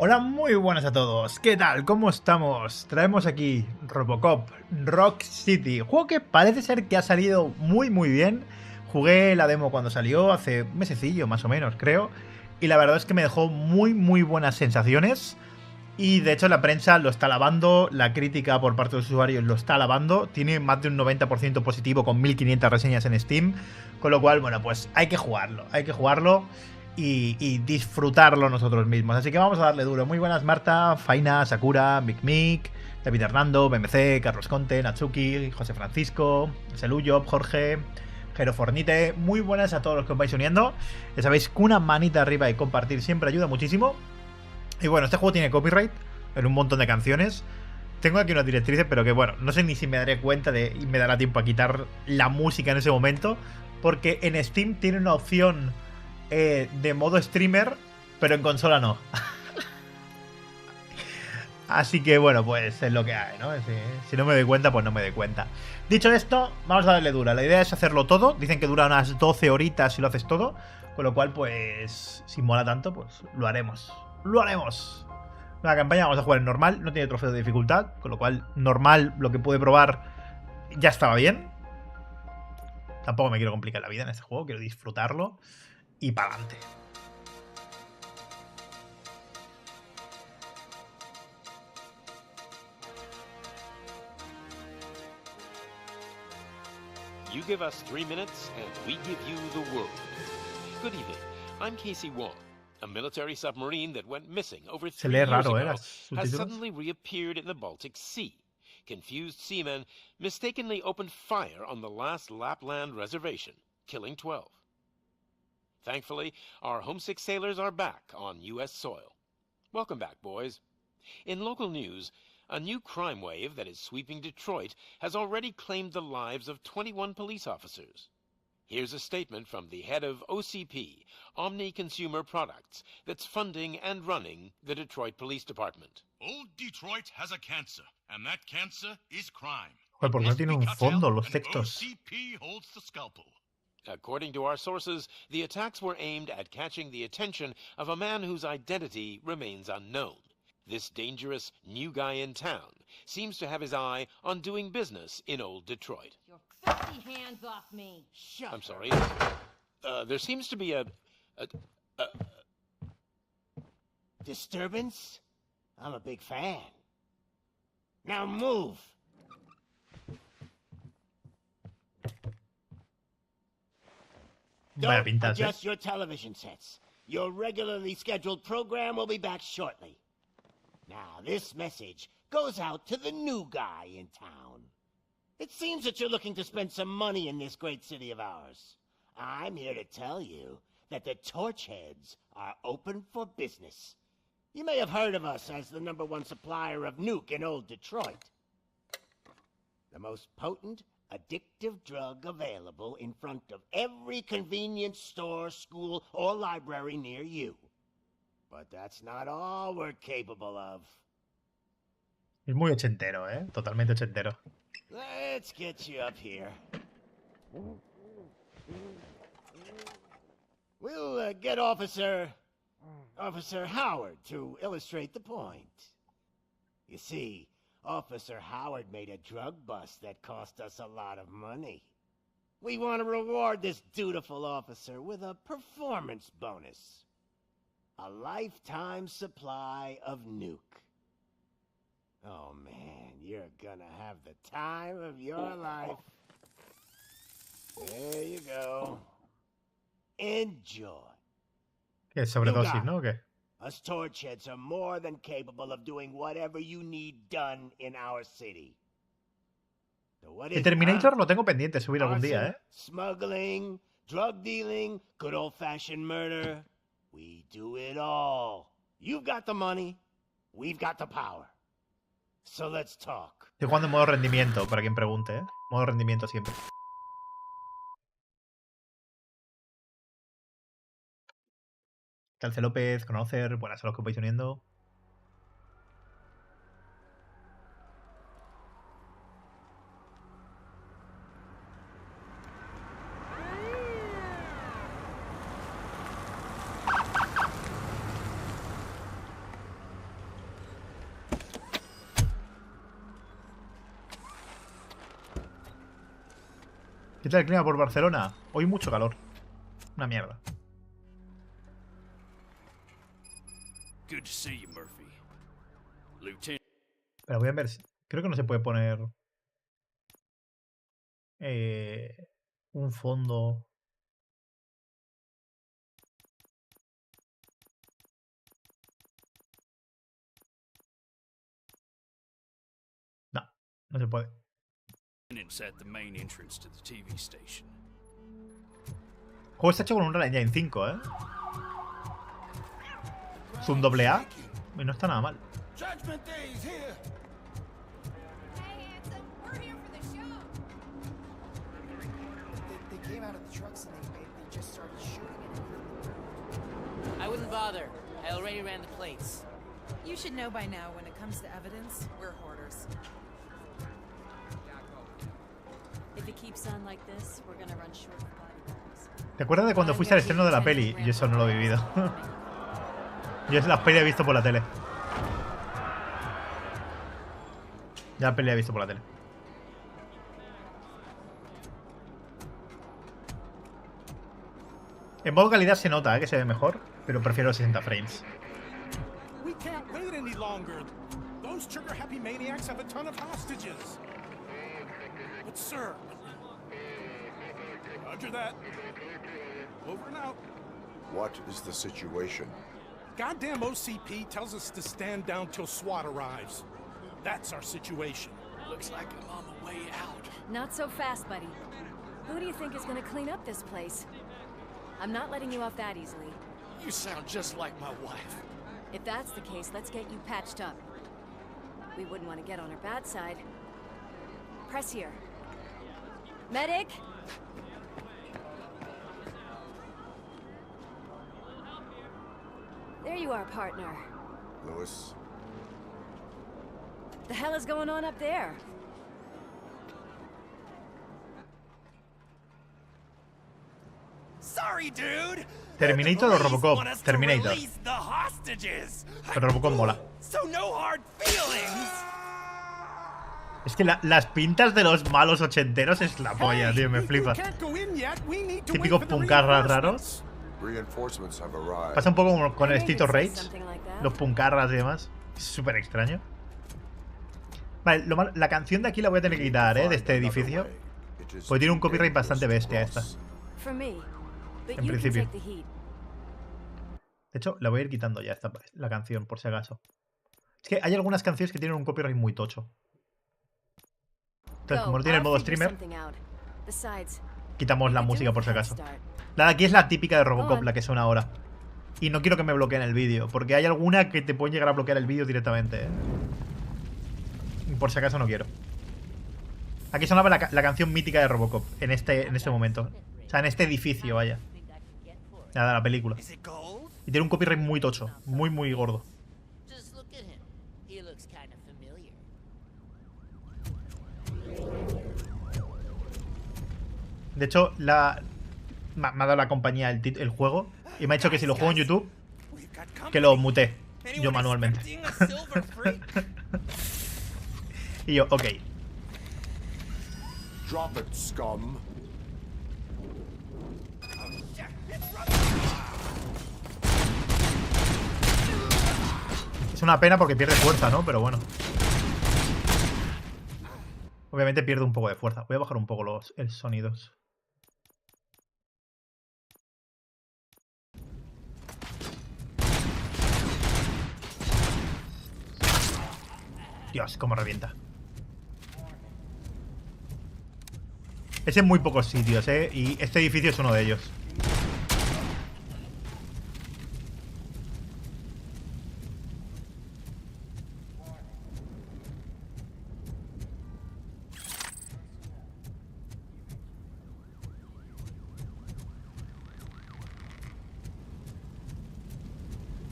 Hola, muy buenas a todos. ¿Qué tal? ¿Cómo estamos? Traemos aquí RoboCop Rogue City, juego que parece ser que ha salido muy bien. Jugué la demo cuando salió, hace un mesecillo más o menos, creo, y la verdad es que me dejó muy buenas sensaciones. Y de hecho la prensa lo está alabando, la crítica por parte de los usuarios lo está alabando, tiene más de un 90% positivo con 1500 reseñas en Steam, con lo cual, bueno, pues hay que jugarlo y disfrutarlo nosotros mismos. Así que vamos a darle duro. Muy buenas Marta, Faina, Sakura, Mick, David Hernando, BMC, Carlos Conte, Natsuki, José Francisco, Seluyo, Jorge, Jero Fornite. Muy buenas a todos los que os vais uniendo. Ya sabéis que una manita arriba y compartir siempre ayuda muchísimo. Y bueno, este juego tiene copyright en un montón de canciones. Tengo aquí unas directrices, pero que bueno, no sé ni si me daré cuenta de y me dará tiempo a quitar la música en ese momento. Porque en Steam tiene una opción de modo streamer, pero en consola no. Así que bueno, pues es lo que hay, ¿no? Si no me doy cuenta, pues no me doy cuenta. Dicho esto, vamos a darle dura. La idea es hacerlo todo. Dicen que dura unas 12 horitas si lo haces todo. Con lo cual, pues, si mola tanto, pues lo haremos. ¡Lo haremos! La campaña vamos a jugar en normal, no tiene trofeo de dificultad, con lo cual normal, lo que pude probar ya estaba bien. Tampoco me quiero complicar la vida en este juego, quiero disfrutarlo y para adelante. You give us 3 minutes, and we give you the world. Good evening. I'm Casey Wong. A military submarine that went missing over 3 years ago has suddenly reappeared in the Baltic Sea. Confused seamen mistakenly opened fire on the last Lapland reservation, killing 12. Thankfully, our homesick sailors are back on U.S. soil. Welcome back, boys. In local news, a new crime wave that is sweeping Detroit has already claimed the lives of 21 police officers. Here's a statement from the head of OCP, Omni Consumer Products, that's funding and running the Detroit Police Department. Old Detroit has a cancer, and that cancer is crime. Joder, ¿por qué no tiene un fondo los textos? OCP holds the scalpel. According to our sources, the attacks were aimed at catching the attention of a man whose identity remains unknown. This dangerous new guy in town seems to have his eye on doing business in old Detroit. Your filthy hands off me! Shut I'm sorry. There seems to be a disturbance? I'm a big fan. Now move! Vaya Don't pintas, adjust your television sets. Your regularly scheduled program will be back shortly. Now, this message goes out to the new guy in town. It seems that you're looking to spend some money in this great city of ours. I'm here to tell you that the Torchheads are open for business. You may have heard of us as the #1 supplier of nuke in old Detroit. The most potent, addictive drug available in front of every convenience store, school, or library near you. But that's not all we're capable of. Es muy ochentero, ¿eh? Totalmente ochentero. Let's get you up here. We'll get Officer Howard to illustrate the point. You see, Officer Howard made a drug bust that cost us a lot of money. We want to reward this dutiful officer with a performance bonus. A lifetime supply of nuke. Oh man, you're gonna have the time of your life. There you go. Enjoy. ¿Qué? ¿Sobredosis, no? ¿O qué? Us Torchheads are more than capable of doing whatever you need done in our city. So what is El Terminator lo tengo pendiente subir algún día, ¿eh? Smuggling, drug dealing, good old-fashioned murder. We do it all. You've got the money, we've got the power. So let's talk. Estoy jugando en modo rendimiento, para quien pregunte, ¿eh? Modo rendimiento siempre. Calce López, Conocer, buenas a los que os vais uniendo. ¿Qué tal el clima por Barcelona? Hoy mucho calor. Una mierda. Good to see you, Murphy. Lieutenant. Pero voy a ver si... Creo que no se puede poner... un fondo... No, no se puede. At the main entrance to the TV station. El juego está hecho con un Unreal Engine 5, ¿eh? Es un AA y no está nada mal. I wouldn't bother. I already ran the plates. You should know by now when it comes to evidence, we're hoarders. If it keeps on like this, we're gonna run short of bodyguards. ¿Te acuerdas de cuando fuiste al estreno de la peli? Yo eso no lo he vivido. Yo las peli he visto por la tele. Ya la peli he visto por la tele. En modo calidad se nota, que se ve mejor, pero prefiero los 60 frames. We can't wait any longer. Those trigger happy maniacs have a ton of hostages. But sir, roger that. Over and out. What is the situation? Goddamn OCP tells us to stand down till SWAT arrives. That's our situation. Looks like I'm on the way out. Not so fast, buddy. Who do you think is gonna clean up this place? I'm not letting you off that easily. You sound just like my wife. If that's the case, let's get you patched up. We wouldn't want to get on her bad side. Press here. Medic! There you are, partner. Lewis? The hell is going on up there? Sorry, dude. Terminator o Robocop. Terminator. Pero Robocop mola. So no hard feelings. Es que las pintas de los malos ochenteros es la polla, tío, me flipa. Típicos puncarras raros. Pasa un poco como con el Street of Rage. Los puncarras y demás. Es súper extraño. Vale, la canción de aquí la voy a tener que quitar, de este edificio. Porque tiene un copyright bastante bestia esta. En principio. De hecho, la voy a ir quitando ya la canción, por si acaso. Es que hay algunas canciones que tienen un copyright muy tocho. Entonces, como no tiene el modo streamer, quitamos la música por si acaso. La de aquí es la típica de Robocop, la que suena ahora. Y no quiero que me bloqueen el vídeo, porque hay alguna que te pueden llegar a bloquear el vídeo directamente. Y por si acaso no quiero. Aquí sonaba la canción mítica de Robocop, en este momento. O sea, en este edificio, vaya. Nada, de la película. Y tiene un copyright muy tocho, muy, muy gordo. De hecho, me ha dado la compañía el juego y me ha dicho que si lo juego en YouTube, que lo muté yo manualmente. Y yo, ok. Drop it, scum. Es una pena porque pierde fuerza, ¿no? Pero bueno. Obviamente pierde un poco de fuerza. Voy a bajar un poco los sonidos. Dios, cómo revienta. Es en muy pocos sitios, y este edificio es uno de ellos.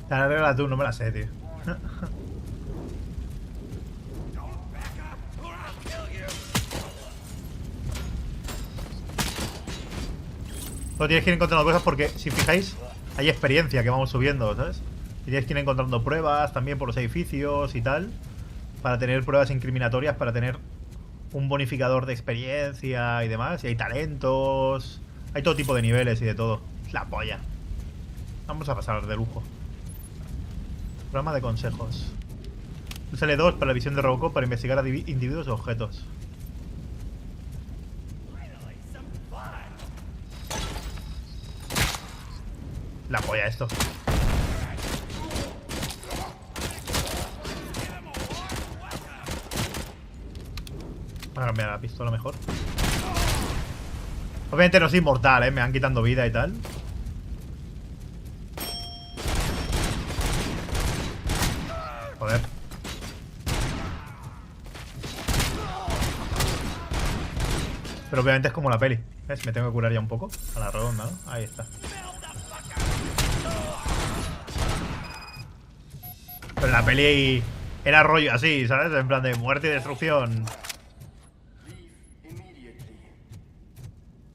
La regla tú, no me la sé, tío. No tienes que ir encontrando cosas porque, si fijáis, hay experiencia que vamos subiendo, ¿sabes? Y tienes que ir encontrando pruebas también por los edificios y tal. Para tener pruebas incriminatorias, para tener un bonificador de experiencia y demás. Y hay talentos. Hay todo tipo de niveles y de todo. Es la polla. Vamos a pasar de lujo. Programa de consejos. Úsale 2 para la visión de Robocop para investigar a individuos o objetos. La polla esto. Voy a cambiar la pistola mejor. Obviamente no soy inmortal, me van quitando vida y tal. Joder. Pero obviamente es como la peli. ¿Ves? Me tengo que curar ya un poco. A la redonda, ¿no? Ahí está. Pero en la peli era rollo así, ¿sabes? En plan de muerte y destrucción.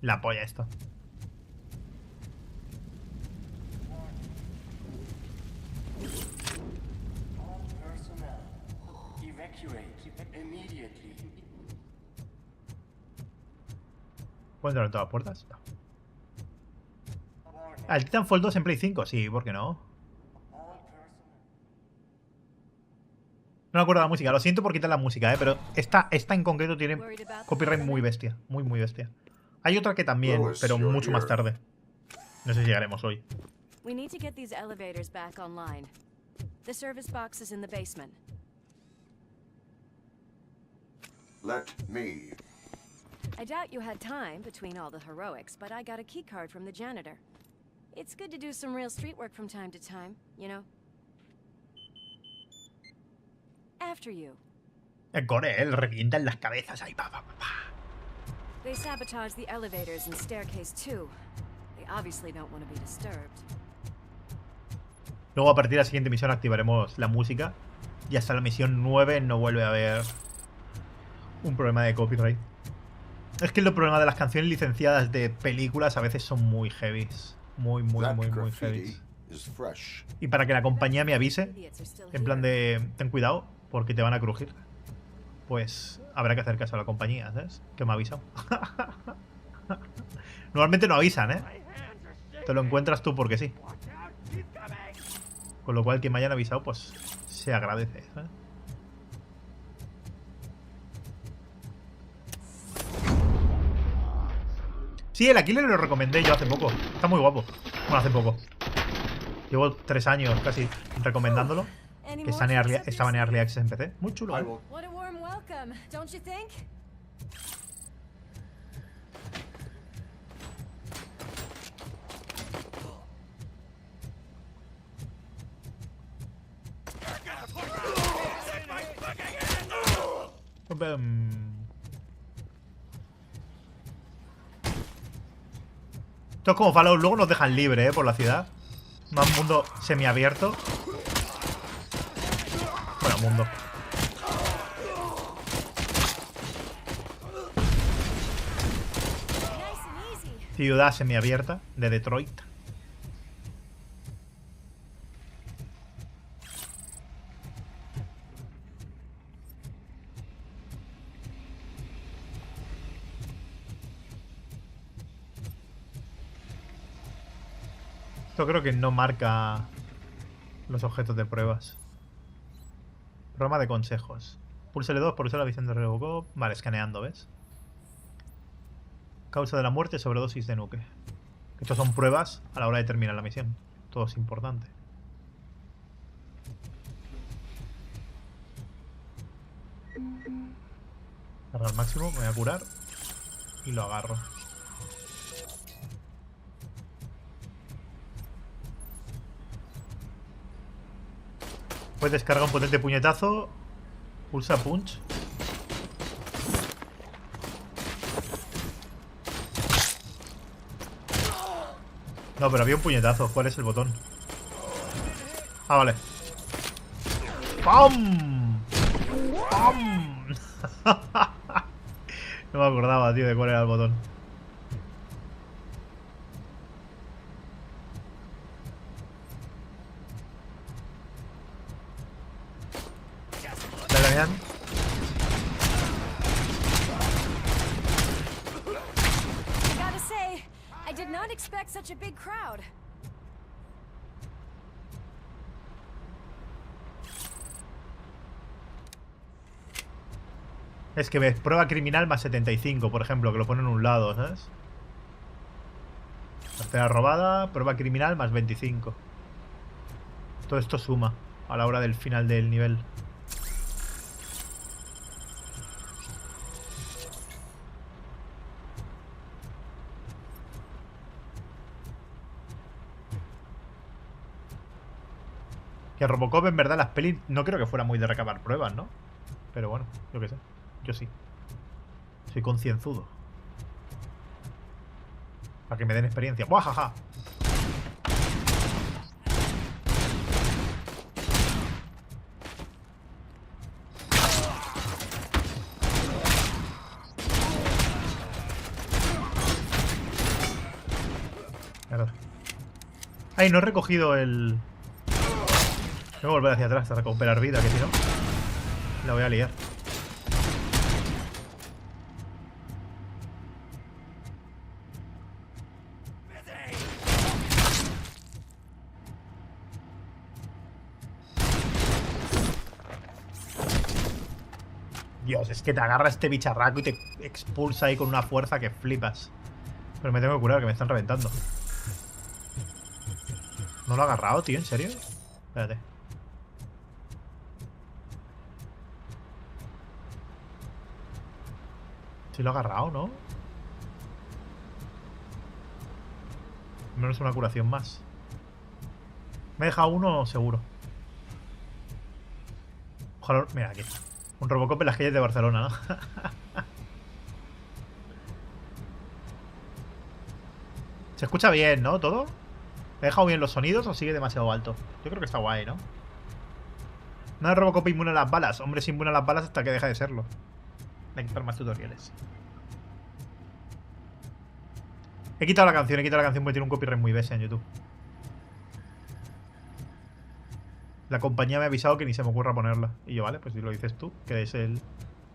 La polla esto. ¿Puedo entrar en todas las puertas? No. ¿El Titanfall 2 en Play 5? Sí, ¿por qué no? No me acuerdo de la música. Lo siento por quitar la música, pero esta en concreto tiene copyright muy bestia. Muy, muy bestia. Hay otra que también, pero mucho más tarde. No sé si llegaremos hoy. We need to get these elevators back online. The service box is in the basement. Let me. I doubt you had time between all the heroics, but I got a key card from the janitor. It's good to do some real street work from time to time, you know? After you. El core, le revientan las cabezas ahí, pa. They sabotage the elevators and staircase too. They obviously don't want to be disturbed. Luego a partir de la siguiente misión activaremos la música. Y hasta la misión 9 no vuelve a haber un problema de copyright. Es que el problema de las canciones licenciadas de películas a veces son muy heavies. Muy heavies. Y para que la compañía me avise, en plan de ten cuidado, porque te van a crujir, pues habrá que hacer caso a la compañía, ¿sabes? Que me ha avisado. Normalmente no avisan, ¿eh? Te lo encuentras tú porque sí. Con lo cual, quien me hayan avisado, pues se agradece, ¿sabes? Sí, el Aquiles lo recomendé yo hace poco. Está muy guapo. Bueno, hace poco. Llevo 3 años casi recomendándolo. Que estaba en Early Access en PC. Muy chulo, ¿eh? Esto es como Fallout, luego nos dejan libre, por la ciudad. Más mundo semiabierto. Bueno, mundo. Ciudad semiabierta de Detroit. Esto creo que no marca los objetos de pruebas. Programa de consejos. Púlsale 2 por usar la visión de RoboCop. Vale, escaneando, ¿ves? Causa de la muerte, sobredosis de nuque. Estos son pruebas a la hora de terminar la misión. Todo es importante. Carga al máximo, me voy a curar. Y lo agarro. Pues descarga un potente puñetazo. Pulsa punch. No, pero había un puñetazo. ¿Cuál es el botón? Ah, vale. ¡Pam! ¡Pam! No me acordaba, tío, de cuál era el botón. Dale, bien. I did not expect such a big crowd. Es que ves, prueba criminal más 75, por ejemplo, que lo pone en un lado, ¿sabes? Tercera robada, prueba criminal más 25. Todo esto suma a la hora del final del nivel. Que RoboCop en verdad las pelis no creo que fuera muy de recabar pruebas, ¿no? Pero bueno, yo qué sé. Yo sí. Soy concienzudo. Para que me den experiencia. ¡Buajaja! Ay, no he recogido el... Tengo que volver hacia atrás a recuperar vida, que si no la voy a liar. Dios, es que te agarra este bicharraco y te expulsa ahí con una fuerza que flipas. Pero me tengo que curar, que me están reventando. ¿No lo ha agarrado, tío? ¿En serio? Espérate. Sí lo ha agarrado, ¿no? Menos una curación más. Me he dejado uno seguro. Ojalá... Mira, aquí. Un RoboCop en las calles de Barcelona, ¿no? Se escucha bien, ¿no? ¿Todo? ¿He dejado bien los sonidos o sigue demasiado alto? Yo creo que está guay, ¿no? No es RoboCop inmune a las balas. Hombre, es inmune a las balas hasta que deja de serlo. Hay que hacer más tutoriales. He quitado la canción porque tiene un copyright muy bestia en YouTube. La compañía me ha avisado que ni se me ocurra ponerla. Y yo, vale, pues si lo dices tú, que es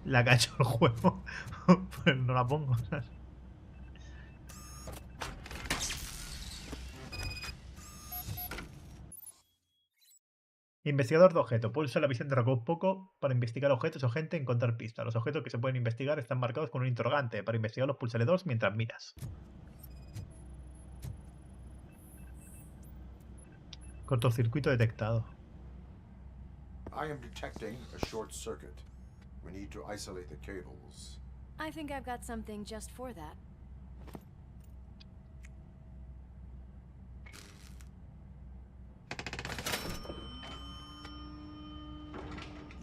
la que ha hecho el juego, pues no la pongo, ¿sabes? Investigador de objeto. Pulsa la visión de RoboCop poco para investigar objetos o gente y encontrar pistas. Los objetos que se pueden investigar están marcados con un interrogante. Para investigarlos pulsale 2 mientras miras. Cortocircuito detectado. I am detecting a short circuit. We need to isolate the cables. I think I've got something just for that.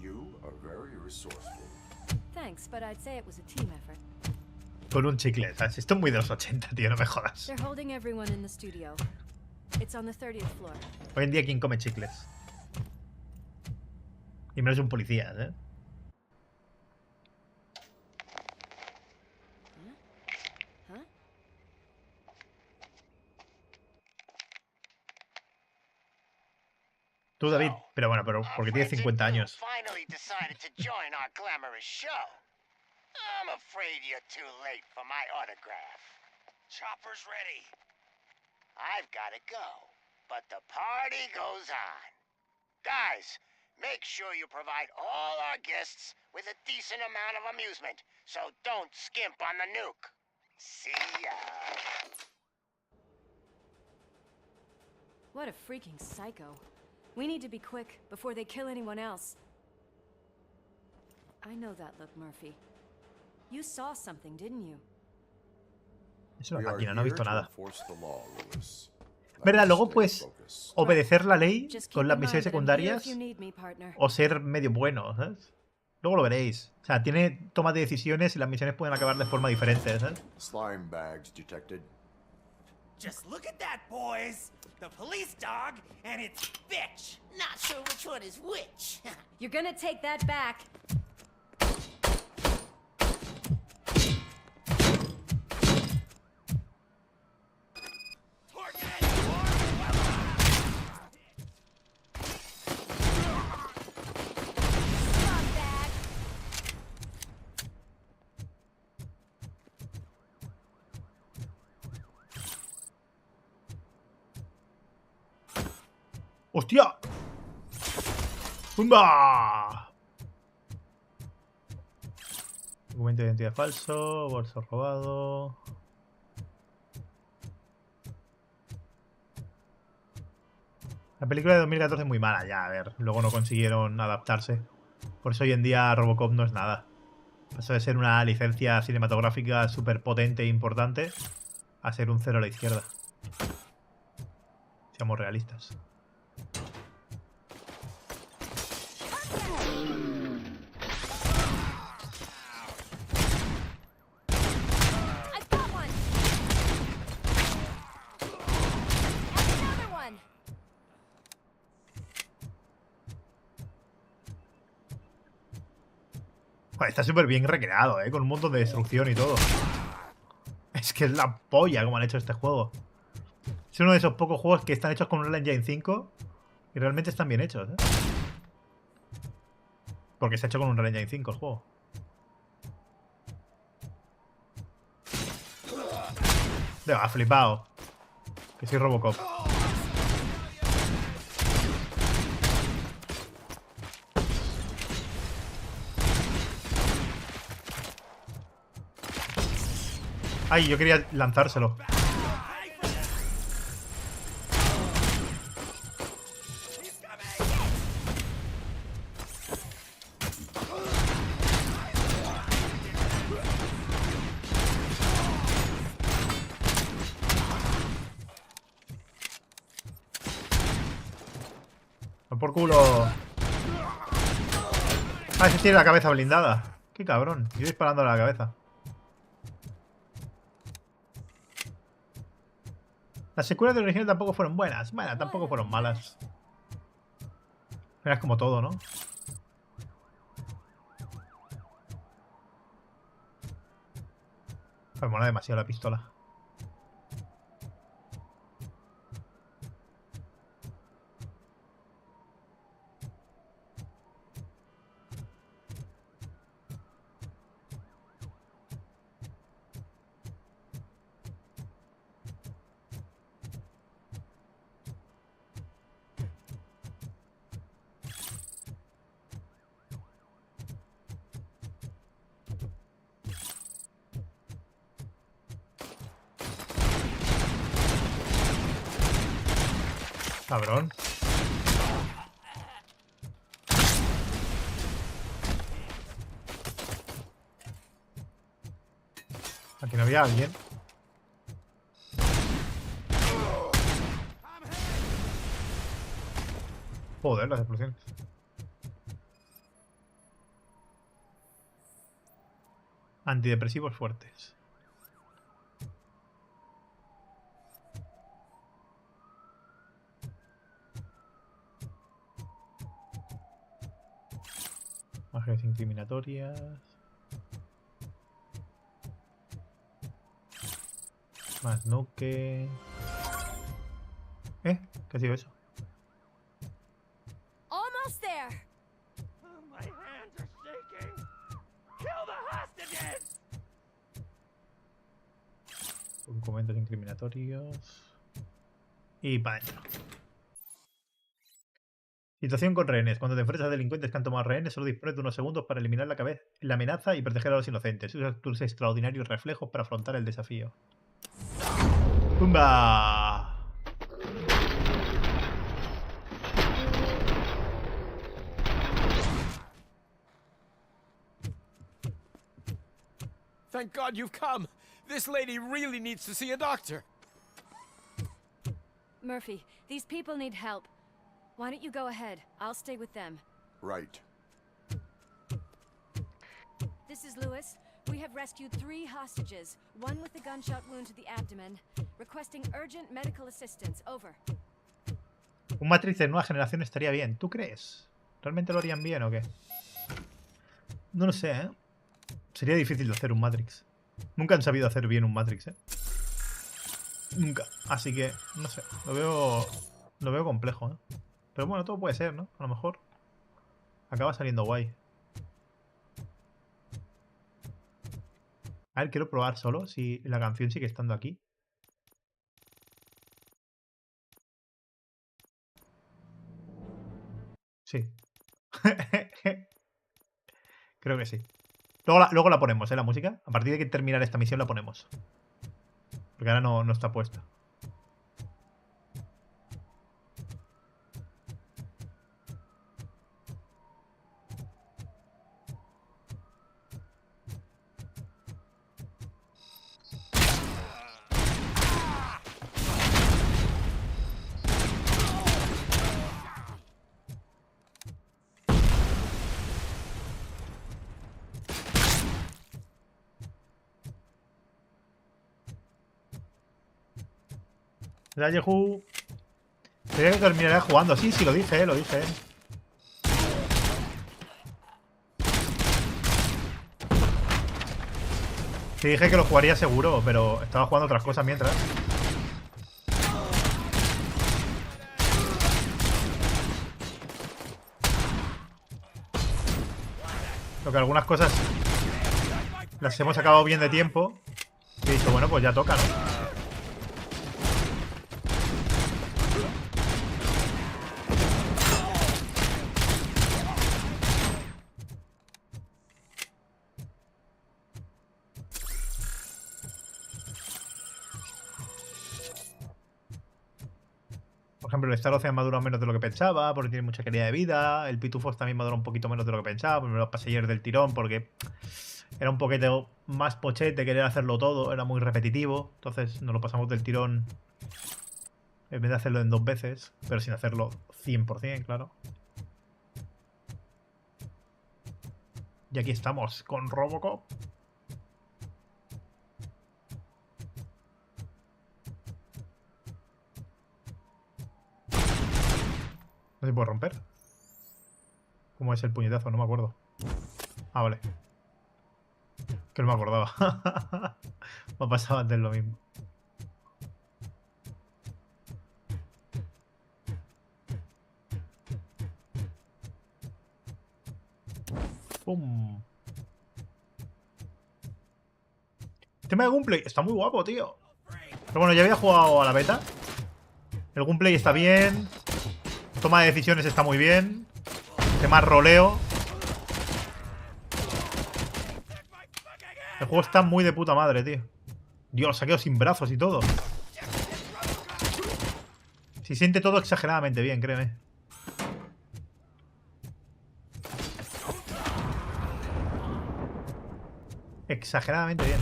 You are very resourceful. Thanks, but I'd say it was a team effort. Con un chicle, ¿sabes? Esto es muy de los 80, tío, no me jodas. They're holding everyone in the studio. It's on the 30th floor. Hoy en día, ¿quién come chicles? Y menos un policía, ¿eh? Huh? Tú, David, pero bueno, pero porque tienes 50 años. Finally decided to join our glamorous show. I'm afraid you're too late for my autograph. Chopper's ready. I've got to go, but the party goes on. Guys, make sure you provide all our guests with a decent amount of amusement, so don't skimp on the nuke. See ya. What a freaking psycho. We need to be quick before they kill anyone else. I know that look, Murphy. You saw something, didn't you? Es una máquina, no he visto nada. Law, ¿Verdad? Luego puedes obedecer la ley con las misiones secundarias o ser medio bueno, ¿sabes? Luego lo veréis. O sea, tiene toma de decisiones y las misiones pueden acabar de forma diferente, ¿sabes? Slime bags detected. Just look at that, boys! The police dog and its bitch! Not sure which one is which. You're gonna take that back. ¡Hostia! ¡Pumba! Documento de identidad falso, bolso robado. La película de 2014 es muy mala ya, a ver. Luego no consiguieron adaptarse. Por eso hoy en día RoboCop no es nada. Pasó de ser una licencia cinematográfica súper potente e importante a ser un cero a la izquierda. Seamos realistas. Joder, está súper bien recreado, con un montón de destrucción y todo. Es que es la polla como han hecho este juego. Es uno de esos pocos juegos que están hechos con un Engine 5 y realmente están bien hechos, porque está hecho con un Engine 5 el juego. Venga, flipado. Que soy RoboCop. Ay, yo quería lanzárselo. Por culo. Ah, ese tiene la cabeza blindada. Qué cabrón. Yo disparándole a la cabeza. Las secuelas del original tampoco fueron buenas. Bueno, tampoco fueron malas. Pero es como todo, ¿no? Me mola demasiado la pistola. Cabrón. Aquí no había alguien. Joder, las explosiones. Antidepresivos fuertes. Imágenes incriminatorias. Más nuke. ¿Qué ha sido eso? Almost there. My hands are shaking. Kill the hostages. Documentos incriminatorios. Y para adentro. Situación con rehenes. Cuando te enfrentas a delincuentes que han tomado rehenes, solo dispones de unos segundos para eliminar la amenaza y proteger a los inocentes. Usa tus extraordinarios reflejos para afrontar el desafío. ¡Pumba! Thank God you've come. This lady really needs to see a doctor. Murphy, these people need help. Why don't you go ahead? I'll stay with them. Right. This is Lewis. We have rescued 3 hostages, one with a gunshot wound to the abdomen, requesting urgent medical assistance. Over. Un Matrix de nueva generación estaría bien. ¿Tú crees? ¿Realmente lo harían bien o qué? No lo sé, ¿eh? Sería difícil de hacer un Matrix. Nunca han sabido hacer bien un Matrix, ¿eh? Nunca. Así que, no sé. Lo veo complejo, ¿eh? Pero bueno, todo puede ser, ¿no? A lo mejor acaba saliendo guay. A ver, quiero probar solo si la canción sigue estando aquí. Sí. Creo que sí. Luego la ponemos, la música. A partir de que terminar esta misión la ponemos. Porque ahora no está puesta. Ya, Yehu. Creo que terminaré jugando. Sí, lo dije, lo dije. Sí, dije que lo jugaría seguro, pero estaba jugando otras cosas mientras. Lo que algunas cosas las hemos acabado bien de tiempo. Y he dicho, bueno, pues ya toca, ¿no? Por ejemplo, el Star Ocean madura menos de lo que pensaba, porque tiene mucha calidad de vida. El Pitufos también madura un poquito menos de lo que pensaba, porque me lo pasé ayer del tirón, porque era un poquito más pochete querer hacerlo todo, era muy repetitivo. Entonces nos lo pasamos del tirón en vez de hacerlo en 2 veces, pero sin hacerlo 100%, claro. Y aquí estamos con RoboCop. No se puede romper. ¿Cómo es el puñetazo? No me acuerdo. Ah, vale. Que no me acordaba. Me ha pasado antes lo mismo. ¡Pum! El tema de gameplay está muy guapo, tío. Pero bueno, ya había jugado a la beta. El gameplay está bien. Toma de decisiones está muy bien. Tema roleo. El juego está muy de puta madre, tío. Dios, se ha quedado sin brazos y todo. Se siente todo exageradamente bien, créeme. Exageradamente bien.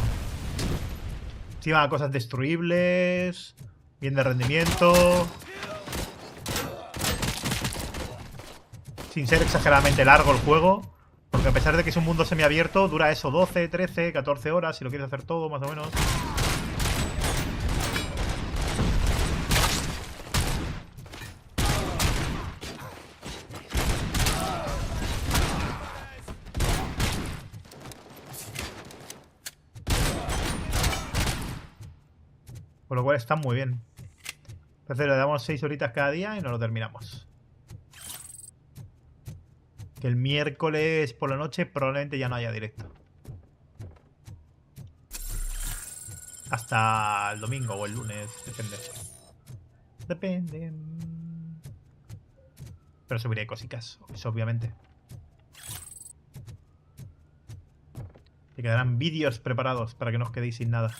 Encima cosas destruibles. Bien de rendimiento. Sin ser exageradamente largo el juego. Porque a pesar de que es un mundo semiabierto, dura eso 12, 13, 14 horas si lo quieres hacer todo, más o menos. Por lo cual está muy bien. Entonces le damos 6 horitas cada día y nos lo terminamos. Que el miércoles por la noche probablemente ya no haya directo. Hasta el domingo o el lunes, depende. Depende. Pero subiré cositas, eso obviamente. Y quedarán vídeos preparados para que no os quedéis sin nada.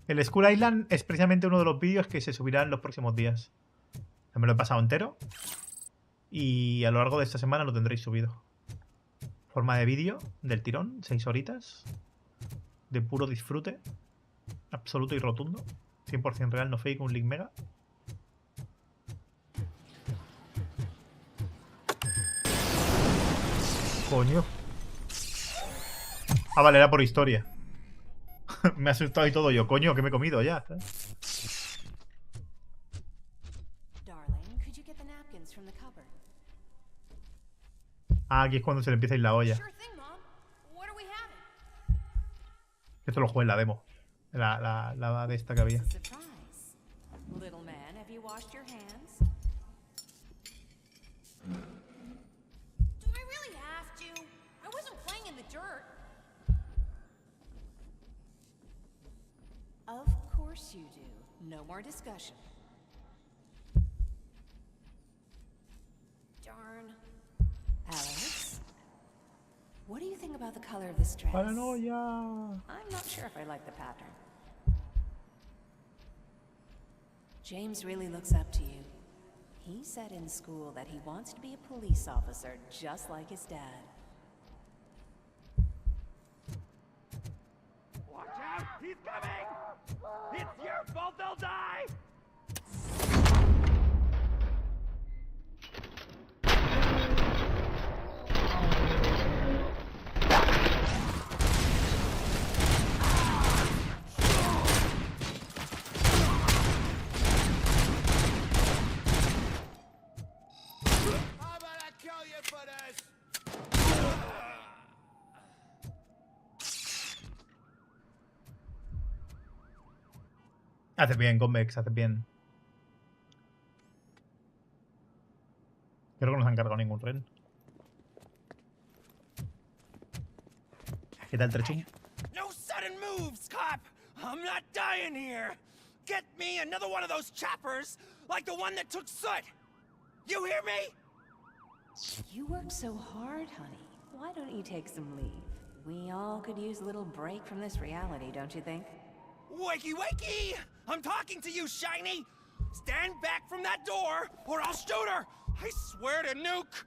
El Skull Island es precisamente uno de los vídeos que se subirán en los próximos días. Me lo he pasado entero. Y a lo largo de esta semana lo tendréis subido. Forma de vídeo del tirón, 6 horitas. De puro disfrute. Absoluto y rotundo. 100% real, no fake, un link mega. Coño. Ah, vale, era por historia. Me ha asustado y todo yo. Coño, que me he comido ya. Ah, aquí es cuando se le empieza a ir la olla. Esto lo jugué en la demo. La de esta que había. hands. Do I really have to? I wasn't playing in the dirt. Of course you do. No more discussion. Darn. Alex, what do you think about the color of this dress? Paranoia. I'm not sure if I like the pattern. James really looks up to you. He said in school that he wants to be a police officer just like his dad. Watch out! He's coming! It's your fault they'll die! Haces bien, Convex, haces bien. Creo que no se han cargado ningún tren. ¿Qué tal, Trechum? No sudden moves, cop! I'm not dying here! Get me another one of those choppers, like the one that took Soot! You hear me? You work so hard, honey. Why don't you take some leave? We all could use a little break from this reality, don't you think? Wakey, wakey! I'm talking to you, Shiny! Stand back from that door, or I'll shoot her! I swear to nuke!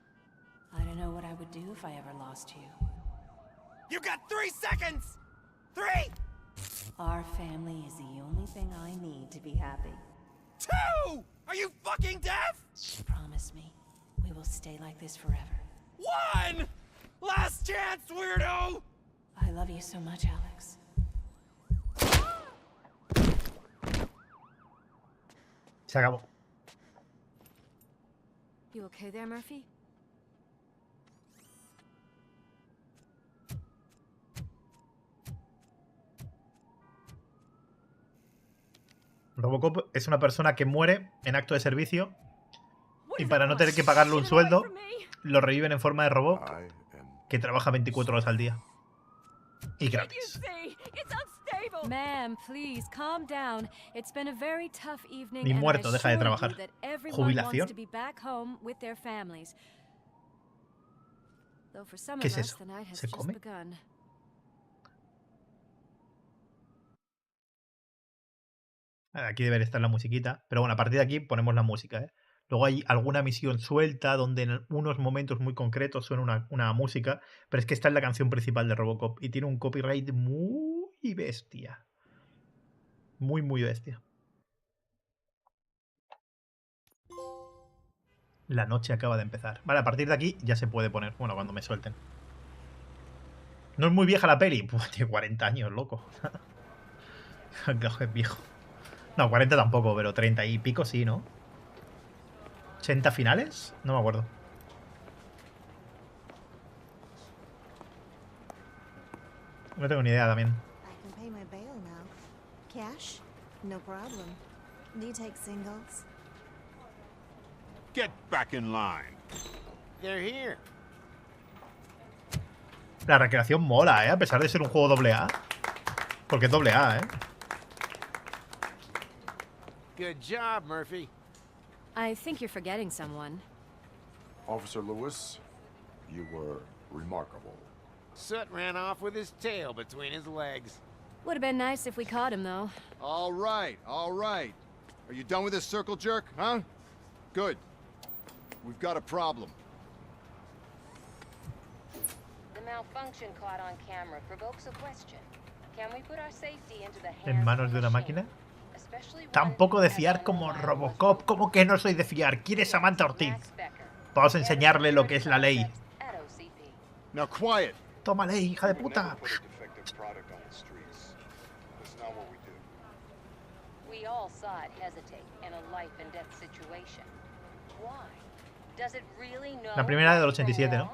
I don't know what I would do if I ever lost you. You got 3 seconds! 3! Our family is the only thing I need to be happy. 2! Are you fucking deaf? Promise me, we will stay like this forever. 1! Last chance, weirdo! I love you so much, Alex. Se acabó. You okay there, Murphy? Robocop es una persona que muere en acto de servicio y para no tener que pagarle un sueldo, lo reviven en forma de robot que trabaja 24 horas al día. Y gratis. Ni muerto deja de trabajar. ¿Jubilación? ¿Qué es eso? ¿Se come? Aquí debería estar la musiquita. Pero bueno, a partir de aquí ponemos la música, ¿eh? Luego hay alguna misión suelta donde en unos momentos muy concretos suena una música. Pero es que esta es la canción principal de Robocop. Y tiene un copyright muy bestia. Muy, muy bestia. La noche acaba de empezar. Vale, a partir de aquí ya se puede poner. Bueno, cuando me suelten. No es muy vieja la peli. Pues tiene 40 años, loco. Claro que es viejo. No, 40 tampoco, pero 30 y pico sí, ¿no? ¿80 finales? No me acuerdo. No tengo ni idea también. Get back in line. They're here. La recreación mola, ¿eh? A pesar de ser un juego AA. Porque es AA, ¿eh? Good job, Murphy. I think you're forgetting someone. Officer Lewis, you were remarkable. Soot ran off with his tail between his legs. Would have been nice if we caught him, though. All right, all right. Are you done with this circle jerk, huh? Good. We've got a problem. The malfunction caught on camera provokes a question. Can we put our safety into the hands ¿En manos de una máquina? Tampoco de fiar como Robocop. ¿Cómo que no soy de fiar? ¿Quién es Samantha Ortiz? Vamos a enseñarle lo que es la ley. Now quiet. Toma ley, hija de puta. We all saw it hesitate in a life and death situation. Why? Does it really know? La primera del 87, ¿no?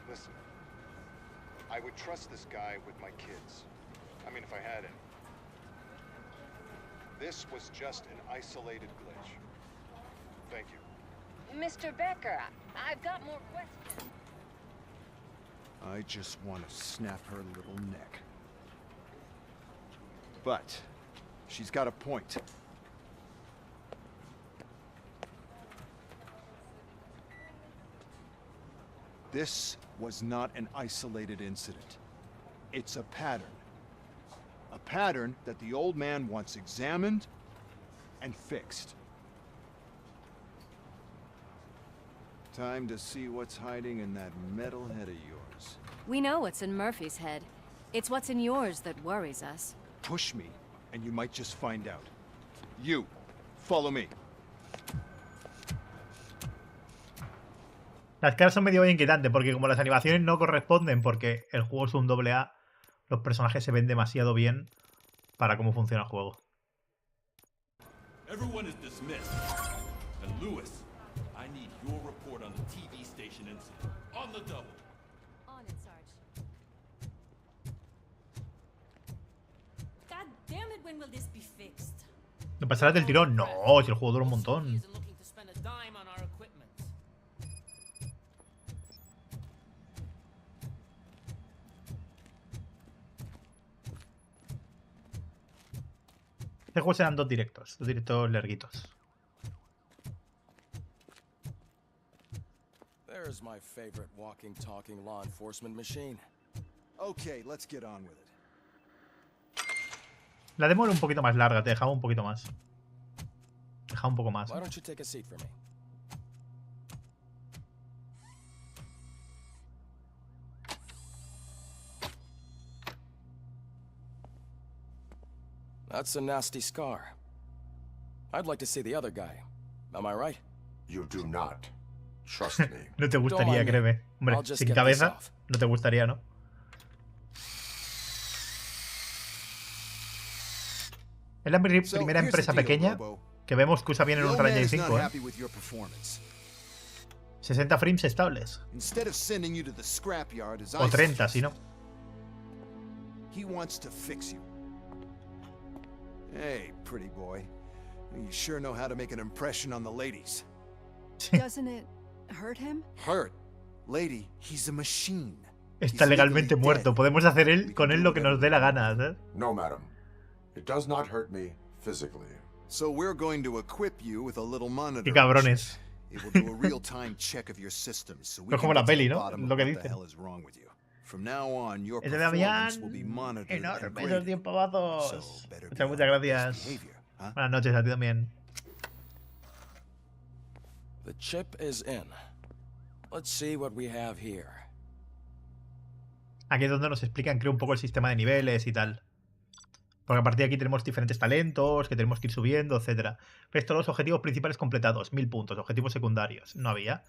Listen, I would trust this guy with my kids. I mean, if I had any. This was just an isolated glitch. Thank you. Mr. Becker, I've got more questions. I just want to snap her little neck. But she's got a point. This was not an isolated incident. It's a pattern. A pattern that the old man wants examined and fixed. Time to see what's hiding in that metal head of yours. We know what's in Murphy's head. It's what's in yours that worries us. Push me, and you might just find out. You, follow me. Las caras son medio inquietantes porque como las animaciones no corresponden porque el juego es un AA, los personajes se ven demasiado bien para cómo funciona el juego. Everyone is dismissed. And Lewis, I need your report on the TV station incident. On the double. On it, Sarge. God damn it, when will this be fixed? ¿No pasarás del tirón? No, si el juego dura un montón. Este juego serán dos directos larguitos. There's my favorite walking, talking law enforcement machine. Okay, let's get on with it. La demo era un poquito más larga, te dejaba un poquito más. Deja un poco más. Why don't you take a seat for me? That's a nasty scar. I'd like to see the other guy. Am I right? You do not. Trust me. No te gustaría, créeme. Hombre, sin cabeza, no te gustaría, ¿no? Es la primera empresa pequeña que vemos que usa bien en un Ranger 5, ¿eh? 60 frames estables. O 30, si no. Hey, pretty boy. You sure know how to make an impression on the ladies. Doesn't it hurt him? Hurt? Lady, he's a machine. Está legalmente muerto. Podemos hacer con él lo que nos dé la gana, ¿sabes? No, madam. It does not hurt me physically. So we're going to equip you with a little monitor. Qué cabrones. It will do a real-time check of your systems, so we es como la peli, ¿no? Lo que dice. From now on, your performance Damián, will be monitored. Enorme, esos 10 pavazos. Muchas gracias. Buenas noches a ti también. The chip is in. Let's see what we have here. Aquí es donde nos explican, creo, un poco el sistema de niveles y tal. Porque a partir de aquí tenemos diferentes talentos que tenemos que ir subiendo, etc. Esto, los objetivos principales completados, 1000 puntos. Objetivos secundarios, no había.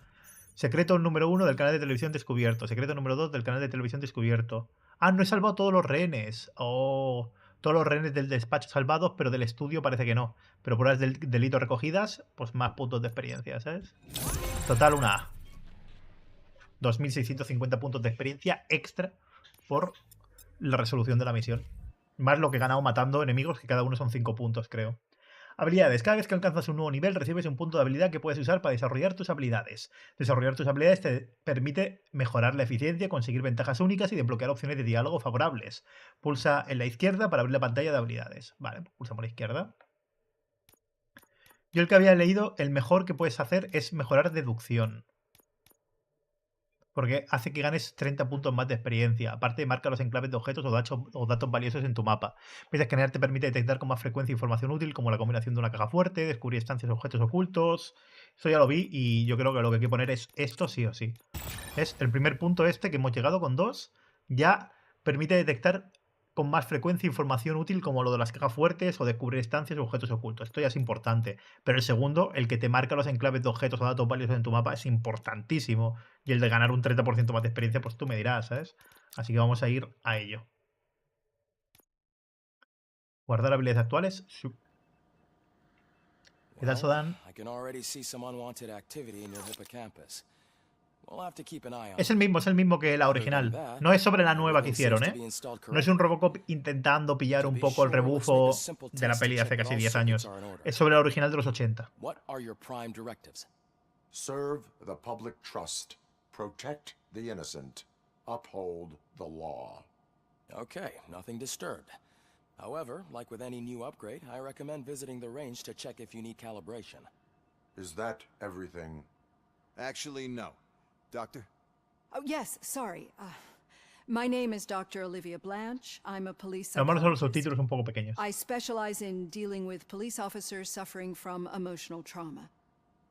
Secreto número 1 del canal de televisión descubierto. Secreto número 2 del canal de televisión descubierto. Ah, no he salvado todos los rehenes. Oh, todos los rehenes del despacho salvados, pero del estudio parece que no. Pero pruebas del delito recogidas, pues más puntos de experiencia, ¿sabes? Total, una A. 2650 puntos de experiencia extra por la resolución de la misión. Más lo que he ganado matando enemigos, que cada uno son 5 puntos, creo. Habilidades. Cada vez que alcanzas un nuevo nivel, recibes un punto de habilidad que puedes usar para desarrollar tus habilidades. Desarrollar tus habilidades te permite mejorar la eficiencia, conseguir ventajas únicas y desbloquear opciones de diálogo favorables. Pulsa en la izquierda para abrir la pantalla de habilidades. Vale, pulsa por la izquierda. Yo el que había leído, el mejor que puedes hacer es mejorar deducción. Porque hace que ganes 30 puntos más de experiencia. Aparte, marca los enclaves de objetos o datos valiosos en tu mapa. Escanear te permite detectar con más frecuencia información útil, como la combinación de una caja fuerte, descubrir estancias o objetos ocultos. Esto ya lo vi y yo creo que lo que hay que poner es esto sí o sí. Es el primer punto este que hemos llegado con 2. Ya permite detectar con más frecuencia información útil, como lo de las cajas fuertes o descubrir estancias o objetos ocultos. Esto ya es importante. Pero el segundo, el que te marca los enclaves de objetos o datos valiosos en tu mapa, es importantísimo. Y el de ganar un 30% más de experiencia, pues tú me dirás, ¿sabes? Así que vamos a ir a ello. Guardar habilidades actuales. ¿Qué tal, Sodan? I can already see some unwanted activity in your hippocampus. Es el mismo que la original. No es sobre la nueva que hicieron, ¿eh? No es un Robocop intentando pillar un poco el rebufo de la peli de hace casi 10 años. Es sobre la original de los 80. Serve the public trust. Protect the innocent. Uphold the law. Okay, nothing disturbed. However, like with any new upgrade, I recommend visiting the range to check if you need calibration. Is that everything? Actually, no. Doctor? Oh, yes, sorry. My name is Dr. Olivia Blanche. I'm a police Lo malo son los subtítulos un poco pequeños. I specialize in dealing with police officers suffering from emotional trauma.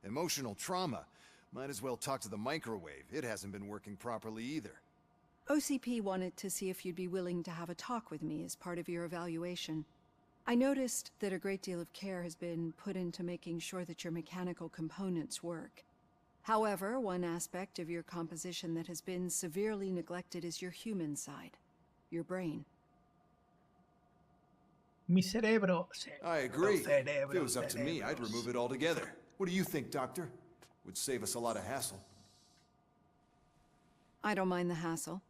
Emotional trauma? Might as well talk to the microwave. It hasn't been working properly either. OCP wanted to see if you'd be willing to have a talk with me as part of your evaluation. I noticed that a great deal of care has been put into making sure that your mechanical components work. However, one aspect of your composition that has been severely neglected is your human side, your brain. Mi cerebro. I agree. If it was up to me, I'd remove it altogether. What do you think, Doctor? Would save us a lot of hassle. I don't mind the hassle.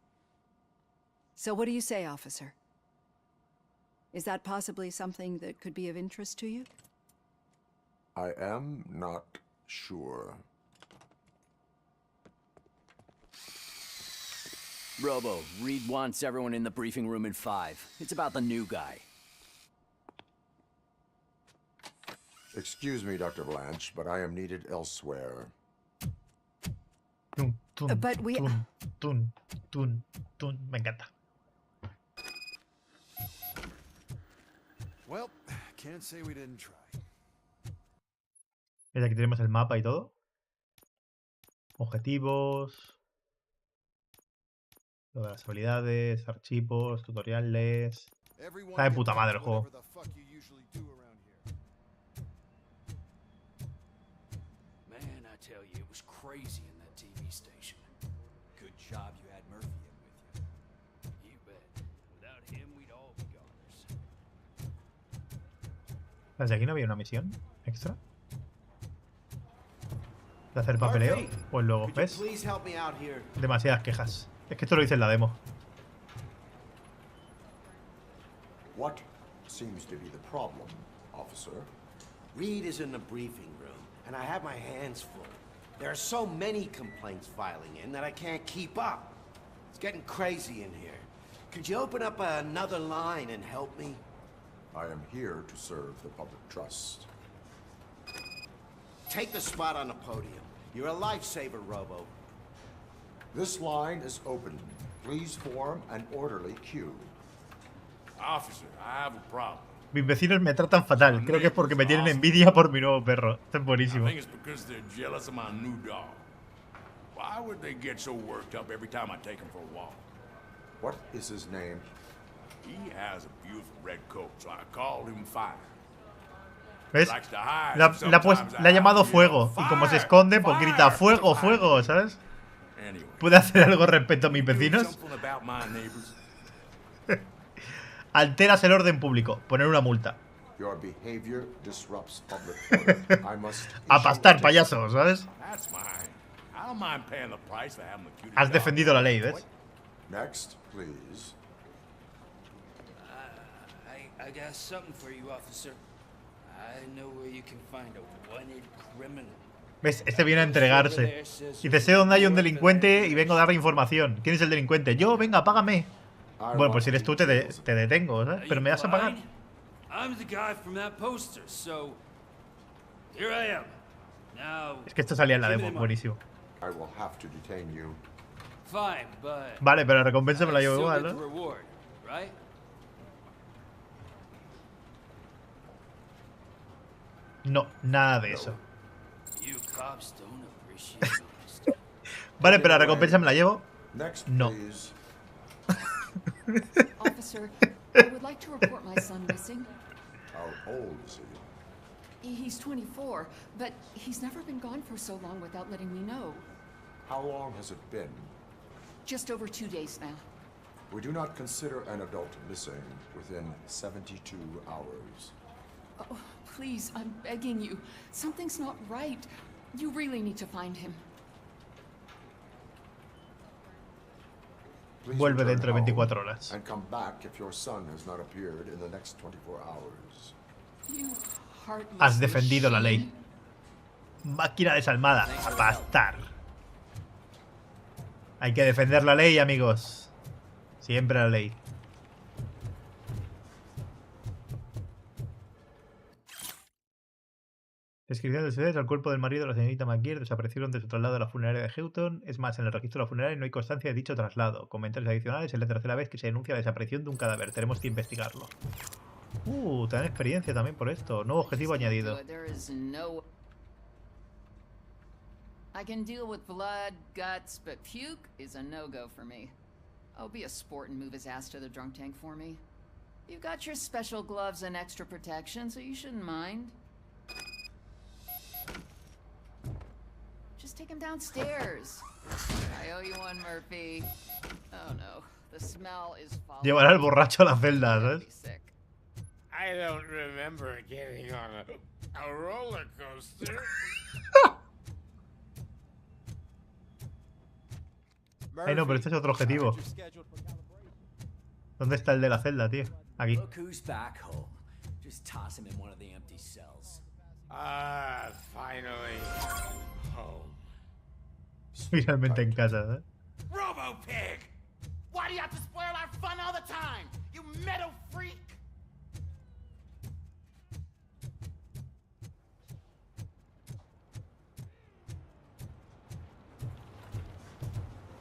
So what do you say, officer? Is that possibly something that could be of interest to you? I am not sure. Robo, Reed wants everyone in the briefing room in 5. It's about the new guy. Excuse me, Dr. Blanche, but I am needed elsewhere. But we... Me encanta. Well, can't say we didn't try. Desde aquí tenemos el mapa y todo. Objetivos. Lo de las habilidades, archivos, tutoriales. Está de puta madre el juego. Man, I tell you, it was crazy in that TV station. Good job you had Murphy in with you. You bet. Without him, we'd all be goners. ¿Desde aquí no había una misión extra? ¿De hacer papeleo? Pues luego, ¿ves? Demasiadas quejas. Es que esto lo dice en la demo. What seems to be the problem, officer? Reed is in the briefing room, and I have my hands full. There are so many complaints filing in that I can't keep up. It's getting crazy in here. Could you open up another line and help me? I am here to serve the public trust. Take the spot on the podium. You're a lifesaver, Robo. This line is open. Please form an orderly queue. Officer, I have a problem. Mis vecinos me tratan fatal. Creo que es porque me tienen envidia por mi nuevo perro. Esto es buenísimo. I think it's because they're jealous of my new dog. Why would they get so worked up every time I take him for a walk? What is his name? He has a beautiful red coat, so I called him Fire. ¿Ves? Le ha llamado Fuego. Y como se esconde, pues grita Fuego, Fuego, ¿sabes? ¿Puede hacer algo respecto a mis vecinos? Alteras el orden público. Poner una multa. A pastar, payaso, ¿sabes? Has defendido la ley, ¿ves? Next, please. I got something for you, officer. I know where you can find a wanted criminal. ¿Ves? Este viene a entregarse. Dice, sé dónde hay un delincuente y vengo a darle información. ¿Quién es el delincuente? Yo, venga, págame. Bueno, pues si eres tú te detengo, ¿sabes? Pero me vas a pagar. Es que esto salía en la demo, buenísimo. Vale, pero la recompensa me la llevo igual, ¿no? No, nada de eso. Vale, pero la recompensa me la llevo. No. Officer, I would like to report my son missing. How old is he? He's 24, but he's never been gone for so long without letting me know. How long has it been? Just over 2 days now. We do not consider an adult missing within 72 hours. Oh, please, I'm begging you. Something's not right. You really need to find him. Vuelve dentro de 24 horas. And come back if your son has not appeared in the next 24 hours. Has defendido la ley. Máquina desalmada. A pastar. Hay que defender la ley, amigos. Siempre la ley. Descripción del suceso. El cuerpo del marido de la señorita McGear desaparecieron de su traslado a la funeraria de Houghton. Es más, en el registro de la funeraria no hay constancia de dicho traslado. Comentarios adicionales. Es la tercera vez que se denuncia la desaparición de un cadáver. Tenemos que investigarlo. Te dan experiencia también por esto. Nuevo objetivo añadido. I can deal with blood, guts, but puke is a no-go for me. Oh, be a sport and move his ass to the drunk tank for me. You've got your special gloves and extra protection, so you shouldn't mind. Just take him downstairs. I owe you one, Murphy. Oh no, the smell is following. Llevará al borracho a la celda, ¿sabes? I don't remember getting on a roller coaster. Ay, no, pero este es otro objetivo. ¿Dónde está el de la celda, tío? Aquí. Finally home. Finalmente en casa, ¿eh? RoboPig! Why do you have to spoil our fun all the time? You metal freak!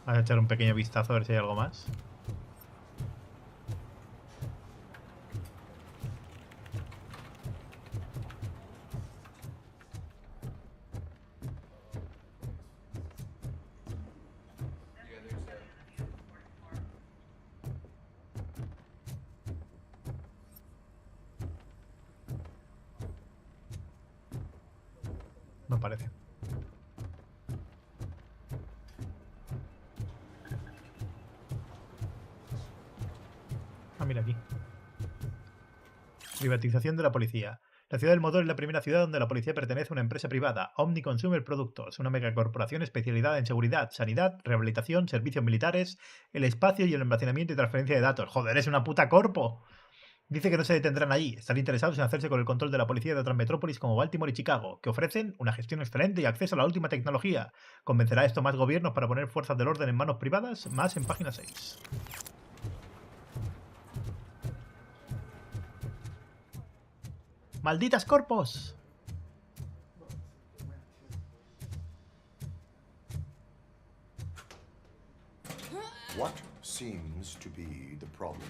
Vamos a echar un pequeño vistazo a ver si hay algo más. No parece. Mira aquí. Privatización de la policía. La ciudad del motor es la primera ciudad donde la policía pertenece a una empresa privada, Omni Consumer Productos, una megacorporación especializada en seguridad, sanidad, rehabilitación, servicios militares, el espacio y el almacenamiento y transferencia de datos. ¡Joder, es una puta corpo! Dice que no se detendrán allí. Están interesados en hacerse con el control de la policía de otras metrópolis como Baltimore y Chicago, que ofrecen una gestión excelente y acceso a la última tecnología. ¿Convencerá esto más gobiernos para poner fuerzas del orden en manos privadas? Más en página 6. ¡Malditas corpos! What seems to be the problem?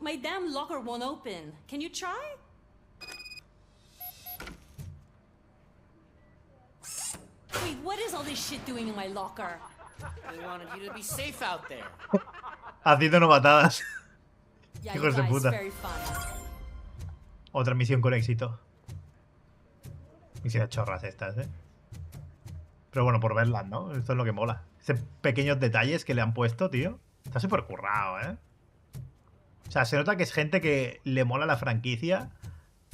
My damn locker won't open. Can you try? Wait, what is all this shit doing in my locker? We wanted you to be safe out there. Haciendo novatadas. Yeah, Hijos de puta. very fun. Otra misión con éxito. Misiones chorras estas, ¿eh? Pero bueno, por verlas, ¿no? Esto es lo que mola. Esos pequeños detalles que le han puesto, tío. Está súper currado, ¿eh? O sea, se nota que es gente que le mola la franquicia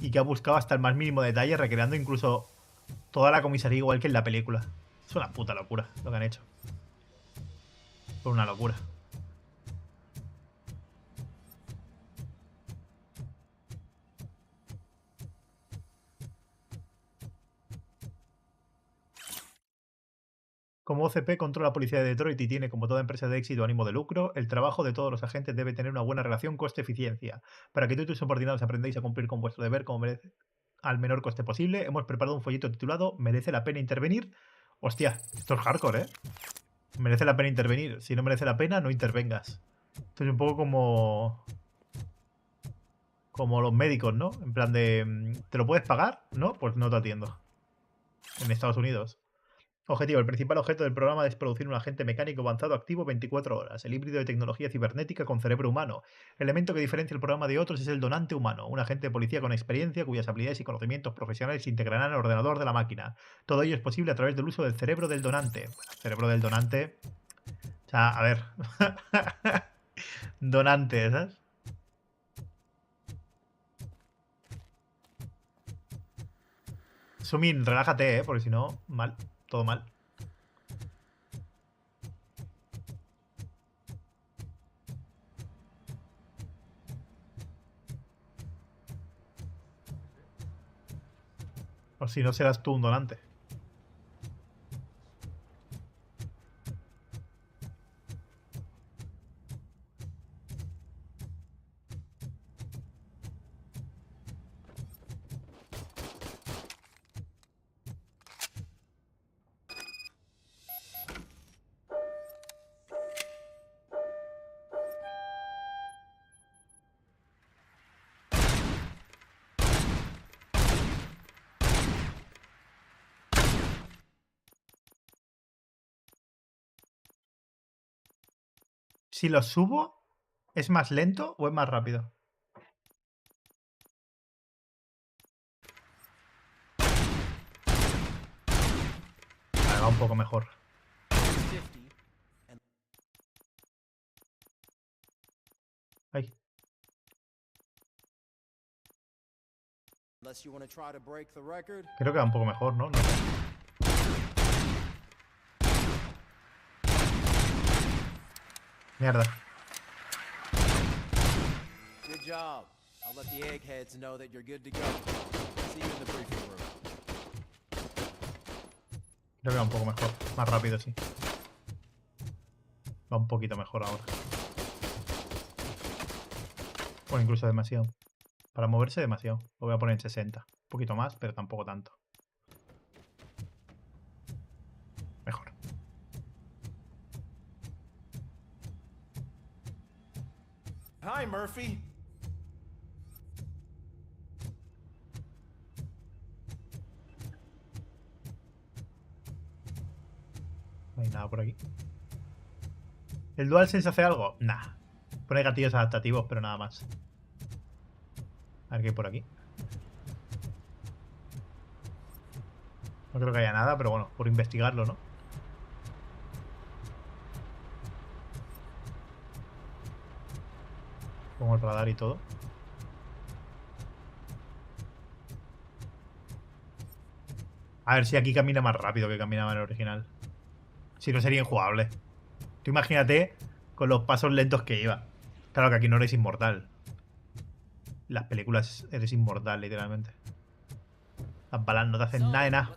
y que ha buscado hasta el más mínimo detalle, recreando incluso toda la comisaría igual que en la película. Es una puta locura lo que han hecho. Es una locura. Como OCP controla la policía de Detroit y tiene, como toda empresa de éxito, ánimo de lucro, el trabajo de todos los agentes debe tener una buena relación coste-eficiencia. Para que tú y tus subordinados aprendáis a cumplir con vuestro deber como merece, al menor coste posible, hemos preparado un folleto titulado ¿Merece la pena intervenir? Hostia, esto es hardcore, ¿eh? Merece la pena intervenir. Si no merece la pena, no intervengas. Esto es un poco como los médicos, ¿no? En plan de... ¿te lo puedes pagar? ¿No? Pues no te atiendo. En Estados Unidos. Objetivo. El principal objeto del programa es producir un agente mecánico avanzado activo 24 horas. El híbrido de tecnología cibernética con cerebro humano. El elemento que diferencia el programa de otros es el donante humano. Un agente de policía con experiencia cuyas habilidades y conocimientos profesionales se integrarán al ordenador de la máquina. Todo ello es posible a través del uso del cerebro del donante. Bueno, cerebro del donante... O sea, a ver... donante, ¿sabes? Sumin, relájate, porque si no, mal. Todo mal. O si no, serás tú un donante. Si lo subo, ¿es más lento o es más rápido? Vale, va un poco mejor. Ay. Creo que va un poco mejor, ¿no? No sé. Mierda. Good job. I'll let the eggheads know that you're good to go. See you in the briefing room. Creo que va un poco mejor. Más rápido, sí. Va un poquito mejor ahora. O incluso demasiado. Para moverse demasiado. Lo voy a poner en 60. Un poquito más, pero tampoco tanto. Mejor. Hi, Murphy. No hay nada por aquí. ¿El DualSense hace algo? Nah. Pone gatillos adaptativos, pero nada más. A ver qué hay por aquí. No creo que haya nada, pero bueno, por investigarlo, ¿no? Pongo el radar y todo. A ver si aquí camina más rápido que caminaba en el original. Si no, sería injugable. Tú imagínate con los pasos lentos que iba. Claro que aquí no eres inmortal. En las películas eres inmortal, literalmente. Las balas no te hacen nada de nada.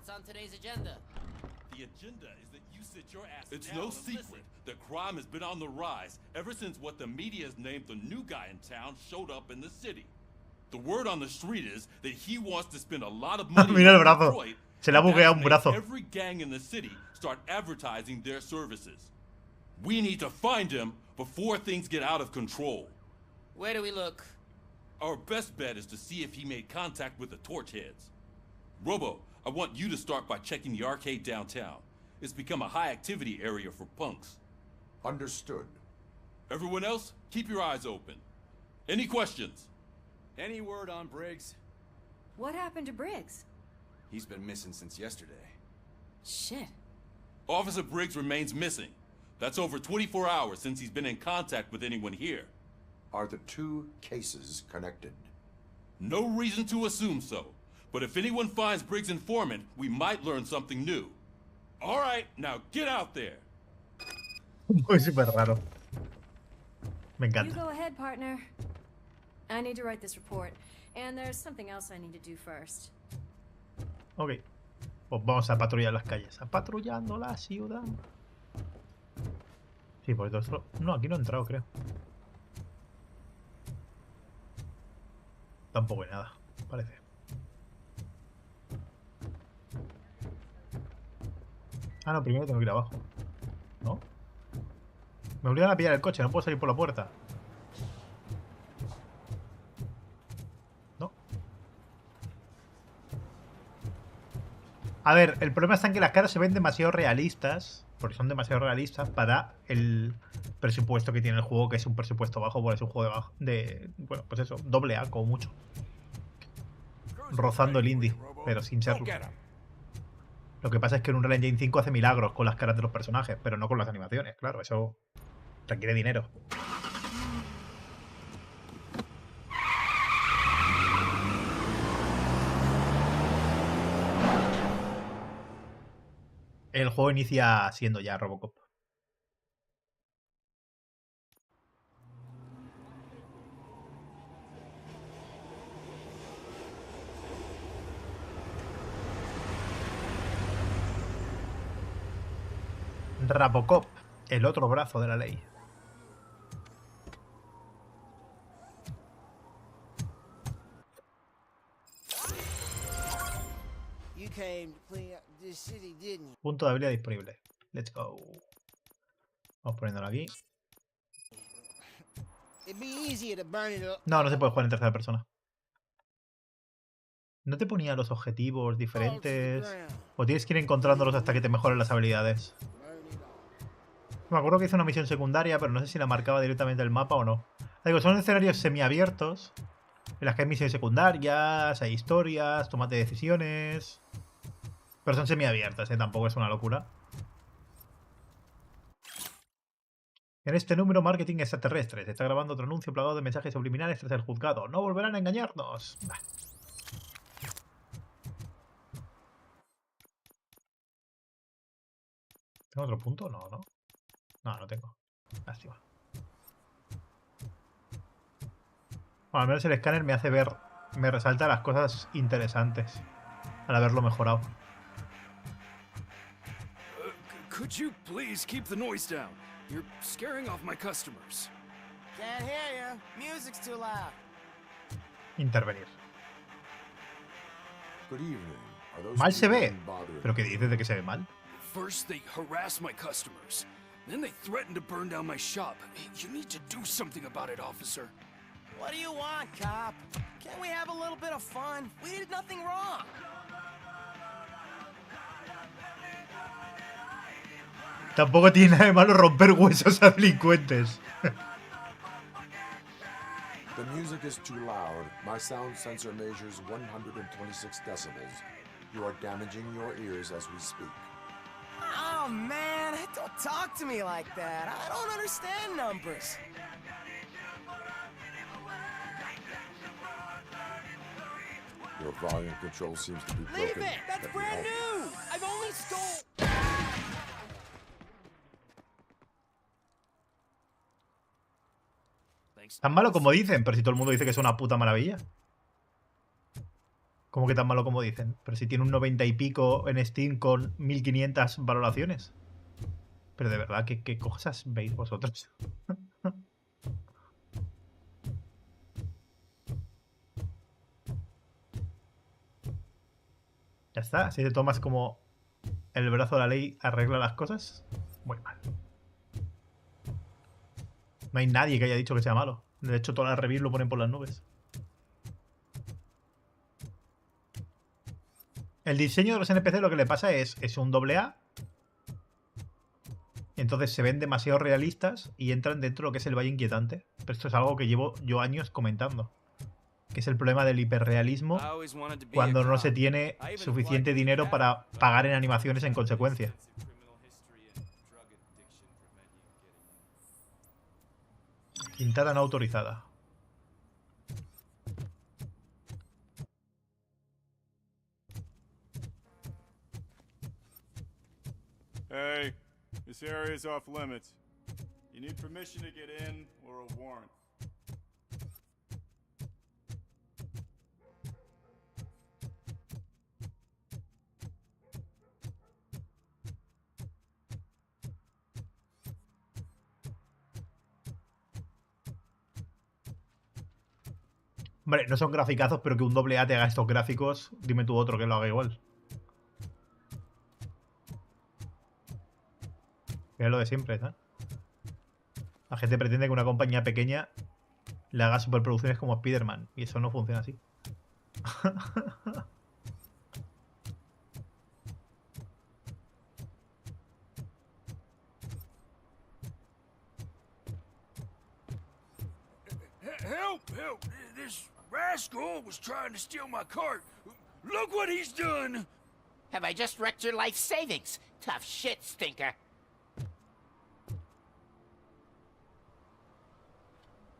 It's no secret that crime has been on the rise ever since what the media has named the new guy in town showed up in the city. The word on the street is that he wants to spend a lot of money Mira el in brazo. Detroit. Se le ha bugueado un brazo. Every gang in the city start advertising their services. We need to find him before things get out of control. Where do we look? Our best bet is to see if he made contact with the torch heads. Robo, I want you to start by checking the arcade downtown. It's become a high-activity area for punks. Understood. Everyone else, keep your eyes open. Any questions? Any word on Briggs? What happened to Briggs? He's been missing since yesterday. Shit. Officer Briggs remains missing. That's over 24 hours since he's been in contact with anyone here. Are the two cases connected? No reason to assume so. But if anyone finds Briggs' informant, we might learn something new. All right, now get out there. Muy súper raro. Me You encanta. go ahead, partner. I need to write this report, and there's something else I need to do first. Ok. Pues vamos a patrullar las calles. A patrullando la ciudad. Sí, porque todo esto... No, aquí no he entrado, creo. Tampoco hay nada, parece. Ah, no, primero tengo que ir abajo. ¿No? Me obligan a pillar el coche, no puedo salir por la puerta. No. A ver, el problema está en que las caras se ven demasiado realistas. Porque son demasiado realistas para el presupuesto que tiene el juego, que es un presupuesto bajo, porque es un juego de bueno, pues eso, doble A como mucho. Rozando el indie, pero sin serlo. Lo que pasa es que en un Unreal Engine 5 hace milagros con las caras de los personajes, pero no con las animaciones, claro, eso requiere dinero. El juego inicia siendo ya RoboCop. RoboCop, el otro brazo de la ley. Punto de habilidad disponible. Let's go. Vamos poniéndolo aquí. No, no se puede jugar en tercera persona. ¿No te ponía los objetivos diferentes? ¿O tienes que ir encontrándolos hasta que te mejoren las habilidades? Me acuerdo que hice una misión secundaria, pero no sé si la marcaba directamente el mapa o no. Digo, son escenarios semiabiertos, en las que hay misiones secundarias, hay historias, tomas de decisiones... Pero son semiabiertas, tampoco es una locura. En este número, marketing extraterrestre. Se está grabando otro anuncio plagado de mensajes subliminales tras el juzgado. ¡No volverán a engañarnos! Bah. ¿Tengo otro punto? No, no. No, no tengo. Lástima. Bueno, al menos el escáner me hace ver... Me resalta las cosas interesantes. Al haberlo mejorado. Could you please keep the noise down? You're scaring off my customers. Can't hear you. Music's too loud. Intervenir. Good evening. Are those Mal se ve. people bothering ¿Pero qué dices de que se ve mal? First they harass my customers. Then they threaten to burn down my shop. You need to do something about it, officer. What do you want, cop? Can't we have a little bit of fun? We did nothing wrong. Tampoco tiene nada de malo romper huesos a delincuentes. The music is too loud. My sound sensor measures 126 decibels. You are damaging your ears as we speak. Oh, man, don't talk to me like that. I don't understand numbers. Your volume control seems to be broken. Leave it! That's brand new! I've only stole... Tan malo como dicen, pero si todo el mundo dice que es una puta maravilla. ¿Cómo que tan malo como dicen? Pero si tiene un 90 y pico en Steam con 1500 valoraciones. Pero de verdad, ¿qué cosas veis vosotros? Ya está, así te tomas como el brazo de la ley arregla las cosas. Muy mal. No hay nadie que haya dicho que sea malo. De hecho, todas las reviews lo ponen por las nubes. El diseño de los NPC lo que le pasa es un AA. Entonces se ven demasiado realistas y entran dentro de lo que es el valle inquietante. Pero esto es algo que llevo yo años comentando. Que es el problema del hiperrealismo cuando no se tiene suficiente dinero para pagar en animaciones en consecuencia. Pintada no autorizada. Hey, this area is off limits. You need permission to get in or a warrant. Hombre, no son graficazos, pero que un AA te haga estos gráficos, dime tú otro que lo haga igual. Es lo de siempre, ¿sabes? La gente pretende que una compañía pequeña le haga superproducciones como Spider-Man, y eso no funciona así. Help! Help! This rascal was trying to steal my cart. Look what he's done! Have I just wrecked your life savings? Tough shit, stinker.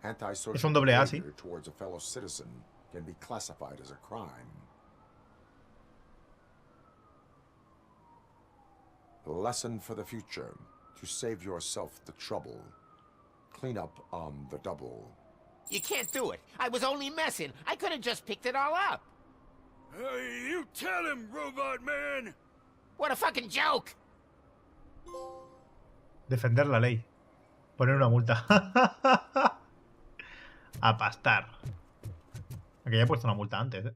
Antisocial behavior towards a fellow citizen can be classified as a crime. The lesson for the future: to save yourself the trouble. Clean up on the double. You can't do it. I was only messing. I could have just picked it all up. Hey, you tell him, Robot Man! What a fucking joke! Defender la ley. Poner una multa. A pastar. Aquí ya he puesto una multa antes, ¿eh?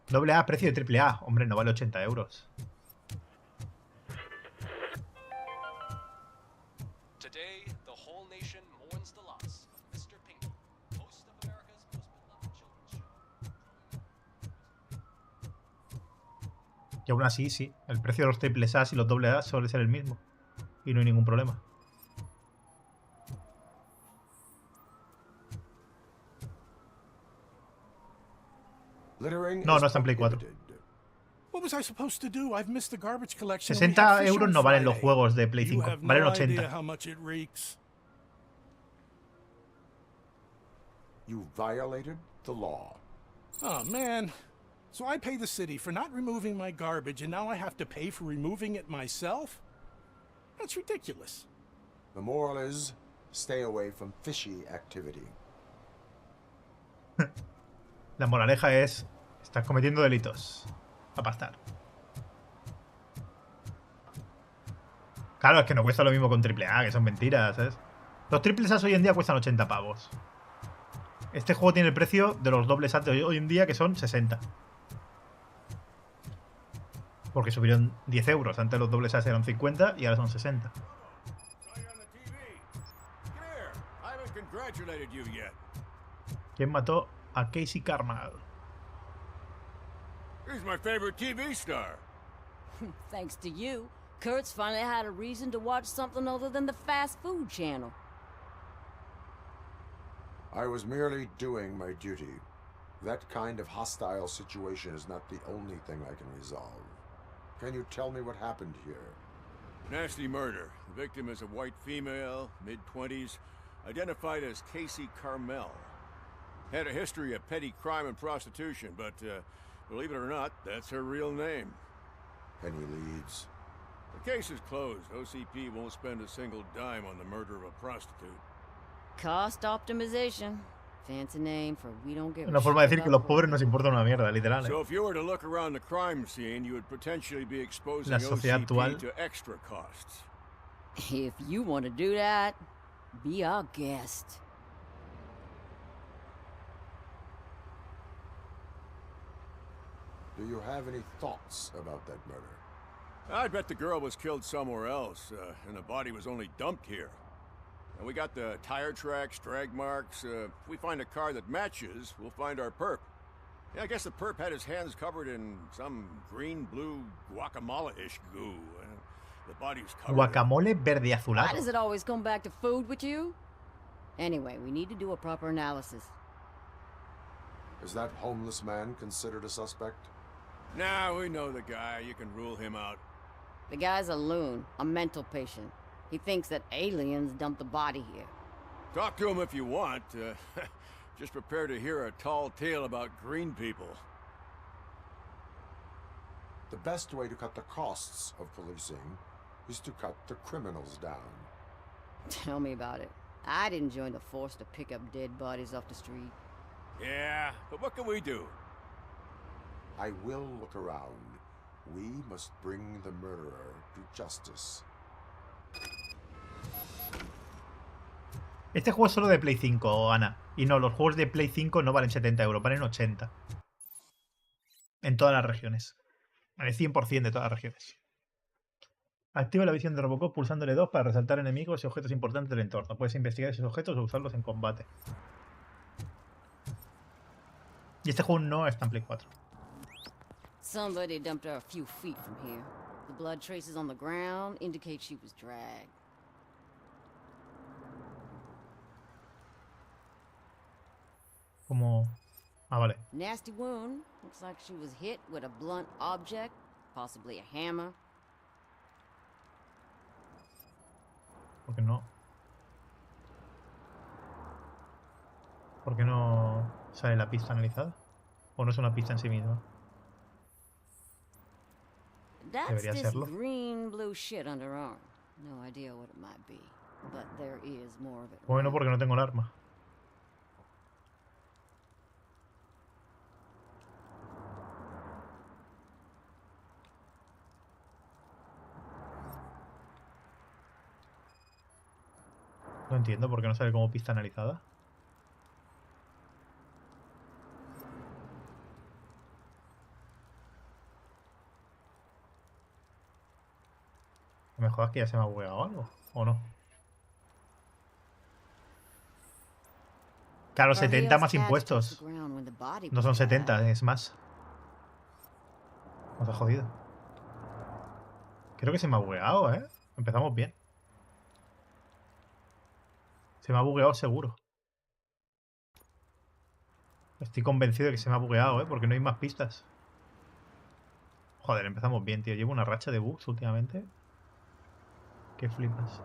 Doble A, precio de triple A. Hombre, no vale 80 euros. Y aún así, sí. El precio de los triples A y los doble A suele ser el mismo. Y no hay ningún problema. No, no está en Play 4. 60 euros no valen los juegos de Play 5. Valen 80. You violated the law. Oh, man. So I pay the city for not removing my garbage, and now I have to pay for removing it myself? That's ridiculous. The moral is, stay away from fishy activity. La moraleja es, estás cometiendo delitos. A pastar. Claro, es que no cuesta lo mismo con triple A, que son mentiras, ¿sabes? Los triples A hoy en día cuestan 80 pavos. Este juego tiene el precio de los dobles A de hoy en día, que son 60. Porque subieron 10 euros. Antes los dobles A eran 50 y ahora son 60. ¿Quién mató a Casey Carmel? He's my favorite TV star. Thanks to you, Kurt's finally had a reason to watch something other than the fast food channel. I was merely doing my duty. That kind of hostile situation is not the only thing I can resolve. Can you tell me what happened here? Nasty murder. The victim is a white female, mid-20s, identified as Casey Carmel. Had a history of petty crime and prostitution, but believe it or not, that's her real name. Any leads? The case is closed. OCP won't spend a single dime on the murder of a prostitute. Cost optimization. Fancy name for we don't give Una forma de decir que los pobres nos importan una mierda, literal. So if you were to look around the crime scene, you would potentially be exposing La sociedad actual. OCP to extra costs. If you want to do that, be our guest. Do you have any thoughts about that murder? I bet the girl was killed somewhere else, and the body was only dumped here. And we got the tire tracks, drag marks. If we find a car that matches, we'll find our perp. Yeah, I guess the perp had his hands covered in some green-blue guacamole-ish goo. The body's covered. Guacamole verde azulado. Why does it always come back to food with you? Anyway, we need to do a proper analysis. Is that homeless man considered a suspect? Nah, we know the guy. You can rule him out. The guy's a loon, a mental patient. He thinks that aliens dumped the body here. Talk to him if you want. Just prepare to hear a tall tale about green people. The best way to cut the costs of policing is to cut the criminals down. Tell me about it. I didn't join the force to pick up dead bodies off the street. Yeah, but what can we do? I will look around. We must bring the murderer to justice. Este juego es solo de Play 5, Ana. Y no, los juegos de Play 5 no valen 70 euros, valen 80. En todas las regiones. En el 100% de todas las regiones. Activa la visión de RoboCop pulsando L2 para resaltar enemigos y objetos importantes del entorno. Puedes investigar esos objetos o usarlos en combate. Y este juego no está en Play 4. Somebody dumped her a few feet from here. The blood traces on the ground indicate she was dragged. Como... Ah, vale. Nasty wound. Looks like she was hit with a blunt object, possibly a hammer. ¿Por qué no? ¿Por qué no sale la pista analizada? ¿O no es una pista en sí misma? Debería serlo. Green blue shit on her arm. No idea what it might be, but there is more of it. Bueno, porque no tengo el arma. No entiendo por qué no sale como pista analizada. No me jodas que ya se me ha bugueado algo, ¿o no? Claro, 70 más impuestos. No son 70, es más. Nos ha jodido. Creo que se me ha bugueado, ¿eh? Empezamos bien. Se me ha bugueado seguro. Estoy convencido de que se me ha bugueado, ¿eh? Porque no hay más pistas. Joder, empezamos bien, tío. Llevo una racha de bugs últimamente. Qué flipas.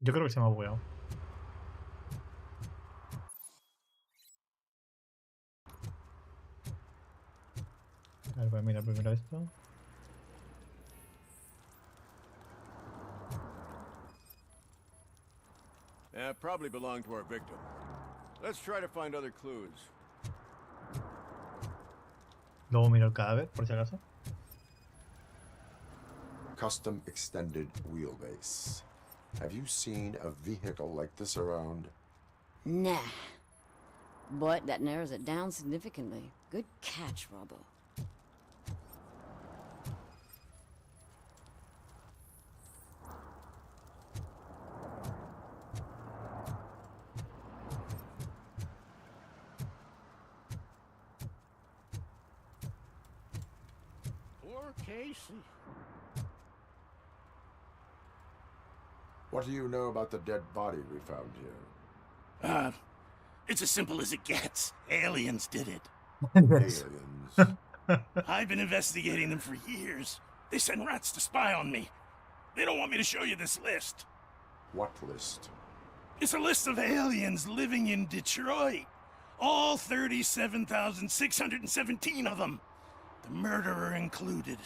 Yo creo que se me ha bugueado. A ver, voy a mirar primero esto. Probably belonged to our victim. Let's try to find other clues. Luego miro el cadáver, por si acaso. Custom extended wheelbase. Have you seen a vehicle like this around? Nah. But that narrows it down significantly. Good catch, Robo. Poor Casey. What do you know about the dead body we found here? It's as simple as it gets. Aliens did it. Aliens. I've been investigating them for years. They send rats to spy on me. They don't want me to show you this list. What list? It's a list of aliens living in Detroit. All 37,617 of them. The murderer included.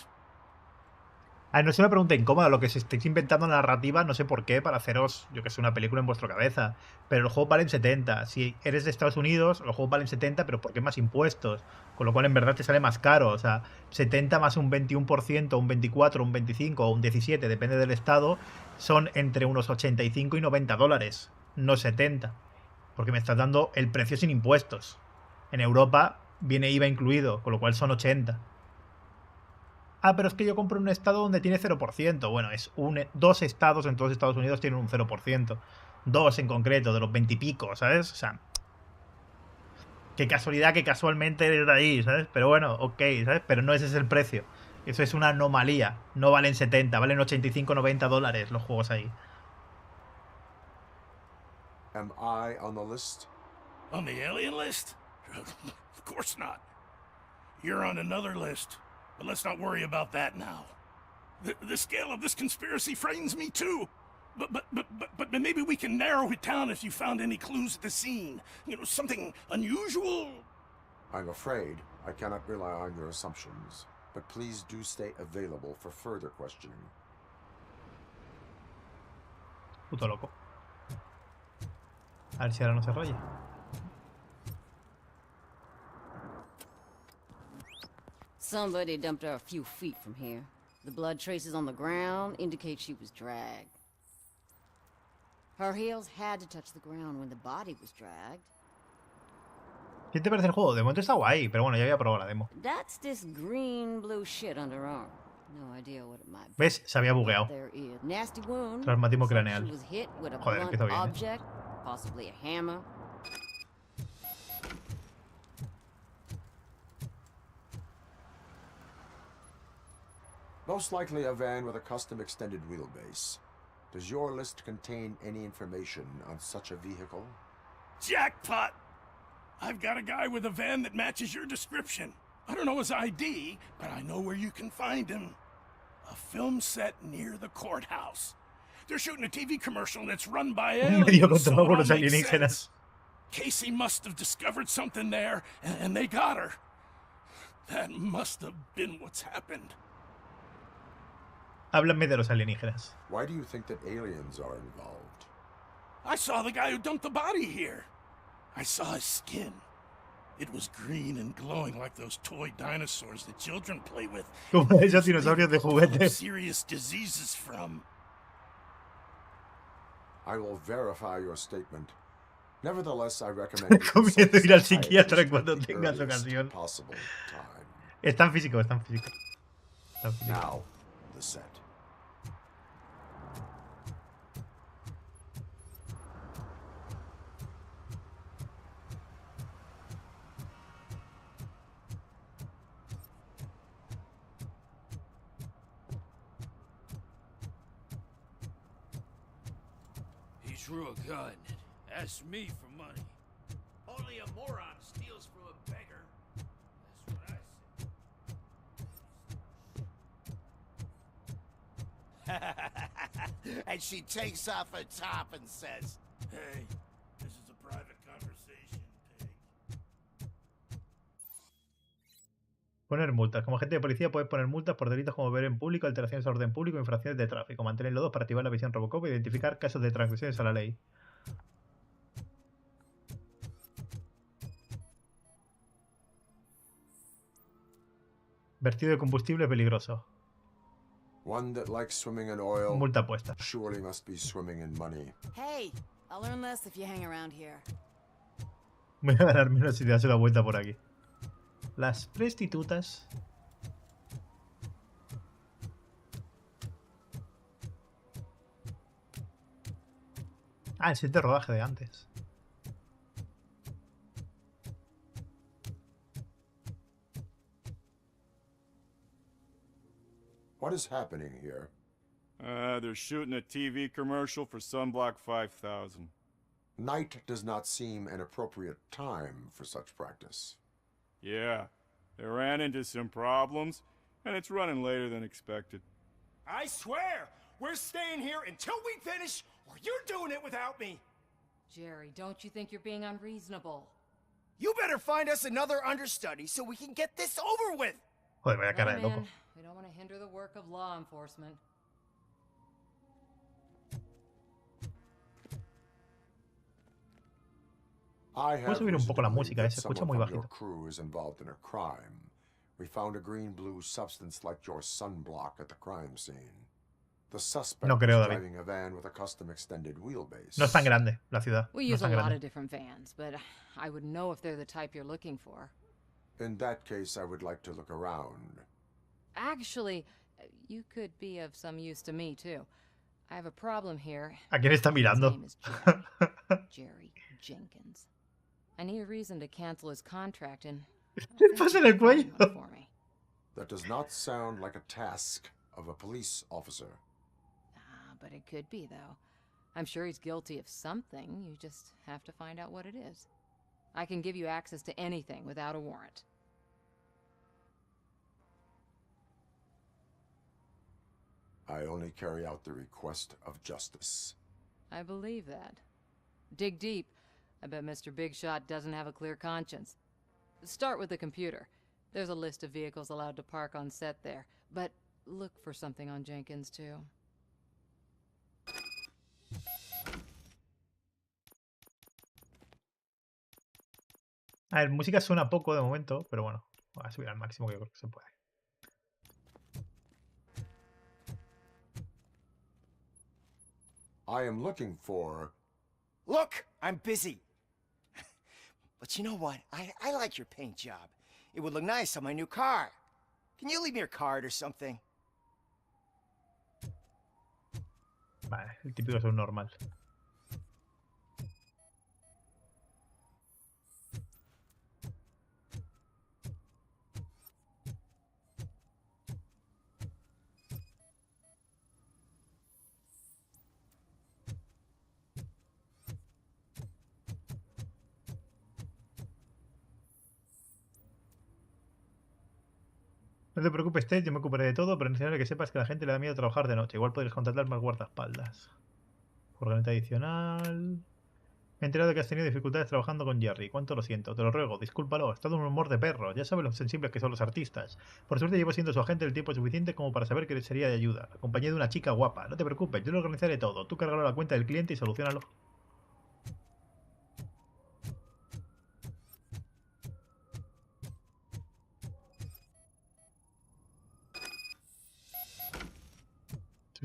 A ver, no se me pregunte incómoda lo que se estéis inventando narrativa, no sé por qué, para haceros, yo que sé, una película en vuestra cabeza. Pero los juegos valen 70. Si eres de Estados Unidos, los juegos valen 70, pero porque más impuestos. Con lo cual, en verdad, te sale más caro. O sea, 70 más un 21%, un 24, un 25 o un 17, depende del estado, son entre unos 85 y 90 dólares. No 70. Porque me estás dando el precio sin impuestos. En Europa viene IVA incluido, con lo cual son 80. Ah, pero es que yo compro en un estado donde tiene 0%. Bueno, es dos estados en todos Estados Unidos tienen un 0%. Dos en concreto, de los 20 y pico, ¿sabes? O sea, qué casualidad que casualmente eres de ahí, ¿sabes? Pero bueno, ok, ¿sabes? Pero no ese es el precio. Eso es una anomalía. No valen 70, valen 85, 90 dólares los juegos ahí. Am I on the list? On the alien list? Of course not. You're on another list. But let's not worry about that now. The scale of this conspiracy frightens me too. But maybe we can narrow it down if you found any clues at the scene. You know, something unusual. I'm afraid I cannot rely on your assumptions. But please do stay available for further questioning. Puto loco. A ver si ahora no se rolla. Somebody dumped her a few feet from here. The blood traces on the ground indicate she was dragged. Her heels had to touch the ground when the body was dragged. ¿Qué te parece el juego? De momento está guay, pero bueno, ya había probado la demo. That's this green blue shit on her arm. No idea what it might be. ¿Ves? Se había bugueado. Nasty wound. Traumatismo craneal. She was hit with a Joder, blunt empiezo bien. object, possibly a hammer. Most likely a van with a custom extended wheelbase. Does your list contain any information on such a vehicle? Jackpot! I've got a guy with a van that matches your description. I don't know his ID, but I know where you can find him. A film set near the courthouse. They're shooting a TV commercial and it's run by aliens, so it all makes sense. Casey must have discovered something there, and they got her. That must have been what's happened. Háblame de los alienígenas. Why do you think that aliens are involved? I saw the guy who dumped the body here. I saw his skin. It was green and glowing like those toy dinosaurs that children play with. Como esos dinosaurios de juguete. Serious diseases from. I will verify your statement. Nevertheless, I recommend Comienzo ir al psiquiatra cuando tengas ocasión. Está en físico, está en físico. Está en físico. Now, the set. He drew a gun and asked me for money. Only a moron steals from a beggar. That's what I said. And she takes off her top and says, Hey, this is a private conversation, pig. Poner multas. Como agente de policía puedes poner multas por delitos como beber en público, alteraciones al orden público, infracciones de tráfico. Mantener los dos para activar la visión RoboCop e identificar casos de transgresiones a la ley. Vertido de combustible peligroso. One that likes swimming in oil. Multa puesta. Surely must be swimming in money. Hey, I'll learn less if you hang around here. Voy a ganar menos si te das una vuelta por aquí. Las prostitutas. Ah, el set de rodaje de antes. What is happening here? They're shooting a TV commercial for Sunblock 5000. Night does not seem an appropriate time for such practice. Yeah, they ran into some problems, and it's running later than expected. I swear, we're staying here until we finish, or you're doing it without me. Jerry, don't you think you're being unreasonable? You better find us another understudy so we can get this over with. Joder, vaya cara de loco. We don't want to hinder the work of law enforcement. Puedo subir un poco la música, se escucha muy bajito. Your crew is involved in a crime. We found a green-blue substance like your sunblock at the crime scene. The suspect No creo, was David. driving a van with a custom extended wheelbase. No es tan grande la ciudad. We No use es a tan lot grande. of different vans, but I wouldn't know if they're the type you're looking for. In that case, I would like to look around. Actually, you could be of some use to me, too. I have a problem here. ¿A quién está mirando? His name is Jerry. Jerry Jenkins. I need a reason to cancel his contract and... ¿Qué pasa en el cuello? For me. That does not sound like a task of a police officer. But it could be, though. I'm sure he's guilty of something. You just have to find out what it is. I can give you access to anything without a warrant. I only carry out the request of justice. I believe that. Dig deep. I bet Mr. Big Shot doesn't have a clear conscience. Start with the computer. There's a list of vehicles allowed to park on set there. But look for something on Jenkins, too. A ver, música suena poco de momento, pero bueno, voy a subir al máximo que yo creo que se puede. I am looking for... Look, I'm busy. But you know what? I like your paint job. It would look nice on my new car. Can you leave me your card or something? Vale, el típico es un normal. No te preocupes, Ted, yo me ocuparé de todo, pero es necesario que sepas que a la gente le da miedo trabajar de noche. Igual podrías contratar más guardaespaldas. Furgoneta adicional. Me he enterado de que has tenido dificultades trabajando con Jerry. Cuánto lo siento, te lo ruego, discúlpalo. Es todo un humor de perro. Ya sabes lo sensibles que son los artistas. Por suerte llevo siendo su agente el tiempo suficiente como para saber que sería de ayuda. Acompañé de una chica guapa. No te preocupes, yo lo organizaré todo. Tú cárgalo a la cuenta del cliente y solucionalo.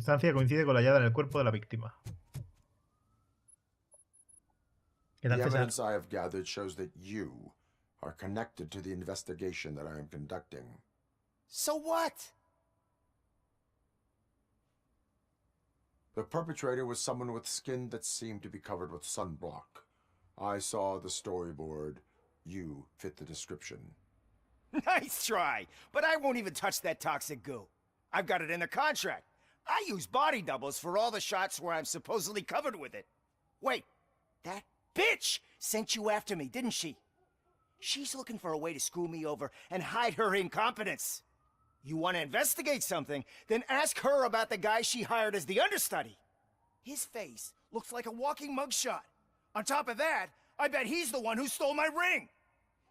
Sustancia coincide con la hallada en el cuerpo de la víctima. ¿Qué The tal, César? evidence I have gathered shows that you are connected to the investigation that I am conducting. So what? The perpetrator was someone with skin that seemed to be covered with sunblock. I saw the storyboard. You fit the description. Nice try, but I won't even touch that toxic goo. I've got it in the contract. I use body doubles for all the shots where I'm supposedly covered with it. Wait, that bitch sent you after me, didn't she? She's looking for a way to screw me over and hide her incompetence. You want to investigate something, then ask her about the guy she hired as the understudy. His face looks like a walking mugshot. On top of that, I bet he's the one who stole my ring.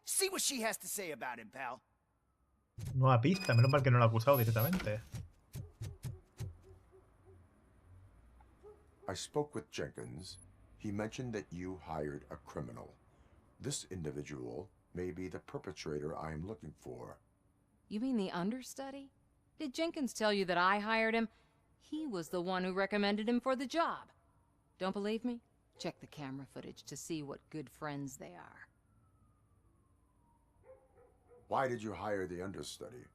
See what she has to say about him, pal. Nueva pista, menos mal que no lo ha acusado directamente. I spoke with Jenkins. He mentioned that you hired a criminal. This individual may be the perpetrator I am looking for. You mean the understudy? Did Jenkins tell you that I hired him? He was the one who recommended him for the job. Don't believe me? Check the camera footage to see what good friends they are. Why did you hire the understudy?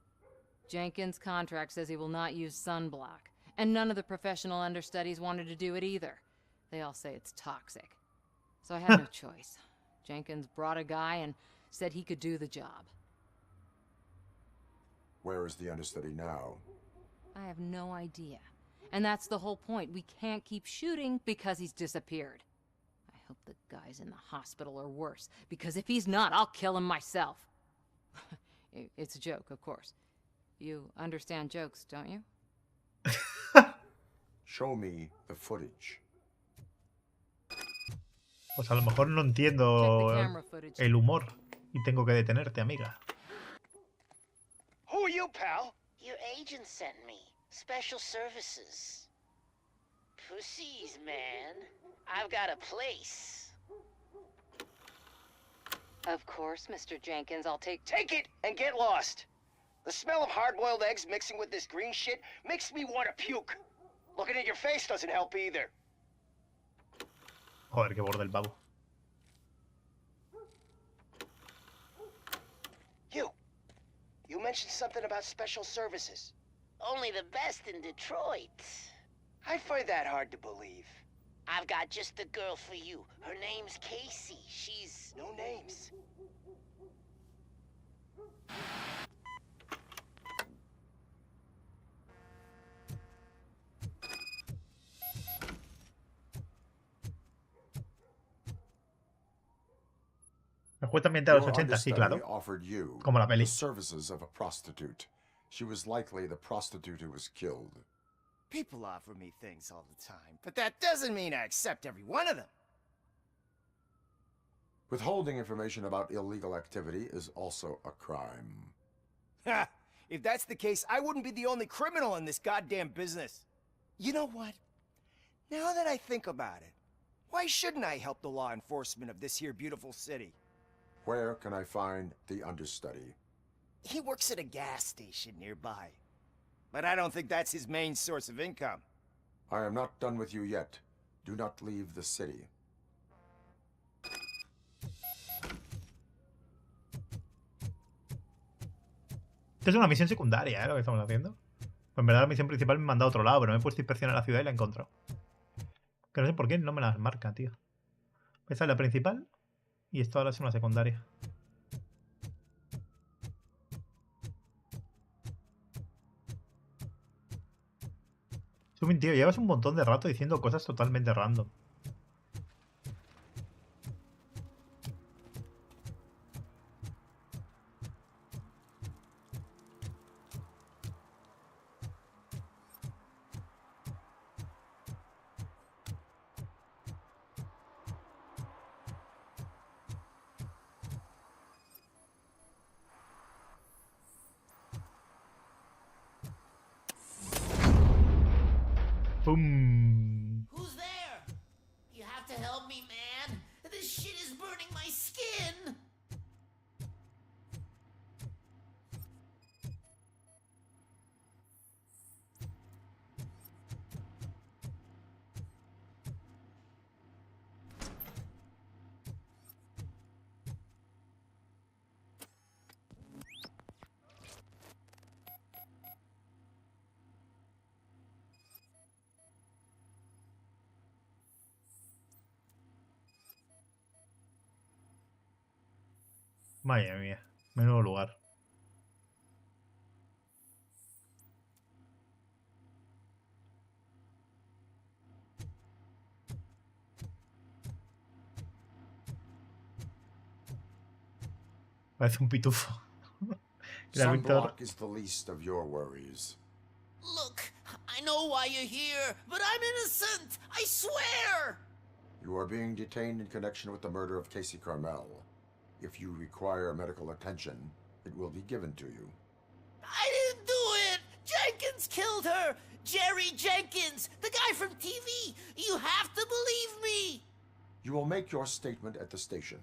Jenkins' contract says he will not use sunblock, and none of the professional understudies wanted to do it either. They all say it's toxic. So I had no choice. Jenkins brought a guy and said he could do the job. Where is the understudy now? I have no idea. And that's the whole point. We can't keep shooting because he's disappeared. I hope the guy's in the hospital or worse, because if he's not, I'll kill him myself. It's a joke, of course. You understand jokes, don't you? Show me the footage. Pues a lo mejor no entiendo el humor y tengo que detenerte, amiga. Who are you, pal? Your agent sent me. Special services. Pussies, man. I've got a place. Of course, Mr. Jenkins, I'll take... Take it and get lost. The smell of hard-boiled eggs mixing with this green shit makes me want to puke. Looking at your face doesn't help either. Joder, qué borde el pavo. You mentioned something about special services. Only the best in Detroit. I find that hard to believe. I've got just the girl for you. Her name's Casey. She's... No names. El juez también a los 80, sí, claro. Como la peli. The services of a prostitute. She was likely the prostitute who was killed. People offer me things all the time, but that doesn't mean I accept every one of them. Withholding information about illegal activity is also a crime. Ha! If that's the case, I wouldn't be the only criminal in this goddamn business. You know what? Now that I think about it, why shouldn't I help the law enforcement of this here beautiful city? Where can I find the understudy? He works at a gas station nearby. But I don't think that's his main source of income. I am not done with you yet. Do not leave the city. Esto es una misión secundaria, lo que estamos haciendo. Pues en verdad la misión principal me ha mandado a otro lado, pero me he puesto a inspeccionar la ciudad y la he encontrado. Que no sé por qué no me las marca, tío. Esa es la principal y esto ahora es una secundaria. Sumin, tío, llevas un montón de rato diciendo cosas totalmente random. Boom. Who's there? You have to help me, man. This shit is burning my skin. Madre mía, menudo lugar. Parece un pitufo. Sunblock is the least of your worries. Look, I know why you're here, but I'm innocent! I swear! You are being detained in connection with the murder of Casey Carmel. If you require medical attention, it will be given to you. I didn't do it! Jenkins killed her! Jerry Jenkins! The guy from TV! You have to believe me! You will make your statement at the station.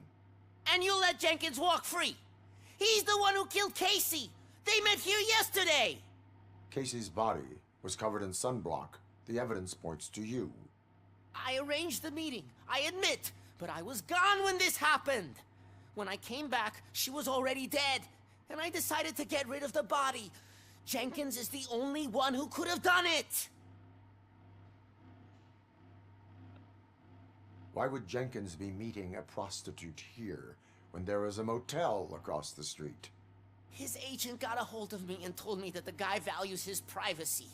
And you'll let Jenkins walk free! He's the one who killed Casey! They met here yesterday! Casey's body was covered in sunblock. The evidence points to you. I arranged the meeting, I admit, but I was gone when this happened. When I came back, she was already dead, and I decided to get rid of the body. Jenkins is the only one who could have done it! Why would Jenkins be meeting a prostitute here when there is a motel across the street? His agent got a hold of me and told me that the guy values his privacy.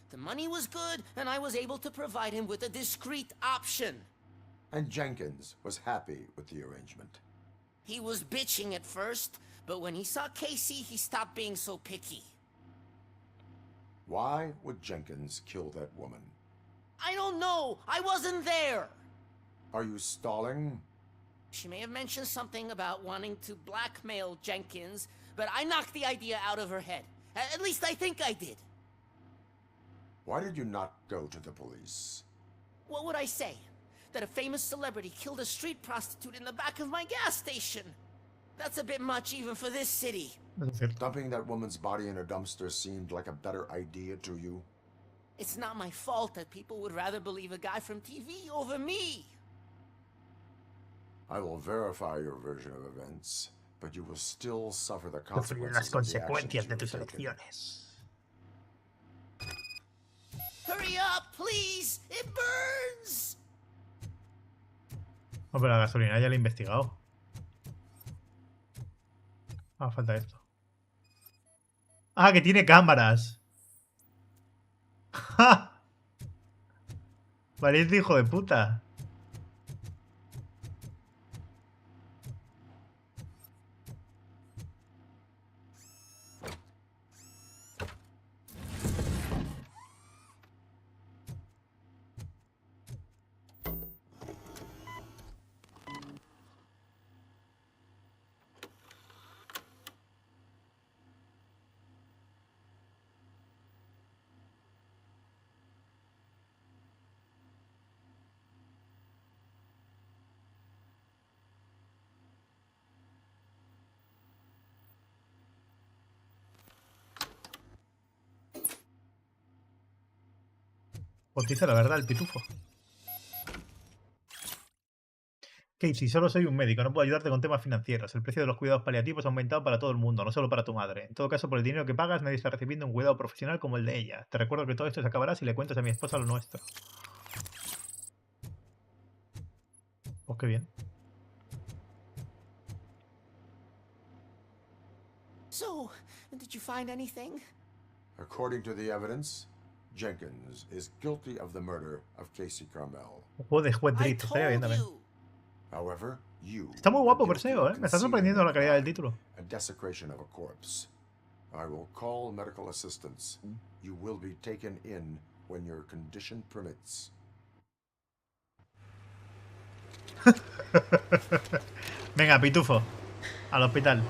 The money was good, and I was able to provide him with a discreet option. And Jenkins was happy with the arrangement. He was bitching at first, but when he saw Casey, he stopped being so picky. Why would Jenkins kill that woman? I don't know! I wasn't there! Are you stalling? She may have mentioned something about wanting to blackmail Jenkins, but I knocked the idea out of her head. At least I think I did. Why did you not go to the police? What would I say? That a famous celebrity killed a street prostitute in the back of my gas station? That's a bit much even for this city. Dumping that woman's body in a dumpster seemed like a better idea to you? It's not my fault that people would rather believe a guy from TV over me. I will verify your version of events, but you will still suffer the Sufrir las consequences consecuencias de tus elecciones. Hurry up, please! It burns! Oh, pero la gasolina ya la he investigado. Ah, falta esto. Ah, que tiene cámaras. ¡Ja! Valiente hijo de puta. Pues dice la verdad el pitufo. Casey, solo soy un médico, no puedo ayudarte con temas financieros. El precio de los cuidados paliativos ha aumentado para todo el mundo, no solo para tu madre. En todo caso, por el dinero que pagas, nadie está recibiendo un cuidado profesional como el de ella. Te recuerdo que todo esto se acabará si le cuentas a mi esposa lo nuestro. Pues qué bien. So, did you find anything? According to the evidence, Jenkins is guilty of the murder of Casey Carmel. Un juego de juez drift, estaría bien también. However, you Está muy guapo por SEO, ¿eh? Me está sorprendiendo la calidad del título. a desecration of a corpse. I will call medical assistance. You will be taken in when your condition permits. Venga, pitufo. Al hospital.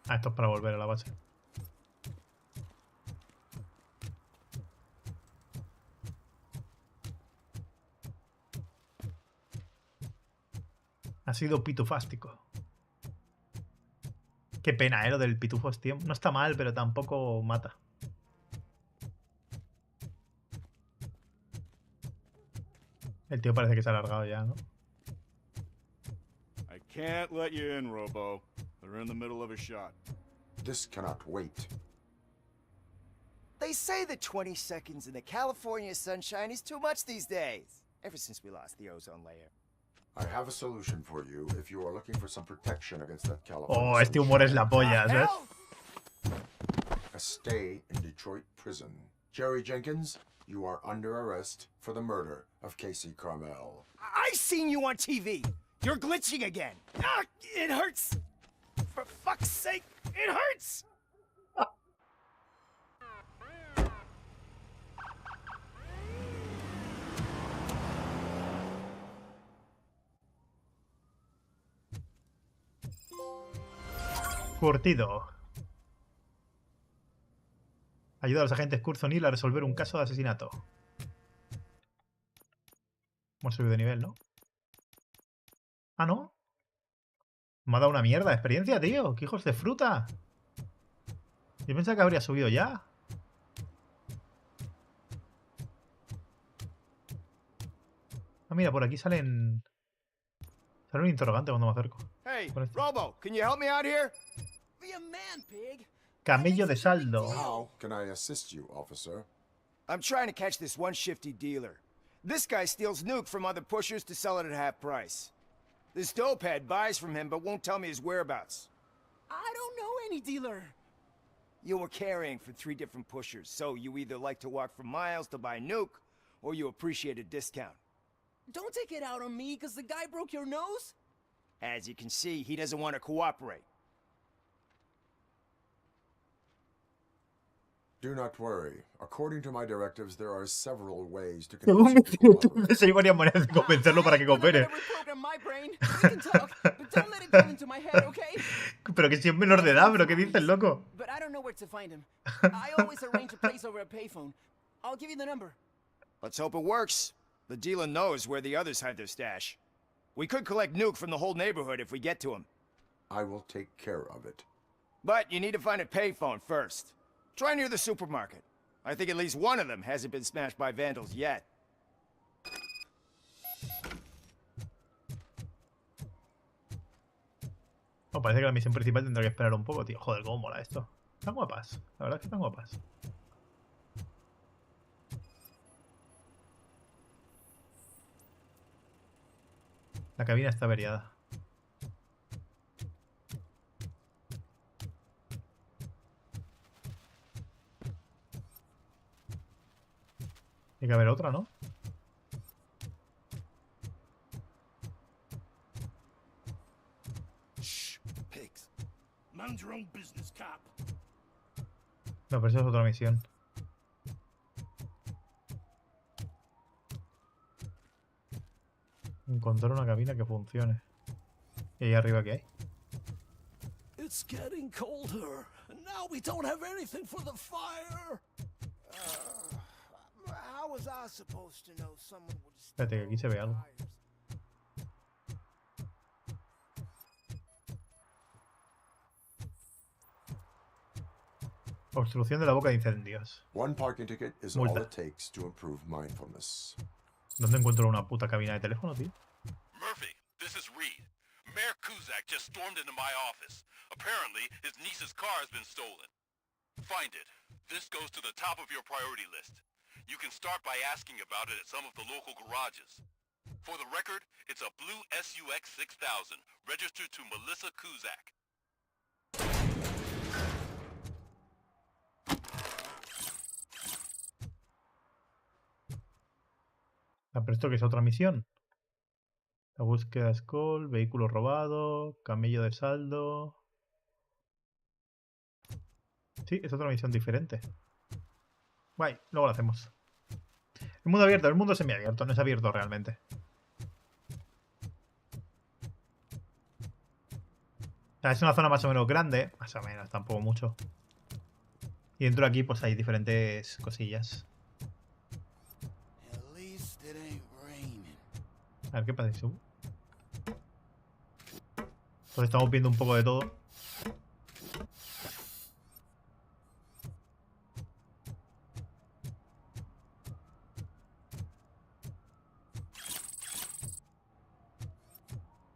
Ah, esto es para volver a la base. Ha sido pitufástico. Qué pena, lo del pitufo, tío. No está mal, pero tampoco mata. El tío parece que se ha alargado ya, ¿no? I can't let you in, Robo. They're in the middle of a shot. This cannot wait. They say that 20 seconds in the California sunshine is too much these days. Ever since we lost the ozone layer. I have a solution for you if you are looking for some protection against that California Oh, este humor es la polla, ¿sabes? A stay in Detroit prison. Jerry Jenkins, you are under arrest for the murder of Casey Carmel. I seen you on TV. You're glitching again. Ah, it hurts. For fuck's sake, it hurts. Curtido. Ayuda a los agentes Curzon Hill a resolver un caso de asesinato. Hemos subido de nivel, ¿no? Ah, ¿no? Me ha dado una mierda de experiencia, tío. ¡Qué hijos de fruta! Yo pensaba que habría subido ya. Ah, mira, por aquí salen... Sale un interrogante cuando me acerco. Hey, Robo, can you help me out here? Be a man, pig. Camello de saldo. How can I assist you, officer? I'm trying to catch this one shifty dealer. This guy steals nuke from other pushers to sell it at half price. This dopehead buys from him but won't tell me his whereabouts. I don't know any dealer. You were carrying for 3 different pushers, so you either like to walk for miles to buy nuke, or you appreciate a discount. Don't take it out on me because the guy broke your nose. As you can see, he doesn't want to cooperate. Do not worry. According to my directives, there are several ways to Según convince me you to tuve seis varias maneras de convencerlo para que coopere. Reprogram my brain. We can talk, but don't let it get into my head, okay? Pero que si es menor de edad, ¿pero qué dices, loco? But I don't know where to find him. I always arrange a place over a payphone. I'll give you the number. Let's hope it works. The dealer knows where the others hide their stash. We could collect nuke from the whole neighborhood if we get to him. I will take care of it. But you need to find a payphone first. Try near the supermarket. I think at least one of them hasn't been smashed by vandals yet. Oh, parece que la misión principal tendrá que esperar un poco, tío. Joder, cómo mola esto. Están guapas. La verdad es que están guapas. La cabina está averiada. Tiene que haber otra, ¿no? Shh, pigs. Mind your own business, cop. No, pero eso es otra misión. Encontrar una cabina que funcione. ¿Y ahí arriba qué hay? It's getting colder, and now we don't have anything for the fire. How was I supposed to know someone would Espérate, que aquí se ve algo. Obstrucción de la boca de incendios. One parking ticket is all it takes to improve mindfulness. ¿Dónde encuentro una puta cabina de teléfono, tío? Murphy, this is Reed. Mayor Kuzak just stormed into my office. Apparently, his niece's car has been stolen. Find it. This goes to the top of your priority list. You can start by asking about it at some of the local garages. For the record, it's a blue SUX 6000, registered to Melissa Kuzak. Ah, pero esto que es otra misión. La búsqueda de Skull, vehículo robado, camello de saldo. Sí, es otra misión diferente. Guay, luego lo hacemos. El mundo abierto, el mundo semiabierto, no es abierto realmente. O sea, es una zona más o menos grande, más o menos, tampoco mucho. Y dentro de aquí pues hay diferentes cosillas. A ver qué pasa si subo. Pues estamos viendo un poco de todo.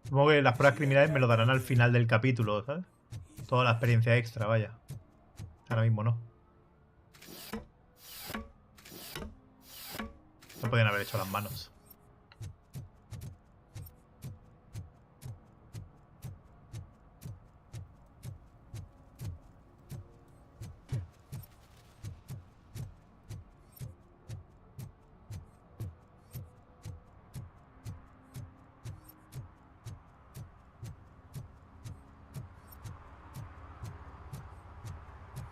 Supongo que las pruebas criminales me lo darán al final del capítulo, ¿sabes? Toda la experiencia extra, vaya. Ahora mismo no. No podían haber hecho las manos.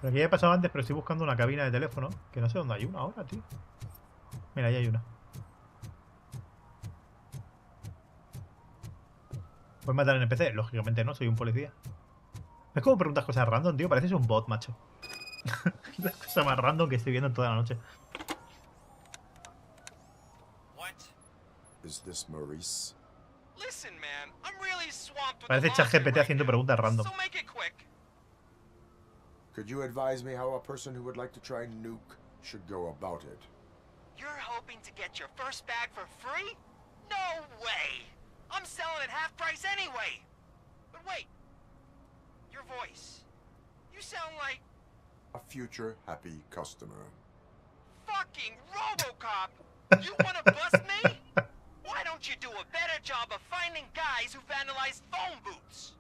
Pero aquí ya he pasado antes, pero estoy buscando una cabina de teléfono. Que no sé dónde hay una ahora, tío. Mira, ahí hay una. ¿Puedes matar en el PC? Lógicamente no, soy un policía. Es como preguntas cosas random, tío. Pareces un bot, macho. La cosa más random que estoy viendo en toda la noche. Is this Maurice? Listen, man, I'm really swamped with Parece ChatGPT haciendo preguntas random. so make it quick. Could you advise me how a person who would like to try Nuke should go about it? You're hoping to get your first bag for free? No way! I'm selling at half price anyway! But wait, your voice. You sound like A future happy customer. fucking RoboCop! You wanna bust me? Why don't you do a better job of finding guys who vandalize phone booths?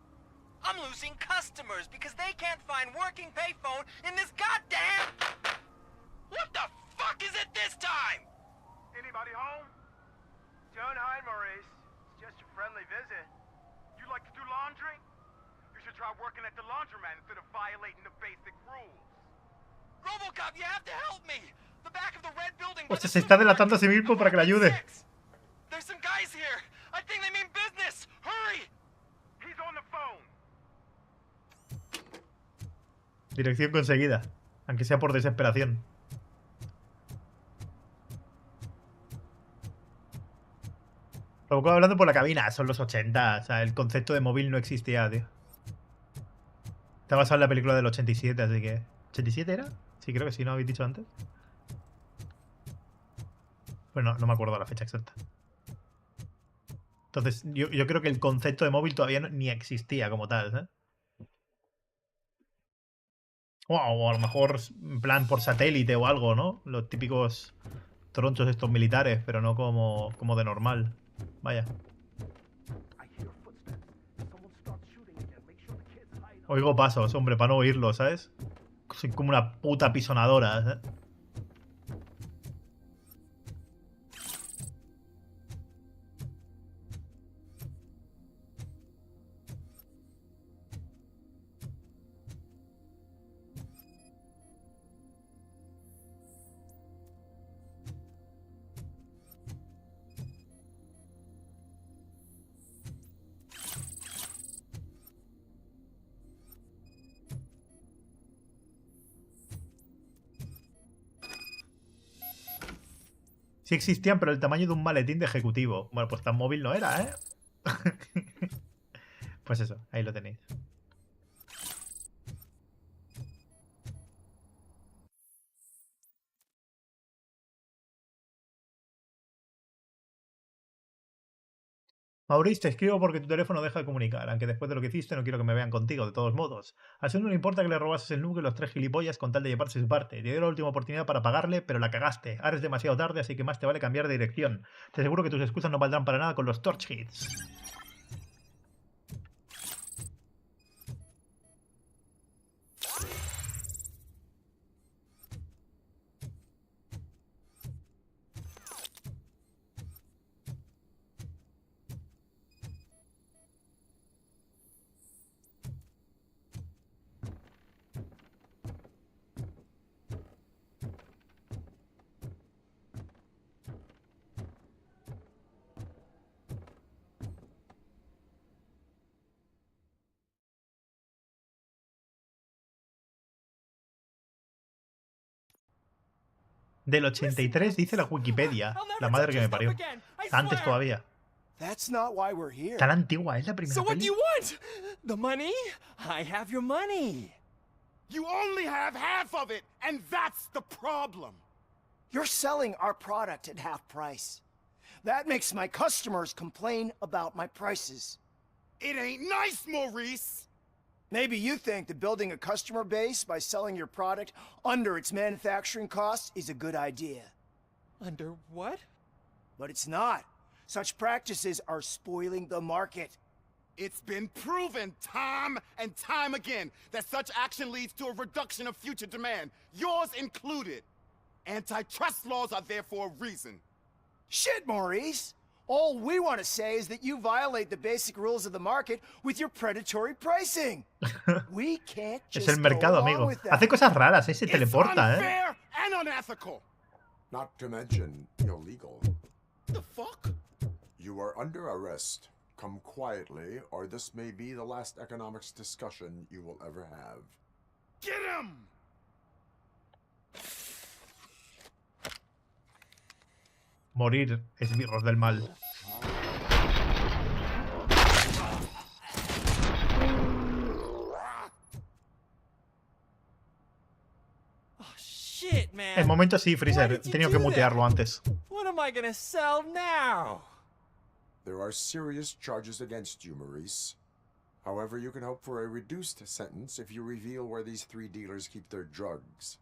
I'm losing customers because they can't find working payphone in this goddamn... What the fuck is it this time? Anybody home? Don't hide, Maurice. It's just a friendly visit. You like to do laundry? You should try working at the laundromat instead of violating the basic rules. RoboCop, you have to help me! The back of the red building... Hostia, se está delatando a sí mismo para que le ayude. There's some guys here! I think they mean business! Hurry! He's on the phone! Dirección conseguida. Aunque sea por desesperación. Robocop hablando por la cabina. Son los 80. O sea, el concepto de móvil no existía, tío. Está basado en la película del 87, así que... ¿87 era? Sí, creo que sí, ¿no habéis dicho antes? Bueno, no me acuerdo la fecha exacta. Entonces, yo creo que el concepto de móvil todavía ni existía como tal, ¿sabes? O a lo mejor en plan por satélite o algo, ¿no? Los típicos tronchos estos militares, pero no como de normal. Vaya. Oigo pasos, hombre, para no oírlos, ¿sabes? Soy como una puta pisonadora, ¿sabes? Sí existían, pero el tamaño de un maletín de ejecutivo. Bueno, pues tan móvil no era, ¿eh? Pues eso, ahí lo tenéis. Maurice, te escribo porque tu teléfono deja de comunicar, aunque después de lo que hiciste no quiero que me vean contigo, de todos modos. Al segundo no le importa que le robases el núcleo y los 3 gilipollas con tal de llevarse su parte. Te dio la última oportunidad para pagarle, pero la cagaste. Ahora es demasiado tarde, así que más te vale cambiar de dirección. Te aseguro que tus excusas no valdrán para nada con los torch hits. Del 83 dice la Wikipedia. La madre que me parió. Antes todavía. That's not why we're here. Tan antigua, es la primera So what do peli. you want? The money? I have your money. You only have half of it, and that's the problem. You're selling our product at half price. That makes my customers complain about my prices. It ain't nice, Maurice! Maybe you think that building a customer base by selling your product under its manufacturing costs is a good idea. Under what? But it's not. Such practices are spoiling the market. It's been proven time and time again that such action leads to a reduction of future demand, yours included. Antitrust laws are there for a reason. Shit, Maurice! All we want to say is that you violate the basic rules of the market with your predatory pricing. We can't just Es el mercado, amigo. Hace cosas raras, se teleporta, Unfair and unethical. Not to mention illegal. The fuck? You are under arrest. Come quietly, or this may be the last economics discussion you will ever have. Get him! Morir, esbirros del mal. Shit, man. En momento sí, Freezer. He tenido que mutearlo antes. What am I gonna sell now? There are serious charges against you, Maurice. However, you can hope for a reduced sentence if you reveal where these 3 dealers keep their drugs.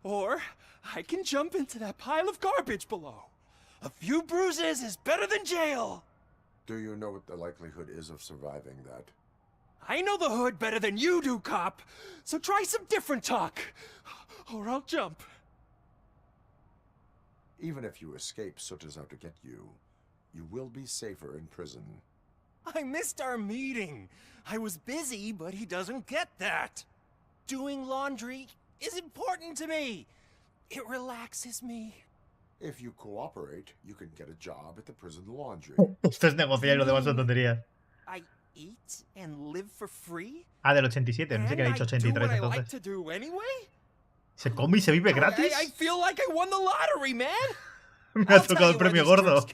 Or I can jump into that pile of garbage below. A few bruises is better than jail. Do you know what the likelihood is of surviving that? I know the hood better than you do, cop. So try some different talk. Or I'll jump. Even if you escape Soot is out to get you, you will be safer in prison. I missed our meeting. I was busy, but he doesn't get that. Doing laundry is important to me. It relaxes me. If you cooperate, you can get a job at the prison laundry. Esto es negociar y lo demás son tonterías. I eat and live for free? Ah, del 87. No sé qué ha dicho 83 I entonces. like to do anyway? ¿Se come y se vive gratis? I feel like I won the lottery, man. Me ha tocado el premio gordo.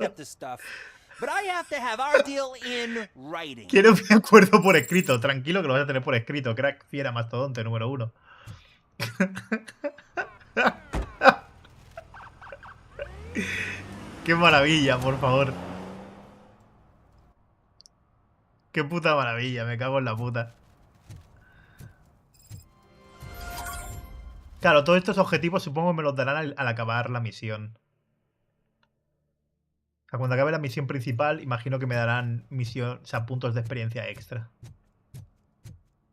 But I have to have our deal in writing. Quiero mi acuerdo por escrito. Tranquilo que lo vas a tener por escrito, crack. Fiera mastodonte número 1. Qué maravilla, por favor. Qué puta maravilla, me cago en la puta. Claro, todos estos objetivos supongo me los darán al acabar la misión. O sea, cuando acabe la misión principal, imagino que me darán misión, o sea, puntos de experiencia extra.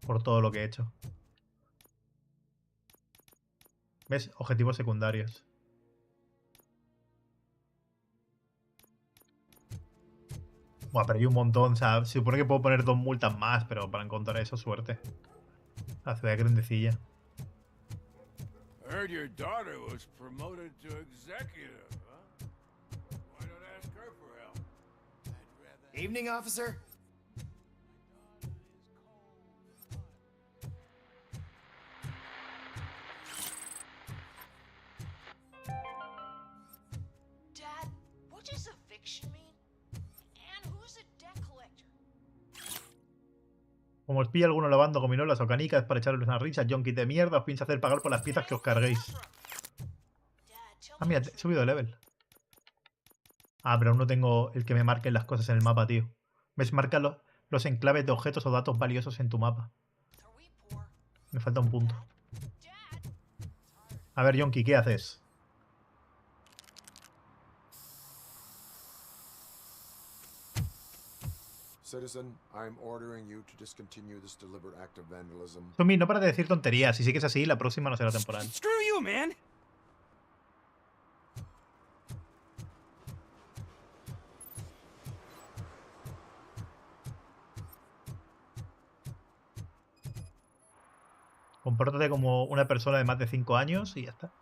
Por todo lo que he hecho. ¿Ves? Objetivos secundarios. Buah, pero hay un montón, o sea, se supone que puedo poner 2 multas más, pero para encontrar eso, suerte. La ciudad grandecilla. Heard your daughter was promoted to executive, huh? Why not ask her for help? Evening, officer. Dad, what does eviction mean? And who's a debt collector? Como os pilla alguno lavando gominolas o canicas para echarles una risa, junkies de mierda, os piensa hacer pagar por las piezas que os carguéis. Ah, mira, he subido de level. Ah, pero aún no tengo el que me marquen las cosas en el mapa, tío. ¿Ves? Marca los enclaves de objetos o datos valiosos en tu mapa. Me falta un punto. A ver, Yonki, ¿qué haces? Citizen, I'm ordering you to discontinue this deliberate act of vandalism. Tommy, no para de decir tonterías. Si sigues así, la próxima no será temporal. Screw you, man. Compórtate como una persona de más de 5 años y ya está.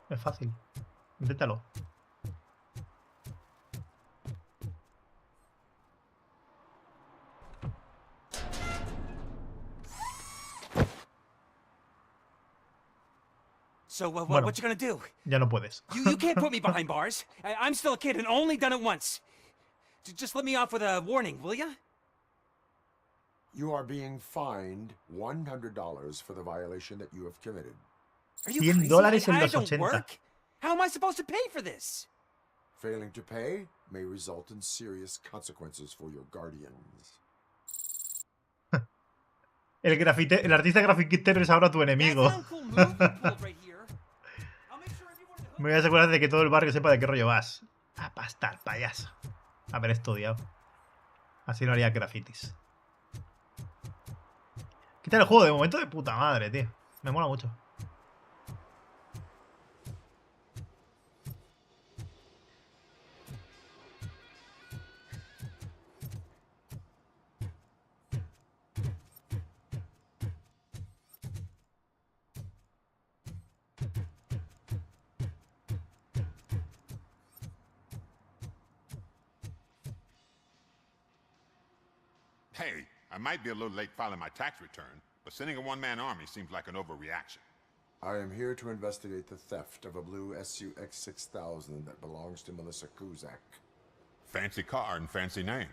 Es fácil. Inténtalo. So, Bueno, what you gonna do? Ya no puedes. You can't put me behind bars. I'm still a kid and only done it once. Just let me off with a warning, will ya? You are being fined $100 for the violation that you have committed. Are you $100 crazy? en I los don't 80. work. How am I supposed to pay for this? Failing to pay, may result in serious consequences for your guardians. El artista grafitero es ahora tu enemigo. Me voy a asegurar de que todo el barrio sepa de qué rollo vas. A pastar, payaso. Haber estudiado. Así no haría grafitis. ¿Qué tal el juego? De momento de puta madre, tío. Me mola mucho. Hey, I might be a little late filing my tax return, but sending a one-man army seems like an overreaction. I am here to investigate the theft of a blue SUX 6000 that belongs to Melissa Kuzak. Fancy car and fancy name,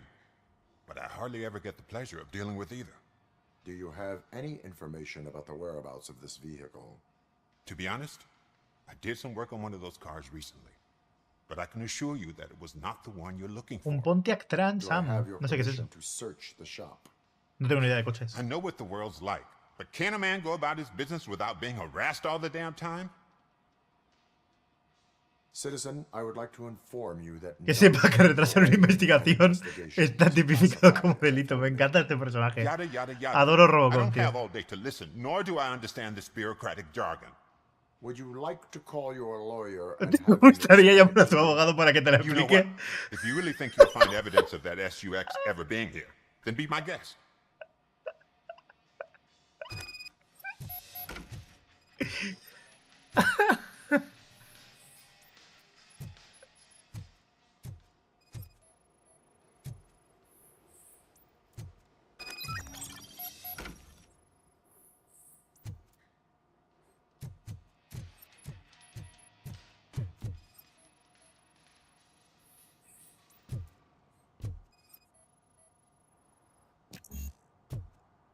but I hardly ever get the pleasure of dealing with either. Do you have any information about the whereabouts of this vehicle? To be honest, I did some work on one of those cars recently, but I can assure you that it was not the one you're looking for. Un Pontiac Trans Am. No sé qué es eso. To search the shop. No tengo ni idea de coches. I know what the world's like, but can a man go about his business without being harassed all the damn time? Citizen, I would like to inform you that que sepa que retrasar una investigación está tipificado como delito. Me encanta este personaje. Adoro RoboCop, tío. Nor do I understand this bureaucratic jargon. Would you like to call your lawyer? ¿Te gustaría llamar a tu abogado para que te lo explique? If you really think you'll find evidence of that SUX ever being here, then be my guest.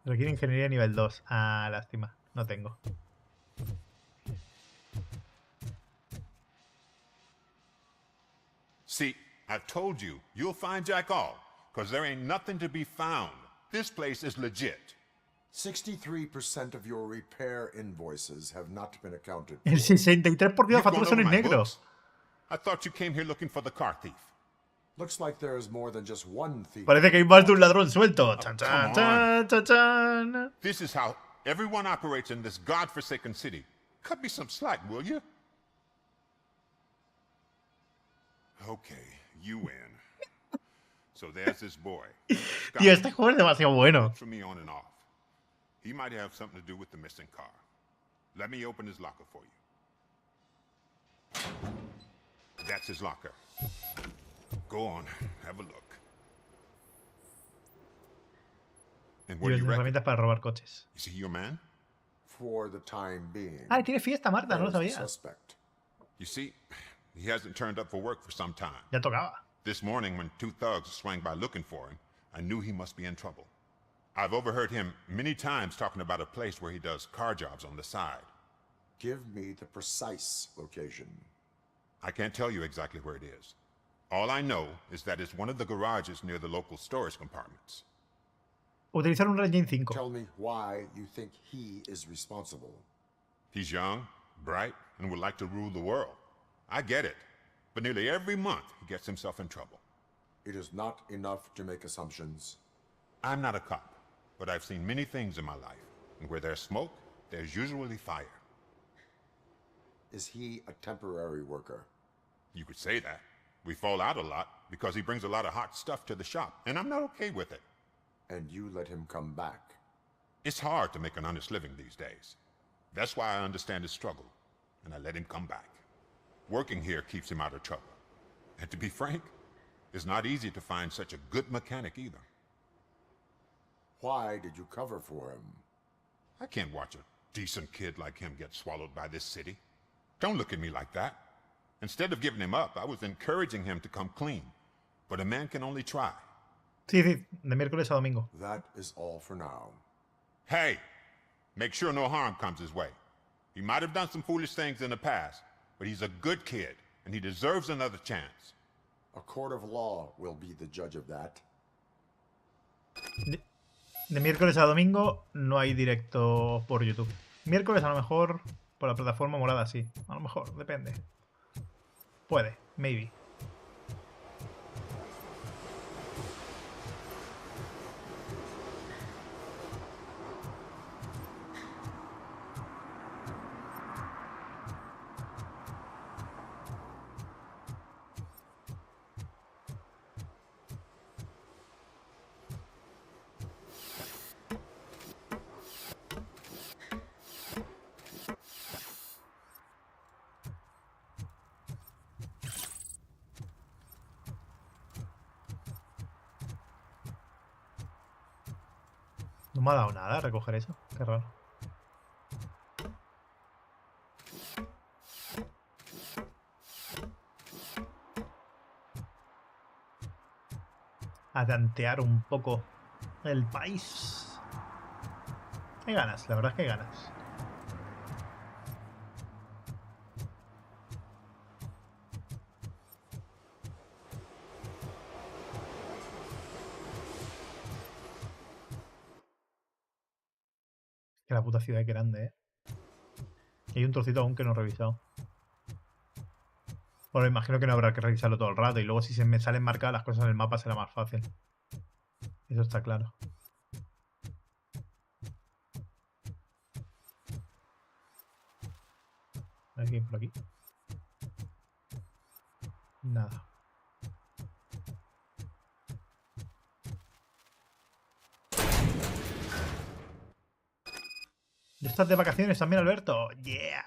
Requiere ingeniería nivel 2. Ah, lástima. No tengo. See, I told you, you'll find Jack all, because there ain't nothing to be found. This place is legit. 63% of your repair invoices have not been accounted for. El 63% de facturas son en negro. I thought you came here looking for the car thief. Looks like there is more than just one thief. Parece que hay más de un ladrón suelto. Chan, chan, chan, chan, chan. This is how everyone operates in this godforsaken city. Cut me some slack, will you? Okay, you win. So there's this boy. Tío, este juego es demasiado bueno. For me on and off. He might have something to do with the missing car. Let me open his locker for you. That's his locker. Go on, have a look. And what do you reckon? Herramientas para robar coches. Is he your man? For the time being. Ah, tiene fiesta, Marta, no lo sabía. Suspect. You see, he hasn't turned up for work for some time. Ya tocaba. This morning, when two thugs swang by looking for him, I knew he must be in trouble. I've overheard him many times talking about a place where he does car jobs on the side. Give me the precise location. I can't tell you exactly where it is. All I know is that it's one of the garages near the local storage compartments. Utilizar un Engine 5. Tell me why you think he is responsible. He's young, bright, and would like to rule the world. I get it. But nearly every month, he gets himself in trouble. It is not enough to make assumptions. I'm not a cop, but I've seen many things in my life. And where there's smoke, there's usually fire. Is he a temporary worker? You could say that. We fall out a lot because he brings a lot of hot stuff to the shop, and I'm not okay with it. And you let him come back? It's hard to make an honest living these days. That's why I understand his struggle, and I let him come back. Working here keeps him out of trouble. And to be frank, it's not easy to find such a good mechanic either. Why did you cover for him? I can't watch a decent kid like him get swallowed by this city. Don't look at me like that. Instead of giving him up, I was encouraging him to come clean. But a man can only try. Sí, de miércoles a domingo. That is all for now. Hey, make sure no harm comes his way. He might have done some foolish things in the past, but he's a good kid, and he deserves another chance. A court of law will be the judge of that. De miércoles a domingo no hay directo por YouTube. Miércoles a lo mejor por la plataforma morada sí. A lo mejor, depende. Puede, maybe. No me ha dado nada a recoger eso. Qué raro. A tantear un poco el país. Hay ganas, la verdad es que hay ganas. Que la puta ciudad es grande, ¿eh? Y hay un trocito aún que no he revisado. Bueno, imagino que no habrá que revisarlo todo el rato. Y luego si se me salen marcadas las cosas en el mapa será más fácil. Eso está claro. ¿Hay alguien por aquí? Nada. ¿Ya estás de vacaciones también, Alberto? ¡Yeah!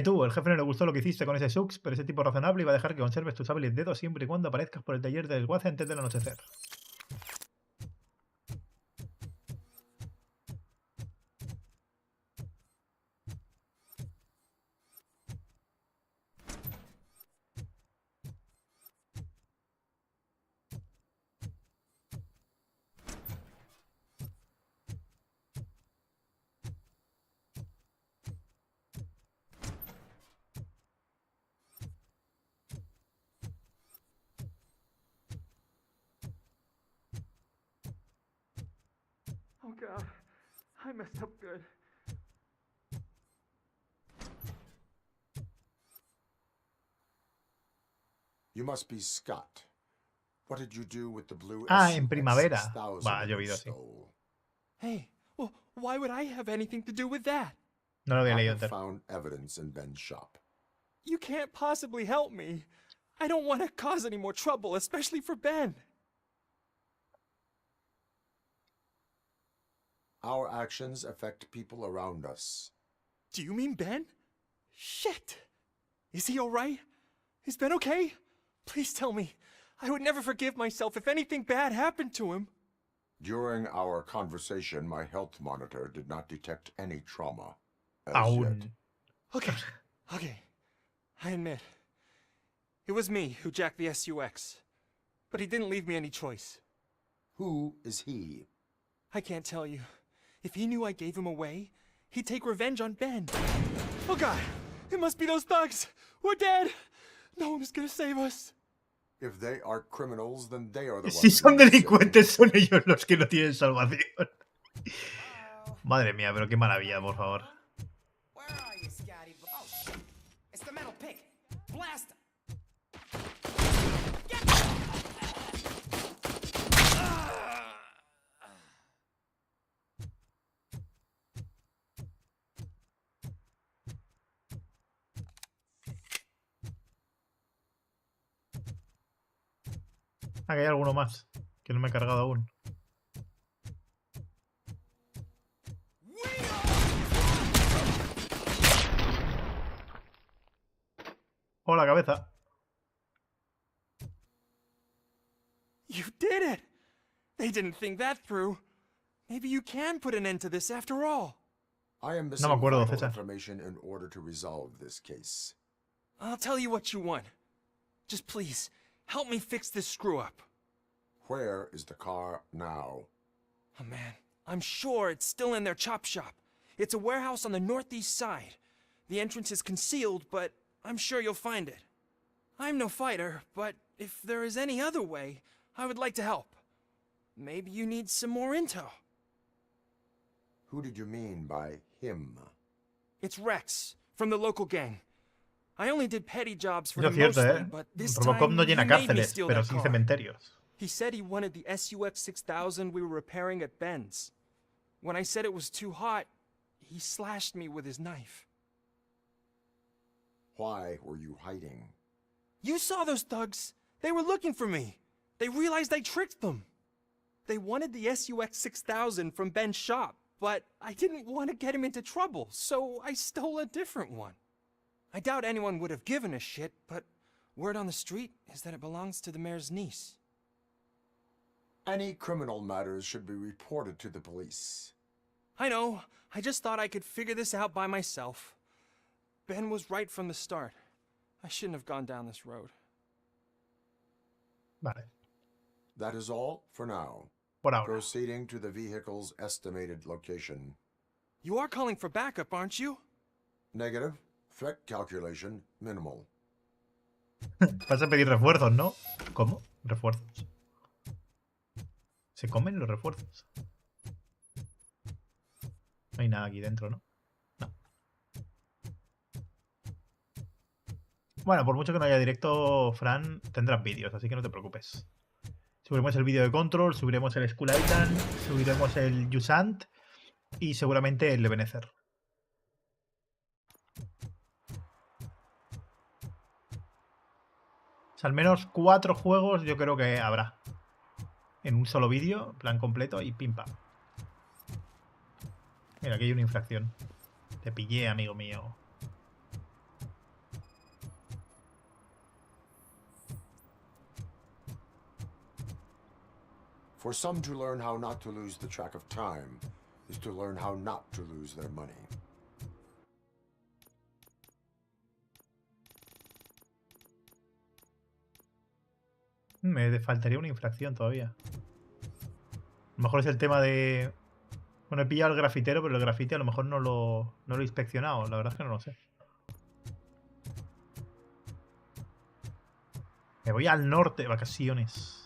Tú, el jefe no le gustó lo que hiciste con ese Sux, pero ese tipo razonable iba a dejar que conserves tus hábiles dedos siempre y cuando aparezcas por el taller de desguace antes del anochecer. Oh god, I messed up good. You must be Scott. What did you do with the blue En primavera. SUX-6000 Va, ha you llovido así. stole? Hey, well, why would I have anything to do with that? No lo había I leído have entero. found evidence in Ben's shop. You can't possibly help me. I don't want to cause any more trouble, especially for Ben. Our actions affect people around us. Do you mean Ben? Shit! Is he alright? Is Ben okay? Please tell me. I would never forgive myself if anything bad happened to him. During our conversation, my health monitor did not detect any trauma. As Aún. yet. Okay. I admit. It was me who jacked the SUX. But he didn't leave me any choice. Who is he? I can't tell you. If he knew I gave him away, he'd take revenge on Ben. Oh god! It must be those thugs! We're dead! No one is gonna save us. If they are criminals, then they are the Si ones son we need to delincuentes, son ellos los que no tienen salvación. Madre mía, pero qué maravilla, por favor. Where are you, Scotty? Oh, shit. It's the metal pig. Blast him. Ah, que hay alguno más que no me he cargado aún. Hola, cabeza. You did it! They didn't think that through. Maybe you can put an end to this after all. I am No missing me acuerdo, vital César. information in order to resolve this case. I'll tell you what you want. Just please, help me fix this screw-up. Where is the car now? Oh man, I'm sure it's still in their chop shop. It's a warehouse on the northeast side. The entrance is concealed, but I'm sure you'll find it. I'm no fighter, but if there is any other way, I would like to help. Maybe you need some more intel. Who did you mean by him? It's Rex, from the local gang. I only did petty jobs for Eso him es cierto, mostly, but this Robocop time no he llena made me cárceles, steal pero that sí car. cementerios. He said he wanted the SUX 6000 we were repairing at Ben's. When I said it was too hot, he slashed me with his knife. Why were you hiding? You saw those thugs. They were looking for me. They realized I tricked them. They wanted the SUX 6000 from Ben's shop, but I didn't want to get him into trouble, so I stole a different one. I doubt anyone would have given a shit, but word on the street is that it belongs to the mayor's niece. Any criminal matters should be reported to the police. I know. I just thought I could figure this out by myself. Ben was right from the start. I shouldn't have gone down this road. Vale. That is all for now. Por ahora. Proceeding to the vehicle's estimated location. You are calling for backup, aren't you? Negative. Threat calculation minimal. Vas a pedir refuerzos, ¿no? ¿Cómo? Refuerzos. ¿Se comen los refuerzos? No hay nada aquí dentro, ¿no? No. Bueno, por mucho que no haya directo, Fran, tendrás vídeos, así que no te preocupes. Subiremos el vídeo de Control, subiremos el Skull Island, subiremos el Jusant y seguramente el Ebenezer. O sea, al menos 4 juegos yo creo que habrá. En un solo vídeo, plan completo y pim pam. Mira, aquí hay una infracción. Te pillé, amigo mío. For some to learn how not to lose the track of time is to learn how not to lose their money. Me faltaría una infracción todavía. A lo mejor es el tema de... Bueno, he pillado al grafitero, pero el grafite a lo mejor no lo he inspeccionado. La verdad es que no lo sé. Me voy al norte de vacaciones.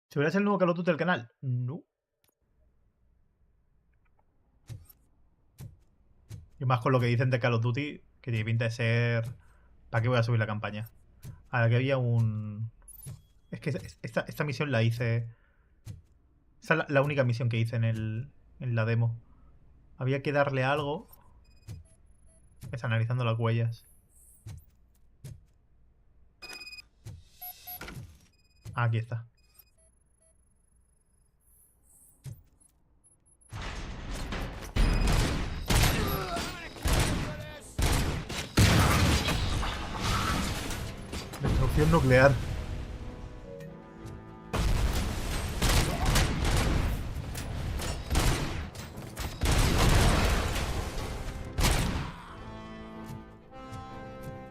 ¿Seguirás el nuevo Call of Duty del canal? No. Y más con lo que dicen de Call of Duty, que tiene pinta de ser... ¿Para qué voy a subir la campaña? Ahora que había un... Es que esta misión la hice... Esta es la única misión que hice en la demo. Había que darle algo. Es analizando las huellas. Aquí está. Destrucción nuclear.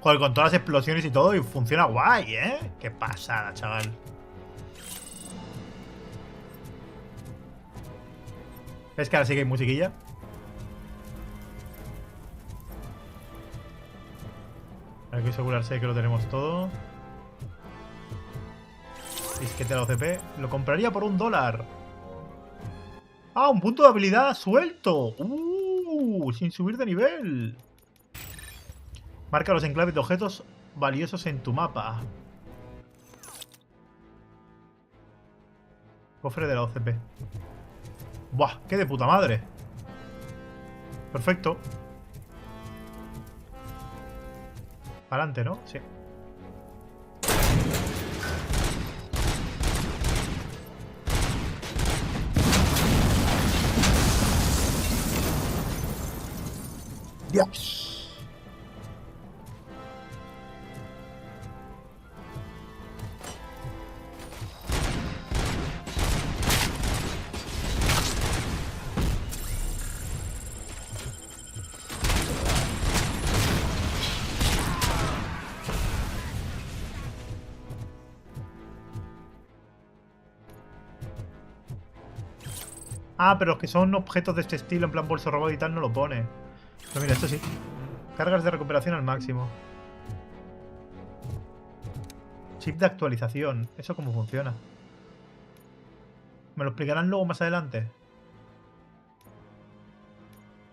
Joder, con todas las explosiones y todo, y funciona guay, ¿eh? Qué pasada, chaval. ¿Ves que ahora sí que hay musiquilla? Hay que asegurarse que lo tenemos todo. Disquete de la OCP. Lo compraría por $1. ¡Ah! Un punto de habilidad suelto. Sin subir de nivel. Marca los enclaves de objetos valiosos en tu mapa. Cofre de la OCP. ¡Buah! ¡Qué de puta madre! Perfecto. Para adelante, ¿no? Sí. Dios. Ah, pero los que son objetos de este estilo, en plan bolso robot y tal, no lo pone. Pero mira, esto sí. Cargas de recuperación al máximo. Chip de actualización. ¿Eso cómo funciona? ¿Me lo explicarán luego más adelante?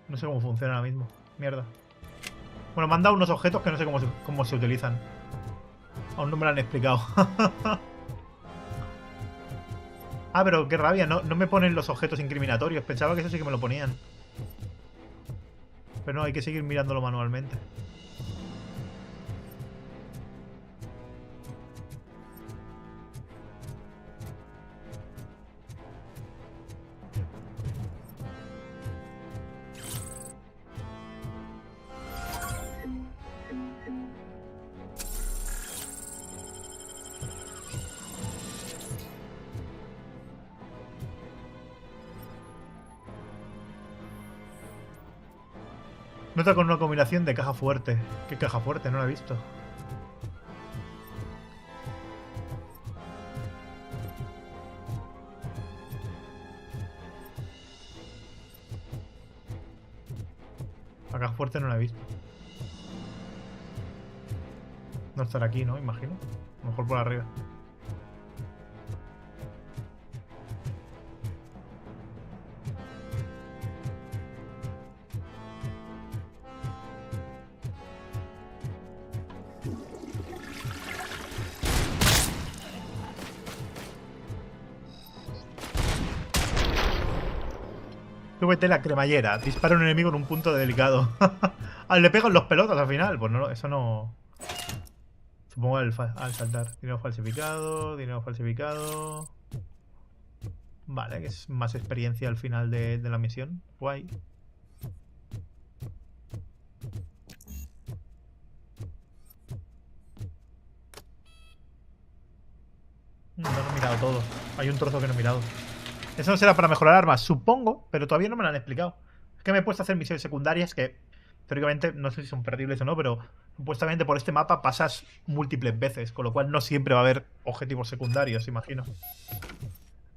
No sé cómo funciona ahora mismo. Mierda. Bueno, me han dado unos objetos que no sé cómo se utilizan. Aún no me lo han explicado. Ah, pero qué rabia. No me ponen los objetos incriminatorios. Pensaba que eso sí que me lo ponían. Pero no, hay que seguir mirándolo manualmente. Nota con una combinación de caja fuerte. ¿Qué caja fuerte? No la he visto. La caja fuerte no la he visto. No estará aquí, ¿no? Imagino. A lo mejor por arriba. Súbete la cremallera. Dispara a un enemigo en un punto delicado. Ah, le pegan los pelotas al final. Pues no, eso no... Supongo al saltar. Dinero falsificado, dinero falsificado... Vale, que es más experiencia al final de la misión. Guay. No lo he mirado todo. Hay un trozo que no he mirado. Eso no será para mejorar armas, supongo, pero todavía no me lo han explicado. Es que me he puesto a hacer misiones secundarias que, teóricamente, no sé si son perdibles o no, pero supuestamente por este mapa pasas múltiples veces, con lo cual no siempre va a haber objetivos secundarios, imagino.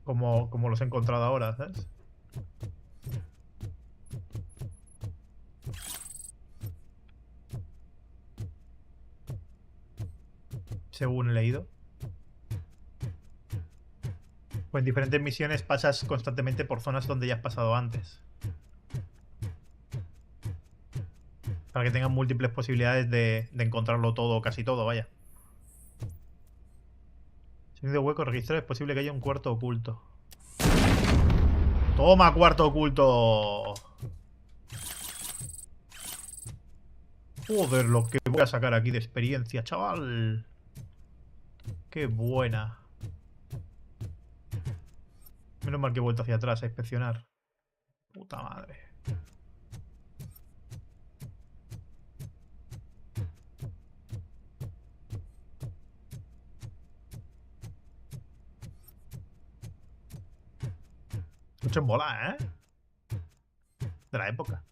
Como los he encontrado ahora, ¿sabes? Según he leído. Pues en diferentes misiones pasas constantemente por zonas donde ya has pasado antes. Para que tengan múltiples posibilidades de encontrarlo todo o casi todo, vaya. Sonido hueco registrado. Es posible que haya un cuarto oculto. ¡Toma, cuarto oculto! Joder, lo que voy a sacar aquí de experiencia, chaval. Qué buena. Menos mal que he vuelto hacia atrás a inspeccionar. Puta madre. Mucho en bola, ¿eh? De la época.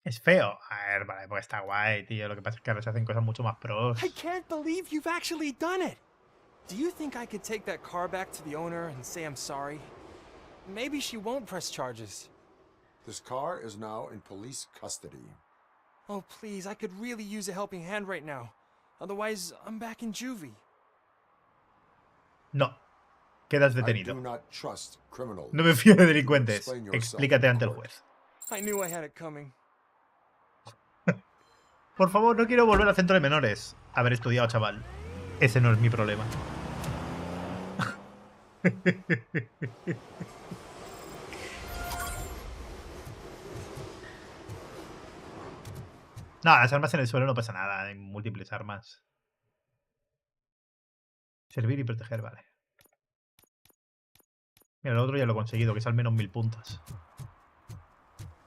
Es feo. A ver, vale, pues está guay, tío. Lo que pasa es que ahora se hacen cosas mucho más pros. I can't believe you've actually done it! Do you think I could take that car back to the owner and say I'm sorry? Maybe she won't press charges. This car is now in police custody. Oh, please, I could really use a helping hand right now. Otherwise, I'm back in juvie. No. Quedas detenido. I do not trust criminals. No me fío de delincuentes. Explícate ante el juez. I knew I had it coming. Por favor, no quiero volver al centro de menores. Haber estudiado, chaval. Ese no es mi problema. No, las armas en el suelo no pasa nada. Hay múltiples armas. Servir y proteger, vale. Mira, lo otro ya lo he conseguido, que es al menos 1000 puntos.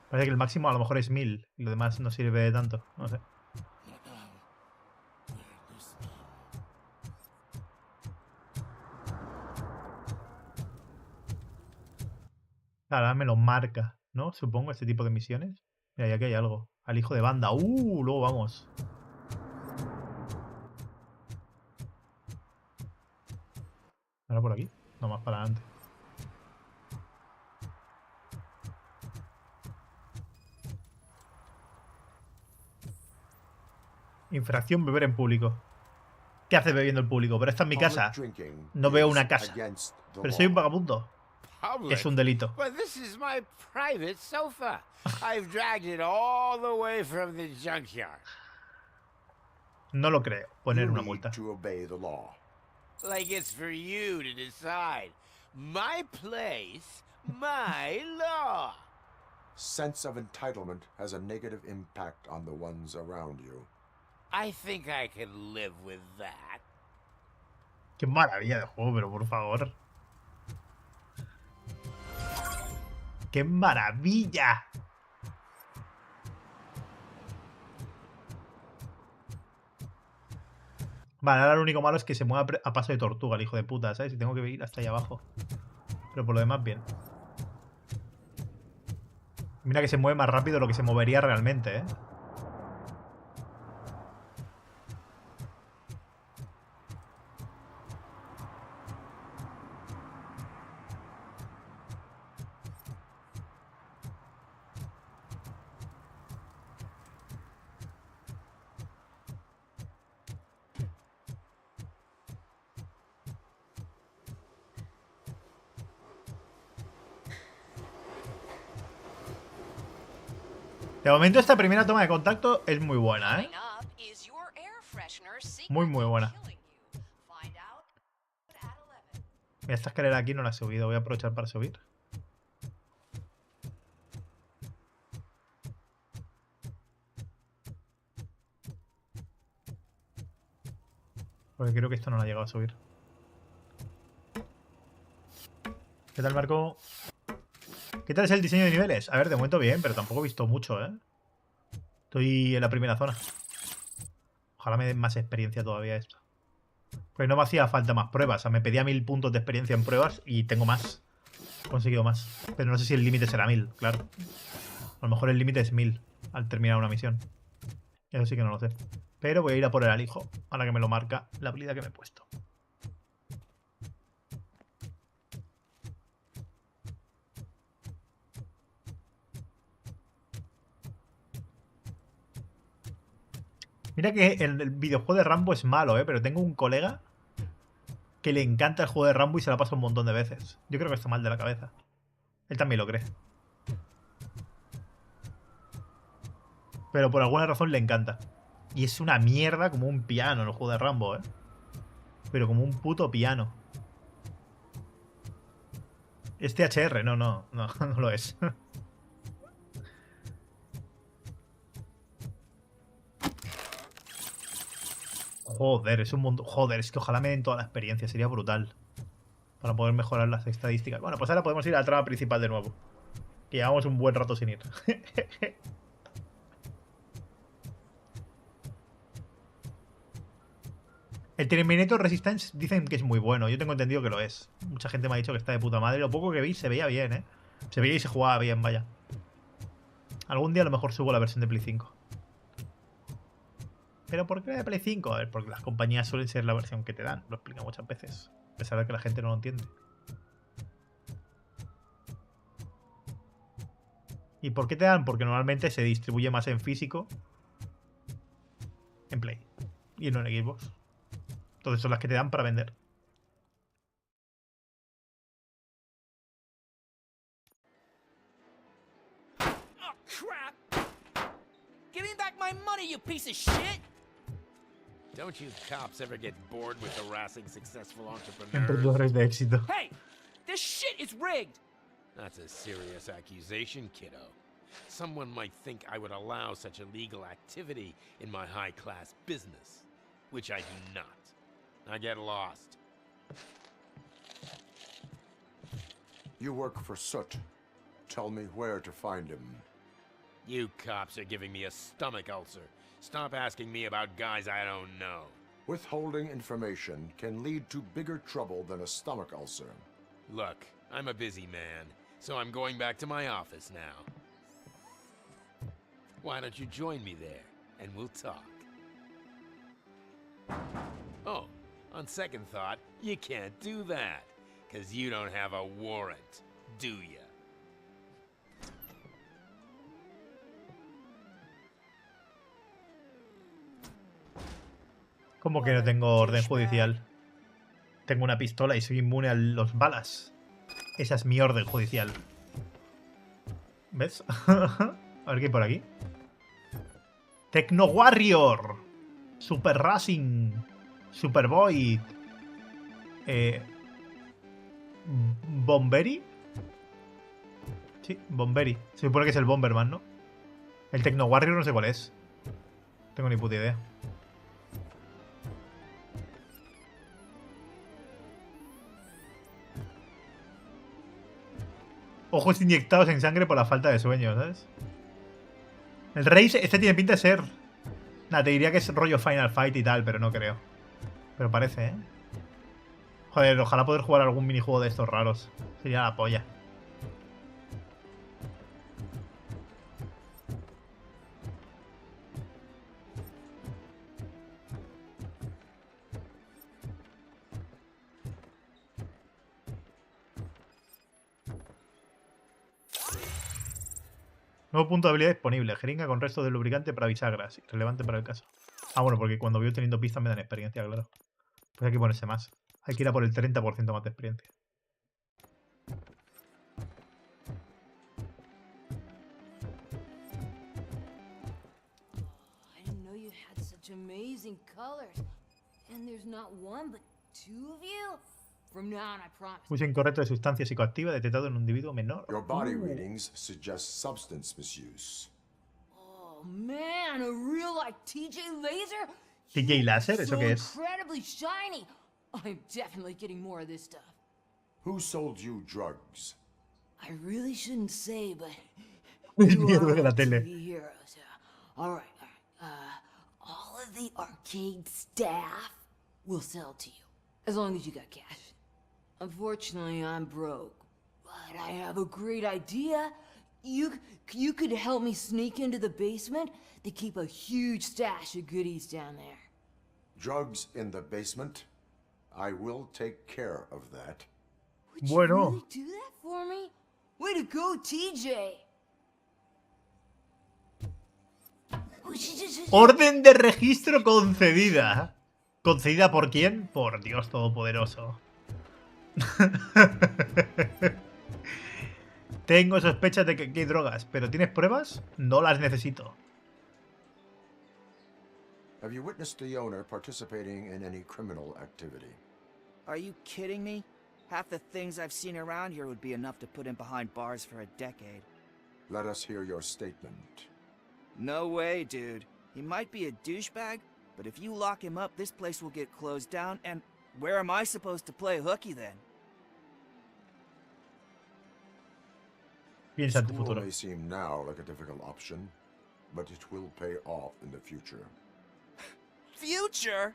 Parece que el máximo a lo mejor es 1000 y lo demás no sirve de tanto. No sé. Claro, ahora me lo marca, ¿no? Supongo, este tipo de misiones. Mira, y aquí hay algo. Al hijo de banda. Luego vamos. Ahora por aquí. No, más para adelante. Infracción: beber en público. ¿Qué hace bebiendo en público? Pero esta es mi casa. No veo una casa. Pero soy un vagabundo. Que es un delito. But this is my private sofa. I've dragged it all the way from the junkyard. No lo creo. Poner una multa. Like it's for you to decide. My place, my law. Sense of entitlement has a negative impact on the ones around you. I think I can live with that. Qué maravilla de juego, pero por favor. ¡Qué maravilla! Vale, ahora lo único malo es que se mueva a paso de tortuga, el hijo de puta, ¿sabes? Y tengo que ir hasta allá abajo. Pero por lo demás, bien. Mira que se mueve más rápido de lo que se movería realmente, ¿eh? De momento esta primera toma de contacto es muy buena, ¿eh? Muy, muy buena. Mira, esta escalera aquí no la he subido. Voy a aprovechar para subir. Porque creo que esto no lo ha llegado a subir. ¿Qué tal, Marco? ¿Qué tal es el diseño de niveles? A ver, de momento bien, pero tampoco he visto mucho, ¿eh? Estoy en la primera zona. Ojalá me den más experiencia todavía esto. Pues no me hacía falta más pruebas. O sea, me pedía 1000 puntos de experiencia en pruebas y tengo más. He conseguido más. Pero no sé si el límite será 1000, claro. A lo mejor el límite es 1000 al terminar una misión. Eso sí que no lo sé. Pero voy a ir a por el alijo, ahora que me lo marca la habilidad que me he puesto. Mira que el videojuego de Rambo es malo, pero tengo un colega que le encanta el juego de Rambo y se la pasa un montón de veces. Yo creo que está mal de la cabeza. Él también lo cree. Pero por alguna razón le encanta. Y es una mierda como un piano el juego de Rambo, Pero como un puto piano. Es THR, no lo es. Joder, es un mundo. Joder, es que ojalá me den toda la experiencia, sería brutal. Para poder mejorar las estadísticas. Bueno, pues ahora podemos ir a la trama principal de nuevo. Que llevamos un buen rato sin ir. El Terminator Resistance dicen que es muy bueno. Yo tengo entendido que lo es. Mucha gente me ha dicho que está de puta madre. Lo poco que vi se veía bien, Se veía y se jugaba bien, vaya. Algún día a lo mejor subo la versión de Play 5. ¿Pero por qué de Play 5? A ver, porque las compañías suelen ser la versión que te dan. Lo explico muchas veces. A pesar de que la gente no lo entiende. ¿Y por qué te dan? Porque normalmente se distribuye más en físico. En Play. Y no en Xbox. Entonces son las que te dan para vender. Oh, crap! Give me back my money, you piece of shit! Don't you cops ever get bored with harassing successful entrepreneurs? Emprendedores de éxito. Hey! This shit is rigged! That's a serious accusation, kiddo. Someone might think I would allow such illegal activity in my high-class business, which I do not. I get lost. You work for Soot. Tell me where to find him. You cops are giving me a stomach ulcer. Stop asking me about guys I don't know. Withholding information can lead to bigger trouble than a stomach ulcer. Look, I'm a busy man, so I'm going back to my office now. Why don't you join me there, and we'll talk? Oh, on second thought, you can't do that, because you don't have a warrant, do ya? ¿Cómo que no tengo orden judicial? Tengo una pistola y soy inmune a los balas. Esa es mi orden judicial. ¿Ves? A ver qué hay por aquí. Tecno Warrior. Super Racing. Super Void. Bomberi. Sí, Bomberi. Se supone que es el Bomberman, ¿no? El Tecno Warrior no sé cuál es. No tengo ni puta idea. Ojos inyectados en sangre por la falta de sueño, ¿sabes? El rey, este tiene pinta de ser... Nada, te diría que es rollo Final Fight y tal, pero no creo. Pero parece, ¿eh? Joder, ojalá poder jugar algún minijuego de estos raros. Sería la polla. Nuevo punto de habilidad disponible. Jeringa con resto de lubricante para bisagras. Relevante para el caso. Ah, bueno, porque cuando voy teniendo pistas me dan experiencia, claro. Pues hay que ponerse más. Hay que ir a por el 30% más de experiencia. I didn't know you had such amazing colors. And there's not one, but two of you? From now on, I promise. Uso incorrecto de sustancia psicoactiva detectado en un individuo menor. Your body readings suggest substance misuse. Oh man, a real like TJ laser? TJ láser, ¿eso So qué es? incredibly shiny. I'm definitely getting more of this stuff. Who sold you drugs? I really shouldn't say, but El you mierda are de la my tele. TV heroes. All right. All of the arcade staff will sell to you, as long as you got cash. Unfortunately, I'm broke, but I have a great idea. You could help me sneak into the basement. They keep a huge stash of goodies down there. Drugs in the basement? I will take care of that. Would you Bueno. really do that for me? Way to go, TJ. Orden de registro concedida. ¿Concedida por quién? Por Dios Todopoderoso. Tengo sospechas de que aquí hay drogas, pero ¿tienes pruebas? No las necesito. Have you witnessed the owner participating in any criminal activity? Are you kidding me? Half the things I've seen around here would be enough to put him behind bars for a decade. Let us hear your statement. No way, dude. He might be a douchebag, but if you lock him up, this place will get closed down, and where am I supposed to play hooky then? Piensa en tu School futuro. may seem now like a difficult option, but it will pay off in the future. Future?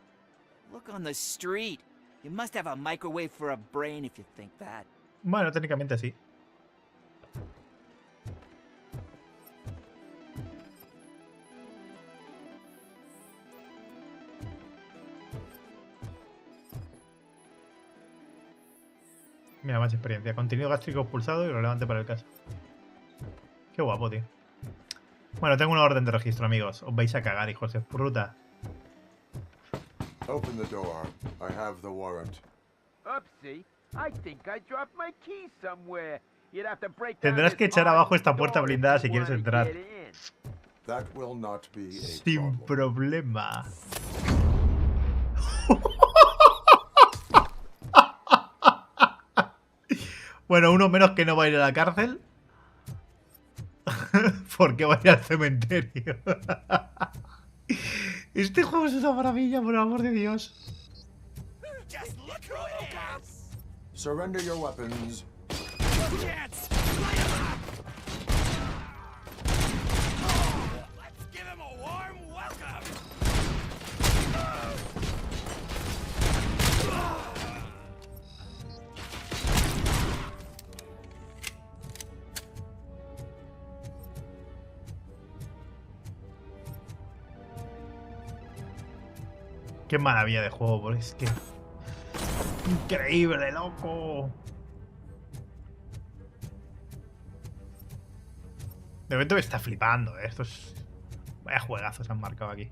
Look on the street. You must have a microwave for a brain if you think that. Bueno, técnicamente sí. Mira, más experiencia. Contenido gástrico expulsado y relevante para el caso. Qué guapo, tío. Bueno, tengo una orden de registro, amigos. Os vais a cagar, hijos de puta. Open the door. I have the warrant. Oopsie, I think I dropped my keys somewhere. You'd have to break Tendrás que echar abajo esta puerta blindada si quieres entrar. That will not be a Sin problema. Bueno, uno menos que no va a ir a la cárcel. Porque va a ir al cementerio. Este juego es una maravilla, por el amor de Dios. Surrender your weapons. Qué maravilla de juego, porque es que... Increíble, loco. De momento me está flipando, ¿eh? Estos... Vaya juegazos han marcado aquí.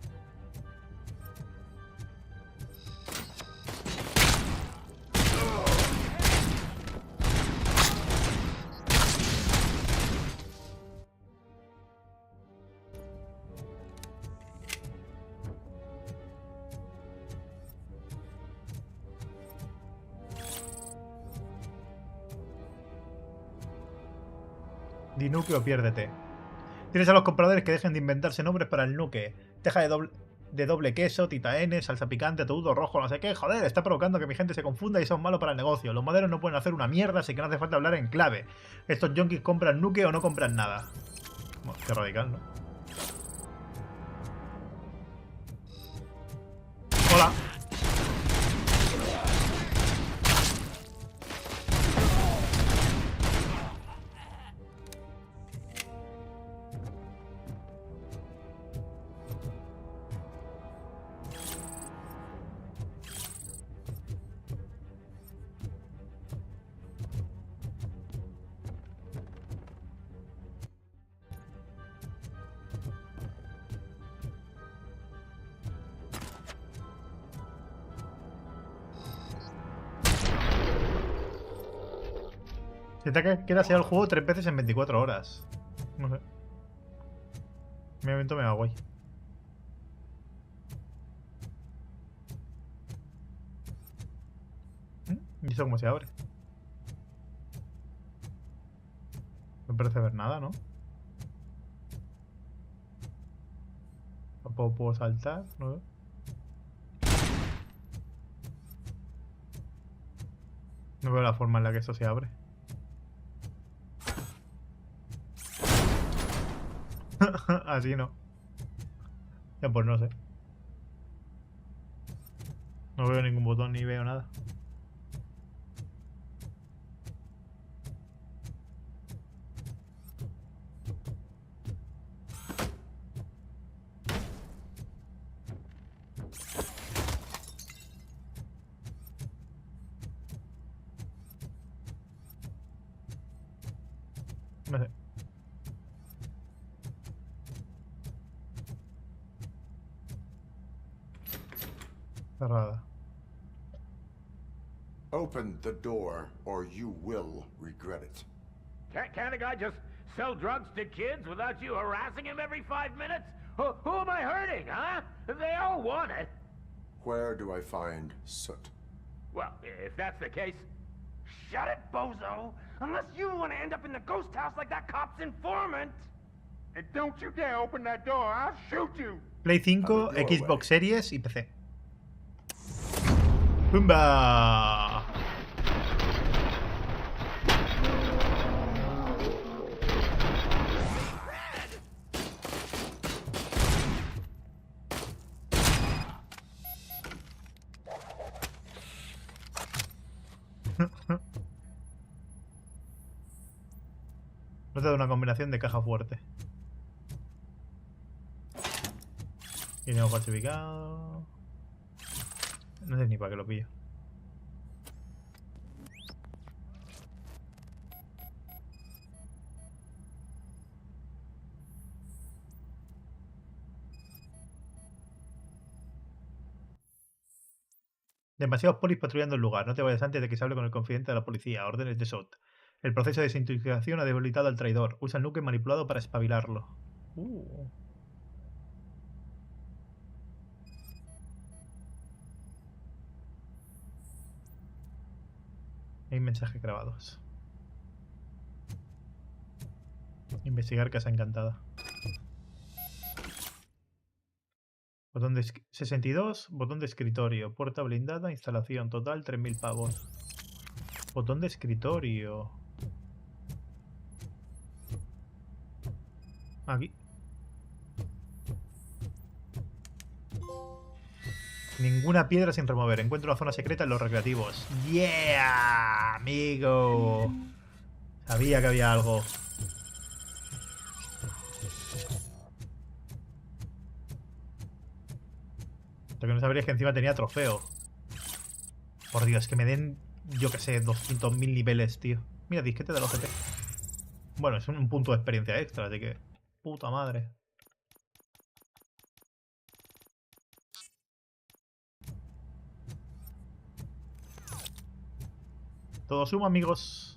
Di nuke o piérdete. Tienes a los compradores que dejen de inventarse nombres para el nuke. Teja de doble queso, tita N, salsa picante, todo rojo, no sé qué. Joder, está provocando que mi gente se confunda y son malos para el negocio. Los modelos no pueden hacer una mierda, así que no hace falta hablar en clave. Estos junkies compran nuke o no compran nada. Bueno, qué radical, ¿no? Hola. Se te ha quedado el juego 3 veces en 24 horas. No sé. Me evento mega guay. ¿Y eso cómo se abre? No parece ver nada, ¿no? Tampoco puedo saltar, ¿no veo? No veo la forma en la que esto se abre. Así no. Ya pues no sé. No veo ningún botón ni veo nada. No sé. Cerrada. Open the door, or you will regret it. Can't a guy just sell drugs to kids without you harassing him every 5 minutes? Who am I hurting, huh? They all want it. Where do I find soot? Well, if that's the case, shut it, bozo! Unless you want to end up in the ghost house like that cop's informant! And don't you dare open that door, I'll shoot you! Play 5, Xbox Series y PC. ¡Pumba! No te da una combinación de caja fuerte. Y no falsificado. No sé ni para qué lo pillo. Demasiados polis patrullando el lugar. No te vayas antes de que se hable con el confidente de la policía. Órdenes de SOT. El proceso de desintoxicación ha debilitado al traidor. Usa el nuke manipulado para espabilarlo. Hay mensajes grabados. Investigar casa encantada. Botón de 62, botón de escritorio, puerta blindada, instalación total 3000 pavos. Botón de escritorio. Aquí. Ninguna piedra sin remover. Encuentro una zona secreta en los recreativos. ¡Yeah! Amigo. Sabía que había algo. Lo que no sabría es que encima tenía trofeo. Por Dios, que me den, yo que sé, 200.000 niveles, tío. Mira, disquete del OGT. Bueno, es un punto de experiencia extra, así que... Puta madre. Todo suma, amigos.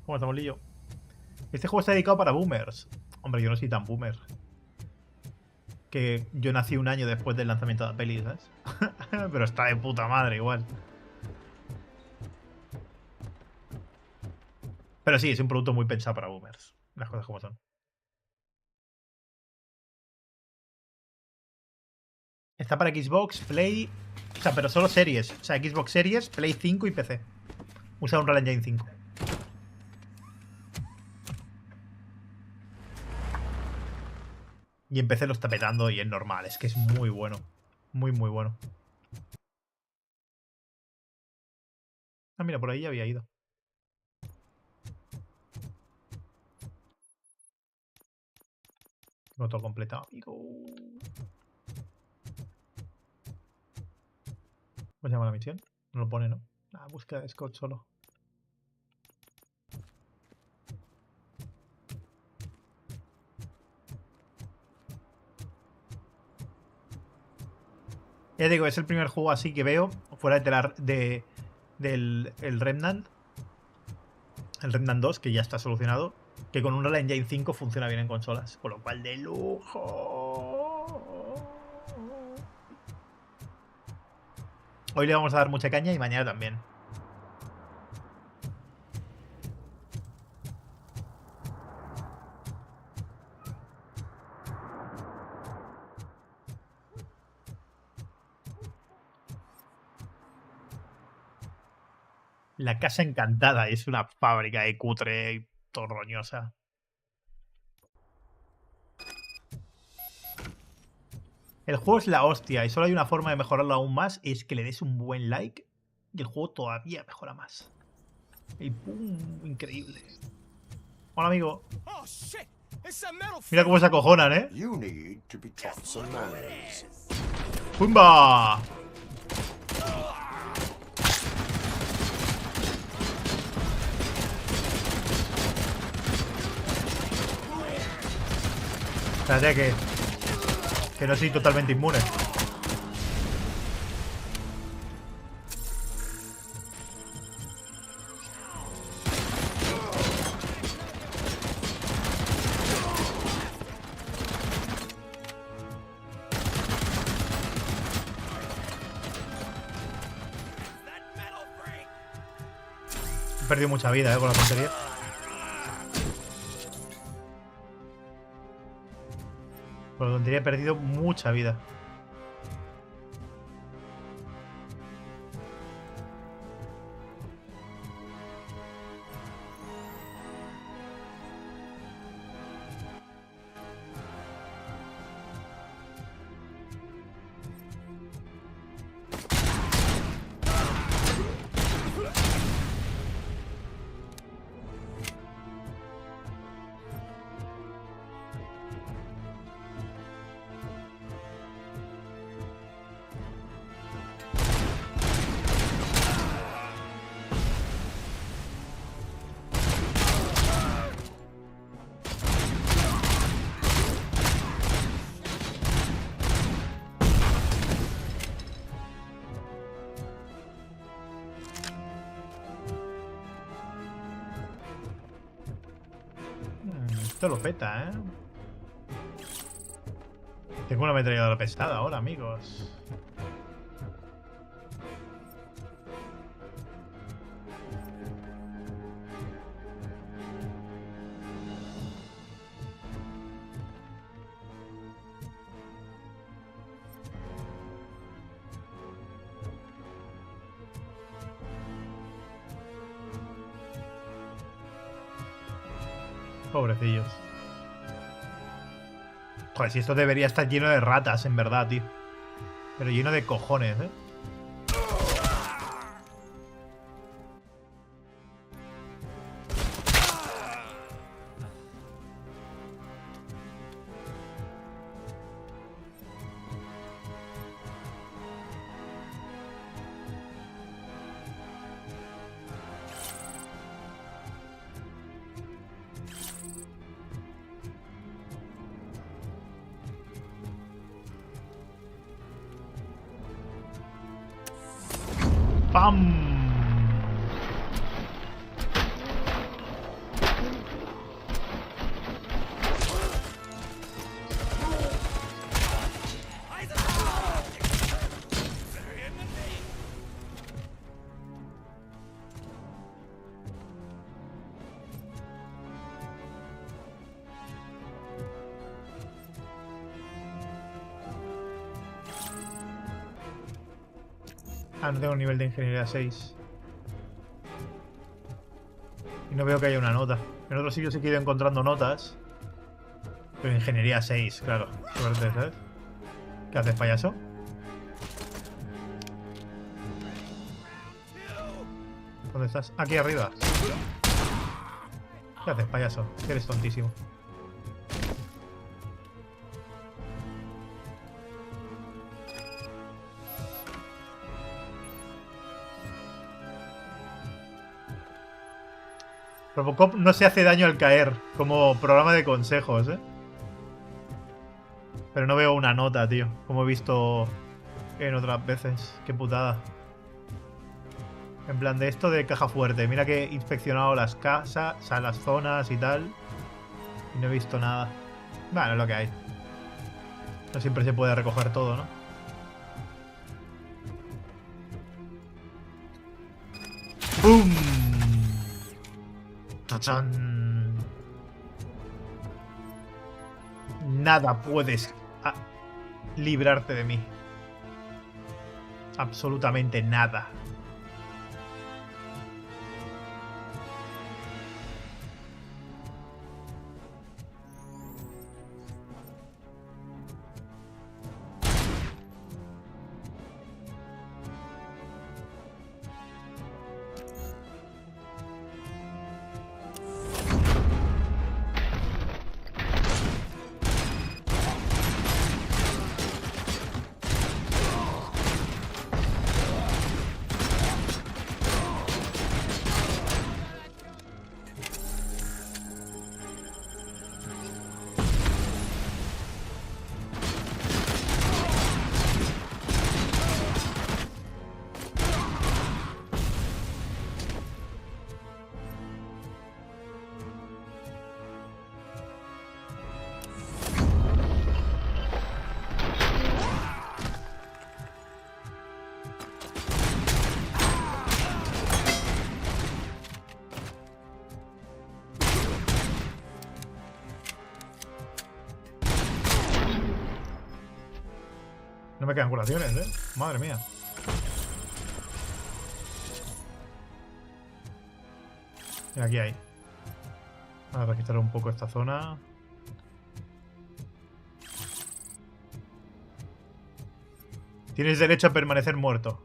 ¿Cómo estamos, Lillo? Este juego está dedicado para boomers. Hombre, yo no soy tan boomer. Que yo nací un año después del lanzamiento de la peli, ¿sabes? Pero está de puta madre igual. Pero sí, es un producto muy pensado para boomers. Las cosas como son. Está para Xbox, Play... O sea, pero solo series. O sea, Xbox Series, Play 5 y PC. Usa un Unreal Engine 5. Y en PC lo está petando y es normal. Es que es muy bueno. Muy, muy bueno. Ah, mira, por ahí ya había ido. Tengo todo completado, amigo. ¿Cómo se llama la misión? No lo pone, ¿no? Ah, búsqueda de Scott solo. Ya digo, es el primer juego así que veo, fuera del Remnant. El Remnant 2, que ya está solucionado. Que con un Unreal Engine 5 funciona bien en consolas. Con lo cual, de lujo. Hoy le vamos a dar mucha caña y mañana también. La casa encantada es una fábrica de cutre y torroñosa. El juego es la hostia y solo hay una forma de mejorarlo aún más, es que le des un buen like y el juego todavía mejora más. Y ¡pum! Increíble. Hola, amigo. Mira cómo se acojonan, ¿eh? ¡Pumba! Espérate que no soy totalmente inmune. He perdido mucha vida, con la tontería. Por la tontería he perdido mucha vida. Esto lo peta, ¿eh? Tengo una ametralladora pesada ahora, amigos. Pobrecillos. Joder, si esto debería estar lleno de ratas, en verdad, tío. Pero lleno de cojones, ¿eh? ¡Pam! Ah, no tengo un nivel de ingeniería 6. Y no veo que haya una nota. En otros sitios sí que he ido encontrando notas. Pero ingeniería 6, claro. Suerte, ¿sabes? ¿Qué haces, payaso? ¿Dónde estás? Aquí arriba. ¿Qué haces, payaso? Eres tontísimo. RoboCop no se hace daño al caer, como programa de consejos, ¿eh? Pero no veo una nota, tío, como he visto en otras veces. Qué putada. En plan, de esto de caja fuerte. Mira que he inspeccionado las casas, o sea, las zonas y tal. Y no he visto nada. Bueno, es lo que hay. No siempre se puede recoger todo, ¿no? ¡Bum! ¡Tachán! Nada puedes librarte de mí. Absolutamente nada. No me quedan curaciones, ¿eh? Madre mía. Y aquí hay. Vamos a registrar un poco esta zona. Tienes derecho a permanecer muerto.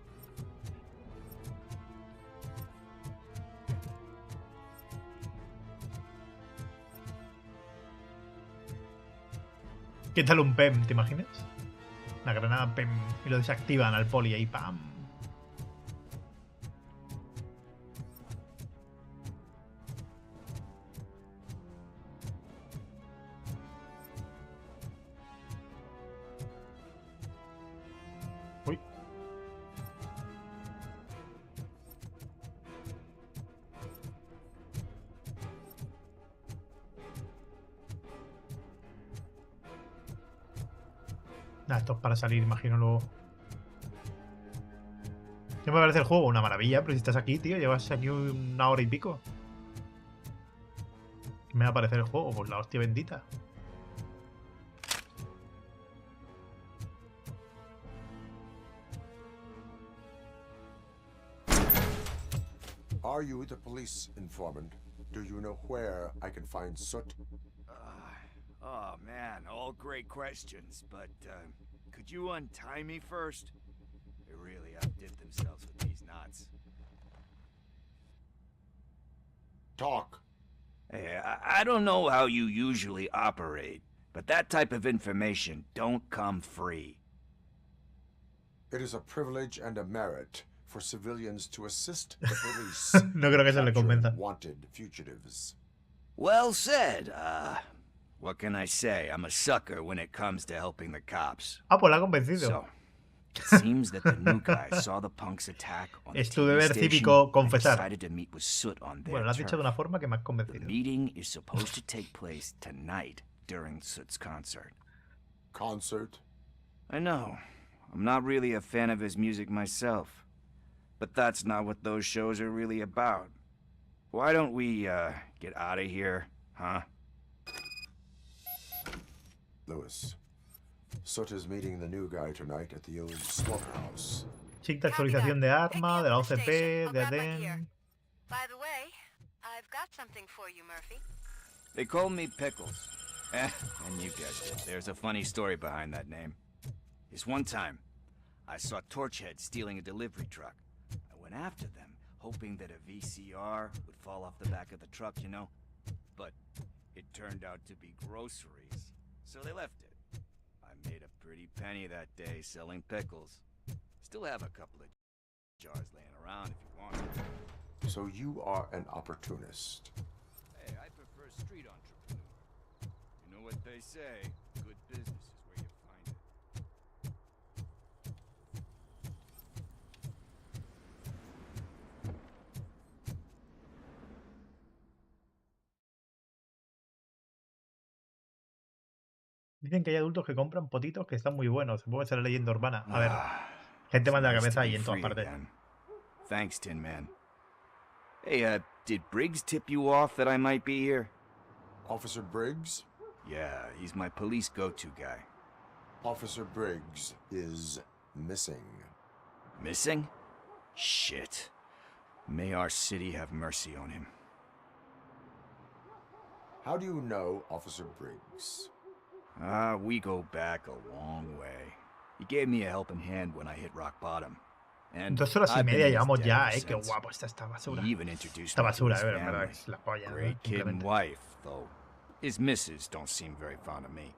¿Qué tal un PEM? ¿Te imaginas? Una granada PEM y lo desactivan al poli ahí, ¡pam! Uy. Nah, esto es para salir, imagino luego. ¿Qué me parece el juego? Una maravilla, pero si estás aquí, tío, llevas aquí una hora y pico. ¿Qué me va a parecer el juego? Pues la hostia bendita. Are you the police informant? Do you know where I can find Soot? Oh man, all great questions, but could you untie me first? They really outdid themselves with these knots. Talk. Hey, I don't know how you usually operate, but that type of information don't come free. It is a privilege and a merit for civilians to assist the police. No creo que se le convenza. Wanted fugitives. Well said. What can I say? I'm a sucker when it comes to helping the cops. Ah, pues la ha convencido. So, Seems that the new guy saw the punks attack on the Es tu TV deber station cívico and confesar. decided to meet with Soot on their Bueno, lo has dicho de turf. una forma que me has The convencido. meeting is supposed to take place tonight during Soot's concert. Concert? I know. I'm not really a fan of his music myself. But that's not what those shows are really about. Why don't we, get out of here, huh? Lewis, Soot is meeting the new guy tonight at the old slaughterhouse. Chic de actualización de arma, de la OCP, de ADN. By the way, I've got something for you, Murphy. They call me Pickles. And you guessed it, there's a funny story behind that name. This one time, I saw Torchhead stealing a delivery truck. I went after them, hoping that a VCR would fall off the back of the truck, you know? But it turned out to be groceries, so they left it. I made a pretty penny that day selling pickles. Still have a couple of jars laying around if you want. So you are an opportunist. Hey, I prefer street entrepreneur. You know what they say, good business is where you find it. Dicen que hay adultos que compran potitos que están muy buenos. Supongo que será leyenda urbana. A ver, gente mal de la cabeza ahí en todas partes. Thanks, Tin Man. Hey, did Briggs tip you off that I might be here? Officer Briggs? Yeah, he's my police go-to guy. Officer Briggs is missing. Missing? Shit. May our city have mercy on him. How do you know Officer Briggs? We go back a long way. He gave me a helping hand when I hit rock bottom. And 2 horas y I've been media his llevamos dad ya, ever Qué since. guapo está esta basura. He even introduced Esta me to basura, his verdad, family. es la polla. Great kid and Simplemente. wife, though. His missus don't seem very fond of me.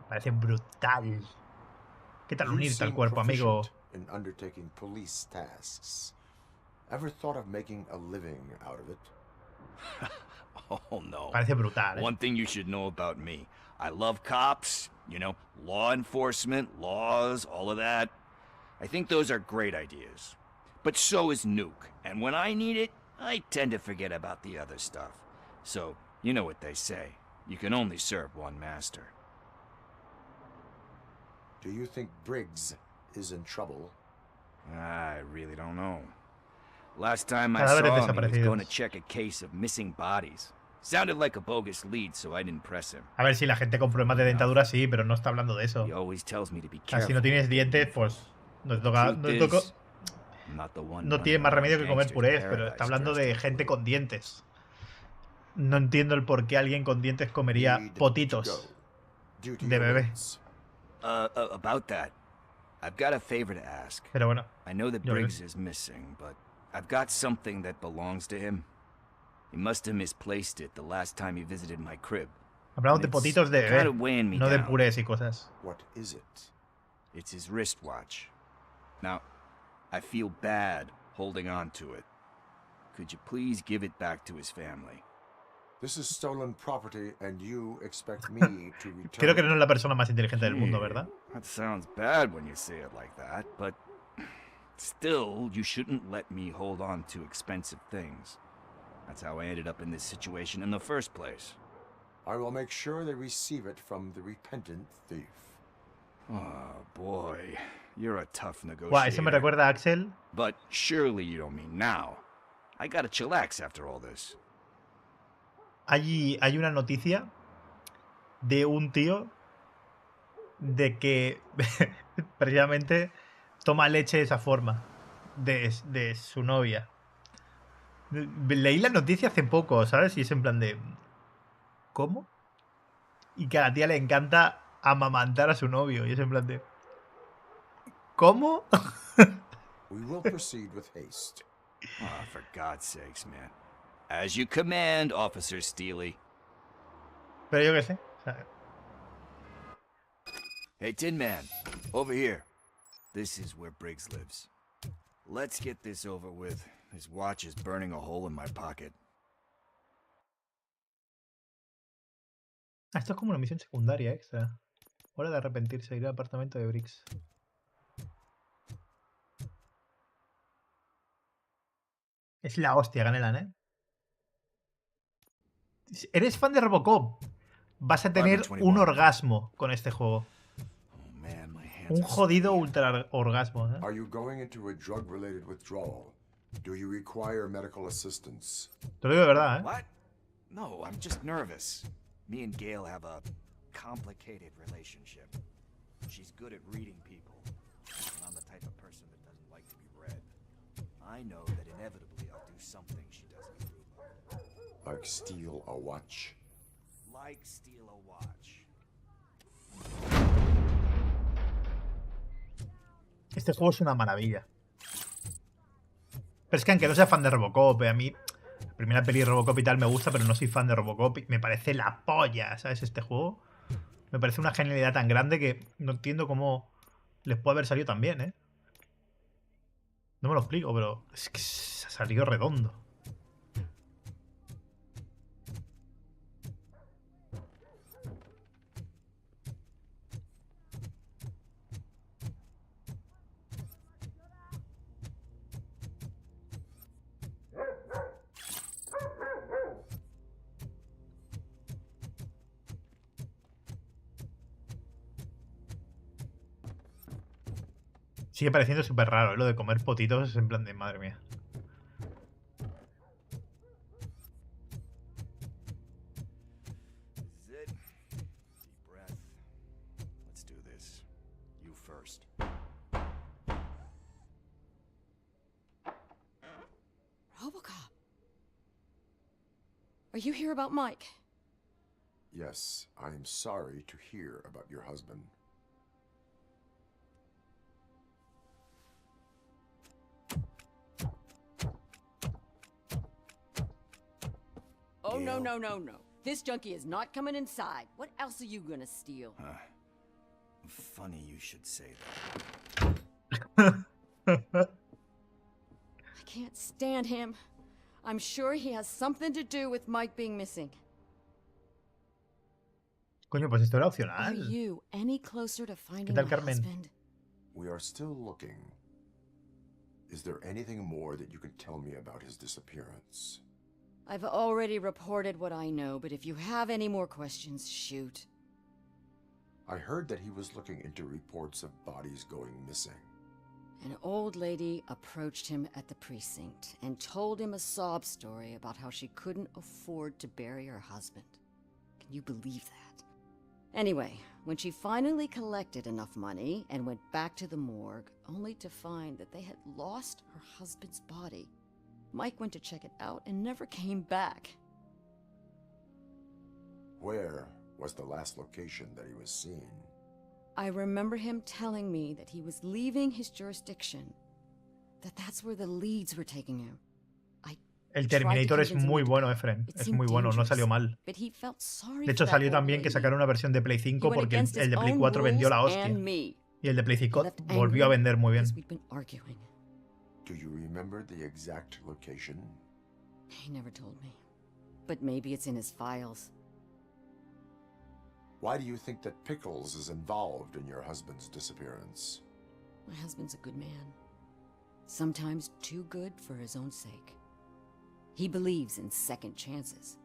Parece brutal. ¿Qué tal You unirte al seem cuerpo, amigo? proficient in undertaking police tasks. Ever thought of making a living out of it? Oh, no. Parece brutal, One thing you should know about me. I love cops, you know, law enforcement, laws, all of that. I think those are great ideas. But so is Nuke. And when I need it, I tend to forget about the other stuff. So, you know what they say. You can only serve one master. Do you think Briggs is in trouble? I really don't know. Last time I Cadáveres saw him, he was desaparecidos. going to check a case of missing bodies. Sounded like a bogus lead, so I didn't press him. A ver, si la gente con problemas de dentadura sí, pero no está hablando de eso. He always tells me to be O sea, careful. si no tienes dientes, pues no te toca, Truth no te toca- is, I'm not the one no running tienes más around remedio que comer gangster's purés, pero paradise está hablando dressed de in gente blue. con dientes. No entiendo el por qué alguien con dientes comería Need to potitos go. Duty de bebé. awaits. About that, I've got a favor to ask. Pero bueno, I know that ya Briggs ves. is missing, but I've got something that belongs to him. He must have misplaced it the last time he visited my crib. Hablamos de It's potitos de kinda bebé, weighing me no de down. purés y cosas. What is it? It's his wristwatch. Now, I feel bad holding on to it. Could you please give it back to his family? This is stolen property, and you expect me to return. Creo que no es la persona más inteligente del mundo, ¿verdad? That sounds bad when you say it like that, but still, you shouldn't let me hold on to expensive things. That's how I ended up in this situation in the first place. I will make sure they receive it from the repentant thief. Oh, boy. You're a tough negotiator. Guau, eso me recuerda a Axel. But surely you don't mean now. I gotta chillax after all this. Hay una noticia de un tío de que precisamente toma leche de esa forma de su novia. Leí la noticia hace poco, ¿sabes? Y es en plan de... ¿Cómo? Y que a la tía le encanta amamantar a su novio. Y es en plan de... ¿Cómo? We will proceed with haste. Oh, for God's sakes, man. As you command, Officer Steely. Pero yo qué sé. O sea, Hey, Tin Man, over here. This is where Briggs lives. Let's get this over with. His watch is burning a hole in my pocket. esto es como una misión secundaria extra. Hora de arrepentirse, ir al apartamento de Briggs. Es la hostia, Ganelan, ¿eh? ¿Eres fan de RoboCop? Vas a tener un orgasmo con este juego. Un jodido ultra orgasmo, ¿eh? Are you going into a drug-related withdrawal? Do you require medical assistance? Te lo digo de verdad, ¿eh? What? No, I'm just nervous. Me and Gail have a complicated relationship. She's good at reading people. And I'm the type of person that doesn't like to be read. I know that inevitably I'll do something she doesn't approve of. Like steal a watch? Like steal a watch. Este juego es una maravilla. Pero es que aunque no sea fan de RoboCop, a mí la primera peli de RoboCop y tal me gusta, pero no soy fan de RoboCop. Me parece la polla, ¿sabes? Este juego me parece una genialidad tan grande que no entiendo cómo les puede haber salido tan bien, ¿eh? No me lo explico, pero es que se ha salido redondo. Sigue pareciendo súper raro, ¿eh? Lo de comer potitos es en plan de madre mía. RoboCop. Are you here about Mike? Yes, I am sorry to hear about your husband. Oh, no, no, no, no. This junkie is not coming inside. What else are you gonna steal? Funny you should say I can't stand him. I'm sure he has something to do with Mike being missing. Coño, pues esto era Are opcional. you any closer to finding ¿Qué tal, my Carmen? husband? We are still looking. Is there anything more that you can tell me about his disappearance? I've already reported what I know, but if you have any more questions, shoot. I heard that he was looking into reports of bodies going missing. An old lady approached him at the precinct and told him a sob story about how she couldn't afford to bury her husband. Can you believe that? Anyway, when she finally collected enough money and went back to the morgue, only to find that they had lost her husband's body, Mike went to check it out and never came back. Where was the last location that he was seen? I remember him telling me that he was leaving his jurisdiction, that that's where the leads were taking him. El Terminator es muy bueno, Efren. Es muy bueno, no salió mal. De hecho, salió también que sacaron una versión de Play 5 porque el de Play 4 vendió la hostia. Y el de Play 5 volvió a vender muy bien. Do you remember the exact location? He never told me. But maybe it's in his files. Why do you think that Pickles is involved in your husband's disappearance? My husband's a good man. Sometimes too good for his own sake. He believes in second chances,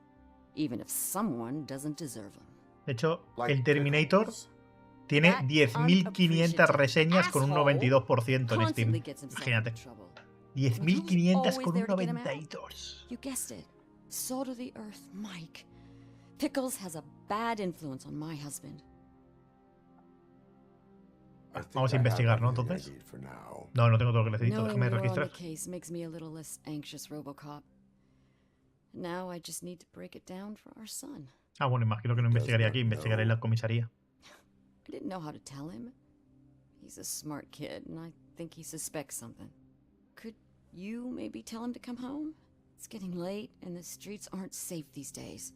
even if someone doesn't deserve them. De hecho, el Terminator tiene 10.500 reseñas con un 92% en Steam. Imagínate. 10.500 con un 92. You guessed it. Salt of the earth, Mike. Pickles has a bad influence on my husband. Vamos a investigar, ¿no? Entonces. No, no tengo todo lo que necesito. Déjame registrar. Case makes me a little less anxious, RoboCop. Now I just need to break it down for our son. Ah, bueno, imagino que no investigaré aquí, investigaré en la comisaría. I didn't know how to tell him. He's a smart kid, and I think he suspects something. Could you maybe tell him to come home? It's getting late, and the streets aren't safe these days.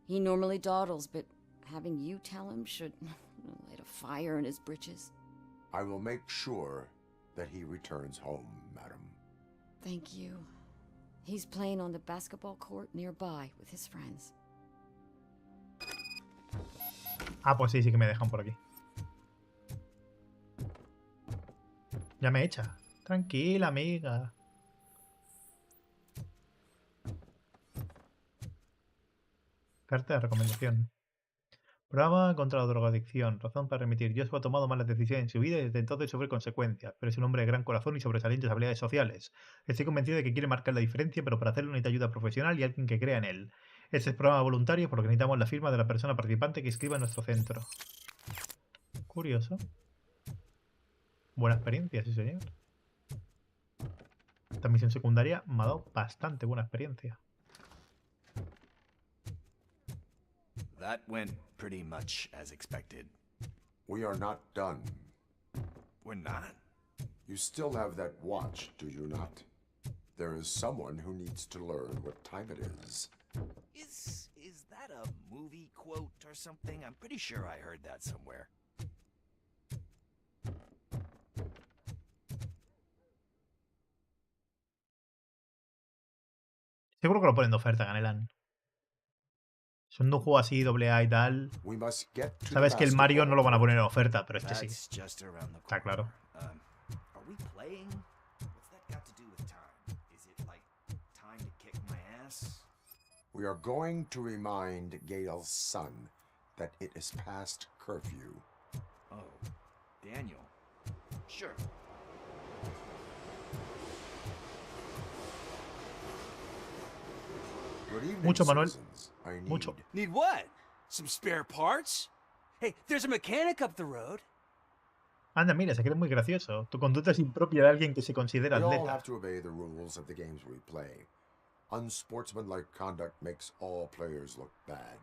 He normally dawdles, but having you tell him should light a fire in his britches. I will make sure that he returns home, madam. Thank you. He's playing on the basketball court nearby with his friends. Ah, pues sí, sí que me dejan por aquí. Ya me echa. Tranquila, amiga. Carta de recomendación. Programa contra la drogadicción. Razón para remitir. Joshua ha tomado malas decisiones en su vida y desde entonces sufre consecuencias, pero es un hombre de gran corazón y sobresalientes habilidades sociales. Estoy convencido de que quiere marcar la diferencia, pero para hacerlo necesita ayuda profesional y alguien que crea en él. Este es programa voluntario porque necesitamos la firma de la persona participante que escriba en nuestro centro. Curioso. Buena experiencia, sí señor. Esta misión secundaria me ha dado bastante buena experiencia. That went pretty much as expected. We are not done. We're not? You still have that watch, do you not? There is someone who needs to learn what time it is. Is that a movie quote or something? I'm pretty sure I heard that somewhere. Seguro que lo ponen de oferta, Ganelan. Son de un juego así, AA y tal. Sabes que el Mario no lo van a poner en oferta, pero este sí. Está claro. We are going to remind Gale's son that it is past curfew. Oh, Daniel. Sure. Mucho, Manuel. Mucho. Need what? Some spare parts? Hey, there's a mechanic up the road. Anda, mira, se cree muy gracioso. Tu conducta es impropia de alguien que se considera We all atleta. have to obey the rules of the games we play. Unsportsmanlike conduct makes all players look bad.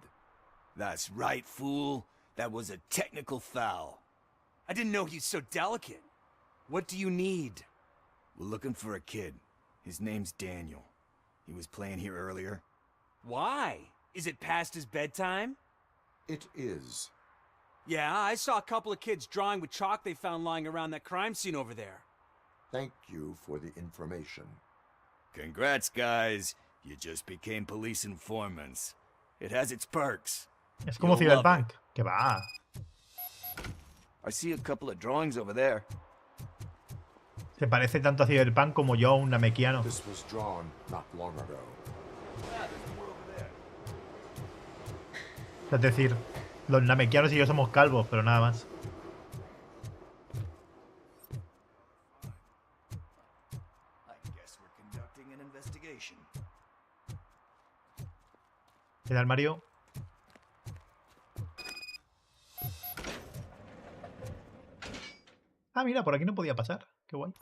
That's right, fool. That was a technical foul. I didn't know he's so delicate. What do you need? We're looking for a kid. His name's Daniel. He was playing here earlier. Why? Is it past his bedtime? It is. Yeah, I saw a couple of kids drawing with chalk they found lying around that crime scene over there. Thank you for the information. Congrats, guys. You just became police informants. It has its perks. Es como You'll love Cyberpunk. Que va. I see a couple of drawings over there. Se parece tanto a Cyberpunk como yo a un namekiano. This was drawn not long ago. Es decir, los namekianos y yo somos calvos, pero nada más. ¿Qué tal, Mario? Ah, mira, por aquí no podía pasar. Qué guay.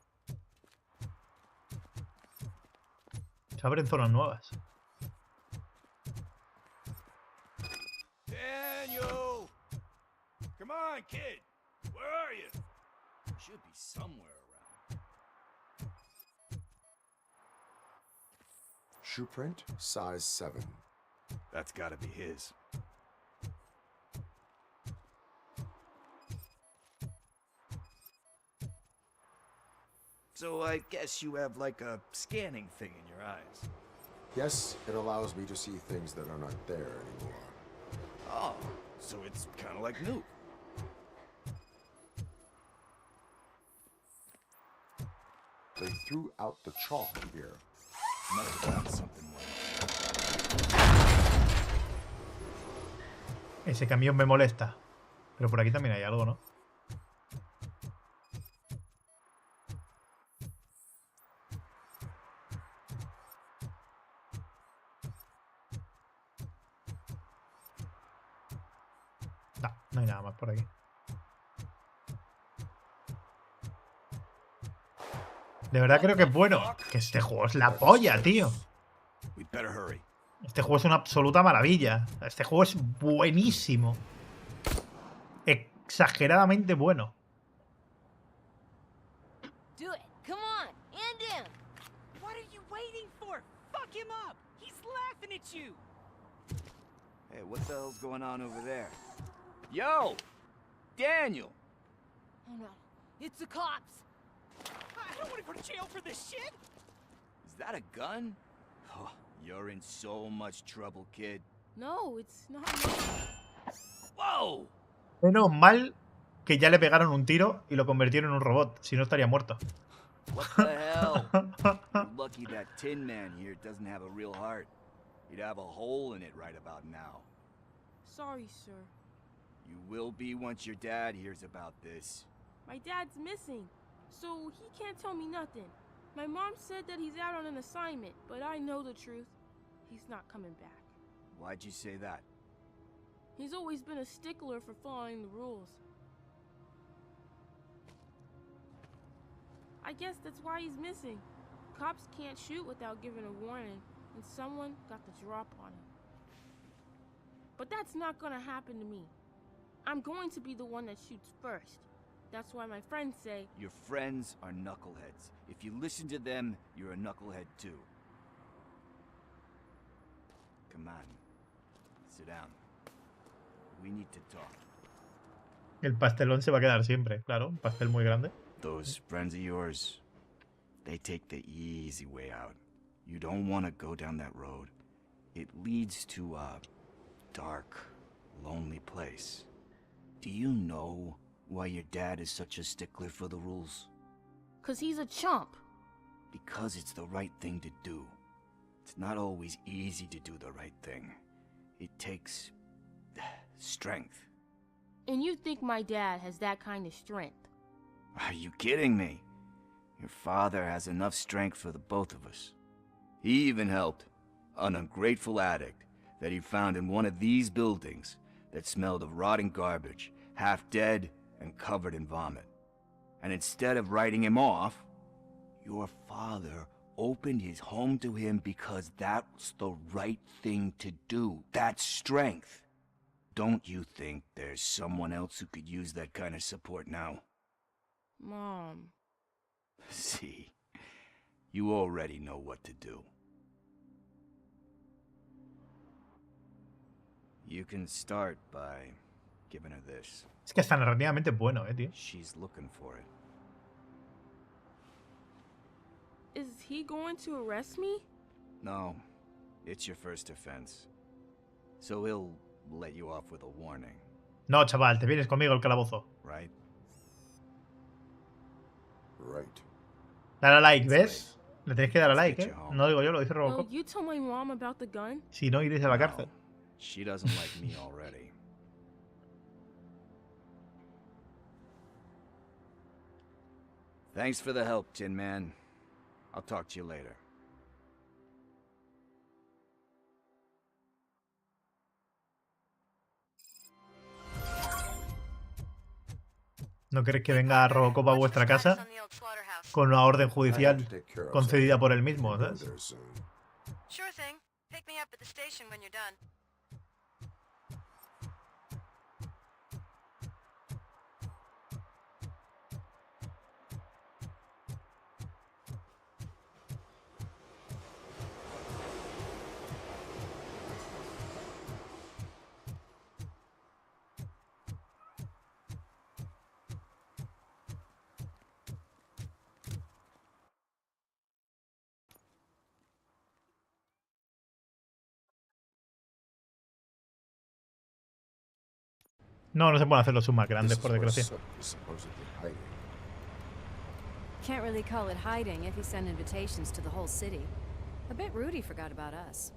Se abren zonas nuevas. Daniel! Come on, kid. Where are you? Should be somewhere around. Shoe print, size 7. That's gotta be his. So I guess you have like a scanning thing in your eyes. Yes, it allows me to see things that are not there anymore. Oh, so it's kind of like new. They threw out the chalk here. Must have found something. Ese camión me molesta. Pero por aquí también hay algo, ¿no? No hay nada más por aquí. De verdad creo que es bueno. Que este juego es la polla, tío. Este juego es una absoluta maravilla. Este juego es buenísimo. Exageradamente bueno. Do it. Come on. End him. What are you waiting for? Fuck him up. He's laughing at you. Hey, what the hell's going on over there? Yo! Daniel! Oh no. It's the cops. I don't want to go to jail for this shit. Is that a gun? Oh, you're in so much trouble, kid. No, it's not. Whoa! Menos mal que ya le pegaron un tiro y lo convirtieron en un robot. Si no, estaría muerto. What the hell? You're lucky that Tin Man here doesn't have a real heart. He'd have a hole in it right about now. sorry, sir. You will be once your dad hears about this. My dad's missing, so he can't tell me nothing. My mom said that he's out on an assignment, but I know the truth. He's not coming back. Why'd you say that? He's always been a stickler for following the rules. I guess that's why he's missing. Cops can't shoot without giving a warning, and someone got the drop on him. But that's not gonna happen to me. I'm going to be the one that shoots first. That's why my friends say... Your friends are knuckleheads. If you listen to them, you're a knucklehead too. Come on. Sit down. We need to talk. El pastelón se va a quedar siempre, claro. Un pastel muy grande. Those friends of yours, they take the easy way out. You don't want to go down that road. It leads to a dark, lonely place. Do you know why your dad is such a stickler for the rules? 'Cause he's a chump. Because it's the right thing to do. It's not always easy to do the right thing. It takes strength. And you think my dad has that kind of strength? Are you kidding me? Your father has enough strength for the both of us. He even helped an ungrateful addict that he found in one of these buildings that smelled of rotting garbage, half dead and covered in vomit. And instead of writing him off, your father opened his home to him because that's the right thing to do. That's strength. Don't you think there's someone else who could use that kind of support now? Mom. See, you already know what to do. You can start by giving her this. Es que está narrativamente bueno, tío. She's looking for it. Is he going to arrest me? No, it's your first offense. So he'll let you off with a warning. No, chaval, te vienes conmigo al calabozo. Right? Right. Dale a like, ¿ves? Le tenéis que dar a like, ¿eh? No digo yo, lo dice Well, RoboCop. you told my mom about the gun? Si no, iréis a la cárcel. She doesn't like me already. Thanks for the help, Tin Man. I'll talk to you later. ¿No queréis que venga RoboCop a vuestra casa con una orden judicial concedida por él mismo, ¿sabes? Sure thing. Pick me up at the station when you're done. No, no se pueden hacer los más grandes, por desgracia. Can't really call it hiding if you send invitations to the whole city. I bet Rudy forgot about us.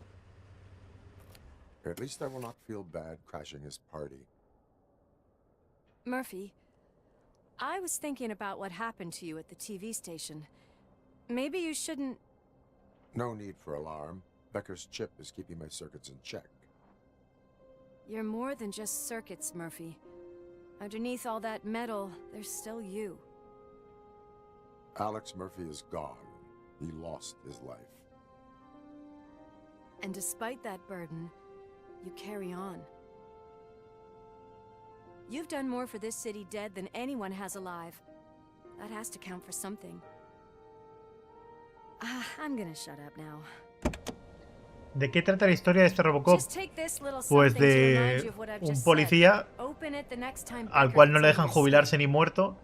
At least I will not feel bad crashing his party. Murphy, I was thinking about what happened to you at the TV station. Maybe you shouldn't... No need for alarm. Becker's chip is keeping my circuits in check. You're more than just circuits, Murphy. Underneath all that metal, there's still you. Alex Murphy is gone. He lost his life. And despite that burden, you carry on. You've done more for this city dead than anyone has alive. That has to count for something. I'm gonna shut up now. ¿De qué trata la historia de este RoboCop? Pues de un policía al cual no le dejan jubilarse ni muerto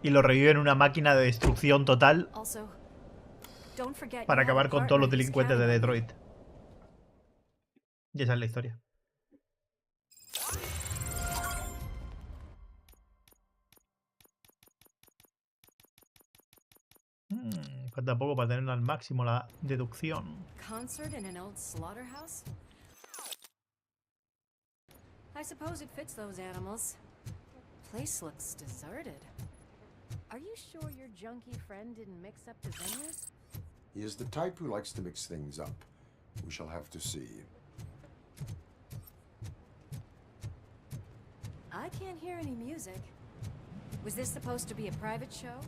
y lo reviven en una máquina de destrucción total para acabar con todos los delincuentes de Detroit. Y esa es la historia. Falta poco para tener al máximo la deducción. Concert in an old slaughterhouse? I suppose it fits those animals. Place looks deserted. Are you sure your junkie friend didn't mix up the venues? He is the type who likes to mix things up. We shall have to see. I can't hear any music. Was this supposed to be a private show?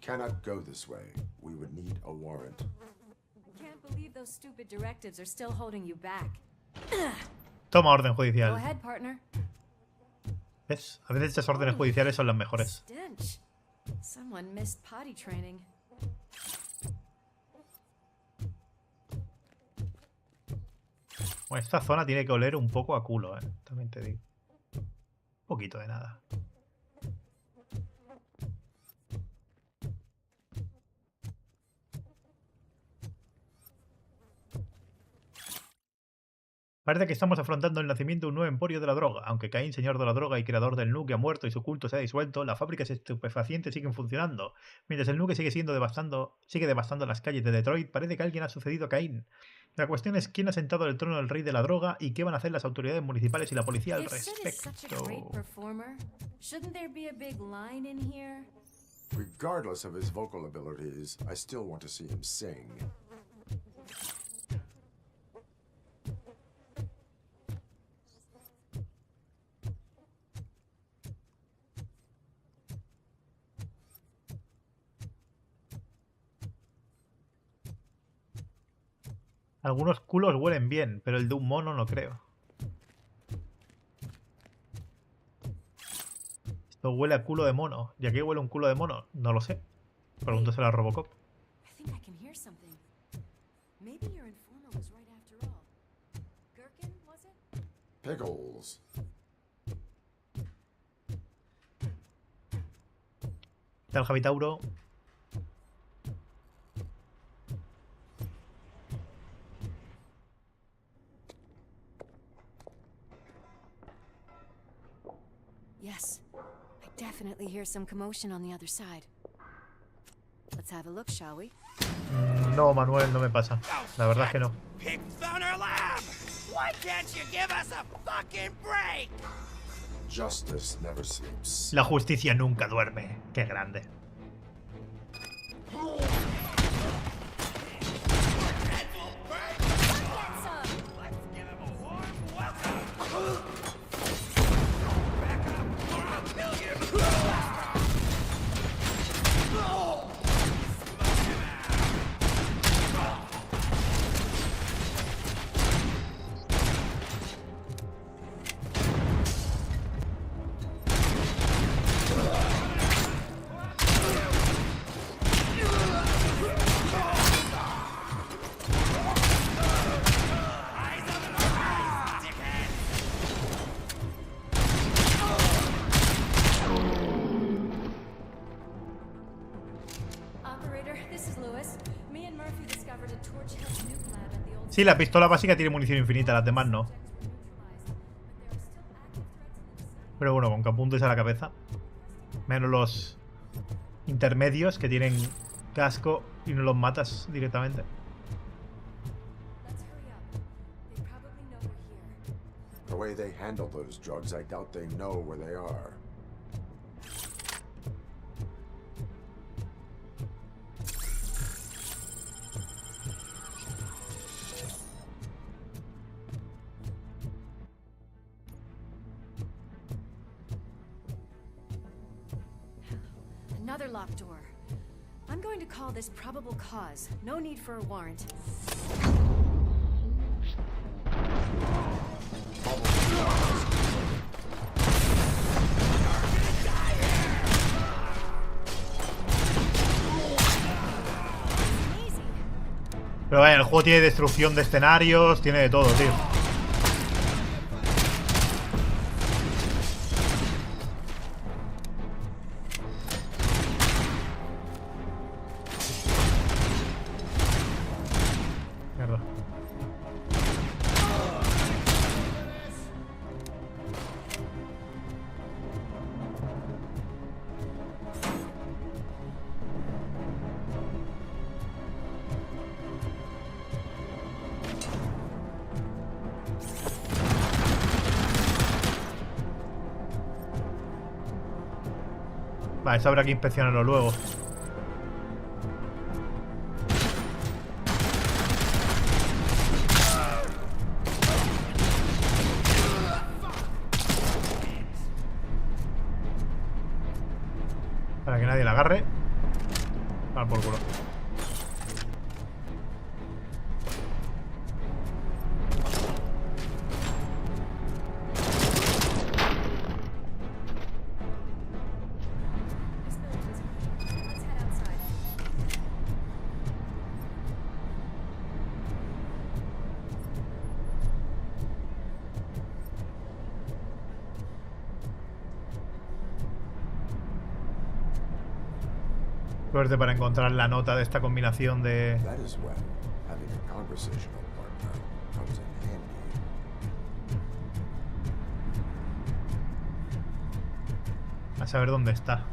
Cannot go this way. We would need a warrant. Can't believe those stupid directives are still holding you back. Toma orden Go judicial. ahead, partner. ¿Ves? A veces estas órdenes judiciales son las mejores. Stench. Someone missed potty training. Bueno, esta zona tiene que oler un poco a culo, también te digo. Un poquito de nada. Parece que estamos afrontando el nacimiento de un nuevo emporio de la droga. Aunque Caín, señor de la droga y creador del nuke, ha muerto y su culto se ha disuelto, las fábricas estupefacientes siguen funcionando. Mientras el nuke sigue devastando las calles de Detroit, parece que alguien ha sucedido a Caín. La cuestión es quién ha sentado en el trono del rey de la droga y qué van a hacer las autoridades municipales y la policía al respecto. Regardless of his vocal abilities, I still want to see him sing. Algunos culos huelen bien, pero el de un mono no creo. Esto huele a culo de mono. ¿Y a qué huele un culo de mono? No lo sé. Pregúntaselo a RoboCop. Pickles. ¿Qué tal, Javitauro? Yes, I definitely hear some commotion on the other side. Let's have a look, shall we? No, Manuel, no me pasa. La verdad es que no. Pig Thunder Lab! Why can't you give us a fucking break? Justice never sleeps. La justicia nunca duerme. Qué grande. Sí, la pistola básica tiene munición infinita, las demás no. Pero bueno, con que apuntes a la cabeza. Menos los intermedios que tienen casco y no los matas directamente. The way they handle those drugs, I doubt they know where they are. Another locked door. I'm going to call this probable cause. No need for a warrant. Pero vaya, el juego tiene destrucción de escenarios, tiene de todo, tío. Vale, eso habrá que inspeccionarlo luego. Para que nadie la agarre. Vale, por culo. Suerte para encontrar la nota de esta combinación de... A saber dónde está.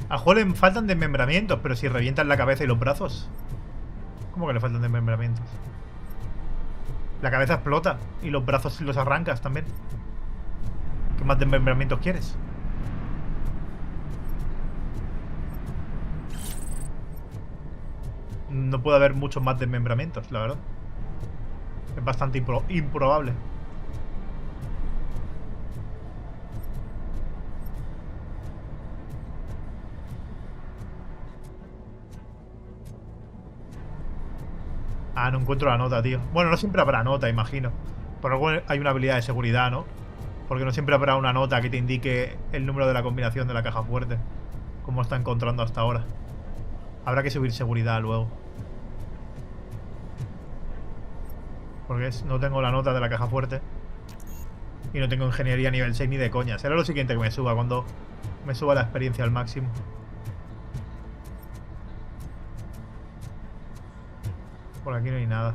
A juego le faltan desmembramientos, pero si revientan la cabeza y los brazos. ¿Cómo que le faltan desmembramientos? La cabeza explota y los brazos los arrancas también. ¿Qué más desmembramientos quieres? No puede haber muchos más desmembramientos, la verdad. Es bastante improbable. Ah, no encuentro la nota, tío. Bueno, no siempre habrá nota, imagino. Por algo hay una habilidad de seguridad, ¿no? Porque no siempre habrá una nota que te indique el número de la combinación de la caja fuerte, como está encontrando hasta ahora. Habrá que subir seguridad luego. Porque no tengo la nota de la caja fuerte. Y no tengo ingeniería nivel 6 ni de coña. Será lo siguiente que me suba cuando me suba la experiencia al máximo. Por aquí no hay nada.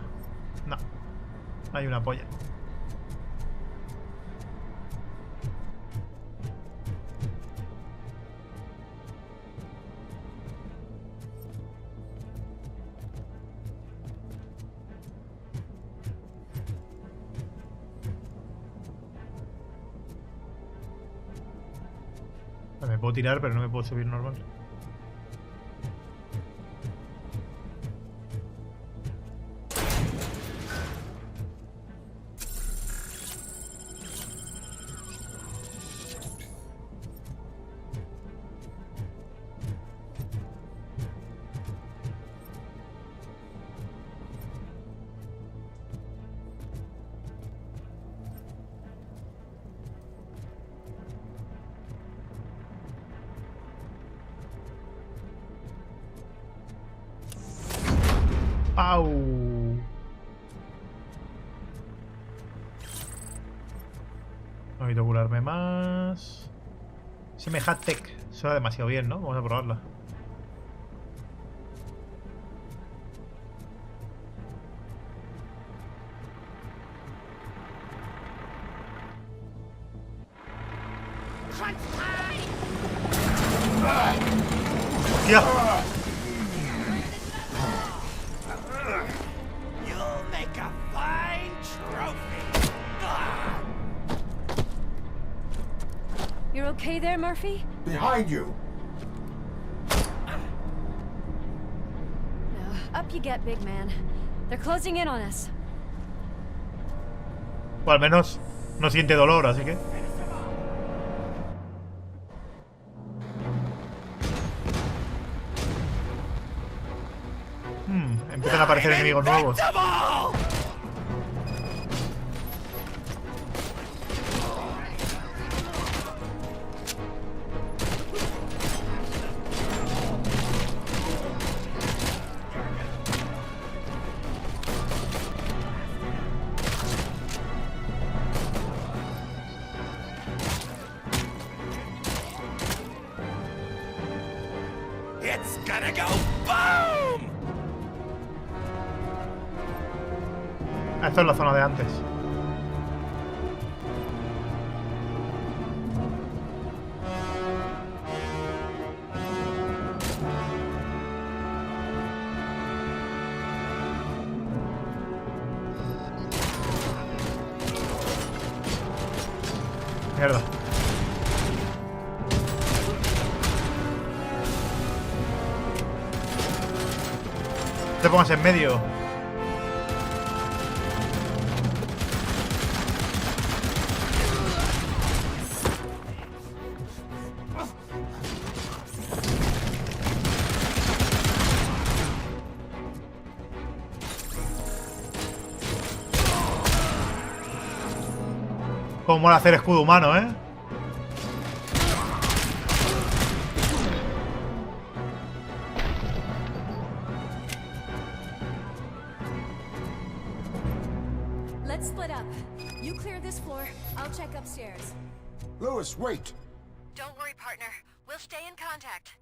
No. Hay una polla. Me puedo tirar, pero no me puedo subir normal. ¡Au! No necesito curarme más. Se me hat tech. Suena demasiado bien, ¿no? Vamos a probarla. ¡Hostia! You're okay there, Murphy? Behind you! No, up you get, big man. They're closing in on us. O al menos no siente dolor, así que... empiezan a aparecer enemigos nuevos. It's gonna go boom! Esto es la zona de antes. Mierda. te pongas en medio. Cómo mola hacer escudo humano, ¿eh? Let's split up. You clear this floor, I'll check upstairs. Louis, wait! Don't worry, partner. We'll stay in contact.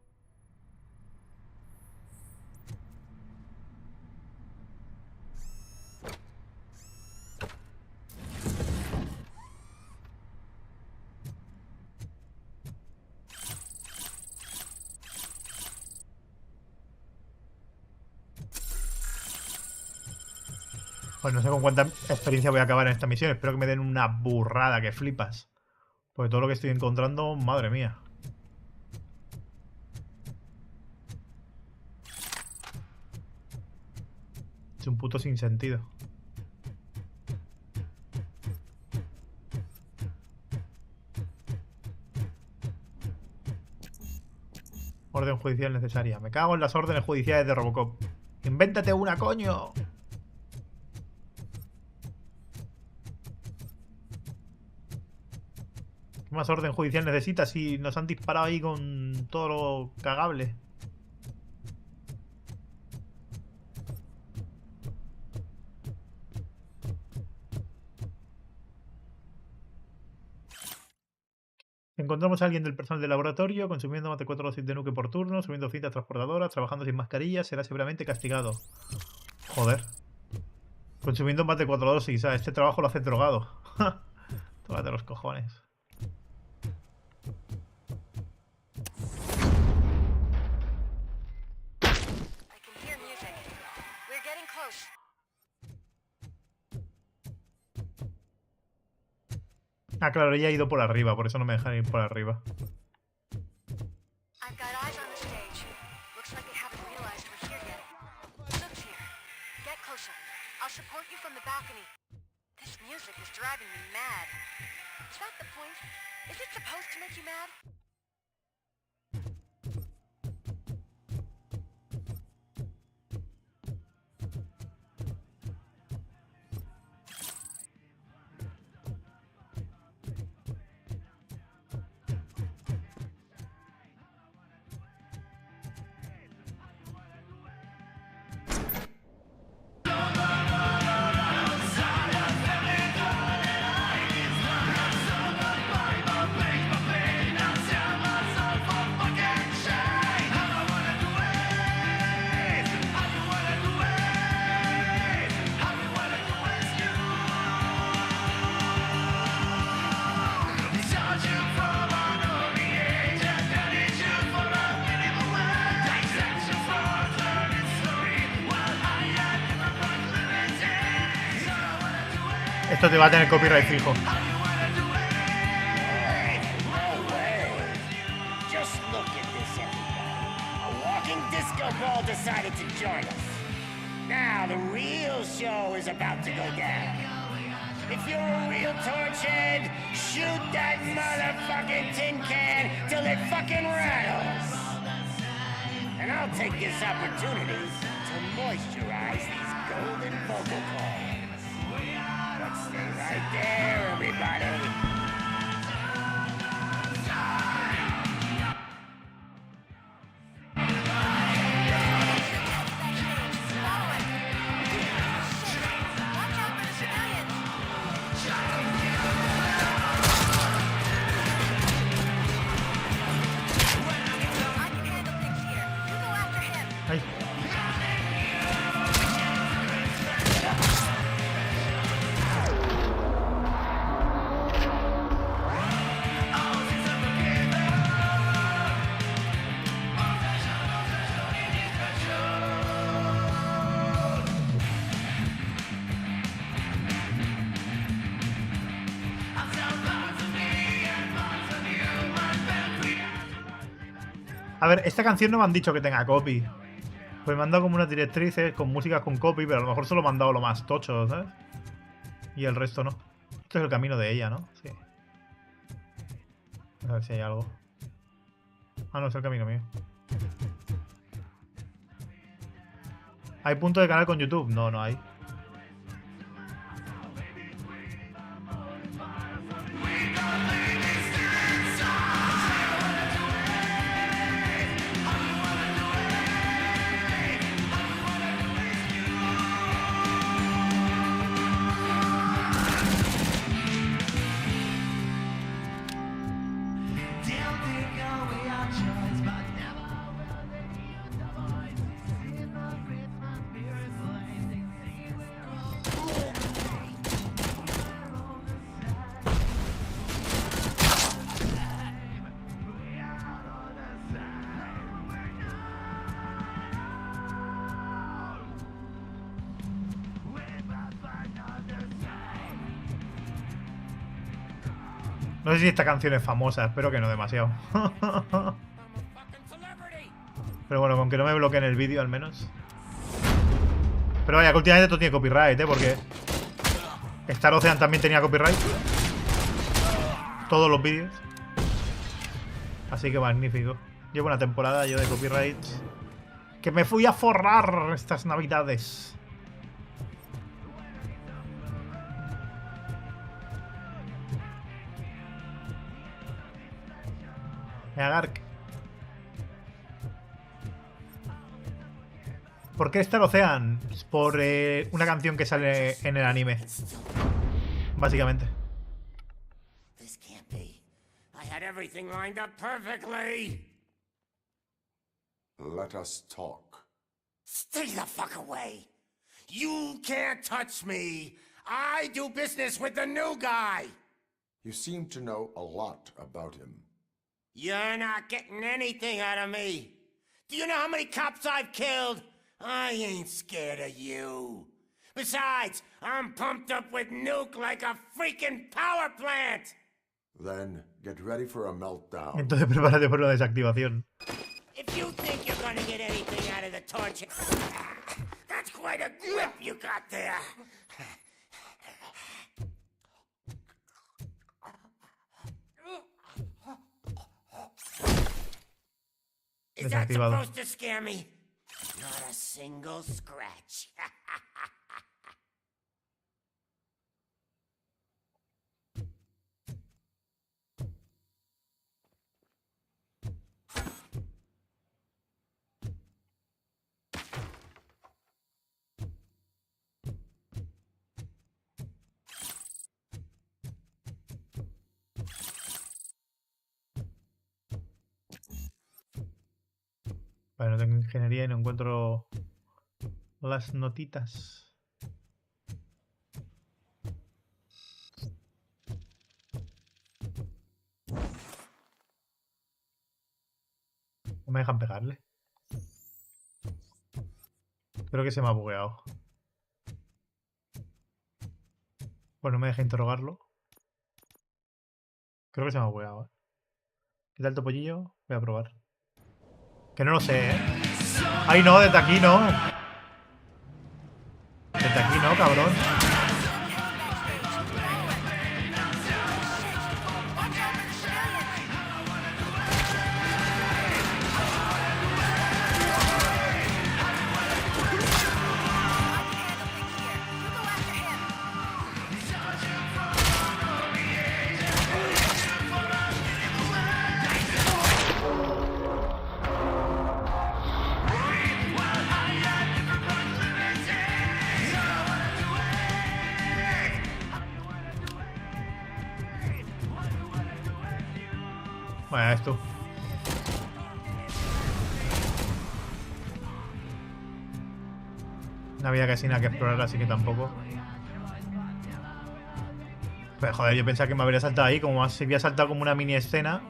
Pues no sé con cuánta experiencia voy a acabar en esta misión. Espero que me den una burrada que flipas. Porque todo lo que estoy encontrando, madre mía. Es un puto sinsentido. Orden judicial necesaria. Me cago en las órdenes judiciales de RoboCop. ¡Invéntate una, coño! ¿Qué más orden judicial necesitas si nos han disparado ahí con todo lo cagable? Encontramos a alguien del personal del laboratorio consumiendo más de 4 dosis de nuke por turno, subiendo cintas transportadoras, trabajando sin mascarilla, será severamente castigado. Joder. Consumiendo más de 4 dosis, ¿sabes? Este trabajo lo hace drogado. Tócate los cojones. Ah, claro, ella ha ido por arriba, por eso no me dejan ir por arriba. I've got eyes on the stage. Looks like they haven't realized we're here yet. Look's here. Get closer. I'll support you from the balcony. This music is driving me mad. Is that the point? Is it supposed to make you mad? Esto te va a tener copyright fijo. Just look at this, everybody. A walking disco ball decided to join us. Now the real show is about to go down. If you're a real torchhead, shoot that motherfucking tin can till it fucking rattles. And I'll take this opportunity to moisturize these golden vocal cords. But stay right there, everybody. A ver, esta canción no me han dicho que tenga copy. Pues me han dado como unas directrices con músicas con copy, pero a lo mejor solo me han dado lo más tocho, ¿sabes? Y el resto no. Este es el camino de ella, ¿no? Sí. A ver si hay algo. Ah, no, es el camino mío. ¿Hay punto de canal con YouTube? No, no hay. No sé si esta canción es famosa, espero que no demasiado. Pero bueno, con que no me bloqueen el vídeo al menos. Pero vaya, que últimamente todo tiene copyright, porque Star Ocean también tenía copyright. Todos los vídeos. Así que magnífico. Llevo una temporada yo de copyright que me fui a forrar estas navidades. Gark. ¿Por qué Star Ocean? Por una canción que sale en el anime. Básicamente. This can't be. I had everything lined up perfectly. Let us talk. Stay the fuck away. You can't touch me. I do business with the new guy. You seem to know a lot about him. You're not getting anything out of me. Do you know how many cops I've killed? I ain't scared of you. Besides, I'm pumped up with nuke like a freaking power plant. Then get ready for a meltdown. Entonces prepárate por una desactivación. If you think you're gonna get anything out of the torch, that's quite a grip you got there. Is that supposed to scare me? Not a single scratch. Vale, no tengo ingeniería y no encuentro las notitas. No me dejan pegarle. Creo que se me ha bugueado. Bueno, me deja interrogarlo. Creo que se me ha bugueado, ¿eh? ¿Qué tal, topollillo? Voy a probar. Que no lo sé, ¿eh? Ay, no, desde aquí no. Desde aquí no, cabrón. Bueno, esto. No había casi nada que explorar, así que tampoco. Pues joder, yo pensaba que me habría saltado ahí, como se había saltado como una mini escena.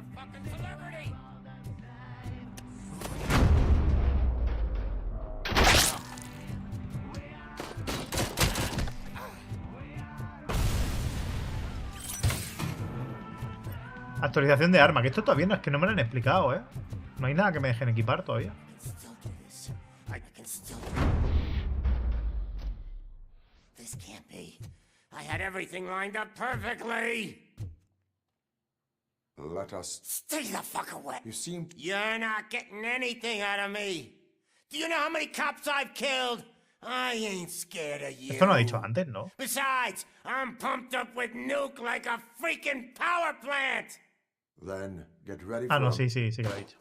Actualización de arma, que esto todavía no es que no me lo han explicado, ¿eh? No hay nada que me dejen equipar todavía. me. I had everything lined up perfectly. Let us... Stay the fuck away. You seem... You're not getting anything out of me. Do you know how many cops I've killed? I ain't scared of you. Esto no lo ha dicho antes, ¿no? Besides, I'm pumped up with nuke like a freaking power plant. Then get ready Ah, for... no, sí que lo ha dicho.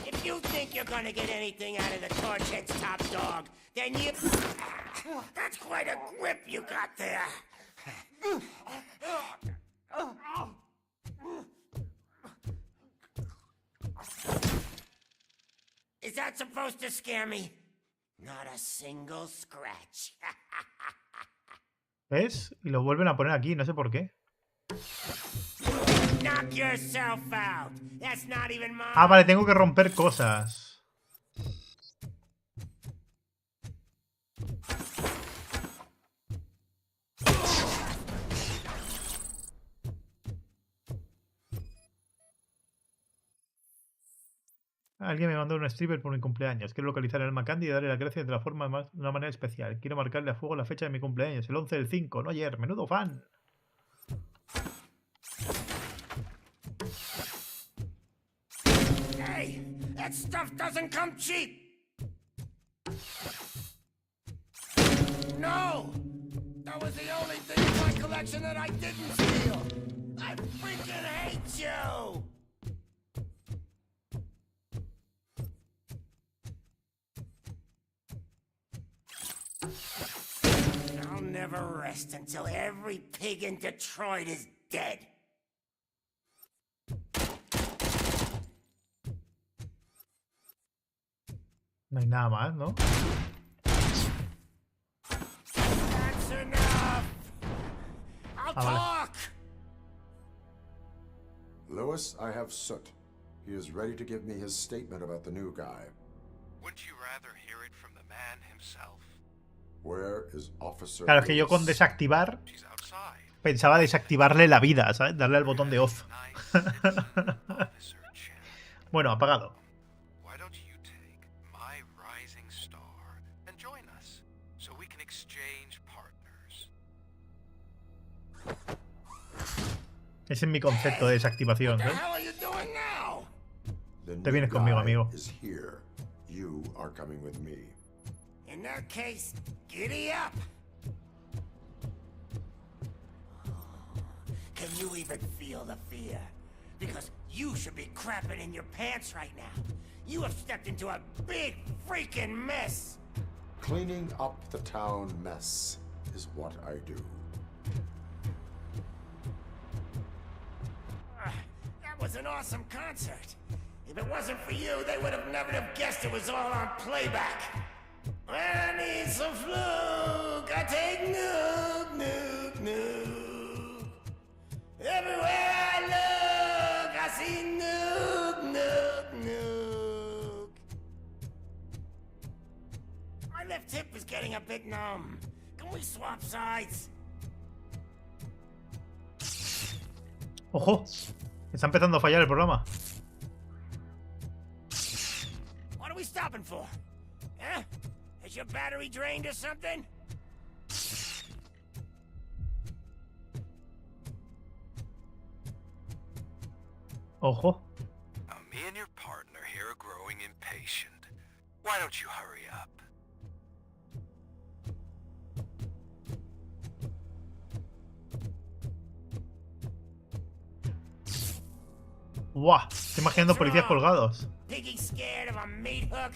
If you think you're gonna get anything out of the Torchhead's top dog, then you... That's quite a grip you got there. Is that supposed to scare me? Not a single scratch. ¿Ves? Y lo vuelven a poner aquí, no sé por qué. Knock yourself out. That's not even mine. Ah, vale, tengo que romper cosas. Alguien me mandó un stripper por mi cumpleaños. Quiero localizar el alma Candy y darle la gracia de una manera especial. Quiero marcarle a fuego la fecha de mi cumpleaños, el 11 del 5, no ayer. Menudo fan. Hey, that stuff doesn't come cheap. No, that was the only thing in my collection that I didn't steal. I freaking hate you. I'll never rest until every pig in Detroit is dead. No hay nada más, ¿no? That's enough. I'll talk. Lewis, I have Soot. He is ready to give me his statement about the new guy. Wouldn't you rather hear it from the man himself? Where is Officer Claro, es que yo con desactivar pensaba desactivarle la vida, ¿sabes? Darle al botón de off. Bueno, apagado. Why don't you take my rising star and join us so we can exchange partners? Ese es mi concepto de desactivación, ¿sabes? The Te new vienes conmigo, guy amigo. is here. You are coming with me. In that case, giddy up. Can you even feel the fear? Because you should be crapping in your pants right now. You have stepped into a big freaking mess. Cleaning up the town mess is what I do. That was an awesome concert. If it wasn't for you, they would have never have guessed it was all on playback. I need some fluke. I take nuke, nuke, nuke. Everywhere I look, I see nuke, nuke, nuke. My left hip is getting a bit numb. Can we swap sides? ¡Ojo! Está empezando a fallar el programa. What are we stopping for? Huh? Is your battery drained or something? Ojo. Now, me and your partner here are growing impatient. Why don't you hurry up? ¡Buah! Estoy imaginando policías colgados. Piggy scared of a meat hook?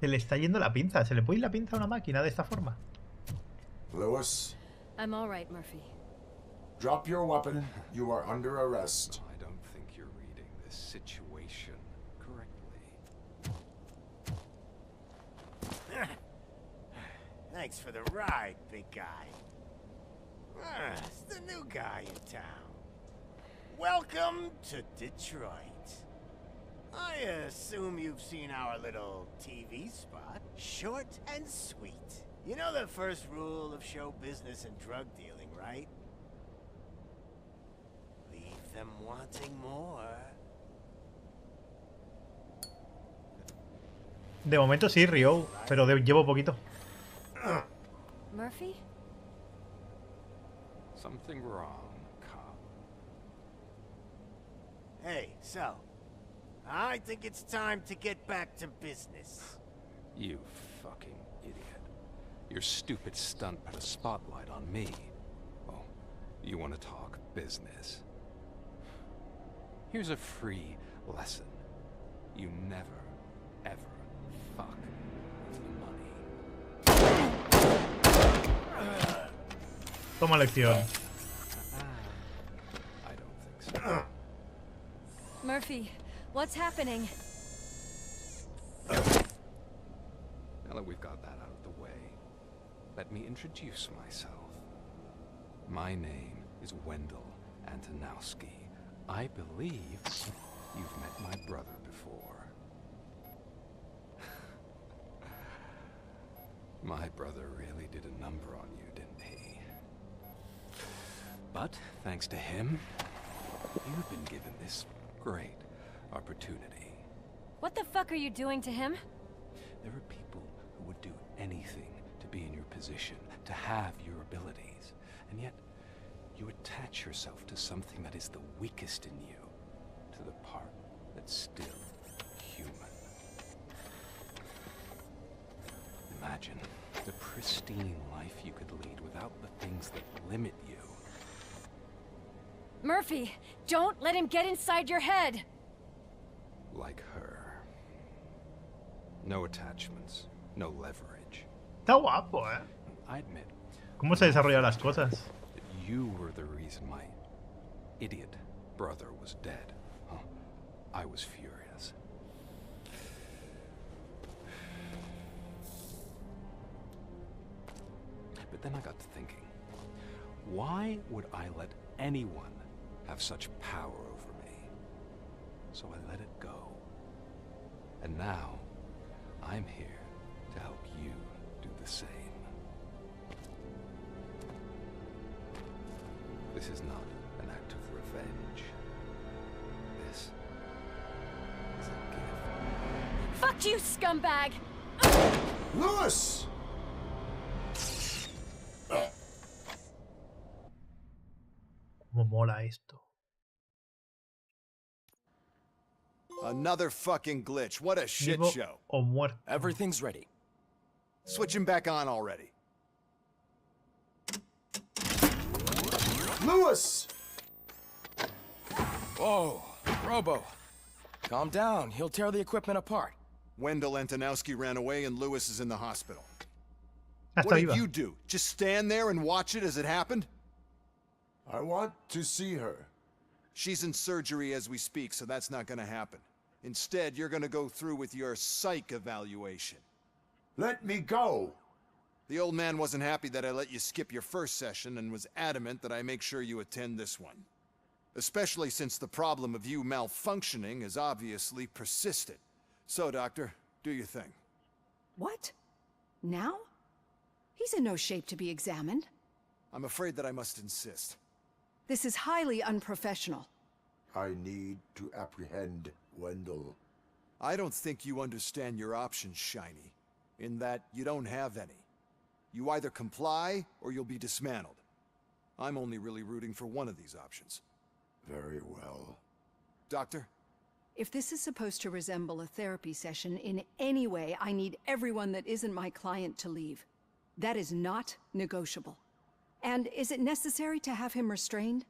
Se le está yendo la pinza. ¿Se le puede ir la pinza a una máquina de esta forma? Lewis, I'm all right, Murphy. drop your weapon. You are under arrest. I don't think you're reading this situation correctly. Thanks for the ride, big guy. It's the new guy in town. Welcome to Detroit. I assume you've seen our little TV spot. Short and sweet. You know the first rule of show business and drug dealing, right? Leave them wanting more. De momento sí, Rio, pero llevo poquito. Murphy? Something wrong, cop. Hey, so, I think it's time to get back to business. You fucking idiot. Your stupid stunt put a spotlight on me. Oh, you want to talk business? Here's a free lesson. You never, ever fuck with money. Toma lección. I don't think so. Murphy, what's happening? Now that we've got that out of the way, let me introduce myself. My name is Wendell Antonowski. I believe you've met my brother before. My brother really did a number on you, didn't he? But thanks to him, you've been given this great opportunity. What the fuck are you doing to him? There are people who would do anything to be in your position, to have your abilities, and yet you attach yourself to something that is the weakest in you, to the part that's still human. Imagine the pristine life you could lead without the things that limit you. Murphy, don't let him get inside your head! Like her. No attachments, no leverage. Está guapo, ¿eh? I admit. ¿Cómo se desarrollan las cosas? That you were the reason my idiot brother was dead. Huh? I was furious. But then I got to thinking, why would I let anyone have such power over me? So I let it go. And now, I'm here to help you do the same. This is not an act of revenge. This is a gift. Fuck you, scumbag! Lewis! Cómo mola esto. Another fucking glitch. What a shit Vivo show. o muerto. Everything's ready. Switch him back on already. Lewis! Whoa, Robo. Calm down. He'll tear the equipment apart. Wendell Antonowski ran away and Lewis is in the hospital. Hasta What did viva. you do? Just stand there and watch it as it happened? I want to see her. She's in surgery as we speak, so that's not gonna happen. Instead, you're gonna go through with your psych evaluation. Let me go! The old man wasn't happy that I let you skip your first session and was adamant that I make sure you attend this one. Especially since the problem of you malfunctioning is obviously persistent. So, Doctor, do your thing. What? Now? He's in no shape to be examined. I'm afraid that I must insist. This is highly unprofessional. I need to apprehend Wendell. I don't think you understand your options, Shiny, in that you don't have any. You either comply or you'll be dismantled. I'm only really rooting for one of these options. Very well. Doctor? If this is supposed to resemble a therapy session in any way, I need everyone that isn't my client to leave. That is not negotiable. And is it necessary to have him restrained?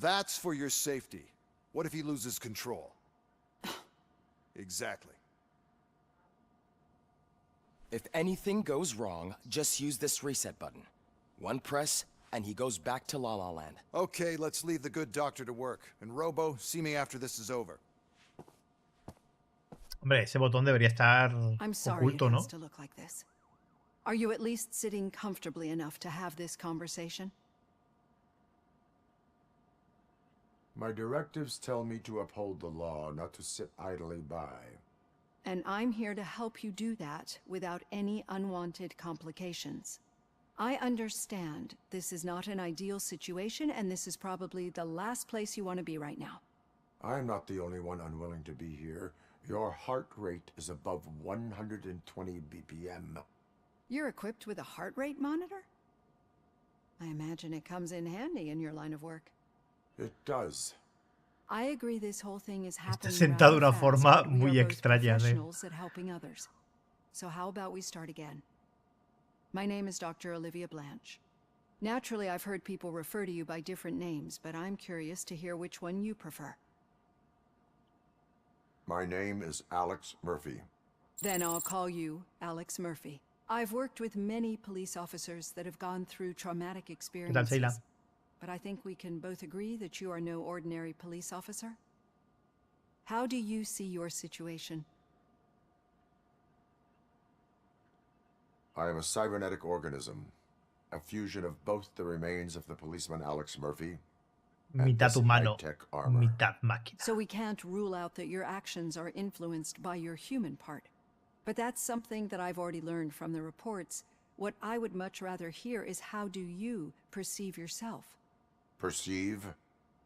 That's for your safety. What if he loses control? Exactly. If anything goes wrong, just use this reset button. One press, and he goes back to La La Land. Okay, let's leave the good doctor to work. And Robo, see me after this is over. Hombre, ese botón debería estar I'm sorry oculto, it ¿no? has to look like this. Are you at least sitting comfortably enough to have this conversation? My directives tell me to uphold the law, not to sit idly by. And I'm here to help you do that without any unwanted complications. I understand this is not an ideal situation, and this is probably the last place you want to be right now. I'm not the only one unwilling to be here. Your heart rate is above 120 BPM. You're equipped with a heart rate monitor? I imagine it comes in handy in your line of work. It does. I agree this whole thing is Está happening sentado de rather una fast, forma but we muy are both extraña, ¿eh? professionals at helping others. So how about we start again? My name is Dr. Olivia Blanche. Naturally, I've heard people refer to you by different names, but I'm curious to hear which one you prefer. My name is Alex Murphy. Then I'll call you Alex Murphy. I've worked with many police officers that have gone through traumatic ¿Qué tal, experiences. Sheila? But I think we can both agree that you are no ordinary police officer. How do you see your situation? I am a cybernetic organism, a fusion of both the remains of the policeman Alex Murphy and Mitad this humano, high-tech armor. mitad máquina. So we can't rule out that your actions are influenced by your human part. But that's something that I've already learned from the reports. What I would much rather hear is how do you perceive yourself? Perceive?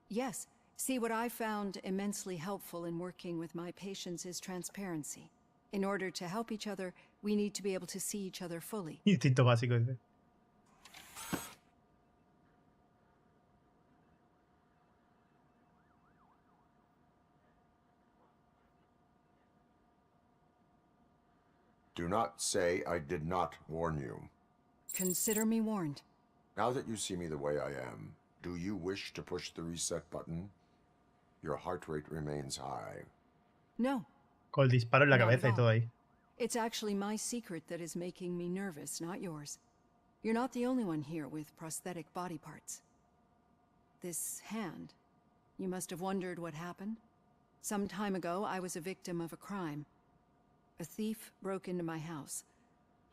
Yes. See, what I found immensely helpful in working with my patients is transparency. In order to help each other, we need to be able to see each other fully. Instinto básico, dice. Do not say I did not warn you. Consider me warned. Now that you see me the way I am, do you wish to push the reset button? Your heart rate remains high. No. Con el disparo en la Not cabeza at y todo all. ahí. It's actually my secret that is making me nervous, not yours. You're not the only one here with prosthetic body parts. This hand, you must have wondered what happened. Some time ago, I was a victim of a crime. A thief broke into my house.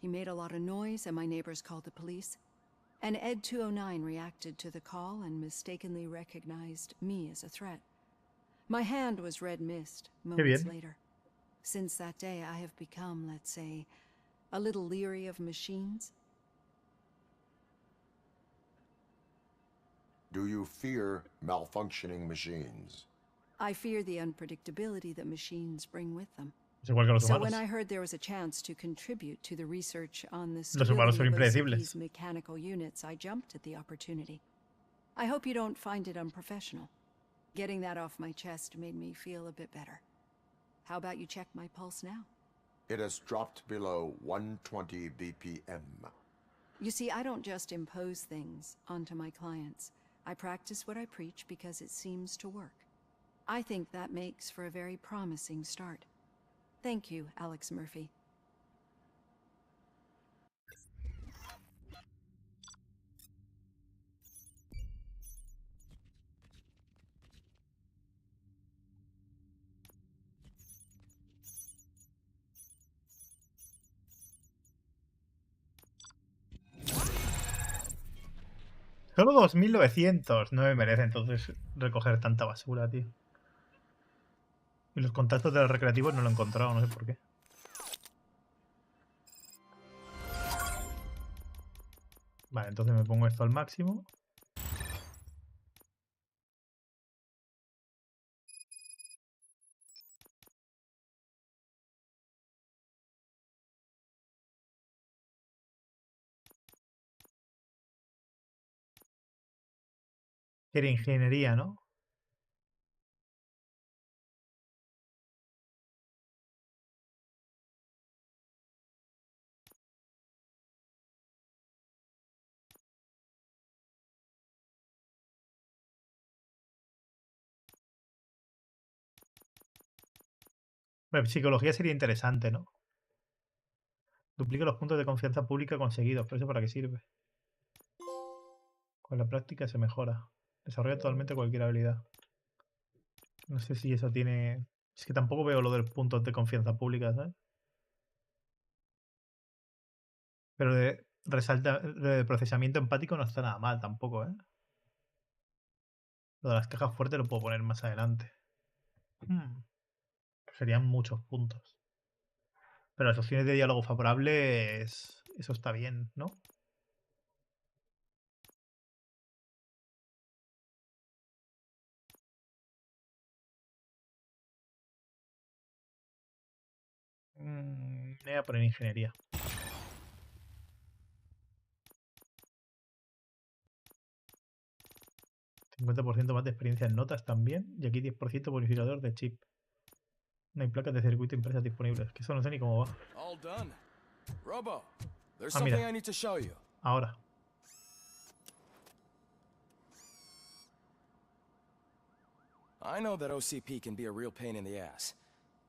He made a lot of noise and my neighbors called the police. And Ed 209 reacted to the call and mistakenly recognized me as a threat. My hand was red mist moments bien. later. Since that day, I have become, let's say, a little leery of machines. Do you fear malfunctioning machines? I fear the unpredictability that machines bring with them. Es igual que los So humanos. when I heard there was a chance to contribute to the research on the Los humanos son stability of impredecibles. OCP's mechanical units, I jumped at the opportunity. I hope you don't find it unprofessional. Getting that off my chest made me feel a bit better. How about you check my pulse now? It has dropped below 120 BPM. You see, I don't just impose things onto my clients. I practice what I preach because it seems to work. I think that makes for a very promising start. Thank you, Alex Murphy. Solo 2.900. No me merece entonces recoger tanta basura, tío. Y los contactos de los recreativos no lo he encontrado, no sé por qué. Vale, entonces me pongo esto al máximo. Era ingeniería, ¿no? Bueno, psicología sería interesante, ¿no? Duplica los puntos de confianza pública conseguidos. ¿Pero eso para qué sirve? Con la práctica se mejora. Desarrolla totalmente cualquier habilidad. No sé si eso tiene... Es que tampoco veo lo de los puntos de confianza pública, ¿sabes? Pero de procesamiento empático no está nada mal tampoco, ¿eh? Lo de las cajas fuertes lo puedo poner más adelante. Serían muchos puntos. Pero las opciones de diálogo favorables... Eso está bien, ¿no? Voy a poner ingeniería. 50% más de experiencia en notas también. Y aquí 10% bonificador de chip. No hay placas de circuito impresas disponibles. Que eso no sé ni cómo va. All done. Robo, there's Ah, something mira. I need to show you. Ahora. I know that OCP can be a real pain in the ass,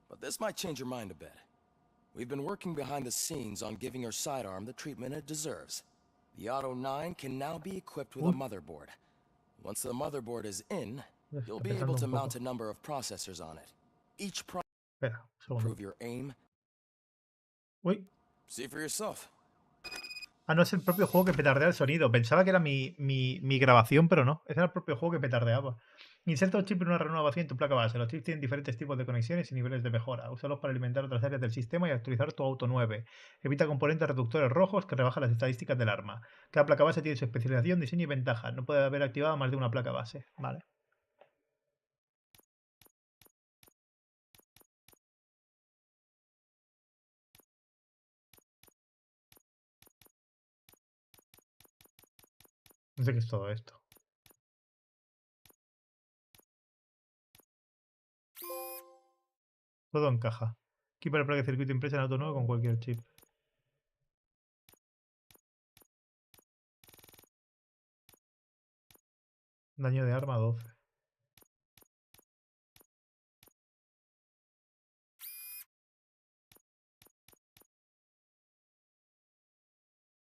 but this might change your mind a bit. We've been working behind the scenes on giving your sidearm the treatment it deserves. The Auto 9 can now be equipped with a motherboard. Once the motherboard is in, you'll be able to mount a number of processors on it. Each Espera, un segundo. improve your aim. Uy. See for yourself. Ah, no, es el propio juego que petardea el sonido. Pensaba que era mi grabación, pero no. Ese era el propio juego que petardeaba. Inserta un chip en una renovación en tu placa base. Los chips tienen diferentes tipos de conexiones y niveles de mejora. Úsalos para alimentar otras áreas del sistema y actualizar tu Auto 9. Evita componentes reductores rojos que rebajan las estadísticas del arma. Cada placa base tiene su especialización, diseño y ventaja. No puede haber activado más de una placa base. Vale. No sé qué es todo esto. Todo encaja. Equipa la placa de circuito impresa en Auto 9 con cualquier chip. Daño de arma 12.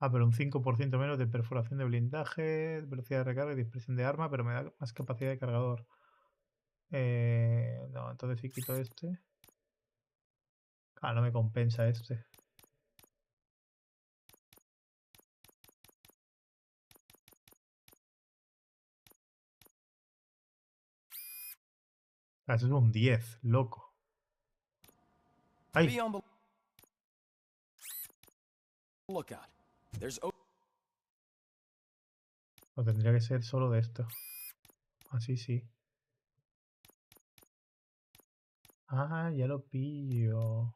Ah, pero un 5% menos de perforación de blindaje, velocidad de recarga y dispersión de arma, pero me da más capacidad de cargador. No, entonces si quito este. Ah, no me compensa este. Ah, eso es un 10, loco. ¡Ay! Look out. There's O tendría que ser solo de esto. Así sí. Ah, ya lo pillo.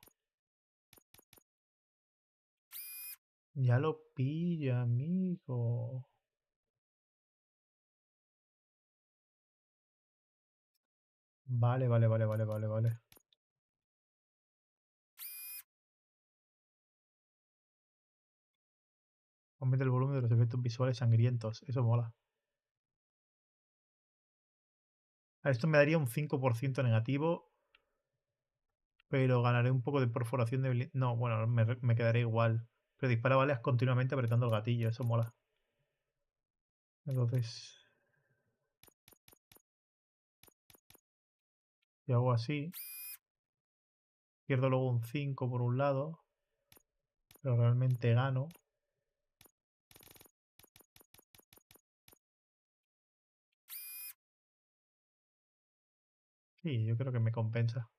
Ya lo pillo, amigo. Vale. Aumenta el volumen de los efectos visuales sangrientos. Eso mola. A esto me daría un 5% negativo. Pero ganaré un poco de perforación de... No, bueno, me quedaré igual. Pero dispara balas continuamente apretando el gatillo. Eso mola. Entonces... si hago así... pierdo luego un 5 por un lado. Pero realmente gano. Sí, yo creo que me compensa.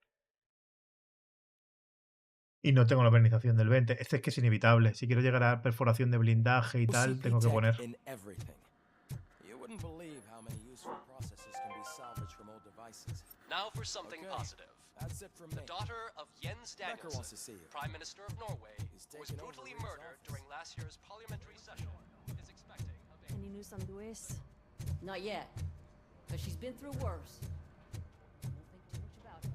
Y no tengo la penalización del 20. Este es que es inevitable. Si quiero llegar a perforación de blindaje y tal, tengo que poner. Now for something positive. The daughter of Jens Danielsen, Prime Minister of Norway, who was brutally murdered during last year's parliamentary session, is expecting a baby. Any news on Luis? Not yet, but she's been through worse. Don't think too much about it.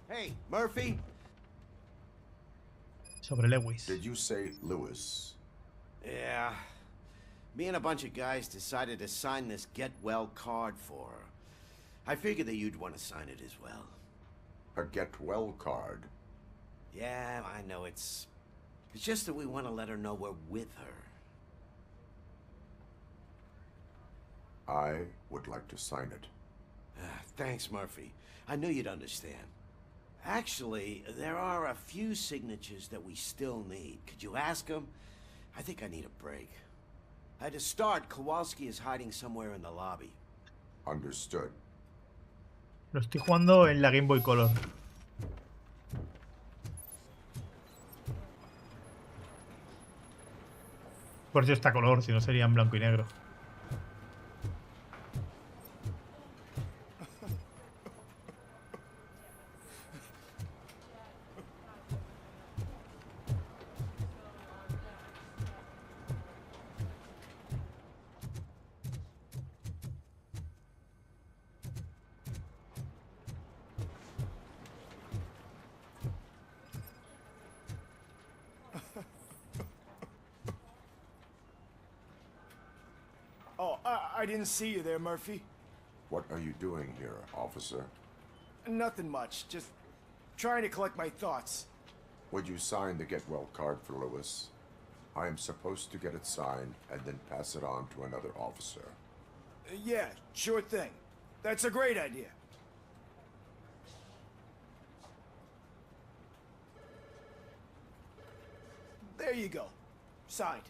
Hey, Murphy. Sobre Lewis. Did you say Lewis? Yeah. Me and a bunch of guys decided to sign this get well card for her. I figured that you'd want to sign it as well. A get well card? Yeah, I know it's just that we want to let her know we're with her. I would like to sign it. Thanks, Murphy. I knew you'd understand. Actually, there are a few signatures that we still need. Could you ask them? I think I need a break. To start, Kowalski is hiding somewhere in the lobby. Understood. Lo estoy jugando en la Game Boy Color. Por eso está color, si no sería en blanco y negro. I didn't see you there, Murphy. What are you doing here, officer? Nothing much, just trying to collect my thoughts. Would you sign the get well card for Lewis? I am supposed to get it signed and then pass it on to another officer. Yeah, sure thing. That's a great idea. There you go. Signed.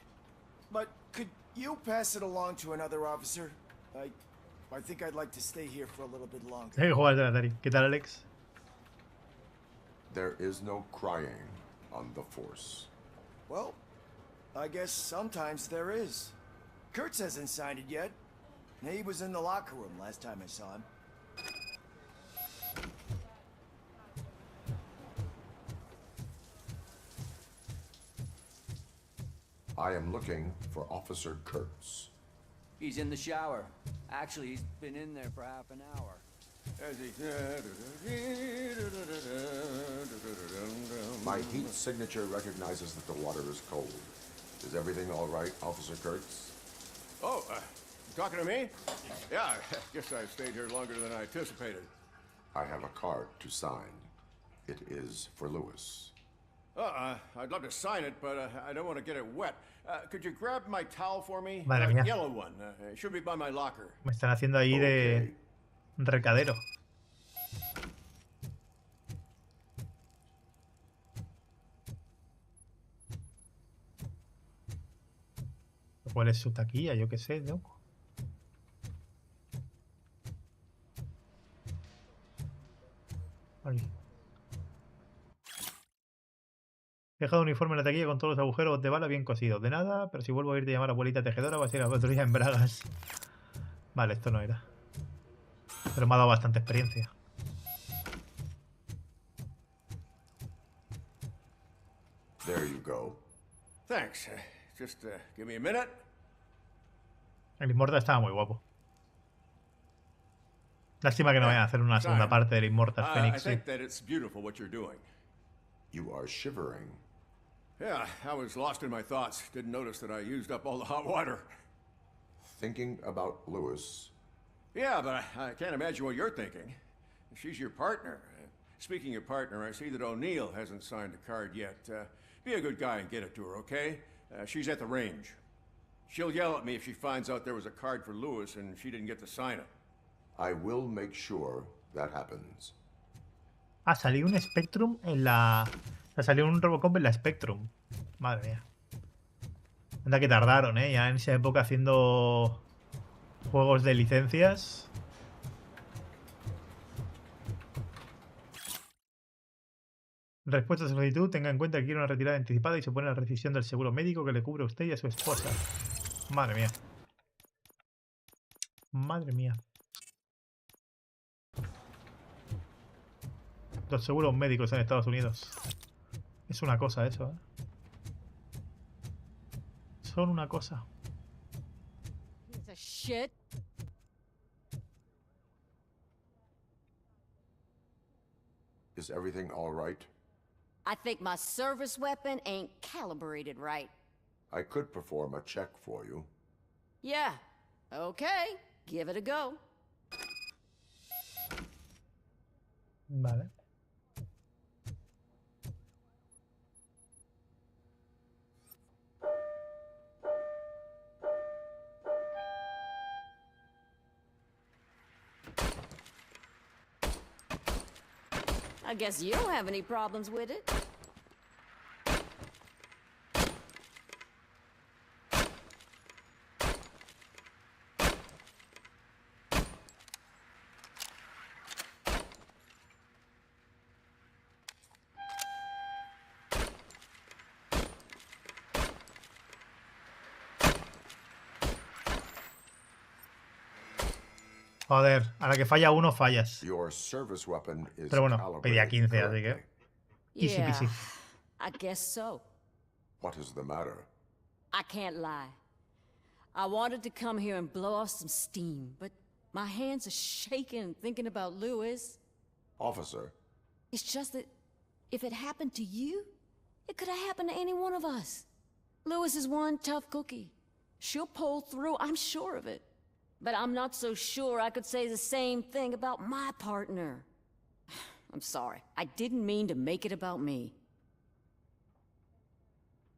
But could you pass it along to another officer? I think I'd like to stay here for a little bit longer. Hay que jugar de Atari. ¿Qué tal, Alex? There is no crying on the force. Well, I guess sometimes there is. Kurtz hasn't signed it yet. He was in the locker room last time I saw him. I am looking for Officer Kurtz. He's in the shower. Actually, he's been in there for half an hour. My heat signature recognizes that the water is cold. Is everything all right, Officer Kurtz? Oh, you talking to me? Yeah, I guess I stayed here longer than I anticipated. I have a card to sign. It is for Lewis. I'd love to sign it, but I don't want to get it wet. Could you grab my towel for me? Madre mía. Yellow one. It should be by my locker. Me están haciendo ahí de recadero. ¿Cuál es su taquilla? Yo qué sé, ¿no? Aquí. He dejado un uniforme en la taquilla con todos los agujeros de bala bien cosidos. De nada, pero si vuelvo a irte a llamar a abuelita tejedora va a ser la patrulla en bragas. Vale, esto no era. Pero me ha dado bastante experiencia. There you go. Thanks. Just give me a minute. El Immortal estaba muy guapo. Lástima que no vayan a hacer una segunda parte del Immortal Phoenix. I think that it's beautiful what you're doing. You are shivering. Yeah, I was lost in my thoughts. Didn't notice that I used up all the hot water. Thinking about Lewis. Yeah, but I can't imagine what you're thinking. She's your partner. Speaking of partner, I see that O'Neill hasn't signed a card yet. Be a good guy and get it to her, okay? She's at the range. She'll yell at me if she finds out there was a card for Lewis and she didn't get to sign it. I will make sure that happens. Ah, salió un Spectrum en la... O sea, salió un Robocop en la Spectrum. Madre mía. Anda que tardaron, ¿eh? Ya en esa época haciendo juegos de licencias. Respuesta a solicitud. Tenga en cuenta que quiere una retirada anticipada y se pone la rescisión del seguro médico que le cubre a usted y a su esposa. Madre mía. Madre mía. Los seguros médicos en Estados Unidos. Es una cosa eso, ¿eh? Son una cosa. Piece of shit. Is everything all right? I think my service weapon ain't calibrated right. I could perform a check for you. Yeah. Okay. Give it a go. Vale. I guess you don't have any problems with it. Joder, a la que falla uno fallas. Your service weapon is Pero bueno, pedía 15, así que... Easy Yeah, peasy. I guess so. What is the matter? I can't lie. I wanted to come here and blow off some steam, but my hands are shaking thinking about Lewis. Officer. It's just that if it happened to you, it could have happened to any one of us. Lewis is one tough cookie. She'll pull through, I'm sure of it. But I'm not so sure I could say the same thing about my partner. I'm sorry. I didn't mean to make it about me.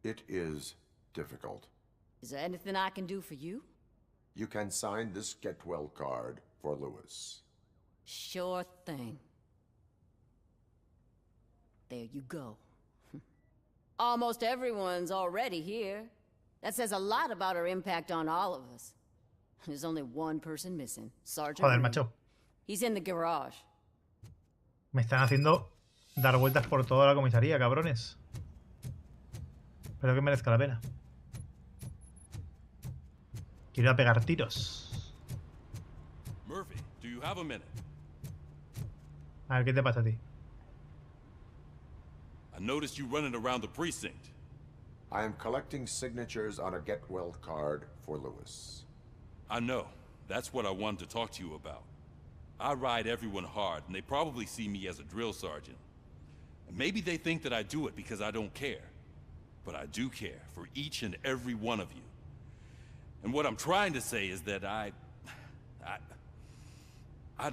It is difficult. Is there anything I can do for you? You can sign this get well card for Lewis. Sure thing. There you go. Almost everyone's already here. That says a lot about her impact on all of us. There's only one person missing. Sergeant. Joder, macho. He's in the garage. Me están haciendo dar vueltas por toda la comisaría, cabrones. Espero que merezca la pena. Quiero ir a pegar tiros. Murphy, do you have a minute? A ver, ¿qué te pasa a ti? I noticed you running around the precinct. I am collecting signatures on a get well card for Lewis. I know. That's what I wanted to talk to you about. I ride everyone hard, and they probably see me as a drill sergeant. And maybe they think that I do it because I don't care. But I do care for each and every one of you. And what I'm trying to say is that I'd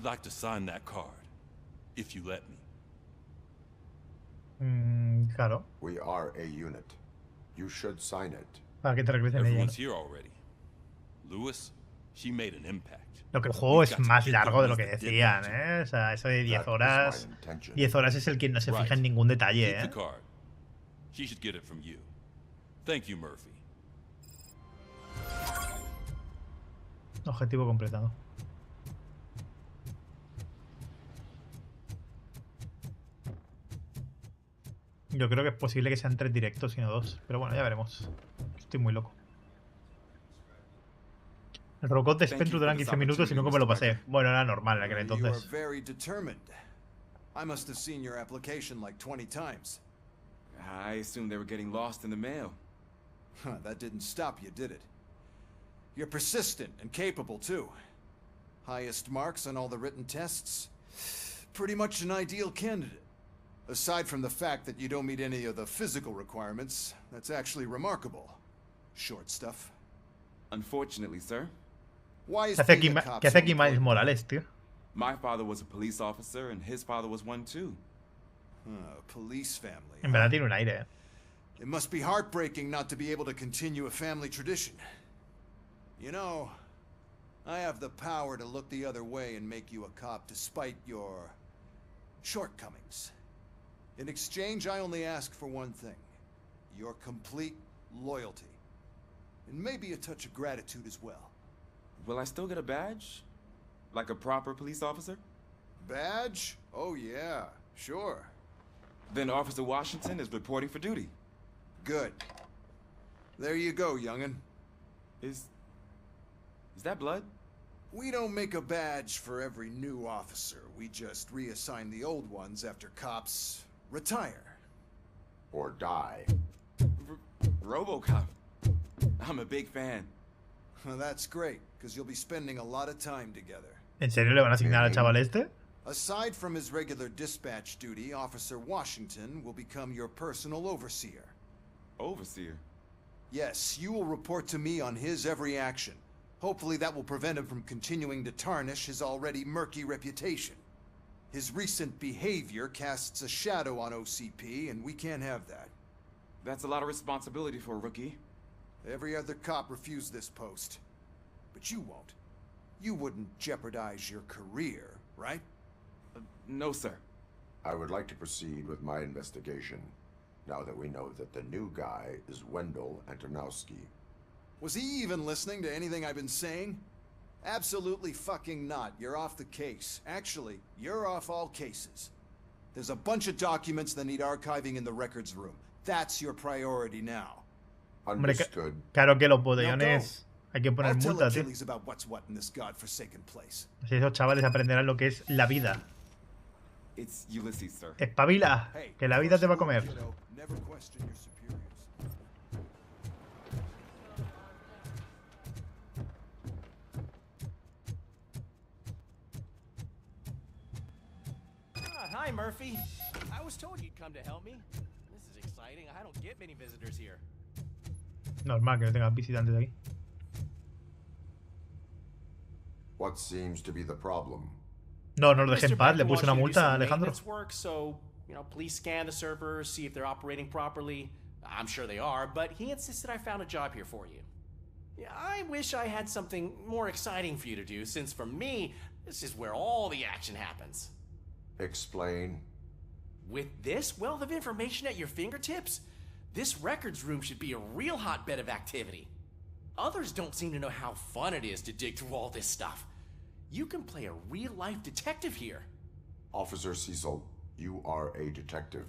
like to sign that card, if you let me. Claro. We are a unit. You should sign it. Para que te regresen ella. Everyone's here already. Lewis, she made an impact. Lo que el juego es más largo de lo que decían, ¿eh? O sea, eso de 10 horas. 10 horas es el que no se fija en ningún detalle, ¿eh? She should get it from you. Thank you, Murphy. Objetivo completado. Yo creo que es posible que sean 3 directos y no 2. Pero bueno, ya veremos. Estoy muy loco. El RoboCop de Spentru duran 15 minutos y nunca me lo pasé. Bueno, era normal en aquel entonces. I must have seen your application like 20 times. I assumed they were getting lost in the mail. That didn't stop you, did it? You're persistent and capable, too. Highest marks on all the written tests. Pretty much an ideal candidate. Aside from the fact that you don't meet any of the physical requirements, that's actually remarkable. Short stuff. Unfortunately, sir. Why is ¿Qué hace aquí Miles Morales, tío? My father was a police officer, and his father was one too. Police family. En verdad tiene un aire, ¿eh? It must be heartbreaking not to be able to continue a family tradition. You know, I have the power to look the other way and make you a cop despite your shortcomings. In exchange, I only ask for one thing. Your complete loyalty. And maybe a touch of gratitude as well. Will I still get a badge? Like a proper police officer? Badge? Oh yeah, sure. Then Officer Washington is reporting for duty. Good. There you go, young'un. Is that blood? We don't make a badge for every new officer. We just reassign the old ones after cops retire. Or die. RoboCop. I'm a big fan. Well, that's great, because you'll be spending a lot of time together. ¿En serio le van a asignar al chaval este? Aside from his regular dispatch duty, Officer Washington will become your personal overseer. Overseer? Yes, you will report to me on his every action. Hopefully that will prevent him from continuing to tarnish his already murky reputation. His recent behavior casts a shadow on OCP, and we can't have that. That's a lot of responsibility for a rookie. Every other cop refused this post. But you won't. You wouldn't jeopardize your career, right? No, sir. I would like to proceed with my investigation, now that we know that the new guy is Wendell Antonowski. Was he even listening to anything I've been saying? Absolutely fucking not. You're off the case. Actually, you're off all cases. There's a bunch of documents that need archiving in the records room. That's your priority now. Hombre, claro que los botellones hay que poner multa, tío. Si esos chavales aprenderán lo que es la vida. Espabila, que la vida te va a comer. Hi, Murphy. I was told you'd come to help me. This is exciting. I don't get many visitors here. Normal que no tengas visitantes aquí. What seems to be the problem? No, no lo dejé en Mr. paz. Le Becker puse wants una you to do multa a some Alejandro. maintenance work, so, you know, please scan the servers, see if they're operating properly. I'm sure they are, but he insisted I found a job here for you. Yeah, I wish I had something more exciting for you to do, since for me, this is where all the action happens. Explain. With this wealth of information at your fingertips, this records room should be a real hotbed of activity. Others don't seem to know how fun it is to dig through all this stuff. You can play a real-life detective here. Officer Cecil, you are a detective.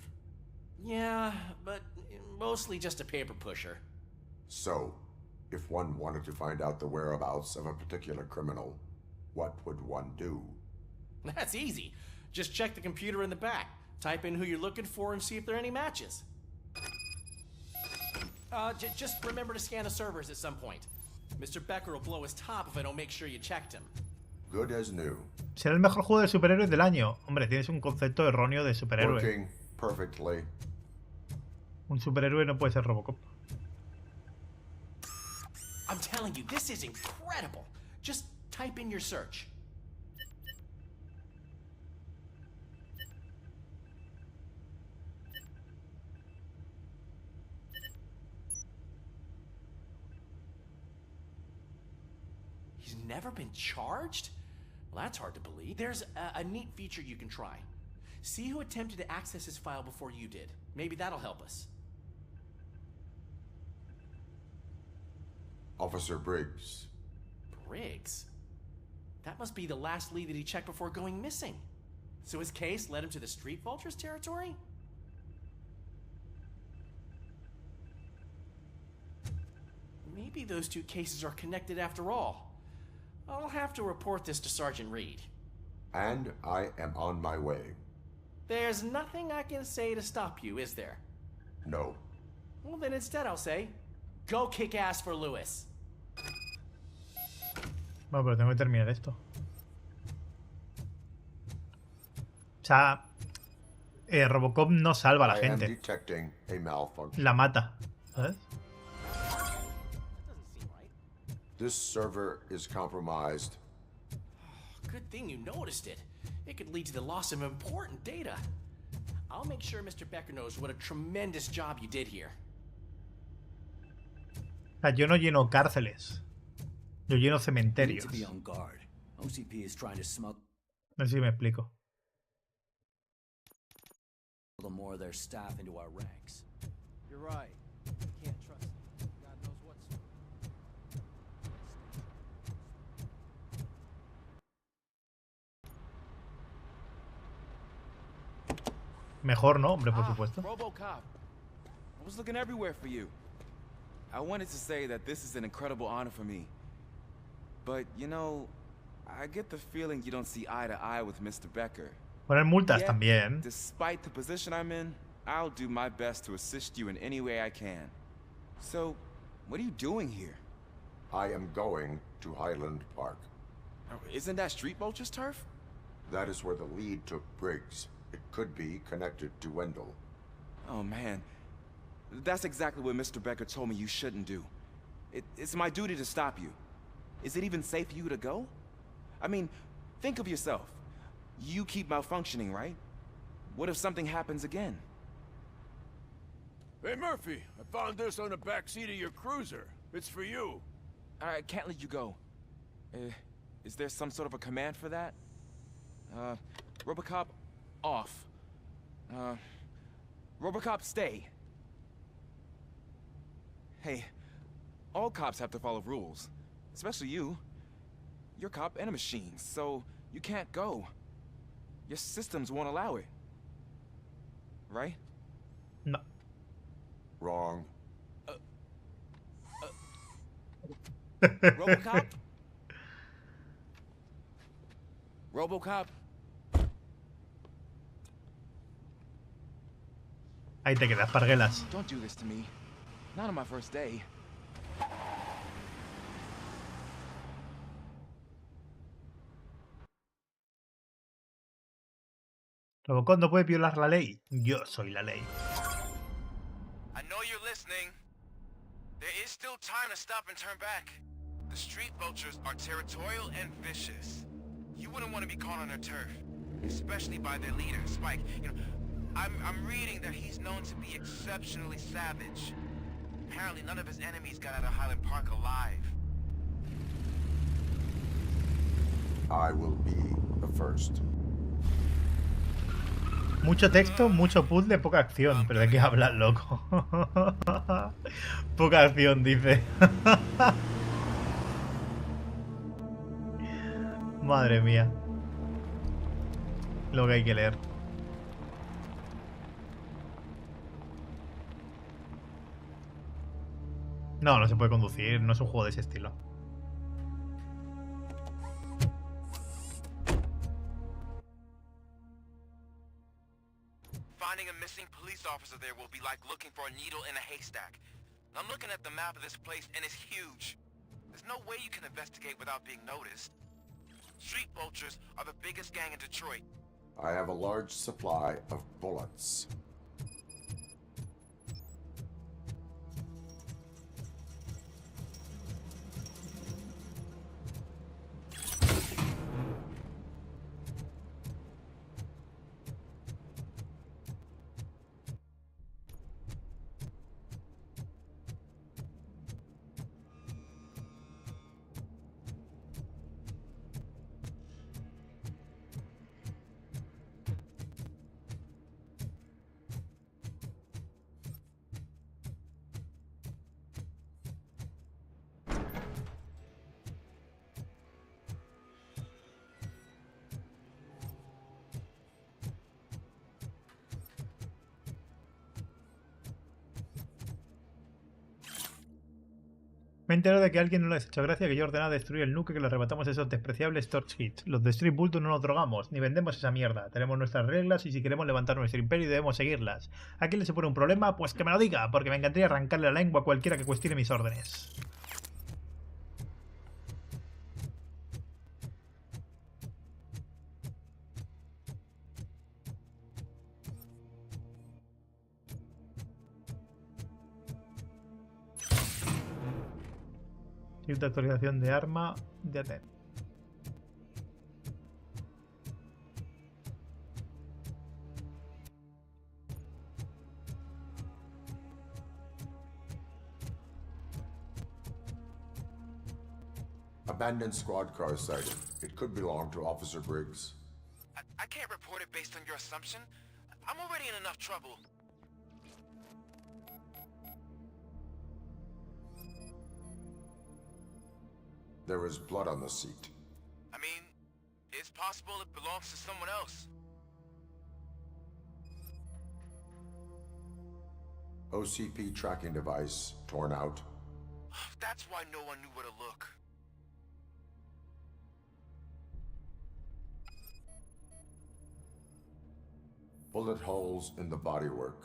Yeah, but mostly just a paper pusher. So, if one wanted to find out the whereabouts of a particular criminal, what would one do? That's easy. Just check the computer in the back. Type in who you're looking for and see if there are any matches. Just remember to scan the servers at some point. Mr. Becker will blow his top if I don't make sure you checked him. Good as new. Será el mejor juego de superhéroes del año. Hombre, tienes un concepto erróneo de superhéroe. Working perfectly. Un superhéroe no puede ser Robocop. I'm telling you, this is incredible. Just type in your search. He's never been charged? Well, that's hard to believe. There's a neat feature you can try. See who attempted to access his file before you did. Maybe that'll help us. Officer Briggs. Briggs? That must be the last lead that he checked before going missing. So his case led him to the Street Vultures territory? Maybe those two cases are connected after all. I'll have to report this to Sergeant Reed. And I am on my way. There's nothing I can say to stop you, is there? No. Well, then instead I'll say, go kick ass for Lewis. Bueno, pero tengo que terminar esto. O sea, Robocop no salva a la gente. La mata, ¿sabes? This server is compromised. Good thing you noticed it. It could lead to the loss of important data. I'll make sure Mr. Becker knows what a tremendous job you did here. O sea, yo no lleno cárceles. Yo lleno cementerios. No sé si me explico. More of their staff into our ranks. You're right. Can't trust them. God knows what's. Mejor, ¿no? Hombre, por supuesto. RoboCop. I was looking everywhere for you. I wanted to say that this is an incredible honor for me. But, you know, I get the feeling you don't see eye to eye with Mr. Becker. Poner multas Yet, también. Despite the position I'm in, I'll do my best to assist you in any way I can. So, what are you doing here? I am going to Highland Park. Oh, isn't that Street Vulture's turf? That is where the lead took Briggs. It could be connected to Wendell. Oh, man. That's exactly what Mr. Becker told me you shouldn't do. It's my duty to stop you. Is it even safe for you to go? I mean, think of yourself. You keep malfunctioning, right? What if something happens again? Hey, Murphy, I found this on the back seat of your cruiser. It's for you. I can't let you go. Is there some sort of a command for that? RoboCop, off. RoboCop, stay. Hey, all cops have to follow rules. Especially you. You're a cop and a machine, so you can't go. Your systems won't allow it. Right? No. Wrong. RoboCop? RoboCop? Ahí te quedas, parguelas. Don't do this to me. Not on my first day. Robocop no puede violar la ley. Yo soy la ley. I know you're listening. There is still time to stop and turn back. The street vultures are territorial and vicious. You wouldn't want to be caught on their turf, especially by their leader, Spike. You know, I'm reading that he's known to be exceptionally savage. Apparently none of his enemies got out of Highland Park alive. I will be the first. Mucho texto, mucho puzzle, poca acción. ¿Pero de qué hablas, loco? Poca acción, dice. Madre mía. Lo que hay que leer. No, no se puede conducir. No es un juego de ese estilo. Finding a missing police officer there will be like looking for a needle in a haystack. I'm looking at the map of this place and it's huge. There's no way you can investigate without being noticed. Street vultures are the biggest gang in Detroit. I have a large supply of bullets. Me he enterado de que a alguien no le ha hecho gracia que yo ordenara destruir el nuke, que le arrebatamos esos despreciables torch hits. Los de Street Bulto no nos drogamos, ni vendemos esa mierda. Tenemos nuestras reglas y si queremos levantar nuestro imperio debemos seguirlas. ¿A quién le supone un problema? Pues que me lo diga, porque me encantaría arrancarle la lengua a cualquiera que cuestione mis órdenes. Cierta actualización de arma de AT. Abandoned squad car sighted. It could belong to Officer Briggs. I can't report it based on your assumption. I'm already in enough trouble. There was blood on the seat. I mean, it's possible it belongs to someone else. OCP tracking device torn out. That's why no one knew where to look. Bullet holes in the bodywork.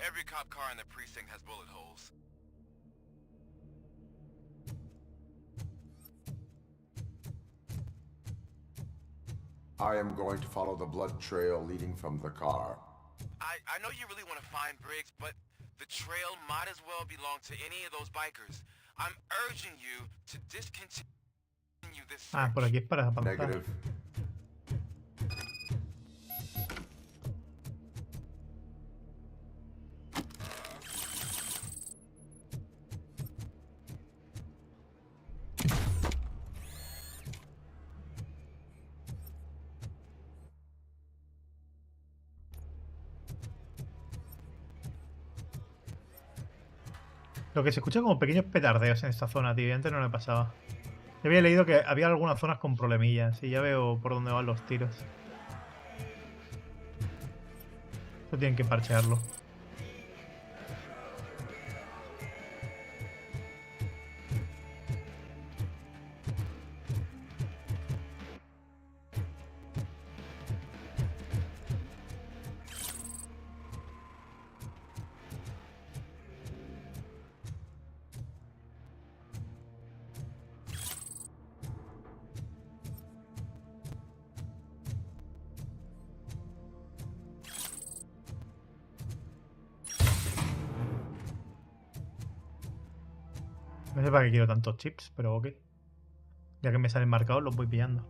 Every cop car in the precinct has bullet holes. I am going to follow the blood trail leading from the car. I know you really want to find Briggs, but the trail might as well belong to any of those bikers. I'm urging you to discontinue this search. Ah, por aquí es para avanzar. Negative. Lo que se escucha como pequeños petardeos en esta zona, tío. Antes no me pasaba. Yo había leído que había algunas zonas con problemillas y ya veo por dónde van los tiros. Esto tienen que parchearlo. No sé para qué quiero tantos chips, pero ok. Ya que me salen marcados, los voy pillando.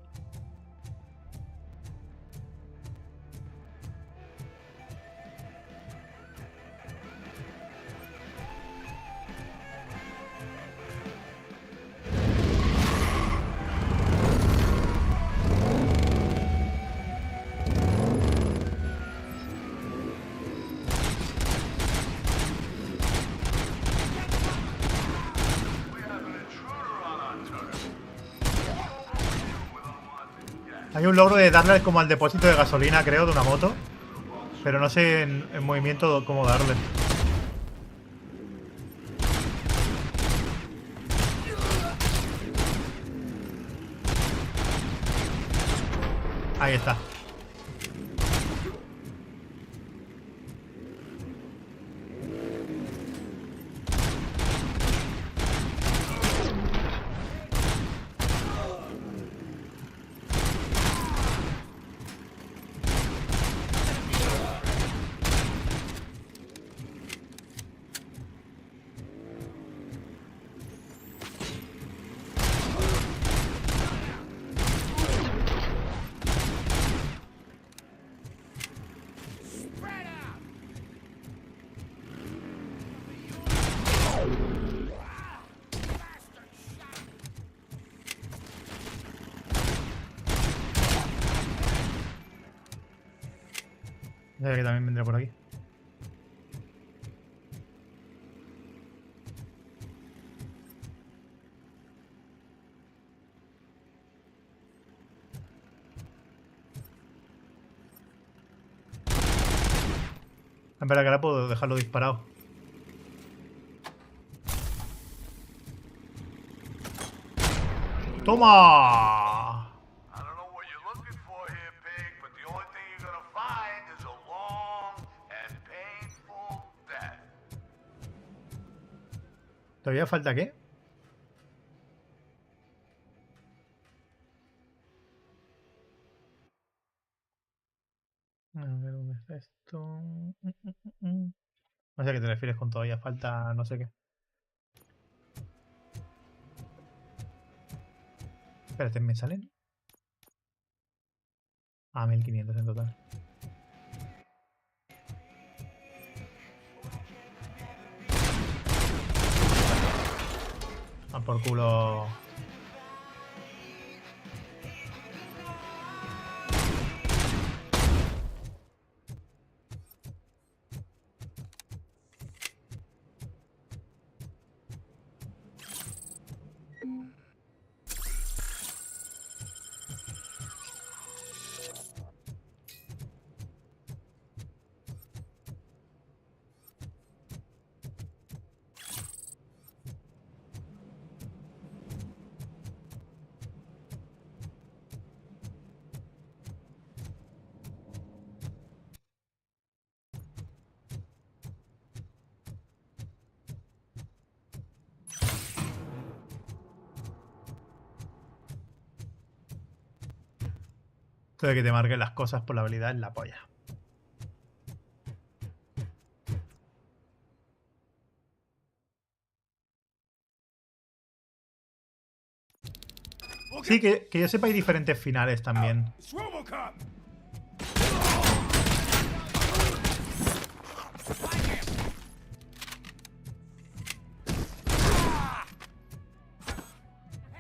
Hay un logro de darle como al depósito de gasolina, creo, de una moto. Pero no sé en movimiento cómo darle. Ahí está. Que también vendrá por aquí. Espera, que ahora puedo dejarlo disparado. ¡Toma! ¿Todavía falta qué? A ver, ¿dónde está esto? No sé a qué te refieres con todavía falta no sé qué. Espérate, ¿me salen? Ah, 1500 en total. Ah, por culo. Esto de que te marquen las cosas por la habilidad es la polla. Sí, que yo sepa hay diferentes finales también. RoboCop!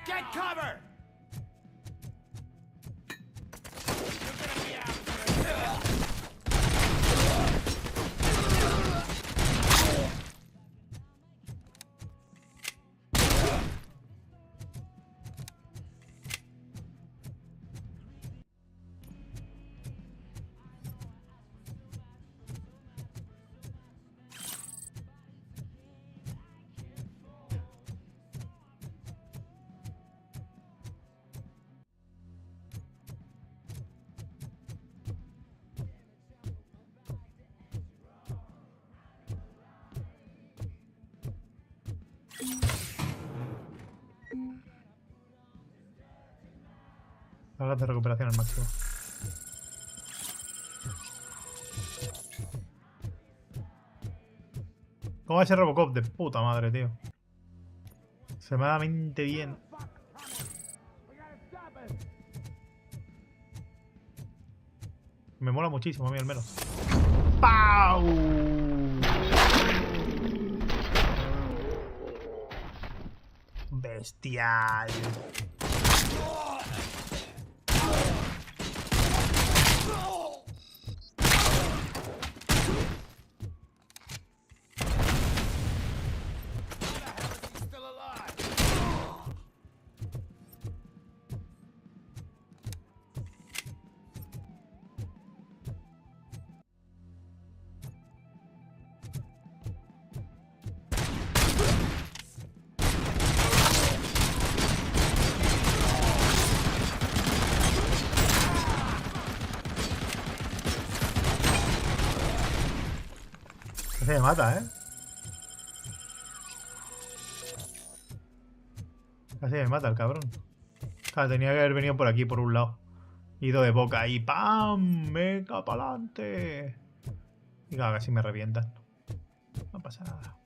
Get cover! Hablas de recuperación al máximo. ¿Cómo va a ser RoboCop? De puta madre, tío. Extremadamente bien. Me mola muchísimo a mí al menos. ¡Pau! Bestial. Se me mata, Casi me mata el cabrón. Claro, tenía que haber venido por aquí, por un lado. Ido de boca y ¡pam! ¡Venga, pa'lante! Y claro, casi me revientan. No pasa nada.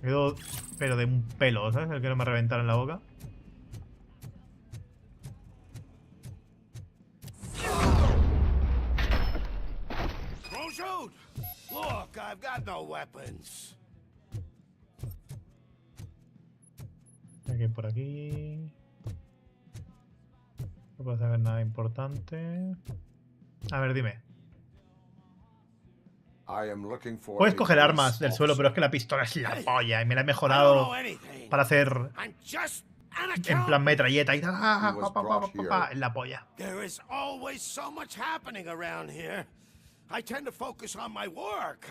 Quedo, pero de un pelo, ¿sabes? El que no me reventara en la boca. Look, I've got no weapons. Aquí por aquí. No puedo saber nada importante. A ver, dime. Puedes coger armas del suelo, pero es que la pistola es la polla y me la he mejorado para hacer en plan metralleta y tal. Es la polla. There is always so much happening around here. I tend to focus on my work.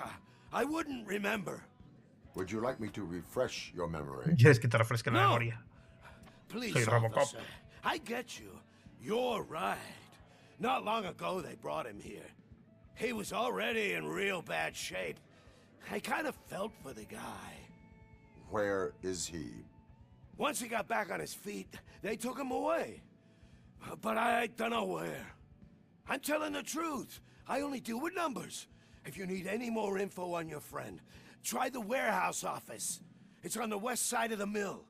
I wouldn't remember. Would you like me to refresh your memory? ¿Quieres que te refresque la memoria? Please, Soy RoboCop. officer, I get you. You're right. Not long ago they brought him here. He was already in real bad shape. I kind of felt for the guy. Where is he? Once he got back on his feet, they took him away. But I don't know where. I'm telling the truth. I only deal with numbers. If you need any more info on your friend, try the warehouse office. It's on the west side of the mill.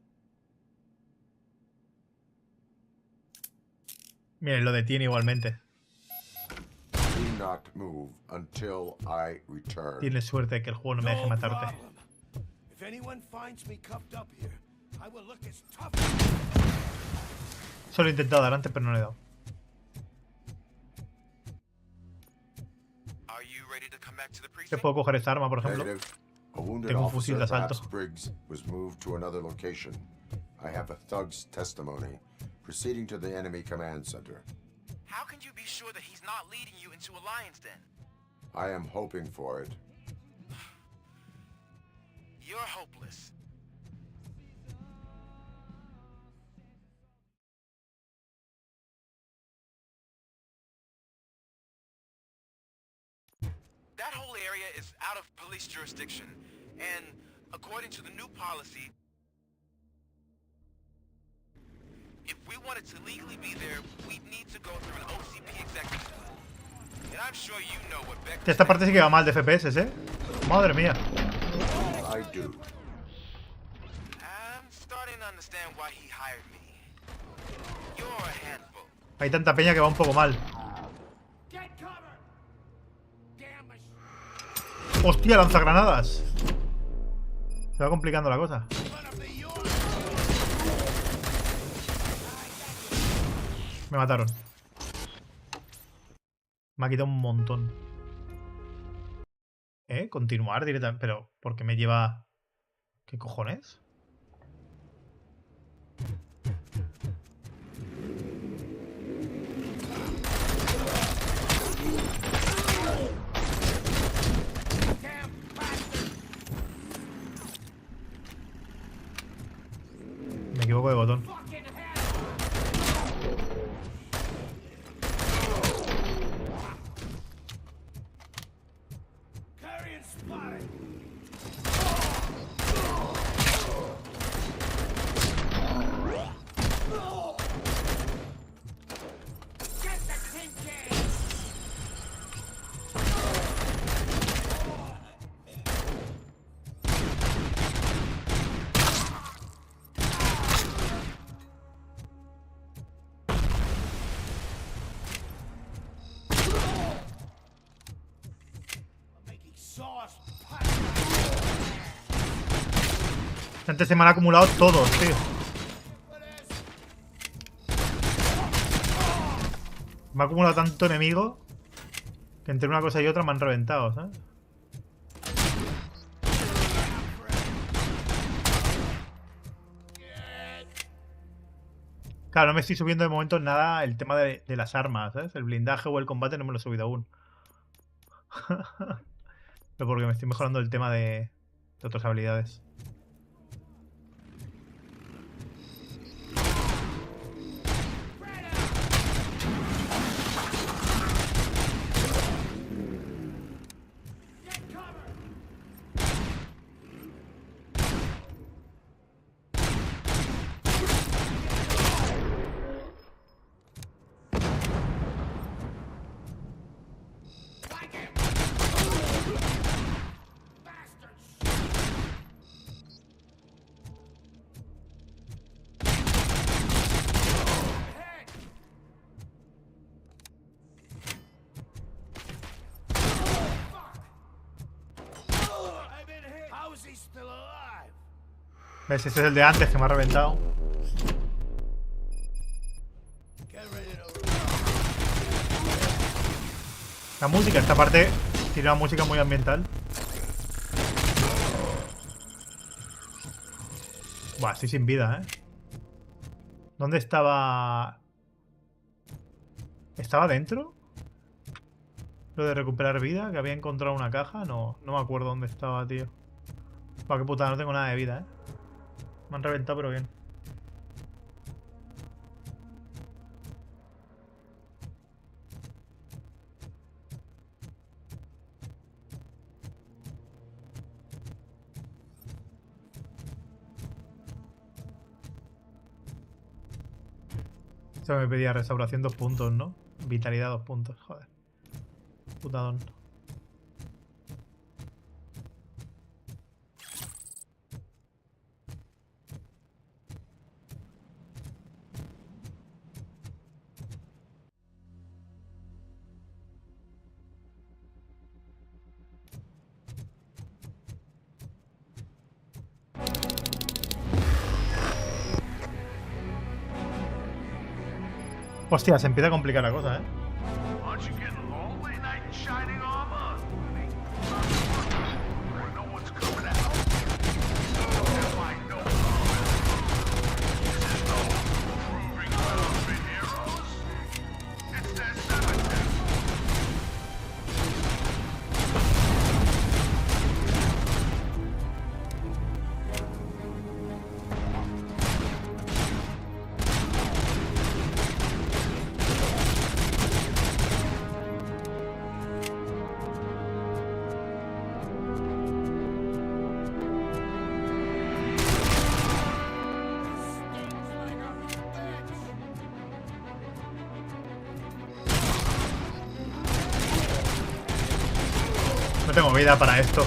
Miren, lo detiene igualmente. Do not move until I return. Tienes suerte que el juego no me deje matarte. If anyone finds me cuffed up here, I will look as tough. Solo he intentado dar antes, pero no le he dado. ¿Te puedo coger esta arma, por ejemplo? Tengo un fusil de asalto. Briggs was moved to another location. I have a thug's testimony. Proceeding to the enemy command center. How can you be sure that he's not leading you into Alliance then? I am hoping for it. You're hopeless. That whole area is out of police jurisdiction, and according to the new policy, if we wanted to legally be there, we'd need to go through an OCP executive. And I'm sure you know what Beck. Esta parte sí que va mal de FPS, Madre mía. I do. I'm starting to understand why he hired me. You're a handful. Hay tanta peña que va un poco mal. ¡Hostia, lanzagranadas! Se va complicando la cosa. Me mataron. Me ha quitado un montón. Continuar directamente. Pero, ¿por qué me lleva...? ¿Qué cojones? Me equivoco de botón. Antes se me han acumulado todos, tío. Me ha acumulado tanto enemigo que entre una cosa y otra me han reventado, ¿sabes? Claro, no me estoy subiendo de momento nada el tema de las armas, ¿sabes? El blindaje o el combate no me lo he subido aún. Pero porque me estoy mejorando el tema de otras habilidades. ¿Ves? Este es el de antes que me ha reventado. La música, esta parte tiene una música muy ambiental. Buah, estoy sin vida, ¿eh? ¿Dónde estaba? ¿Estaba dentro? Lo de recuperar vida, que había encontrado una caja. No me acuerdo dónde estaba, tío. Buah, qué putada, no tengo nada de vida, ¿eh? Me han reventado, pero bien. Eso me pedía restauración 2 puntos, ¿no? Vitalidad 2 puntos, joder. Putadón. Hostia, se empieza a complicar la cosa, ¿eh? No tengo vida para esto.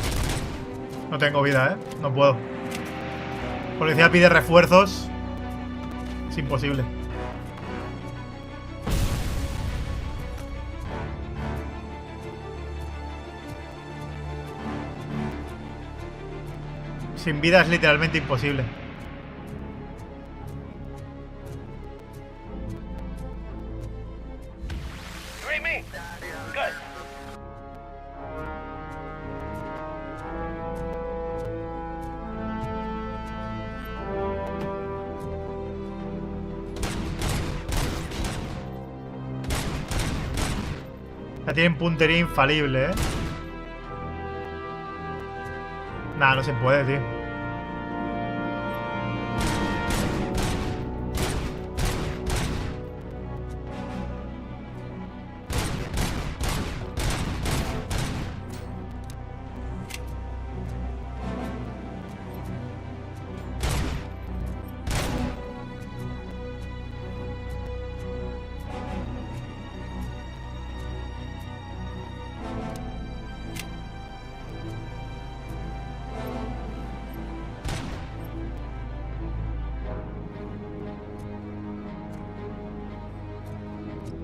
No tengo vida, ¿eh? No puedo. Policía pide refuerzos. Es imposible. Sin vida es literalmente imposible. Ya tienen puntería infalible, ¿eh? Nah, no se puede, tío.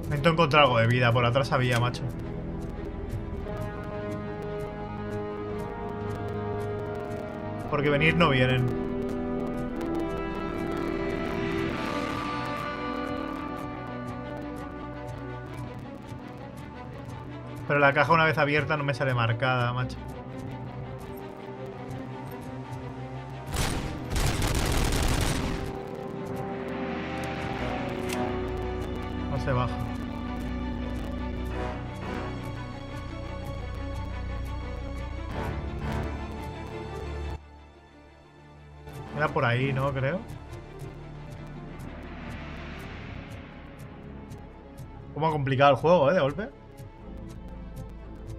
Necesito encontrar algo de vida. Por atrás había, macho. Porque venir no vienen. Pero la caja una vez abierta no me sale marcada, macho. No se baja. Era por ahí, ¿no? Creo. ¿Cómo ha complicado el juego, de golpe?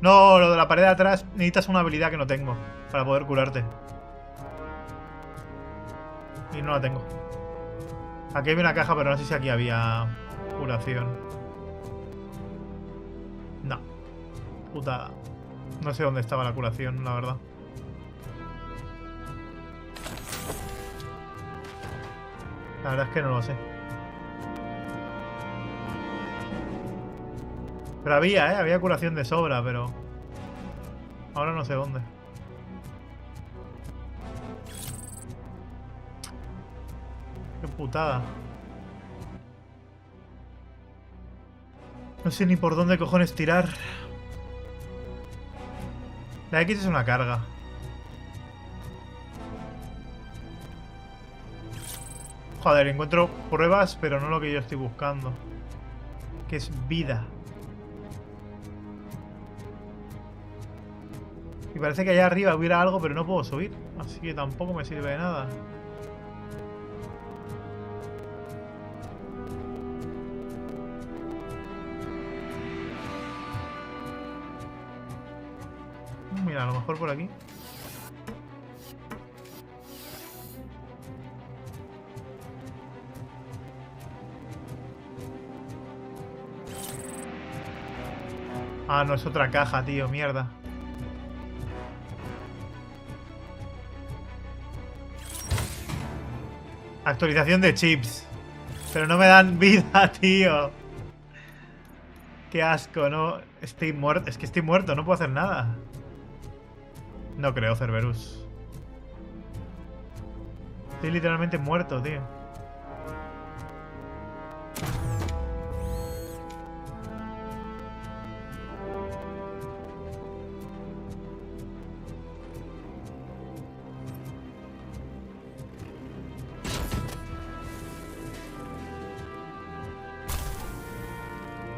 No, lo de la pared de atrás necesitas una habilidad que no tengo para poder curarte. Y no la tengo. Aquí hay una caja, pero no sé si aquí había curación. No. Putada. No sé dónde estaba la curación, la verdad. La verdad es que no lo sé. Pero había curación de sobra, pero... ahora no sé dónde. Qué putada. No sé ni por dónde cojones tirar. La X es una carga. Joder, encuentro pruebas, pero no lo que yo estoy buscando. Que es vida. Y parece que allá arriba hubiera algo, pero no puedo subir. Así que tampoco me sirve de nada. Mira, a lo mejor por aquí. Ah, no, es otra caja, tío, mierda. Actualización de chips. Pero no me dan vida, tío. Qué asco, ¿no? Estoy muerto. Es que estoy muerto, no puedo hacer nada. No creo, Cerberus. Estoy literalmente muerto, tío.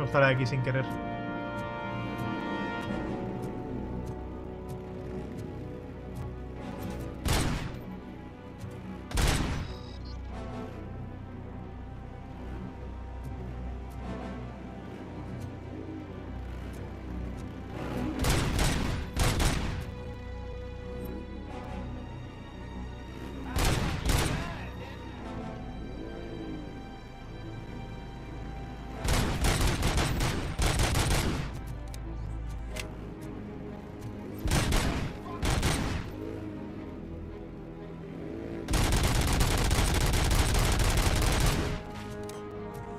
Estará aquí sin querer.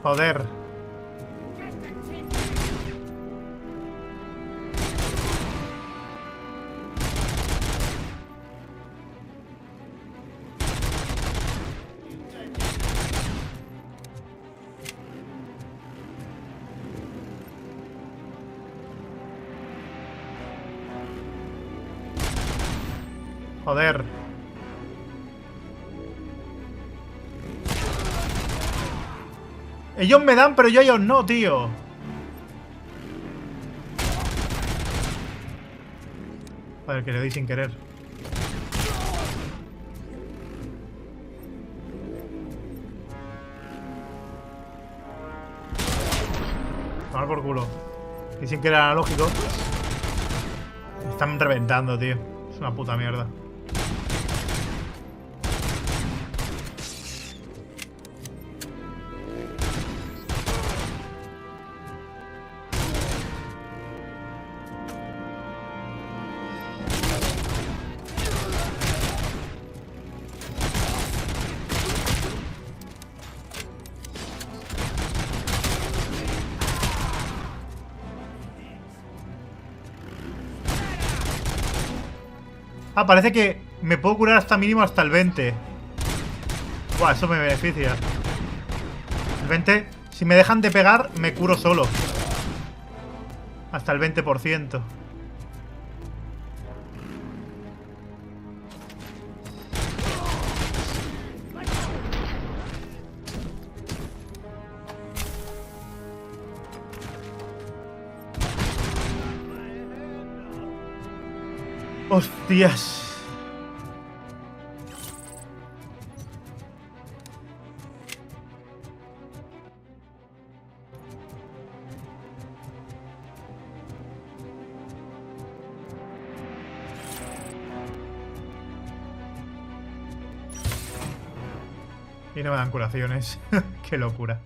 Joder. Joder. Ellos me dan, pero yo a ellos no, tío. Joder, que le doy sin querer. Tomar por culo. Y sin querer analógico. Me están reventando, tío. Es una puta mierda. Ah, parece que Me puedo curar hasta mínimo hasta el 20. Buah, eso me beneficia. El 20... Si me dejan de pegar, me curo solo. Hasta el 20%. Hostias. Y no me dan curaciones. Qué locura.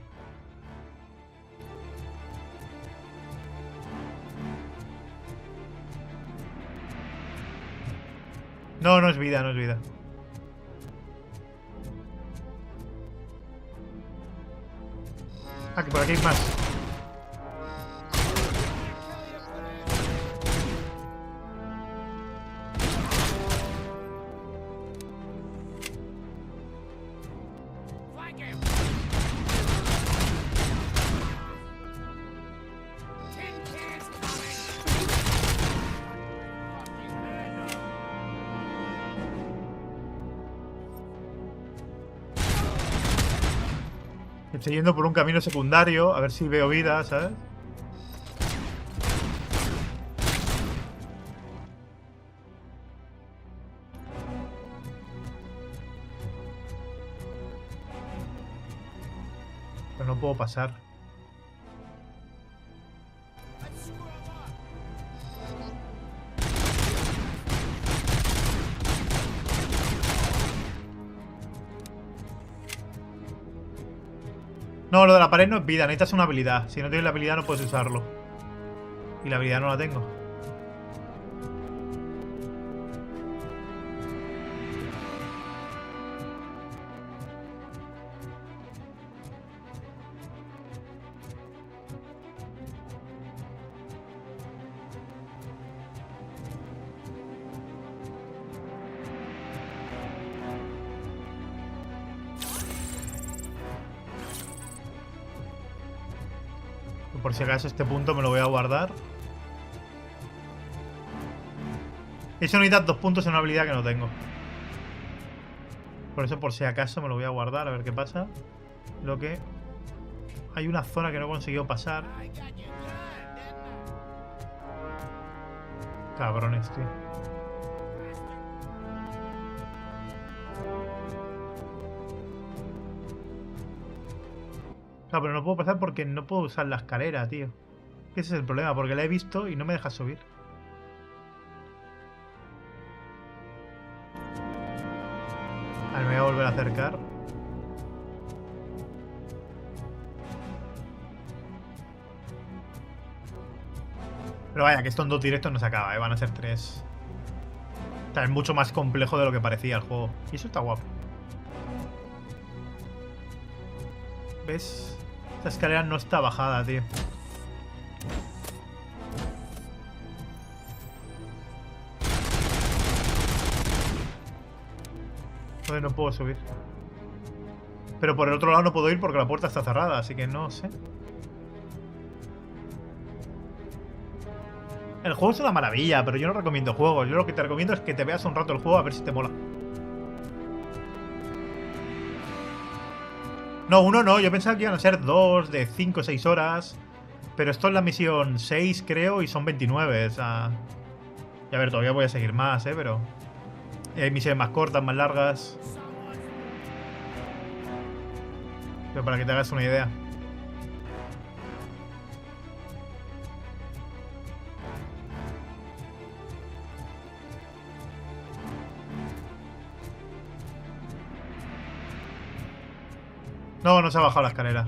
No, no es vida, no es vida. Ah, que por aquí hay más. Estoy yendo por un camino secundario, a ver si veo vida, ¿sabes? Pero no puedo pasar. No, lo de la pared no es vida, necesitas una habilidad. Si no tienes la habilidad no puedes usarlo. Y la habilidad no la tengo. Por si acaso este punto me lo voy a guardar. Eso necesita 2 puntos en una habilidad que no tengo. Por eso por si acaso me lo voy a guardar, a ver qué pasa. Lo que... Hay una zona que no he conseguido pasar. Cabrones, tío. Claro, pero no puedo pasar porque no puedo usar la escalera, tío. Ese es el problema, porque la he visto y no me deja subir. A ver, me voy a volver a acercar. Pero vaya, que esto en 2 directos no se acaba, van a ser 3. O sea, es mucho más complejo de lo que parecía el juego. Y eso está guapo. ¿Ves? Esta escalera no está bajada, tío. Entonces no puedo subir. Pero por el otro lado no puedo ir porque la puerta está cerrada, así que no sé. El juego es una maravilla, pero yo no recomiendo juegos. Yo lo que te recomiendo es que te veas un rato el juego a ver si te mola. No, 1 no, yo pensaba que iban a ser 2 de 5 o 6 horas. Pero esto es la misión 6, creo, y son 29. O sea... Y a ver, todavía voy a seguir más, pero... hay misiones más cortas, más largas. Pero para que te hagas una idea. No, no se ha bajado la escalera.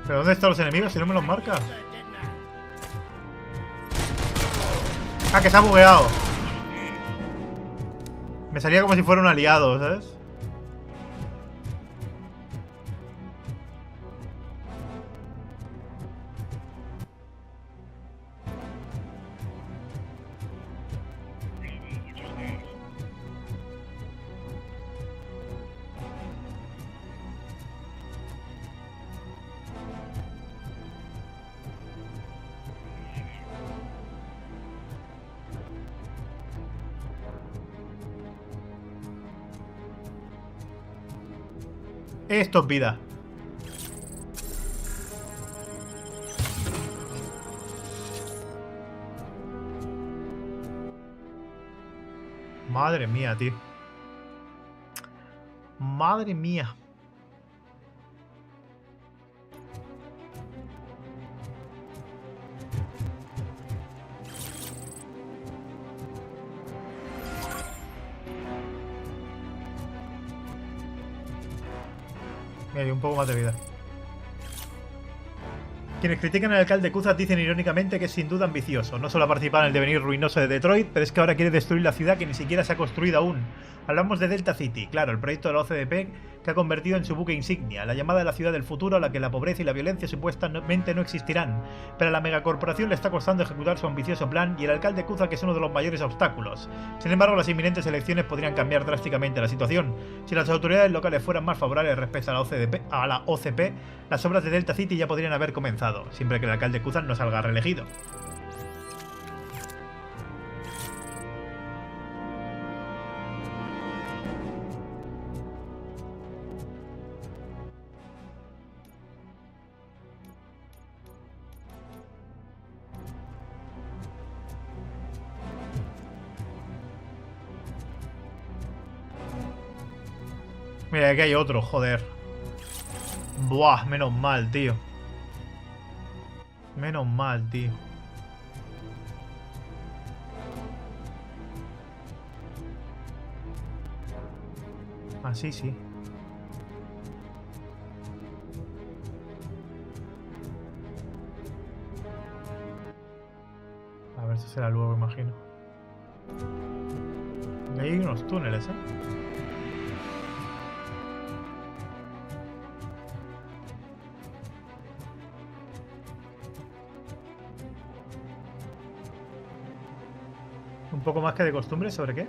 ¿Pero dónde están los enemigos si no me los marca? Ah, que se ha bugueado. Me salía como si fuera un aliado, ¿sabes? Esto es vida. Madre mía, tío. Madre mía. Mira, hay un poco más de vida. Quienes critican al alcalde Kuzat dicen irónicamente que es sin duda ambicioso. No solo ha participado en el devenir ruinoso de Detroit, pero es que ahora quiere destruir la ciudad que ni siquiera se ha construido aún. Hablamos de Delta City, claro, el proyecto de la OCDP que ha convertido en su buque insignia, la llamada de la ciudad del futuro a la que la pobreza y la violencia supuestamente no existirán. Pero a la megacorporación le está costando ejecutar su ambicioso plan y el alcalde Kuzat que es uno de los mayores obstáculos. Sin embargo, las inminentes elecciones podrían cambiar drásticamente la situación. Si las autoridades locales fueran más favorables respecto a la OCP, las obras de Delta City ya podrían haber comenzado, siempre que el alcalde Kuzat no salga reelegido. Mira, aquí hay otro, joder. Buah, menos mal, tío. Menos mal, tío. Así sí. A ver si será luego, imagino. Y hay unos túneles, Un poco más que de costumbre, ¿sobre qué?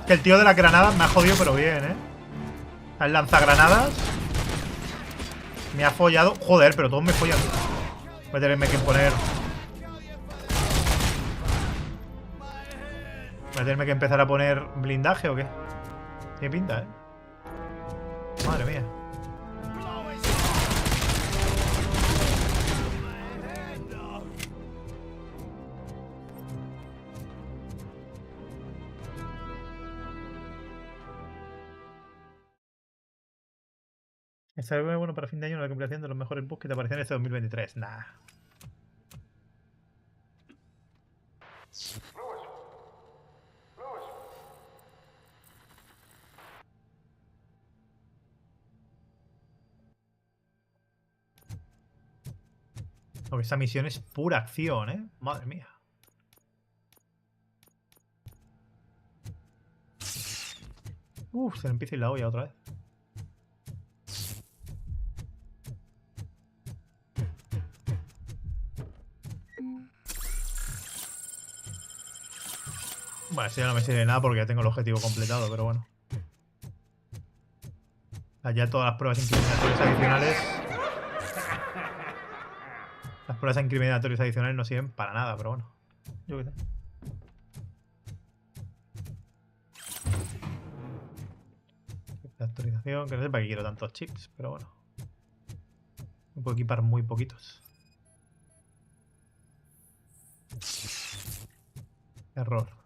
Que el tío de las granadas me ha jodido, pero bien, ¿eh? El lanzagranadas me ha follado. Joder, pero todos me follan. Voy a tenerme que poner... Voy a tenerme que empezar a poner blindaje o qué. Tiene pinta, ¿eh? Madre mía. Está muy bueno para fin de año la compilación de los mejores bugs que te aparecen en este 2023. Nah. Porque esta misión es pura acción, ¿eh? Madre mía. Uf, se le empieza a ir la olla otra vez. Bueno, eso ya no me sirve de nada porque ya tengo el objetivo completado, pero bueno. Allá todas las pruebas incriminatorias adicionales. Las pruebas incriminatorias adicionales no sirven para nada, pero bueno. Yo qué sé. La actualización, que no sé para qué quiero tantos chips, pero bueno. Me puedo equipar muy poquitos. Error.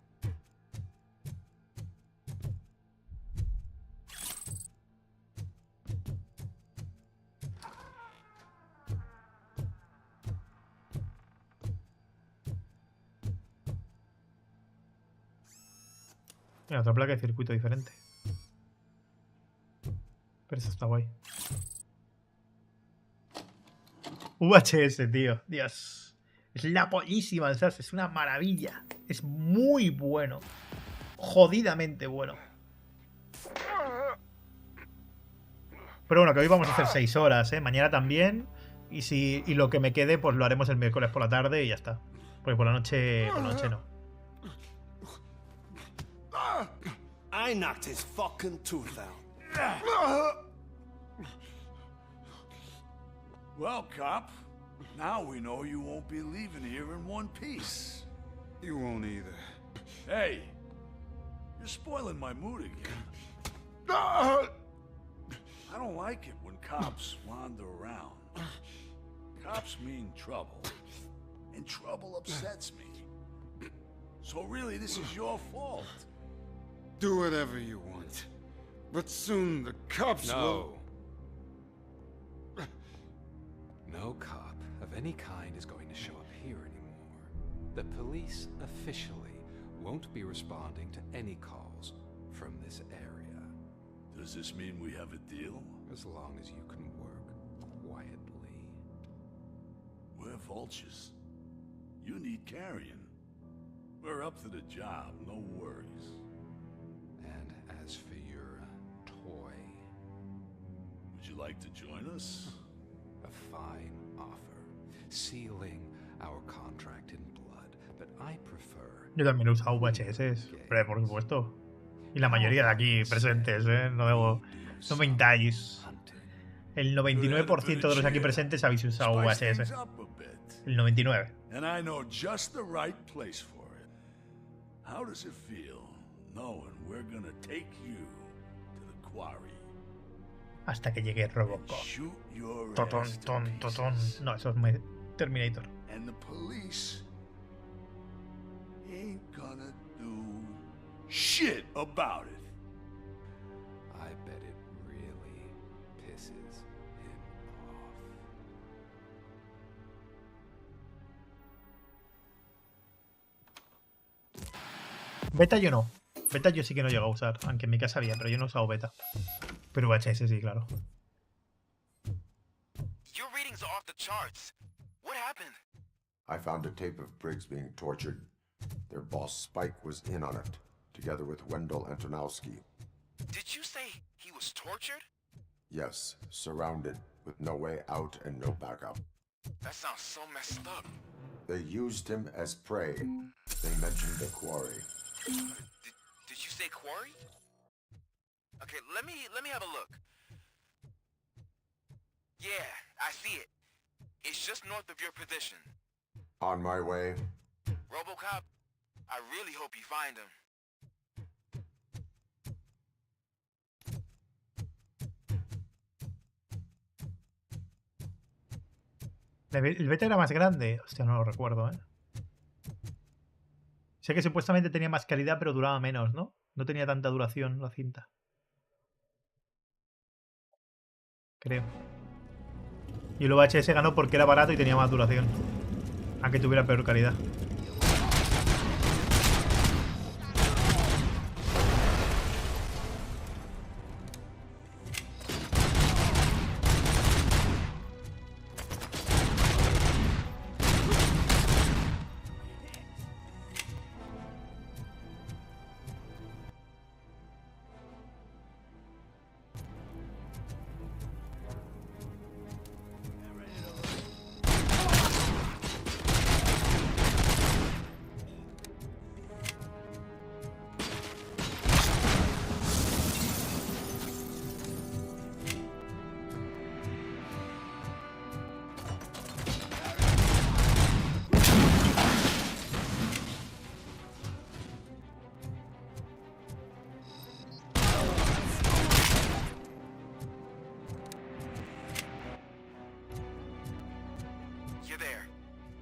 Mira, otra placa de circuito diferente. Pero eso está guay. VHS, tío. Dios. Es la pollísima, ¿sabes? Es una maravilla. Es muy bueno. Jodidamente bueno. Pero bueno, que hoy vamos a hacer 6 horas, ¿eh? Mañana también. Y lo que me quede, pues lo haremos el miércoles por la tarde y ya está. Porque por la noche no. I knocked his fucking tooth out. Well, cop, now we know you won't be leaving here in one piece. You won't either. Hey, you're spoiling my mood again. I don't like it when cops wander around. Cops mean trouble, and trouble upsets me. So really, this is your fault. Do whatever you want, but soon the cops will... No cop of any kind is going to show up here anymore. The police officially won't be responding to any calls from this area. Does this mean we have a deal? As long as you can work quietly. We're vultures. You need carrion. We're up to the job, no worries. And as for your toy... Would you like to join us? A fine offer, sealing our contract in blood, but I prefer... Yo también he usado VHS, hombre, por supuesto. Y la mayoría de aquí presentes, ¿eh? No mentáis. El 99% de los aquí presentes habéis usado VHS. El 99. And I know just the right place for it. How does it feel knowing we're gonna take you to the quarry? Hasta que llegue RoboCop. Totón. No, eso es Terminator. And the police ain't gonna do shit about it. I bet it really pisses him off. Beta yo no. Beta yo sí que no llego a usar, aunque en mi casa había, pero yo no he usado beta. Pero VHS sí, claro. Your readings are off the charts. What happened? I found a tape of Briggs being tortured. Their boss Spike was in on it, together with Wendell Antonowski. Did you say he was tortured? Yes, surrounded, with no way out and no backup. That sounds so messed up. They used him as prey. They mentioned the quarry. Did you say quarry? Okay, let me have a look. Yeah, I see it. It's just north of your position. On my way. RoboCop, I really hope you find him. El beta era más grande. Hostia, no lo recuerdo, ¿eh? Sé que supuestamente tenía más calidad, pero duraba menos, ¿no? No tenía tanta duración la cinta. Creo. Y el VHS ganó porque era barato y tenía más duración. Aunque tuviera peor calidad.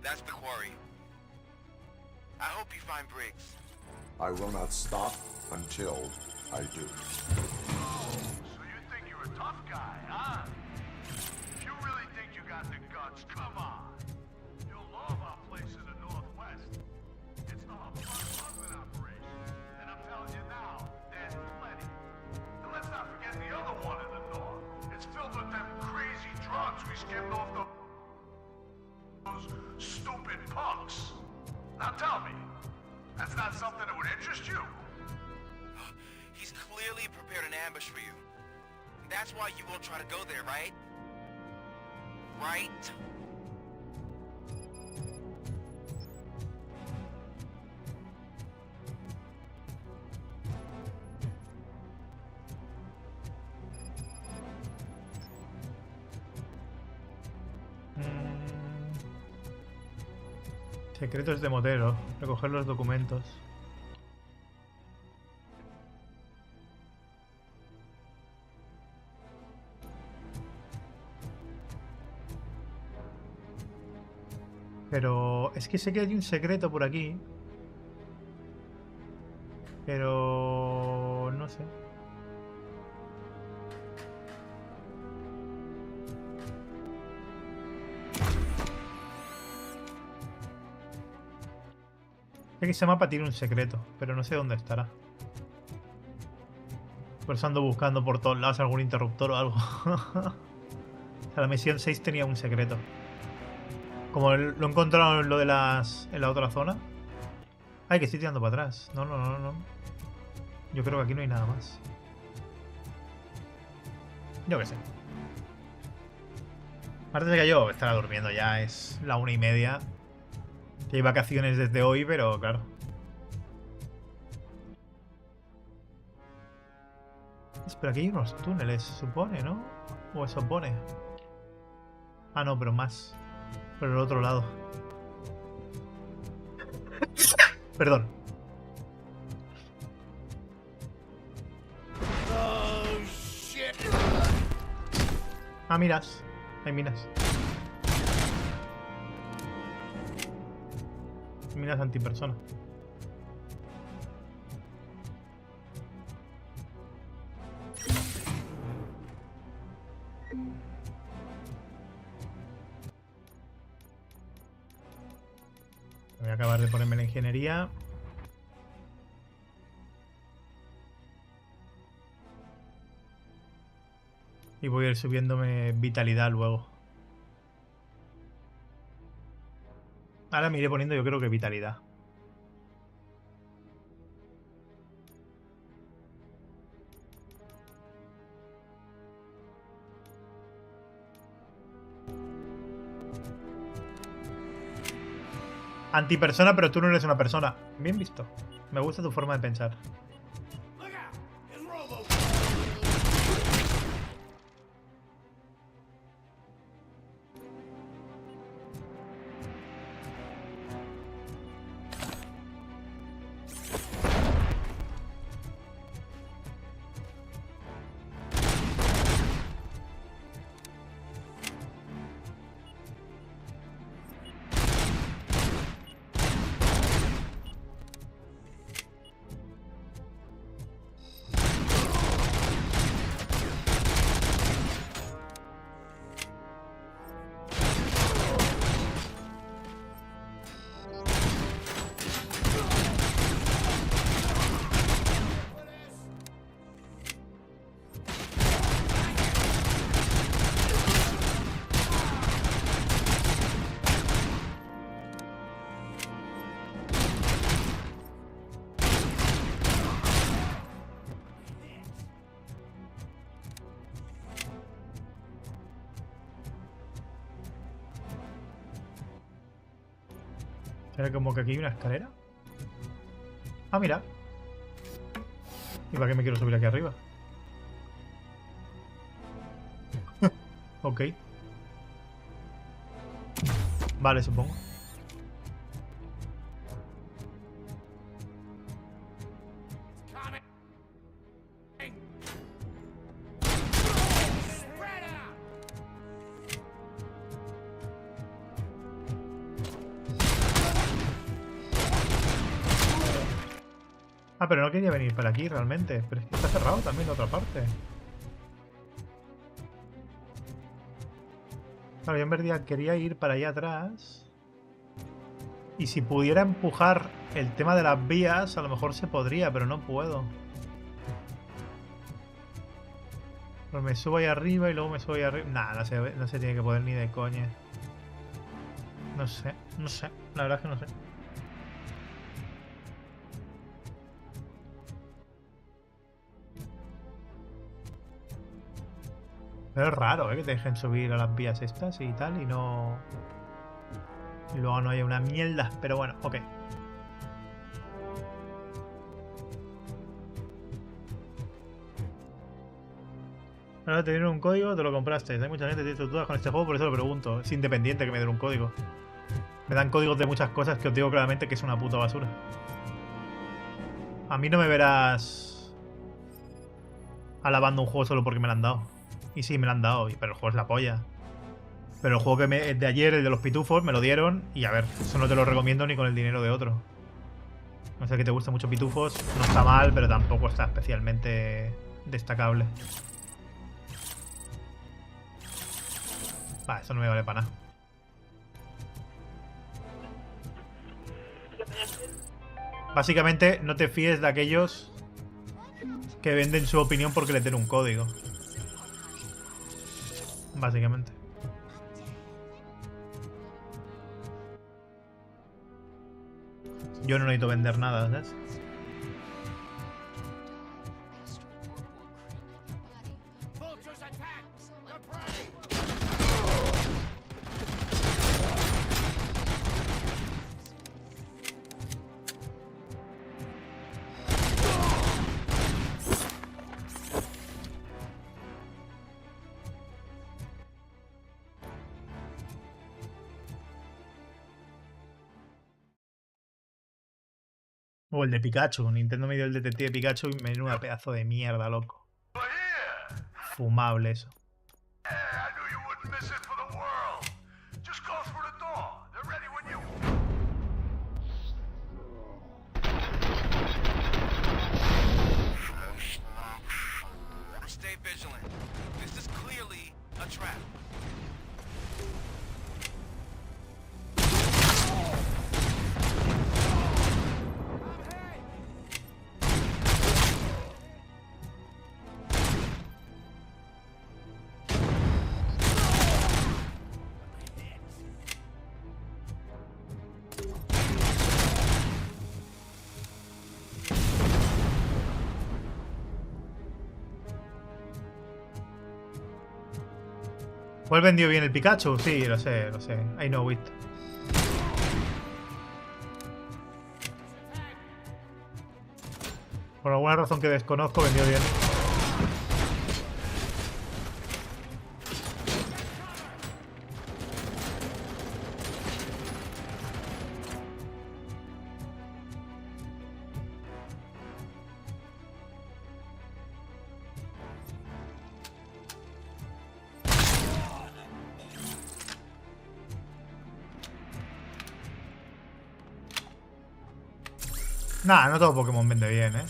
That's the quarry. I hope you find Briggs. I will not stop until I do. So you think you're a tough guy, huh? If you really think you got the guts, come on. You'll love our place in the Northwest. It's the hub of our smuggling operation. And I'm telling you now, there's plenty. And let's not forget the other one in the North. That's not something that would interest you? He's clearly prepared an ambush for you. That's why you won't try to go there, right? Right? Secretos de modelo. Recoger los documentos. Pero es que sé que hay un secreto por aquí. Pero no sé. Sé que ese mapa tiene un secreto, pero no sé dónde estará. Por eso ando buscando por todos lados algún interruptor o algo. O sea, la misión 6 tenía un secreto. Como lo he encontrado en lo de en la otra zona. Ay, que estoy tirando para atrás. No. Yo creo que aquí no hay nada más. Yo qué sé. Aparte de que yo estará durmiendo ya, es la 1:30. Que hay vacaciones desde hoy, pero claro. Espera, aquí hay unos túneles, se supone, ¿no? O eso pone. Ah, no, pero más. Por el otro lado. Perdón. Oh, shit. Ah, miras. Hay minas. Minas antipersona. Voy a acabar de ponerme la ingeniería. Y voy a ir subiéndome vitalidad luego. Ahora me iré poniendo, yo creo que vitalidad. Antipersona, pero tú no eres una persona. Bien visto. Me gusta tu forma de pensar. ¿Será como que aquí hay una escalera? Ah, mira. ¿Y para qué me quiero subir aquí arriba? Ok. Vale, supongo. Ah, pero no quería venir para aquí realmente. Pero es que está cerrado también la otra parte. Claro, yo en verdad quería ir para allá atrás. Y si pudiera empujar el tema de las vías, a lo mejor se podría, pero no puedo. Pues me subo ahí arriba y luego me subo ahí arriba. Nah, no se tiene que poder ni de coña. No sé, la verdad es que no sé. Pero es raro, que te dejen subir a las vías estas y tal, y no... Y luego no haya una mierda, pero bueno, ok. Ahora te dieron un código, te lo compraste. Hay mucha gente que tiene dudas con este juego, por eso lo pregunto. Es independiente que me den un código. Me dan códigos de muchas cosas que os digo claramente que es una puta basura. A mí no me verás alabando un juego solo porque me lo han dado. Y sí, me lo han dado, pero el juego es la polla. Pero el juego que de ayer, el de los pitufos, me lo dieron. Y a ver, eso no te lo recomiendo ni con el dinero de otro. No sé que te guste mucho pitufos. No está mal, pero tampoco está especialmente destacable. Va, eso no me vale para nada. Básicamente, no te fíes de aquellos que venden su opinión porque les den un código. Básicamente. Yo no necesito vender nada, ¿sabes? O el de Pikachu. Nintendo me dio el detective Pikachu y menuda pedazo de mierda, loco. Fumable eso. Stay vigilant. This is clearly a trap. ¿Cuál vendió bien el Pikachu? Sí, lo sé, lo sé. I know it. Por alguna razón que desconozco, vendió bien. Nah, no todo Pokémon vende bien, ¿eh?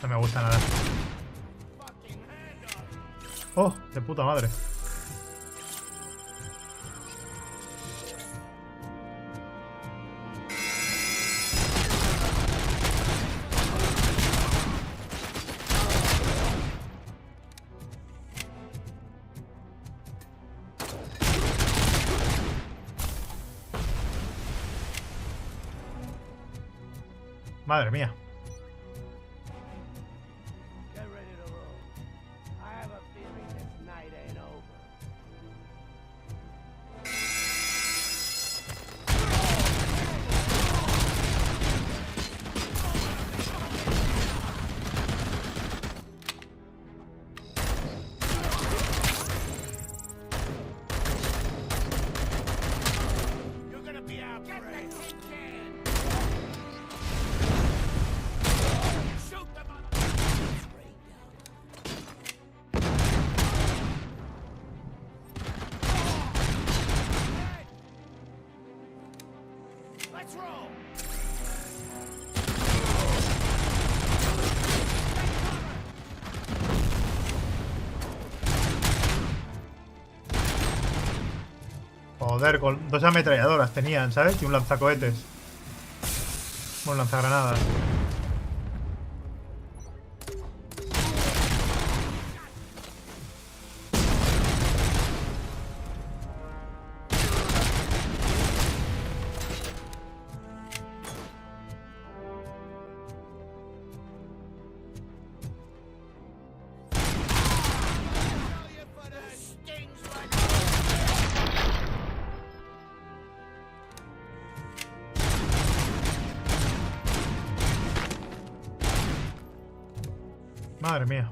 No me gusta nada. Oh, de puta madre. Madre mía. Joder, con dos ametralladoras tenían, ¿sabes? Y un lanzacohetes. Bueno, lanzagranadas. Madre mía.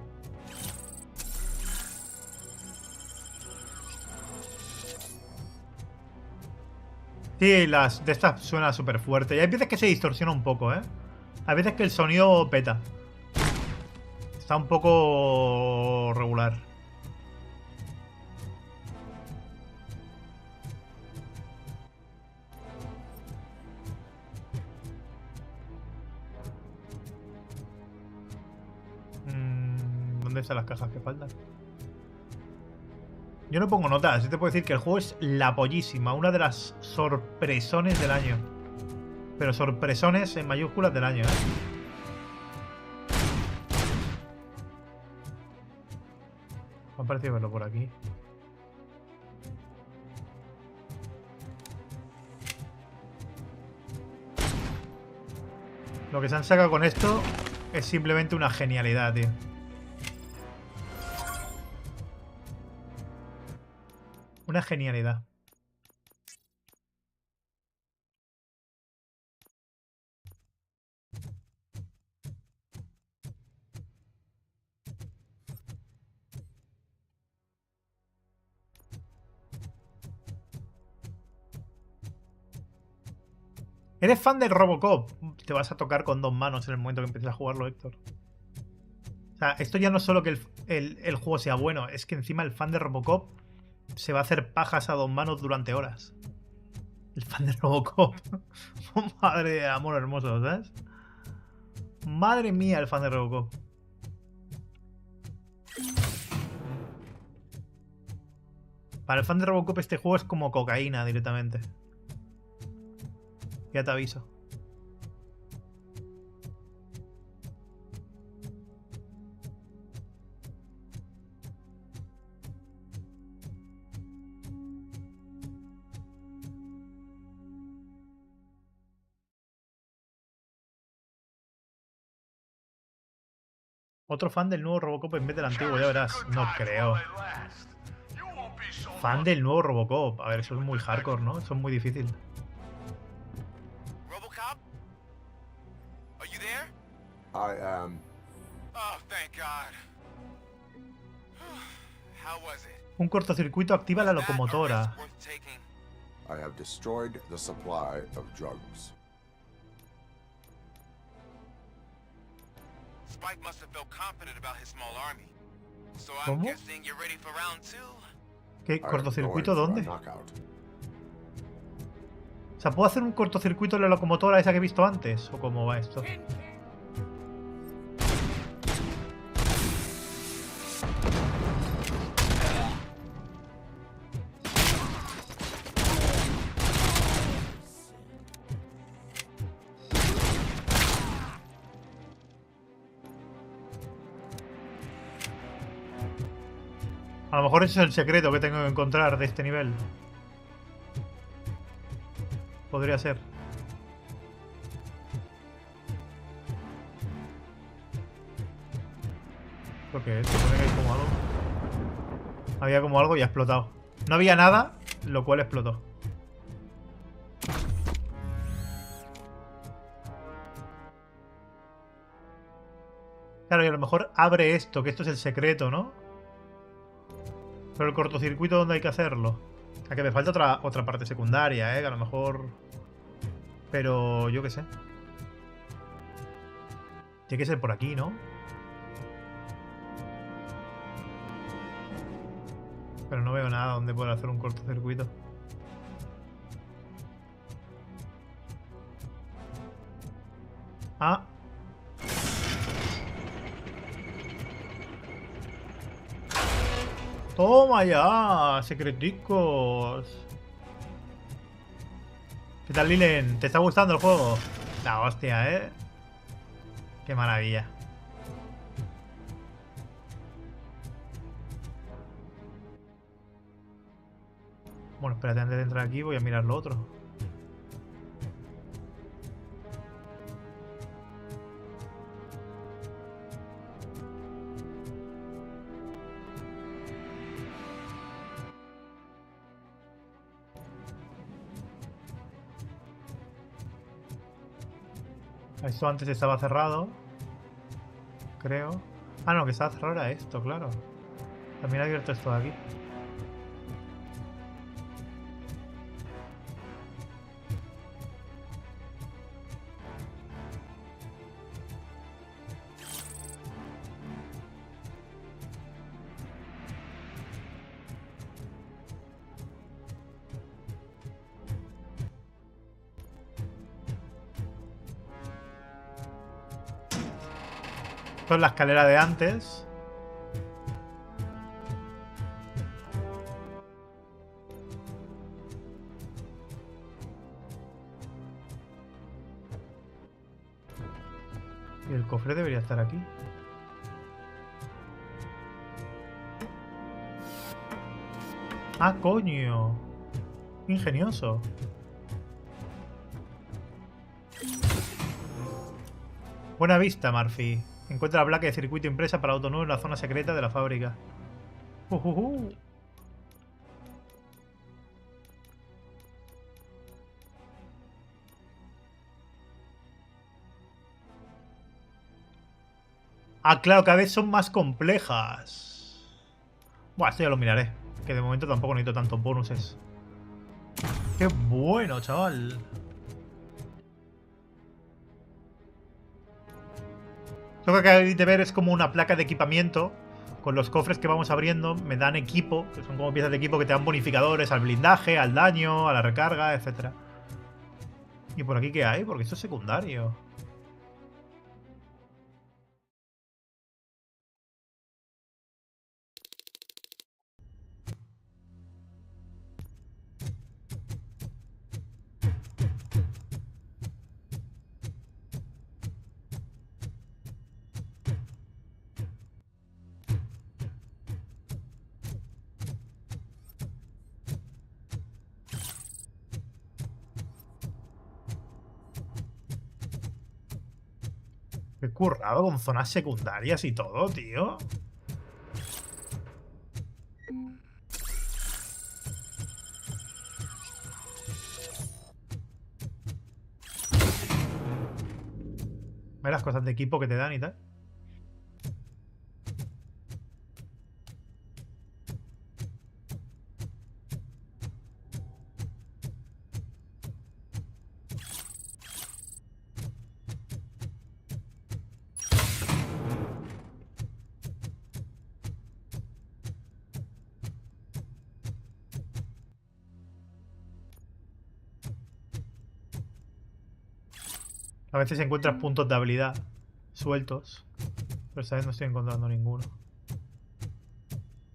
Sí, las de estas suena súper fuerte. Y hay veces que se distorsiona un poco, ¿eh? Hay veces que el sonido peta. Está un poco regular. ¿Dónde están las cajas que faltan? Yo no pongo notas, yo te puedo decir que el juego es la pollísima, una de las sorpresones del año. Pero sorpresones en mayúsculas del año, ¿eh? Me ha parecido verlo por aquí. Lo que se han sacado con esto es simplemente una genialidad, tío. Una genialidad. ¿Eres fan del RoboCop? Te vas a tocar con dos manos en el momento que empieces a jugarlo, Héctor. O sea, esto ya no es solo que el juego sea bueno, es que encima el fan de RoboCop se va a hacer pajas a dos manos durante horas. El fan de RoboCop. Madre de amor hermoso, ¿sabes? Madre mía, el fan de RoboCop. Para el fan de RoboCop este juego es como cocaína directamente. Ya te aviso. Otro fan del nuevo RoboCop en vez del antiguo, ya verás. No creo. Fan del nuevo RoboCop. A ver, eso es muy hardcore, ¿no? Eso es muy difícil. RoboCop? Are you there? I am. Oh, thank God. How was it? Un cortocircuito activa la locomotora. I have destroyed the supply of drugs. Spike must have felt confident about his small army. So I'm ¿Cómo? guessing you're ready for round 2. ¿Qué? ¿Cortocircuito dónde? O sea, ¿puedo hacer un cortocircuito en la locomotora esa que he visto antes? ¿O cómo va esto? A lo mejor ese es el secreto que tengo que encontrar de este nivel. Podría ser. ¿Esto qué es? Se supone que hay como algo. Había como algo y ha explotado. No había nada, lo cual explotó. Claro, y a lo mejor abre esto, que esto es el secreto, ¿no? Pero el cortocircuito, ¿dónde hay que hacerlo? O sea, que me falta otra parte secundaria, ¿eh? Que a lo mejor... Pero yo qué sé. Tiene que ser por aquí, ¿no? Pero no veo nada donde pueda hacer un cortocircuito. Ah. ¡Toma ya! ¡Secreticos! ¿Qué tal, Lilen? ¿Te está gustando el juego? La hostia, ¿eh? ¡Qué maravilla! Bueno, espérate, antes de entrar aquí voy a mirar lo otro. Esto antes estaba cerrado, creo. Ah, no, que está cerrado era esto, claro. También ha abierto esto de aquí. Esto es la escalera de antes. Y el cofre debería estar aquí. ¡Ah, coño! Ingenioso. Buena vista, Murphy. Encuentra la placa de circuito impresa para auto nuevo en la zona secreta de la fábrica. Ah, claro, cada vez son más complejas. Buah, esto ya lo miraré. Que de momento tampoco necesito tantos bonuses. ¡Qué bueno, chaval! Lo que acabáis de ver es como una placa de equipamiento. Con los cofres que vamos abriendo me dan equipo, que son como piezas de equipo que te dan bonificadores al blindaje, al daño, a la recarga, etc. ¿Y por aquí qué hay? Porque esto es secundario. Qué currado con zonas secundarias y todo, tío. Ve las cosas de equipo que te dan y tal. A veces encuentras puntos de habilidad sueltos, pero esta vez no estoy encontrando ninguno.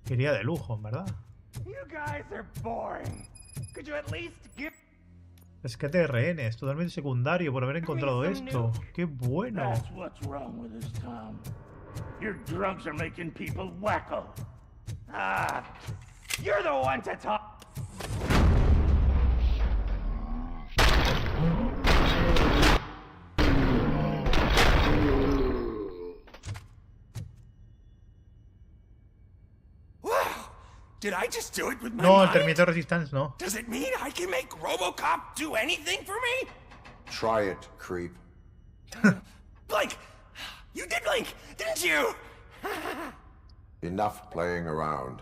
Iría de lujo, en verdad. Rescate de rehenes, totalmente secundario por haber encontrado esto. ¡Qué bueno! Did I just do it with my No, el mind? Terminator Resistance no. Does it mean I can make RoboCop do anything for me? Try it, creep. Blink! You did blink, didn't you? Enough playing around.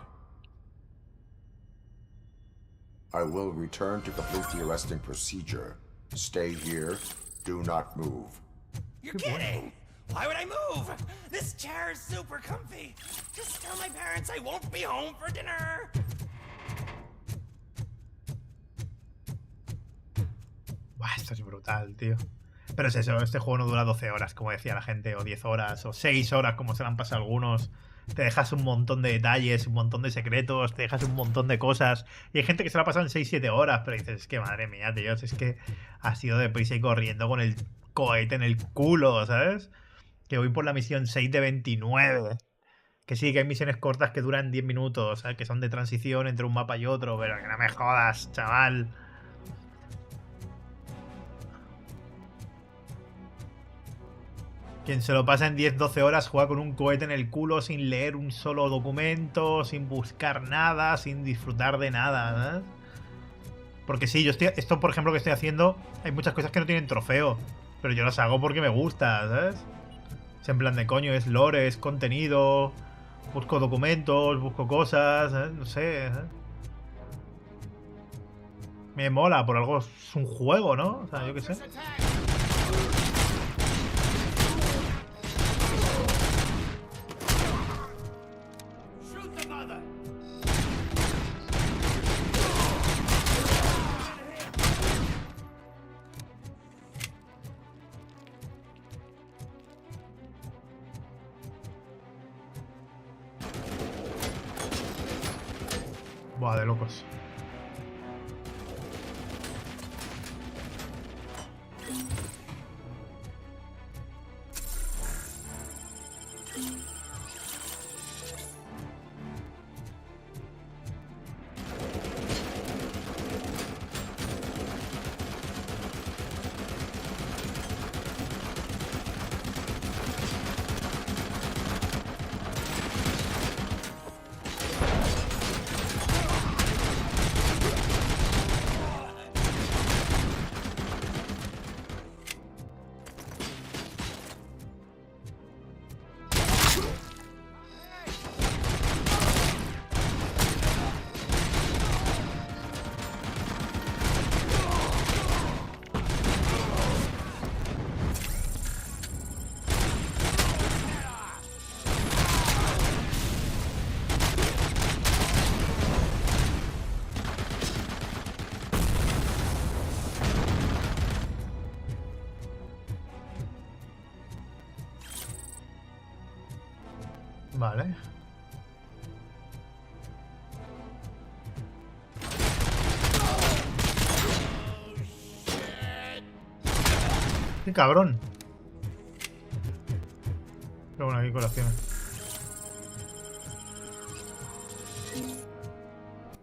I will return to complete the arresting procedure. Stay here. Do not move. You're kidding! Why would I move? This chair is super comfy. Just tell my parents I won't be home for dinner. Buah, esto es brutal, tío. Pero es eso, este juego no dura 12 horas, como decía la gente, o 10 horas, o 6 horas, como se le han pasado algunos. Te dejas un montón de detalles, un montón de secretos, te dejas un montón de cosas. Y hay gente que se la ha pasado en 6-7 horas, pero dices, es que madre mía, tío, es que ha sido deprisa y corriendo con el cohete en el culo, ¿sabes? Que voy por la misión 6 de 29. Que sí, que hay misiones cortas que duran 10 minutos, ¿sabes? Que son de transición entre un mapa y otro, pero que no me jodas, chaval. Quien se lo pasa en 10-12 horas juega con un cohete en el culo sin leer un solo documento, sin buscar nada, sin disfrutar de nada, ¿sabes? Porque sí, esto por ejemplo que estoy haciendo, hay muchas cosas que no tienen trofeo, pero yo las hago porque me gusta, ¿sabes? Es en plan de coño, es lore, es contenido. Busco documentos, busco cosas, no sé. Me mola, por algo es un juego, ¿no? O sea, yo qué sé. Buah, de locos. Vale. ¡Qué cabrón! Pero bueno, aquí colaciones.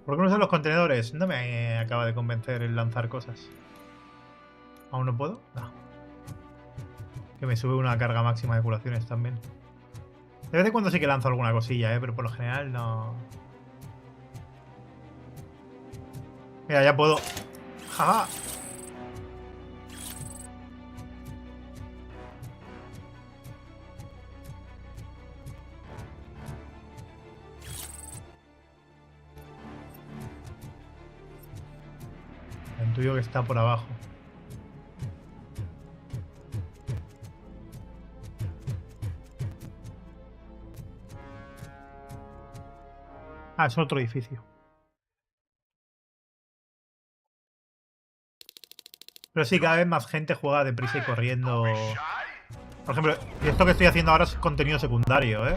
¿Por qué no usan los contenedores? No me acaba de convencer el lanzar cosas. ¿Aún no puedo? No. Que me sube una carga máxima de curaciones también. De vez en cuando sí que lanzo alguna cosilla, pero por lo general no. Mira, ya puedo. ¡Ja! Intuyo que está por abajo. Ah, es otro edificio. Pero sí, cada vez más gente juega deprisa y corriendo. Por ejemplo, esto que estoy haciendo ahora es contenido secundario, ¿eh?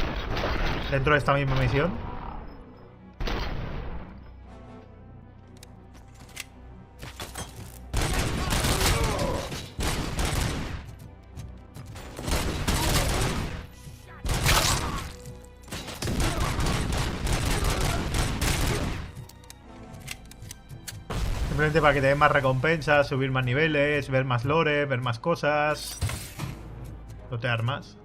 Dentro de esta misma misión. Simplemente para que te den más recompensas, subir más niveles, ver más lore, ver más cosas. Lotear más.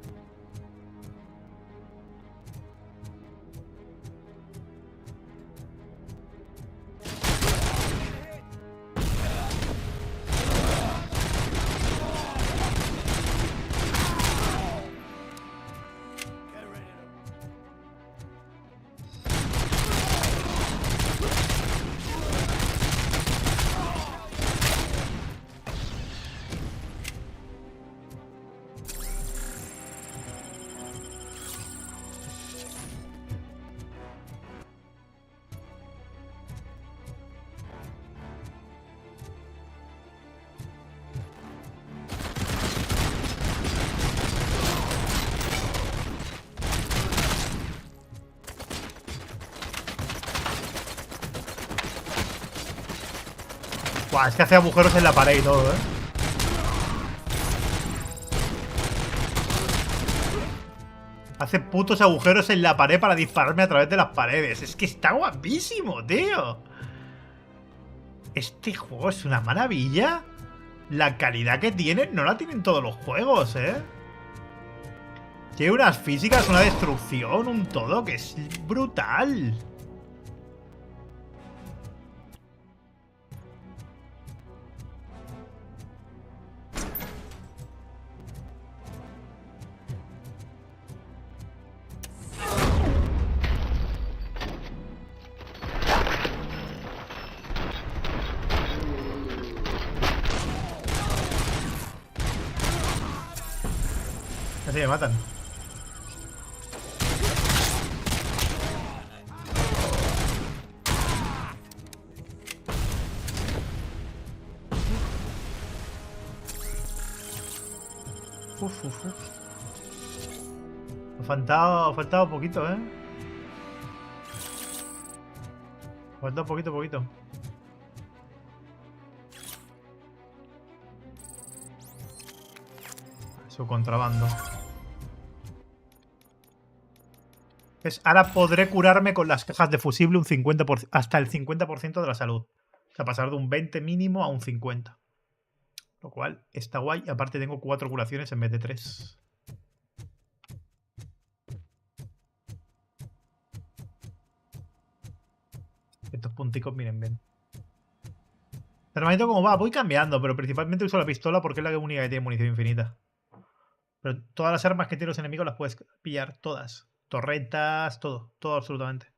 Buah, es que hace agujeros en la pared y todo, ¿eh? Hace putos agujeros en la pared para dispararme a través de las paredes. Es que está guapísimo, tío. Este juego es una maravilla. La calidad que tiene no la tienen todos los juegos, ¿eh? Tiene unas físicas, una destrucción, un todo que es brutal. Así me matan. Uf. Ha faltado poquito, ¿eh? Ha faltado poquito. Su contrabando. Ahora podré curarme con las cajas de fusible un 50%, hasta el 50% de la salud. O sea, pasar de un 20 mínimo a un 50. Lo cual está guay. Aparte tengo 4 curaciones en vez de 3. Estos punticos miren bien. El armamento como va, voy cambiando, pero principalmente uso la pistola porque es la única que tiene munición infinita. Pero todas las armas que tienen los enemigos las puedes pillar, todas. Torretas, todo absolutamente.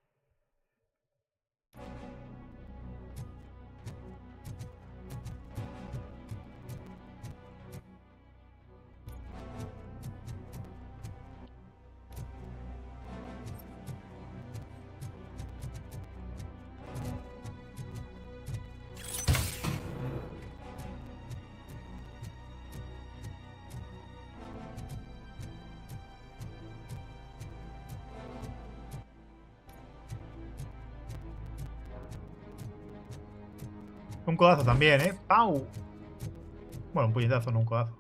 Un codazo también, ¿eh? ¡Pau! Bueno, un puñetazo, no un codazo.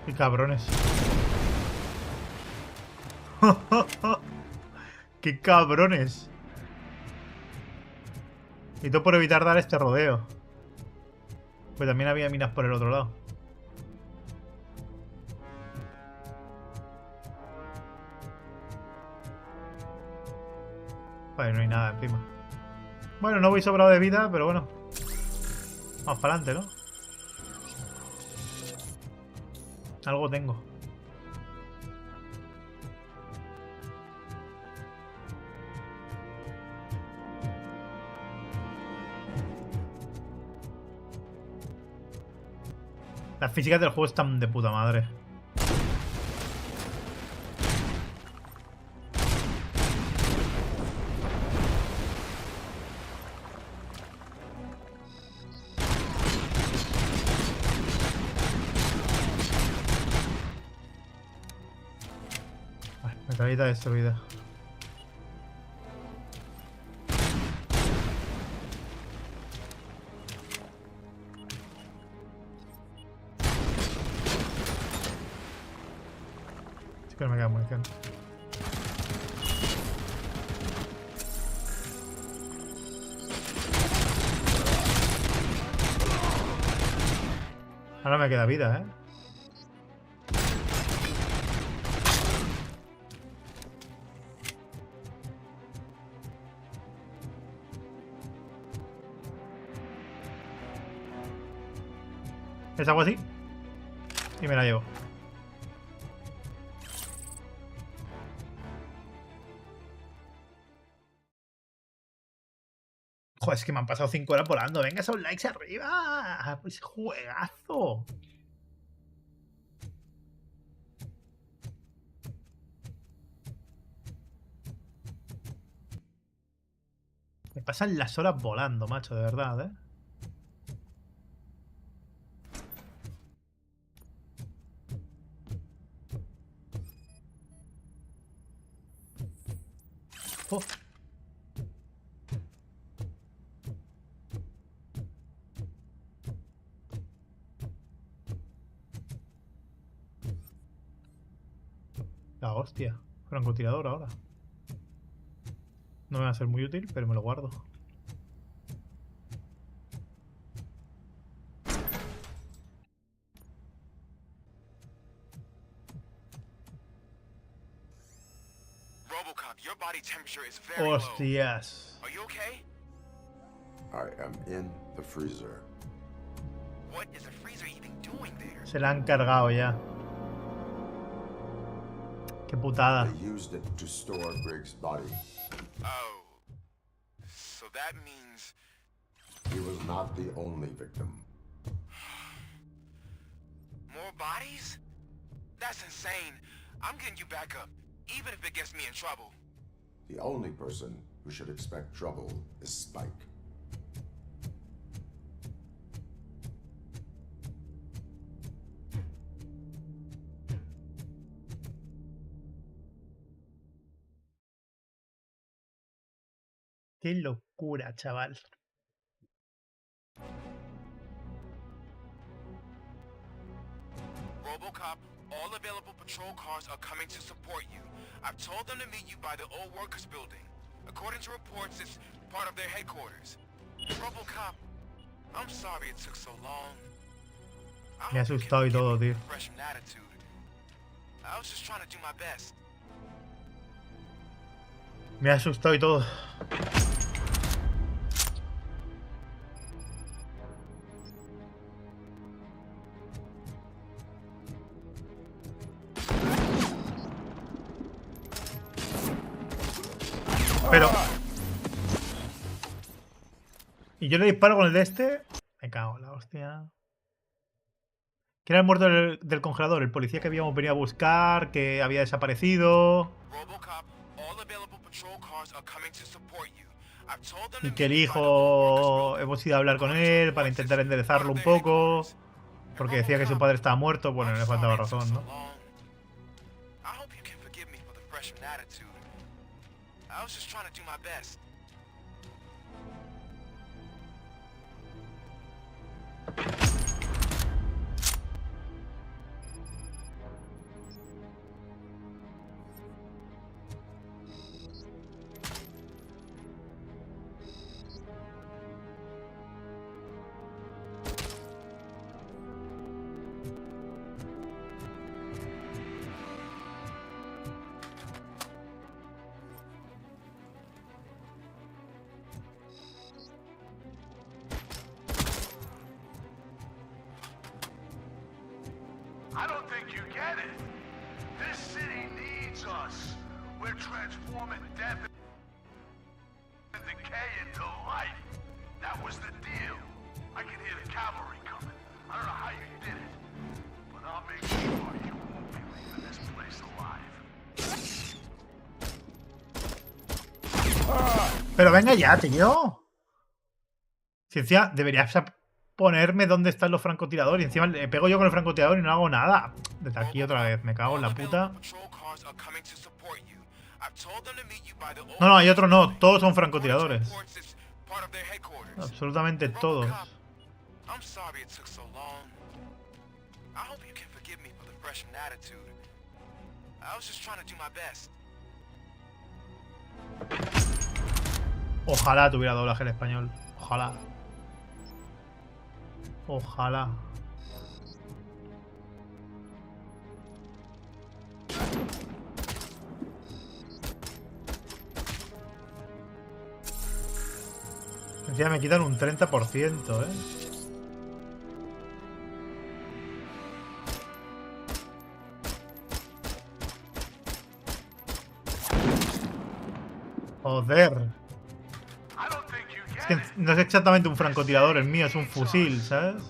Qué cabrones. Qué cabrones. Y todo por evitar dar este rodeo. Pues también había minas por el otro lado. Vale, no hay nada encima. Bueno, no voy sobrado de vida, pero bueno. Vamos para adelante, ¿no? Algo tengo. Las físicas del juego están de puta madre. Metralleta destruida. Sí que no me queda munición. Ahora me queda vida, ¿eh? Es algo así. Y me la llevo. Joder, es que me han pasado 5 horas volando. Venga, esos likes arriba. Pues juegazo. Me pasan las horas volando, macho, de verdad, ¿eh? Oh. La hostia. Francotirador ahora. No me va a ser muy útil, pero me lo guardo. RoboCop, your body temperature is very low. Hostias. Are you okay? I am in the freezer. What is a freezer even doing there? Se la han cargado ya. Qué putada. They used it to store Griggs' body. Oh. So that means... He was not the only victim. More bodies? That's insane. I'm getting you back up, even if it gets me in trouble. The only person who should expect trouble is Spike. Qué locura, chaval. RoboCop, all available patrol cars are coming to support you. I've told them to meet you by the old workers building. According to reports, it's part of their headquarters. RoboCop, I'm sorry it took so long. Me ha asustado y todo, tío. Fresh attitude. I was just trying to do my best. Me ha asustado y todo. Pero... ¿Y yo le disparo con el de este? Me cago en la hostia. Que era el muerto del congelador, el policía que habíamos venido a buscar, que había desaparecido. Y que el hijo... Hemos ido a hablar con él para intentar enderezarlo un poco. Porque decía que su padre estaba muerto. Bueno, le faltaba razón, ¿no? I was just trying to do my best. I don't think you get it. This city needs us. We're transforming death and decay into life. That was the deal. I can hear the cavalry coming. I don't know how you did it, but I'll make sure you won't be leaving this place alive. Pero venga ya, tío. Ciencia, deberías ponerme dónde están los francotiradores. Y encima le pego yo con el francotirador y no hago nada. Desde aquí otra vez, me cago en la puta. No, no, hay otro no. Todos son francotiradores. Absolutamente todos. Ojalá tuviera doblaje en español. Ojalá. Ojalá. Ya me quitan un 30%, ¿eh? Joder. Es que no es exactamente un francotirador, el mío es un fusil, ¿sabes?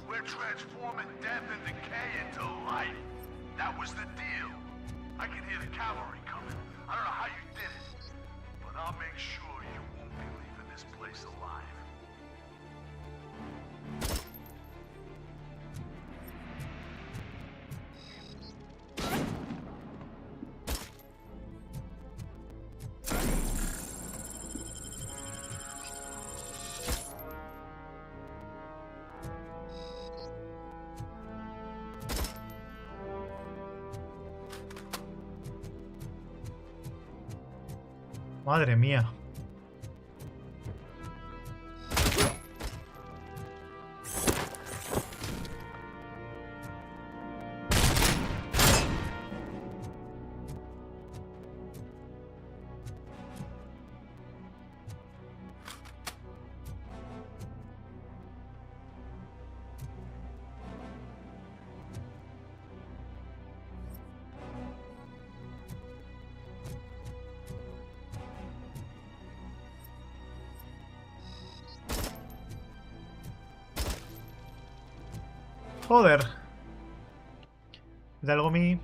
Madre mía. Joder. ¿De algo mi?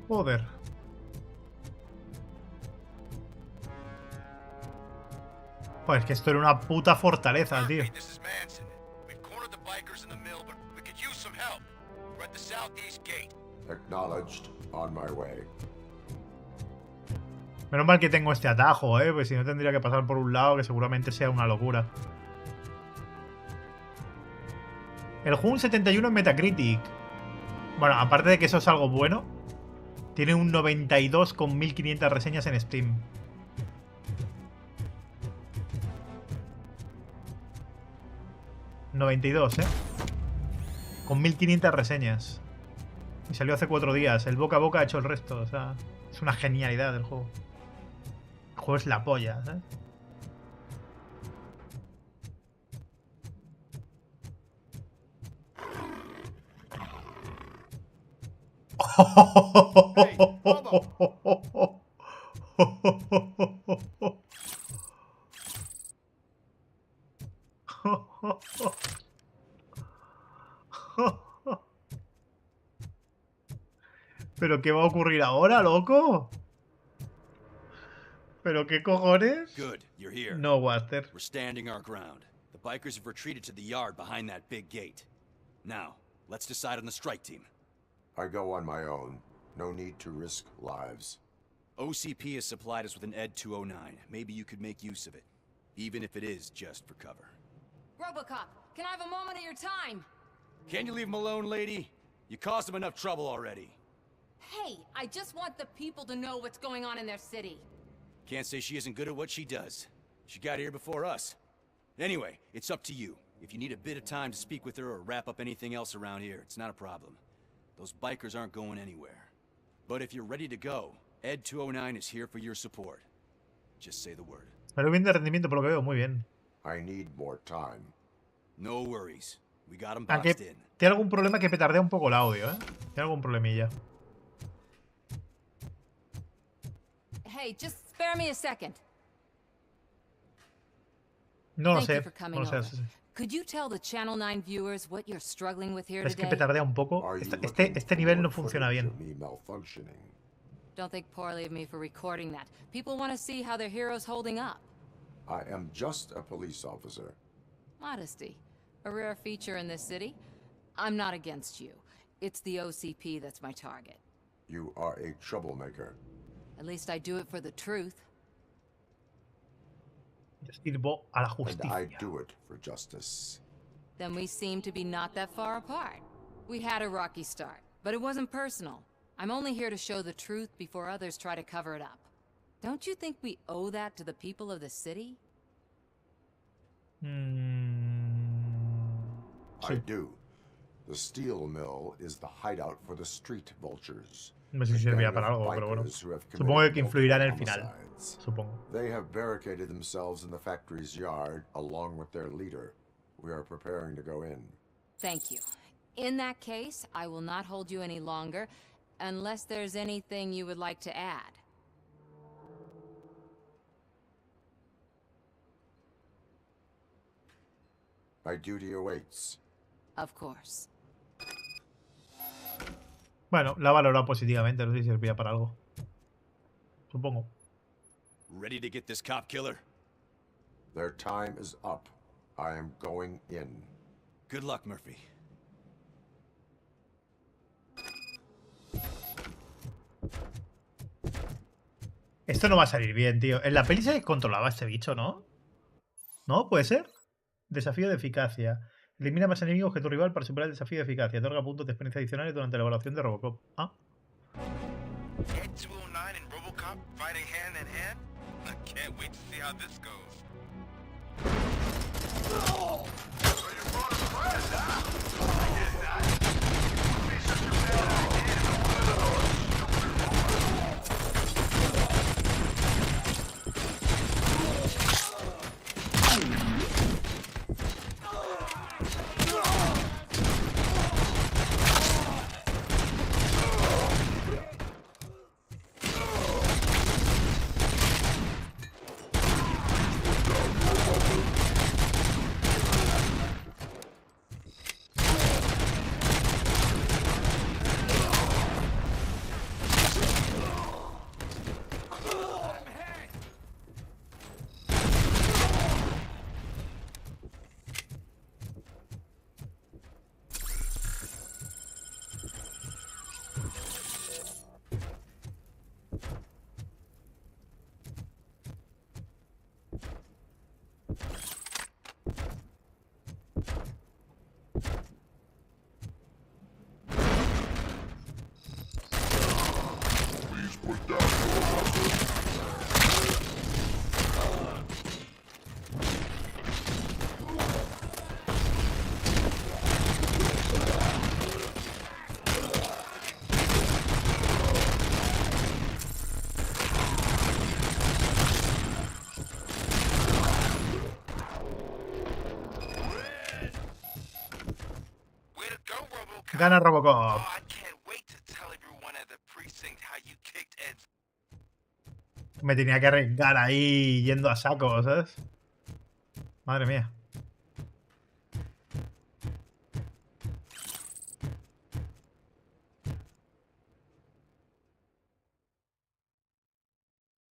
Joder. Joder, es que esto era una puta fortaleza, tío. Acknowledged. On my way. Menos mal que tengo este atajo, pues si no tendría que pasar por un lado, que seguramente sea una locura. El juego un 71 en Metacritic. Bueno, aparte de que eso es algo bueno, tiene un 92 con 1500 reseñas en Steam. ...92, con 1500 reseñas. Y salió hace 4 días. El boca a boca ha hecho el resto. O sea, es una genialidad el juego. El juego es la polla, ¿sabes? ¿Pero qué va a ocurrir ahora, loco? ¿Pero qué cojones? Good, you're here. No, Water. We're standing our ground. The bikers have retreated to the yard behind that big gate. Now, let's decide on the strike team. I go on my own. No need to risk lives. OCP has supplied us with an ED 209. Maybe you could make use of it, even if it is just for cover. RoboCop, can I have a moment of your time? Can you leave him alone, lady? You caused him enough trouble already. Hey, I just want the people to know what's going on in their city. Can't say she isn't good at what she does. She got here before us. Anyway, it's up to you. If you need a bit of time to speak with her or wrap up anything else around here, it's not a problem. Those bikers aren't going anywhere. But if you're ready to go, Ed 209 is here for your support. Just say the word. Pero bien de rendimiento por lo que veo, muy bien. I need more time. No worries. We got him Aunque boxed in. tiene algún problema que petardea un poco el audio, Tiene algún problemilla. Hey, just spare me a second. No lo Thank sé. you for coming No lo sé. over. Could you tell the Channel 9 viewers what you're struggling with here Es que today? petardea un poco. Este nivel no funciona bien. Don't think poorly of me for recording that. People want to see how their hero's holding up. I am just a police officer. Modesty. A rare feature in this city. I'm not against you. It's the OCP that's my target. You are a troublemaker. At least I do it for the truth. Sirvo a la And justicia. I do it for justice. Then we seem to be not that far apart. We had a rocky start, but it wasn't personal. I'm only here to show the truth before others try to cover it up. Don't you think we owe that to the people of the city? I do. The steel mill is the hideout for the street vultures. No sé si servirá para algo, pero bueno. Supongo que influirá en el final. Supongo. They have barricaded themselves in the factory's yard along with their leader. We are preparing to go in. Thank you. In that case, I will not hold you any longer, unless there's anything you would like to add. My duty awaits. Of course. Bueno, la ha valorado positivamente. No sé si servirá para algo. Supongo. Ready to get this cop killer? Their time is up. I am going in. Good luck, Murphy. Esto no va a salir bien, tío. En la peli se controlaba este bicho, ¿no? ¿No? ¿Puede ser? Desafío de eficacia. Elimina más enemigos que tu rival para superar el desafío de eficacia. Otorga puntos de experiencia adicionales durante la evaluación de RoboCop. Ah. Ed 209 and RoboCop fighting hand in hand? I can't wait to see how this goes. Oh! So you brought a friend, huh? I guess not. Would be such a bad idea to one of those Gana RoboCop. Me tenía que arriesgar ahí yendo a saco, ¿sabes? Madre mía.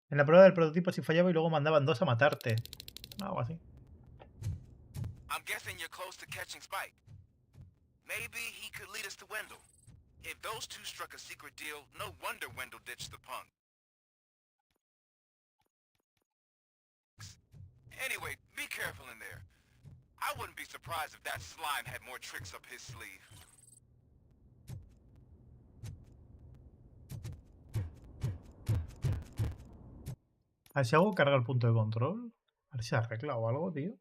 En la prueba del prototipo si fallaba y luego mandaban 2 a matarte. Algo así. I'm guessing you're close to catching Spike. Maybe he could lead us to Wendell. If those two struck a secret deal, no wonder Wendell ditched the punk. Anyway, be careful in there. I wouldn't be surprised if that slime had more tricks up his sleeve. A ver si hago cargar el punto de control. A ver si arregla o algo, tío.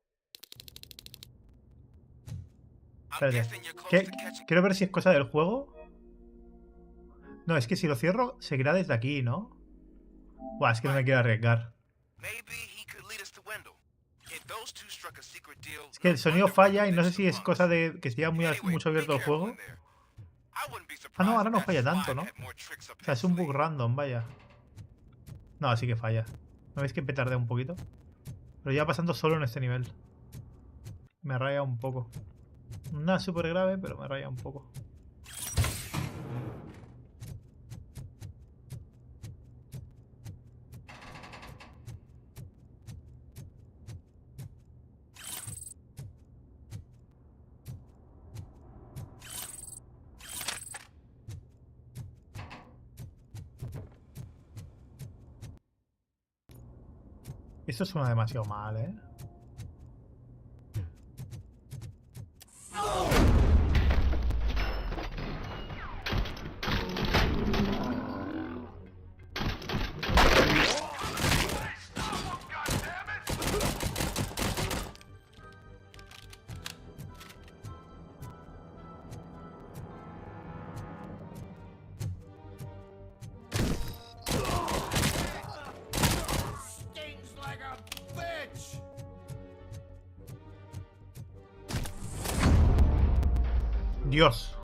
Espérate. Quiero ver si es cosa del juego. No, es que si lo cierro, seguirá desde aquí, ¿no? Buah, es que no me quiero arriesgar. Es que el sonido falla y no sé si es cosa de que esté mucho abierto el juego. Ah, no, ahora no falla tanto, ¿no? O sea, es un bug random, vaya. No, sí que falla. ¿No veis que petardea un poquito? Pero ya pasando solo en este nivel. Me raya un poco. Nada súper grave, pero me raya un poco. Esto suena demasiado mal, ¿eh? Dios.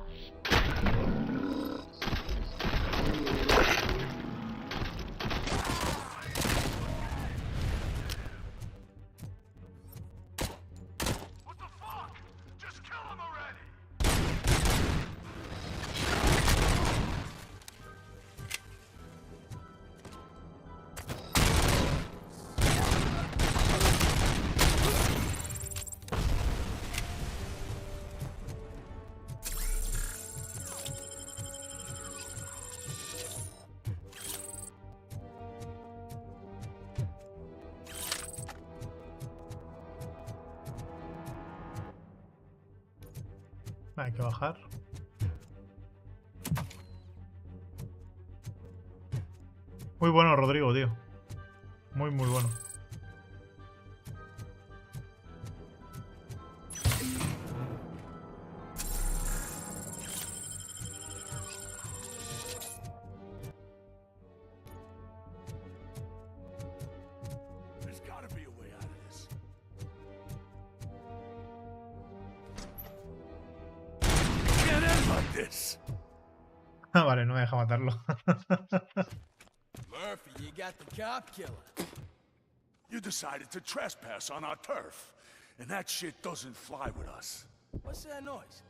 Hay que bajar. Muy bueno, Rodrigo, tío. Muy, muy bueno. Vale, no me deja matarlo. Murphy, you got the cop killer. You decided to trespass on our turf, and that shit doesn't fly with us. What's that noise?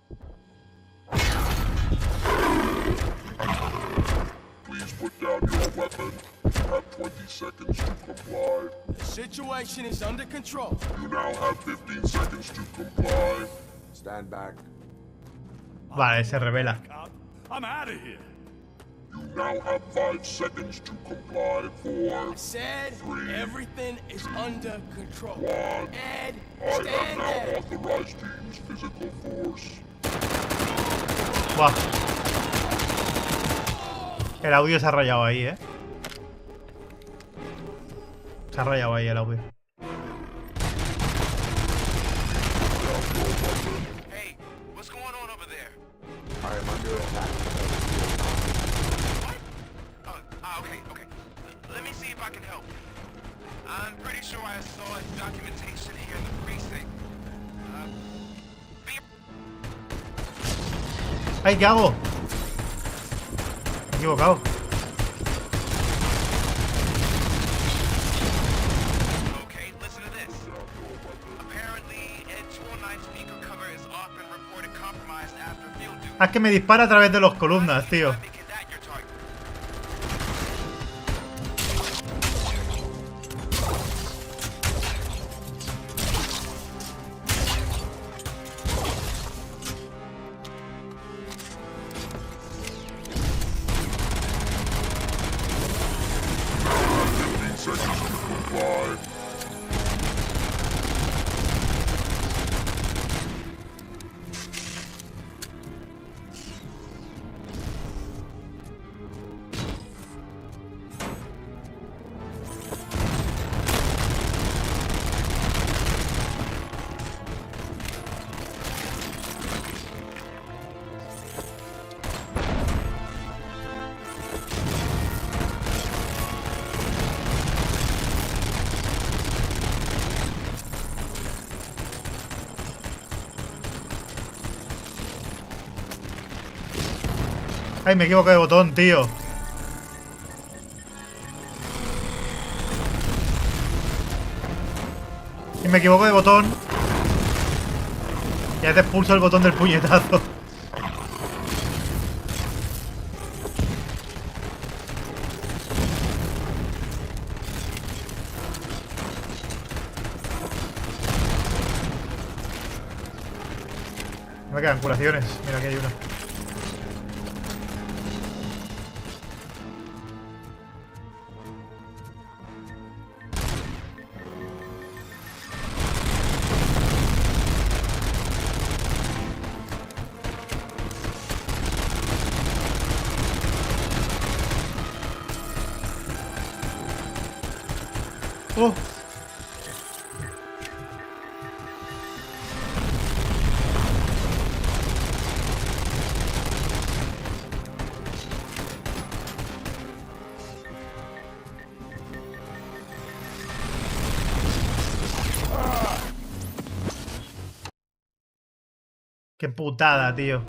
Please put down your weapon. You have 20 seconds to comply. The situation is under control. You now have 15 seconds to comply. Stand back. Vale, se revela. I'm out of here. You now have 5 seconds to comply. 4, I said 3, everything is under control. 1. Ed, I have stand now there. authorized to use physical force. Buah. El audio se ha rayado ahí, ¿eh? Se ha rayado ahí el audio. Hey, what's going on over there? I am under attack. Okay. Let me see if I can help. I'm pretty sure I saw documentation here in the precinct. ¡Ay, qué hago! Me he equivocado. Okay, listen to this. Apparently, Ed 209 speaker cover is often reported compromised after field duty. Es que me dispara a través de las columnas, tío. Ay, me equivoqué de botón, tío. Y me equivoco de botón. Y a veces pulso el botón del puñetazo. No me quedan curaciones. Mira, aquí hay una. Oh. Qué putada, tío.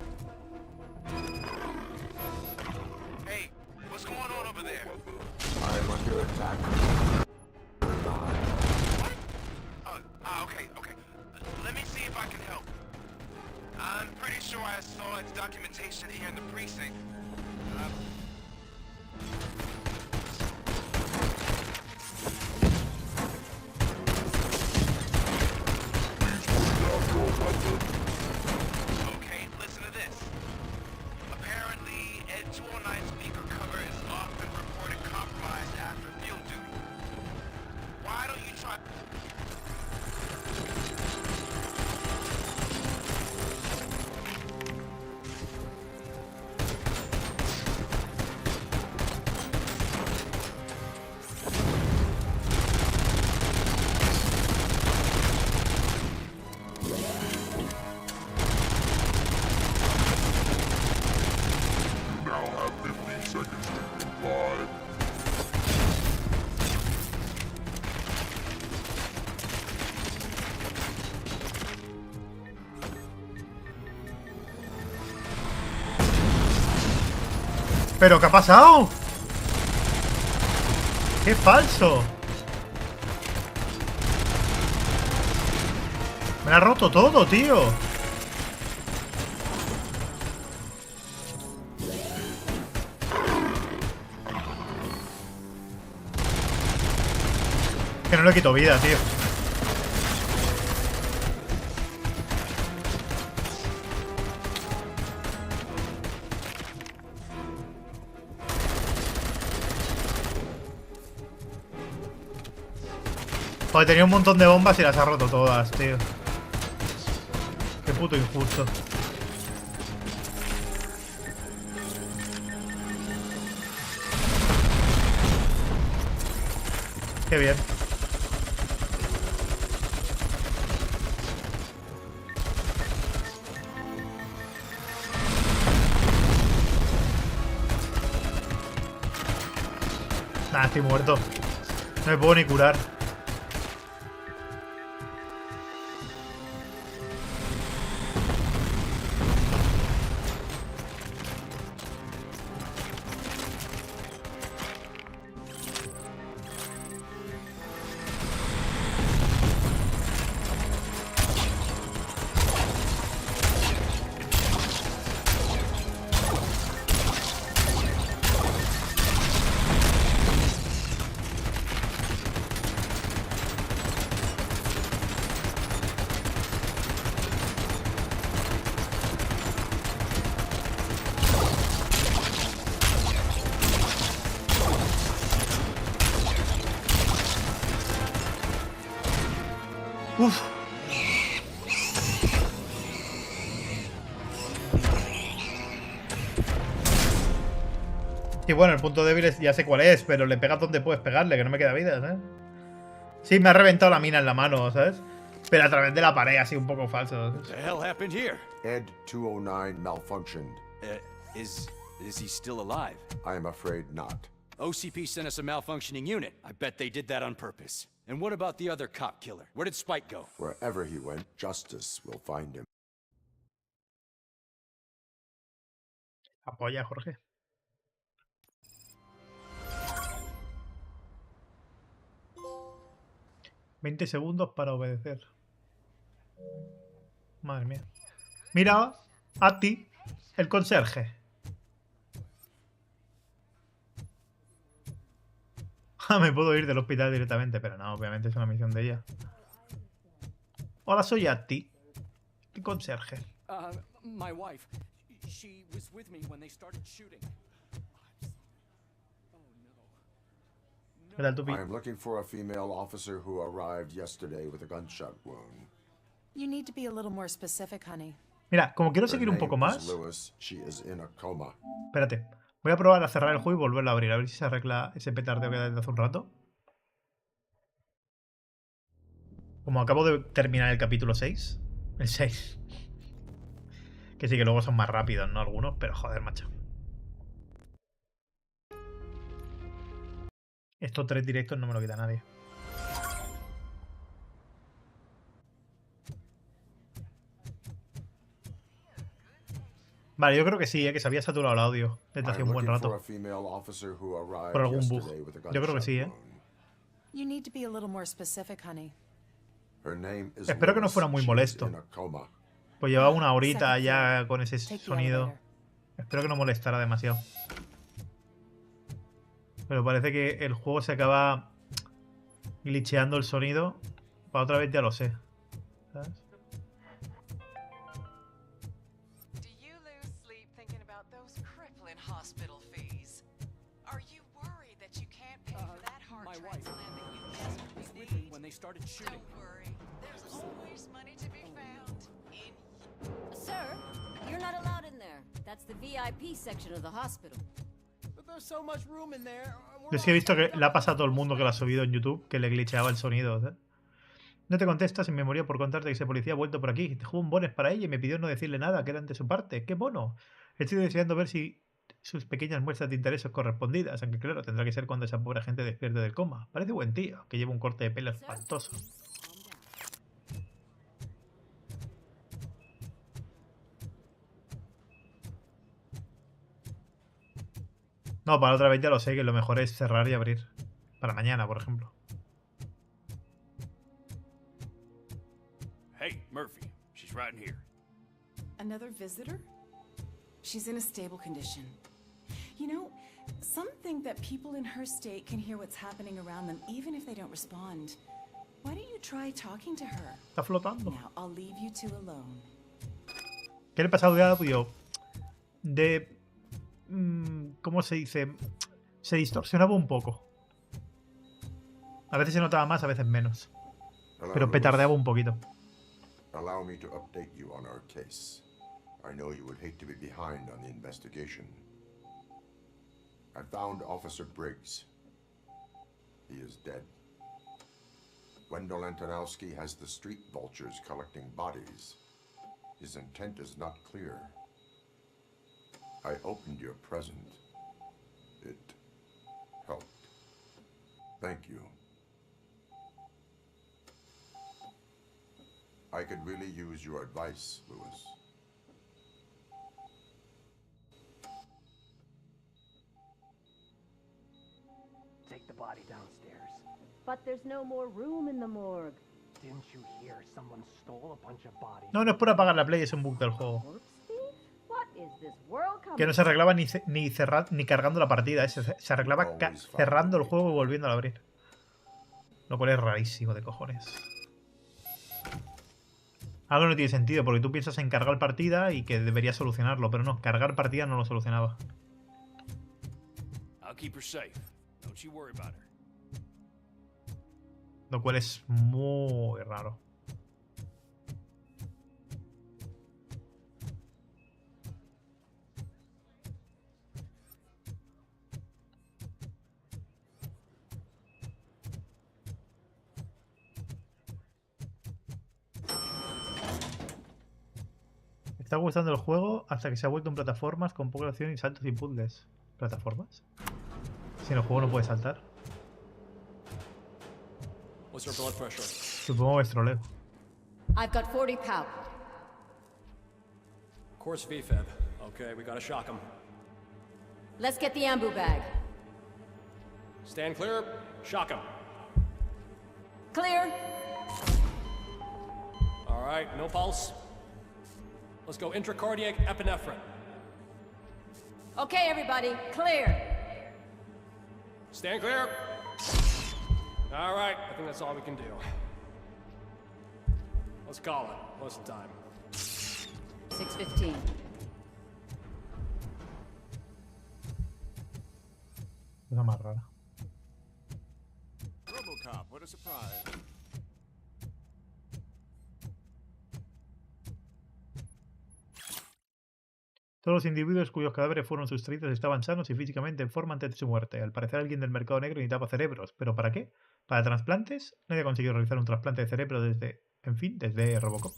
Hey, what's going on over there? I am under attack. Okay. Let me see if I can help. I'm pretty sure I saw its documentation here in the precinct. Okay, listen to this. Apparently, Ed 209 speaker cover is often reported compromised after field duty. Why don't you try... ¿Pero qué ha pasado? ¡Qué falso! Me la ha roto todo, tío. Que no le quito vida, tío. Joder, tenía un montón de bombas y las ha roto todas, tío. Qué puto injusto. Qué bien. Nah, estoy muerto. No me puedo ni curar. Uf. Y bueno, el punto débil es, ya sé cuál es, pero le pegas donde puedes pegarle, que no me queda vida, ¿sabes? Sí, me ha reventado la mina en la mano, ¿sabes? Pero a través de la pared, así un poco falso. What the hell happened here? Ed 209 malfunctioned. Is he still alive? I am afraid not. OCP sent us a malfunctioning unit. I bet they did that on purpose. And what about the other cop killer? Where did Spike go? Wherever he went, justice will find him. Apoya, Jorge. $20 segundos para obedecer. Madre mía. Mira, a ti, el conserje. Me puedo ir del hospital directamente, pero no, obviamente es una misión de ella. Hola, soy Atti, el conserje. My wife. She was with me when they started shooting. I am looking for a female officer who arrived yesterday with a gunshot wound. You need to be a little more specific, honey. Mira, como quiero seguir un poco más. Espérate. Voy a probar a cerrar el juego y volverlo a abrir. A ver si se arregla ese petardeo que da desde hace un rato. Como acabo de terminar el capítulo 6. El 6. Que sí que luego son más rápidos, ¿no? Algunos, pero joder, macho. Estos 3 directos no me lo quita nadie. Vale, yo creo que sí, que se había saturado el audio desde hace un buen rato. Por algún bug. Yo creo que sí, You need to be a little more specific, honey. Espero que no fuera muy molesto. Pues llevaba una horita ya con ese sonido. Espero que no molestara demasiado. Pero parece que el juego se acaba glitcheando el sonido. Para otra vez ya lo sé. ¿Sabes? Sir, you're not allowed in there. That's the VIP section of the hospital. Yo sí he visto que le ha pasado a todo el mundo que lo ha subido en YouTube, que le glitcheaba el sonido, ¿sabes? No te contestas y me moría por contarte que ese policía ha vuelto por aquí. Te jugó un bones para ella y me pidió no decirle nada, que eran de su parte. ¡Qué bono! Estoy deseando ver si sus pequeñas muestras de interés son correspondidas, aunque claro, tendrá que ser cuando esa pobre gente despierte del coma. Parece buen tío, que lleva un corte de pelo espantoso. No, para otra vez ya lo sé, que lo mejor es cerrar y abrir. Para mañana, por ejemplo. Hey, Murphy. She's right in here. Another visitor? She's in a stable condition. You know, some think that people in her state can hear what's happening around them even if they don't respond. Why don't you try talking to her? Está flotando. Now, I'll leave you two alone. ¿Qué le pasa al audio? ¿Cómo se dice? Se distorsionaba un poco. A veces se notaba más, a veces menos. Pero petardeaba un poquito. Allow me to update you on our case. I know you would hate to be behind on the investigation. I found Officer Briggs. He is dead. Wendell Antonowski has the street vultures collecting bodies. His intent is not clear. I opened your present. It helped. Thank you. I could really use your advice, Lewis. Take the body downstairs. But there's no more room in the morgue. Didn't you hear someone stole a bunch of bodies? No, no es por apagar la play, es un bug del juego. What is this world coming? Que no se arreglaba ni cargando la partida, se arreglaba cerrando el juego y volviendo a abrir. Lo cual es rarísimo de cojones. Algo no tiene sentido, porque tú piensas en cargar partida y que debería solucionarlo, pero no, cargar partida no lo solucionaba. I'll keep her safe. Don't you worry about her. Lo cual es muy raro. Me está gustando el juego hasta que se ha vuelto en plataformas con poca acción y saltos y puzzles. ¿Plataformas? Si en el juego no puedes saltar. What's your blood pressure? Supongo que es troleo. I've got 40 power. Course VFib. Okay, we gotta shock him. Let's get the ambu bag. Stand clear. Shock him. Clear. All right, no pulse. Let's go intracardiac epinephrine. Okay, everybody, clear. Stand clear. All right, I think that's all we can do. Let's call it. What's the time? 6:15. Cosa más rara. RoboCop, what a surprise. Todos los individuos cuyos cadáveres fueron sustraídos estaban sanos y físicamente en forma antes de su muerte. Al parecer alguien del mercado negro necesitaba cerebros. ¿Pero para qué? ¿Para trasplantes? Nadie ha conseguido realizar un trasplante de cerebro desde RoboCop.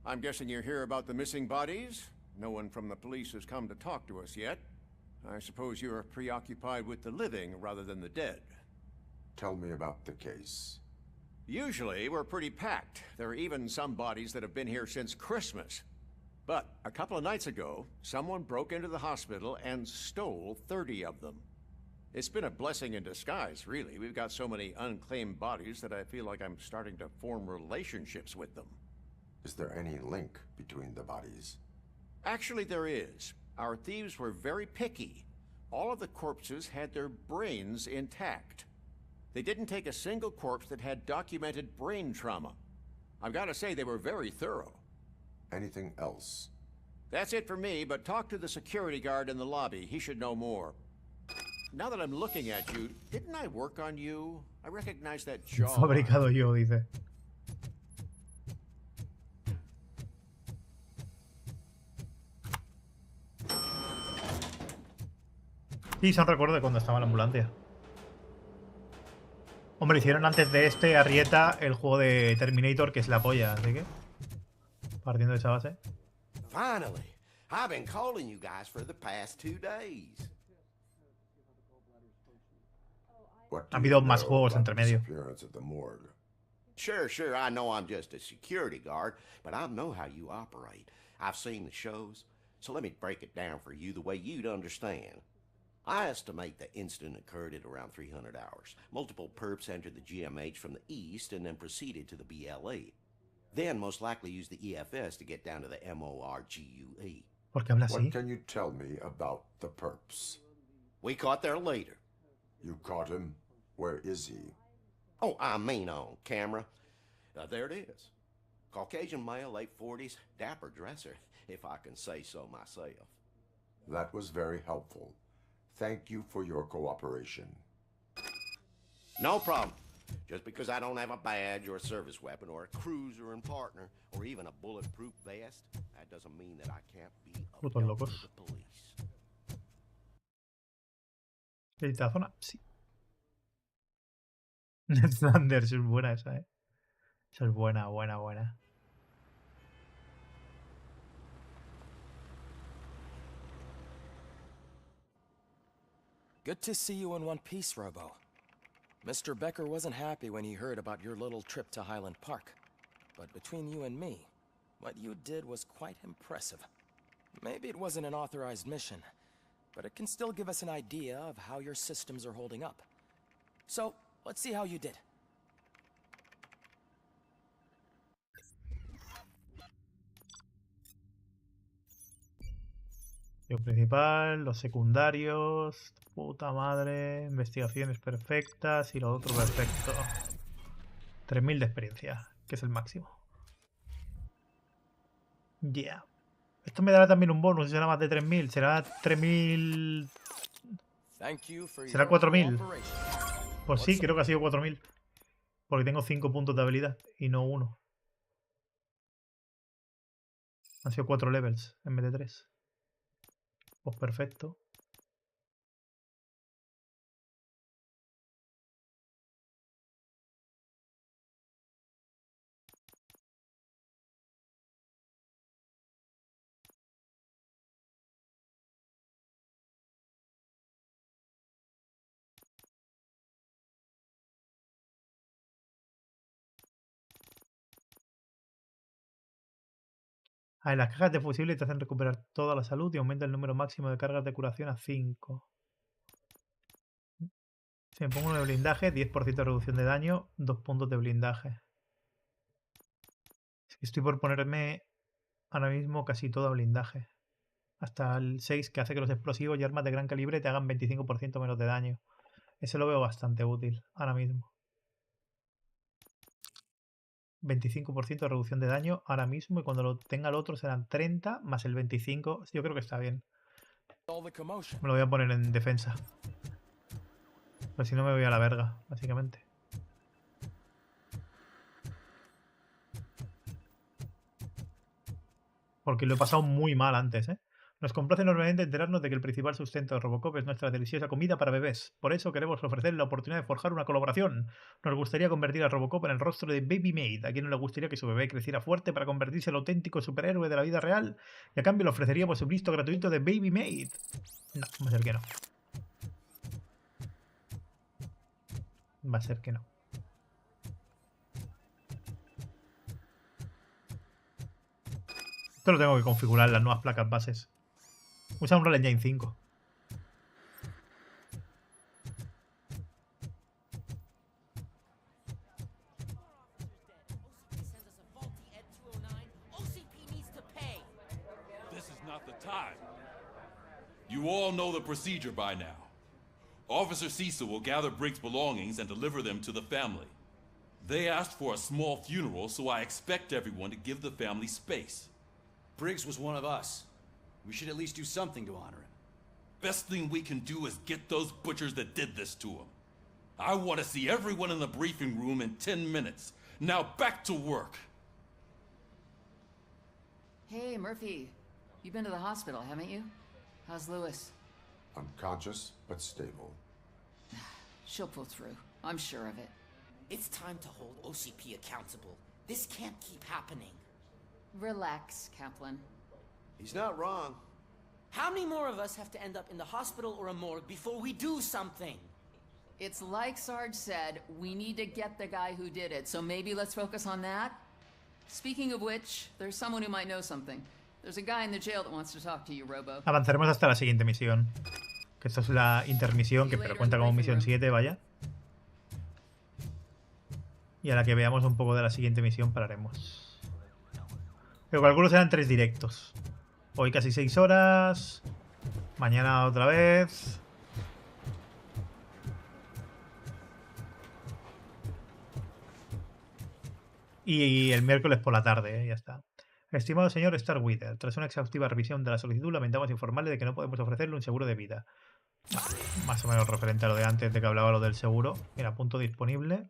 I'm guessing you're here about the missing bodies? No one from the police has come to talk to us yet. I suppose you're preoccupied with the living rather than the dead. Tell me about the case. Usually, we're pretty packed. There are even some bodies that have been here since Christmas. But a couple of nights ago, someone broke into the hospital and stole 30 of them. It's been a blessing in disguise, really. We've got so many unclaimed bodies that I feel like I'm starting to form relationships with them. Is there any link between the bodies? Actually, there is. Our thieves were very picky. All of the corpses had their brains intact. They didn't take a single corpse that had documented brain trauma. I've got to say, they were very thorough. Anything else? That's it for me, but talk to the security guard in the lobby. He should know more. Now that I'm looking at you, didn't I work on you? I recognize that jaw. Fabricado yo, dice. Sí, son recuerdos de cuando estaba en la ambulancia. Hombre, hicieron antes de este Arrieta el juego de Terminator, que es la polla, así que partiendo de esa base. Finally, I've been calling you guys for the past 2 days. Ha habido más juegos entre medio. Sure, I know I'm just a security guard, but I know how you operate. I've seen the shows, so let me break it down for you the way you'd understand. I estimate the incident occurred at around 300 hours. Multiple perps entered the GMH from the east and then proceeded to the BLE. Then most likely used the EFS to get down to the MORGUE. ¿Por qué habla así? What can you tell me about the perps? We caught their leader. You caught him? Where is he? Oh, I mean on camera. There it is. Caucasian male, late 40s, dapper dresser, if I can say so myself. That was very helpful. Thank you for your cooperation. No problem. Just because I don't have a badge or a service weapon or a cruiser and partner or even a bulletproof vest, that doesn't mean that I can't be a Putos locos. the police. ¿Esta zona? Sí. Thunder, es buena esa, ¿eh? Esa es buena. Good to see you in one piece, Robo. Mr. Becker wasn't happy when he heard about your little trip to Highland Park. But between you and me, what you did was quite impressive. Maybe it wasn't an authorized mission, but it can still give us an idea of how your systems are holding up. So, let's see how you did. Lo principal, los secundarios, puta madre, investigaciones perfectas y lo otro perfecto. 3000 de experiencia, que es el máximo. Yeah. Esto me dará también un bonus, será más de 3000, será 3000... ¿Será 4000? Pues sí, creo que ha sido 4000. Porque tengo 5 puntos de habilidad y no 1. Han sido 4 levels en vez de 3. Pues perfecto. Las cajas de fusible te hacen recuperar toda la salud y aumenta el número máximo de cargas de curación a 5. Si me pongo uno de blindaje, 10% de reducción de daño, 2 puntos de blindaje. Estoy por ponerme ahora mismo casi todo a blindaje. Hasta el 6, que hace que los explosivos y armas de gran calibre te hagan 25% menos de daño. Ese lo veo bastante útil ahora mismo. 25% de reducción de daño ahora mismo, y cuando lo tenga el otro serán 30 más el 25. Yo creo que está bien. Me lo voy a poner en defensa. Pues si no me voy a la verga, básicamente. Porque lo he pasado muy mal antes, ¿eh? Nos complace enormemente enterarnos de que el principal sustento de RoboCop es nuestra deliciosa comida para bebés. Por eso queremos ofrecer la oportunidad de forjar una colaboración. Nos gustaría convertir a RoboCop en el rostro de Baby Maid. ¿A quien no le gustaría que su bebé creciera fuerte para convertirse en el auténtico superhéroe de la vida real? Y a cambio le ofreceríamos un visto gratuito de Baby Maid. No, va a ser que no. Va a ser que no. Esto lo tengo que configurar en las nuevas placas bases. Usa un Unreal Engine 5. This is not the time. You all know the procedure by now. Officer Cecil will gather Briggs' belongings and deliver them to the family. They asked for a small funeral, so I expect everyone to give the family space. Briggs was one of us. We should at least do something to honor him. Best thing we can do is get those butchers that did this to him. I want to see everyone in the briefing room in 10 minutes. Now back to work. Hey, Murphy. You've been to the hospital, haven't you? How's Lewis? Unconscious, but stable. She'll pull through. I'm sure of it. It's time to hold OCP accountable. This can't keep happening. Relax, Kaplan. He's not wrong. How many more of us have to end up in the hospital or a morgue before we do something? It's like Sarge said, we need to get the guy who did it, so maybe let's focus on that. Speaking of which, there's someone who might know something. There's a guy in the jail that wants to talk to you, Robo. Avanzaremos hasta la siguiente misión. Que esto es la intermisión, que pero cuenta como misión 7, vaya. Y a la que veamos un poco de la siguiente misión pararemos. Pero calculo serán 3 directos. Hoy casi 6 horas. Mañana otra vez. Y el miércoles por la tarde, ya está. Estimado señor Starwither, tras una exhaustiva revisión de la solicitud, lamentamos informarle de que no podemos ofrecerle un seguro de vida. Más o menos referente a lo de antes, de que hablaba lo del seguro. Mira, punto disponible.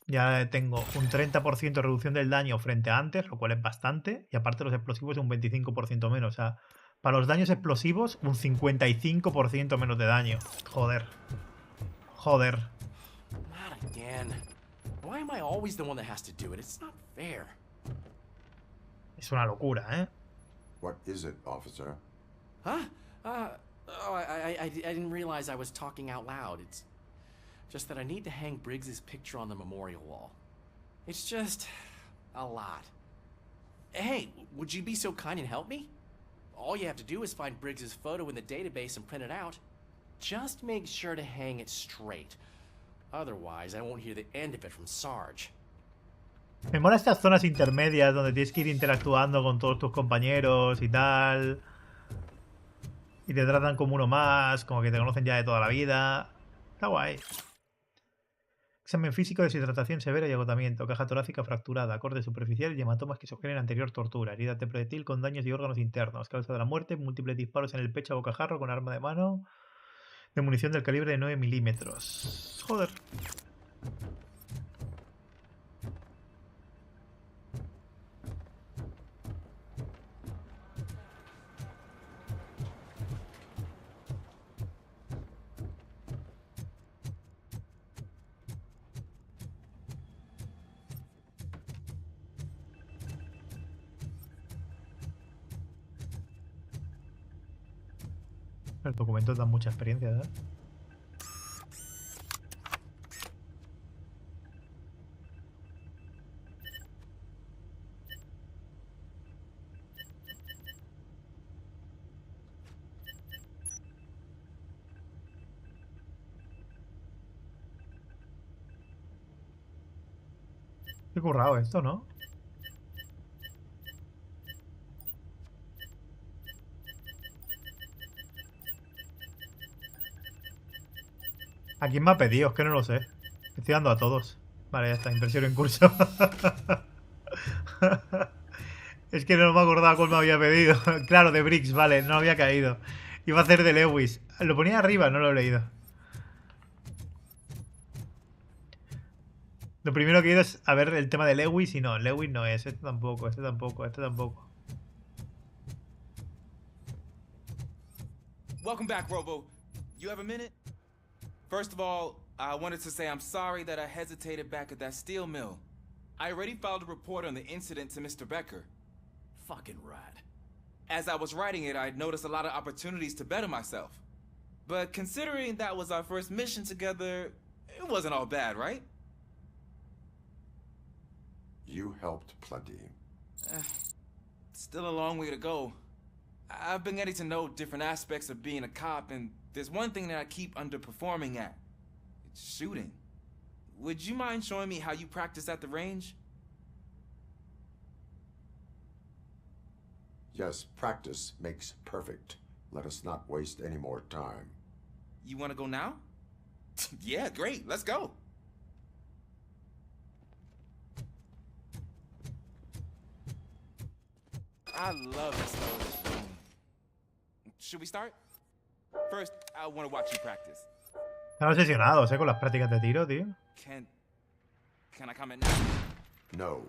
Ya tengo un 30% de reducción del daño frente a antes, lo cual es bastante. Y aparte los explosivos un 25% menos. O sea, para los daños explosivos, un 55% menos de daño. Joder. Joder. Not again. Why am I always the one that has to do it? It's not fair. Es una locura, ¿eh? What is it, officer? Huh? I didn't realize I was talking out loud. It's just that I need to hang Briggs's picture on the memorial wall. It's just a lot. Hey, would you be so kind and help me? All you have to do is find Briggs's photo in the database and print it out. Just make sure to hang it straight. Otherwise, I won't hear the end of it from Sarge. Me mola estas zonas intermedias donde tienes que ir interactuando con todos tus compañeros y tal. Y te tratan como uno más, como que te conocen ya de toda la vida. Está guay. Examen físico, deshidratación severa y agotamiento. Caja torácica fracturada, corte superficial y hematomas que sugieren anterior tortura. Herida de proyectil con daños y órganos internos. Causa de la muerte, múltiples disparos en el pecho a bocajarro con arma de mano. De munición del calibre de 9 milímetros. Joder. Los documentos dan mucha experiencia, ¿verdad? Qué currado esto, ¿no? ¿A quién me ha pedido? Es que no lo sé. Estoy dando a todos. Vale, ya está. Impresión en curso. Es que no me acordaba cuál me había pedido. Claro, de Briggs, vale. No había caído. Iba a hacer de Lewis. Lo ponía arriba, no lo he leído. Lo primero que he ido es a ver el tema de Lewis y no. Lewis no es. Este tampoco, este tampoco, este tampoco. Welcome back, Robo. You have a minute? First of all, I wanted to say I'm sorry that I hesitated back at that steel mill. I already filed a report on the incident to Mr. Becker. Fucking rat. As I was writing it, I noticed a lot of opportunities to better myself. But considering that was our first mission together, it wasn't all bad, right? You helped plenty. Still a long way to go. I've been getting to know different aspects of being a cop, and there's one thing that I keep underperforming at. It's shooting. Would you mind showing me how you practice at the range? Yes, practice makes perfect. Let us not waste any more time. You want to go now? Yeah, great. Let's go. I love the smell of this room. Should we start? First, I want to watch you practice. Están obsesionados, con las prácticas de tiro, tío. Can I comment now? No.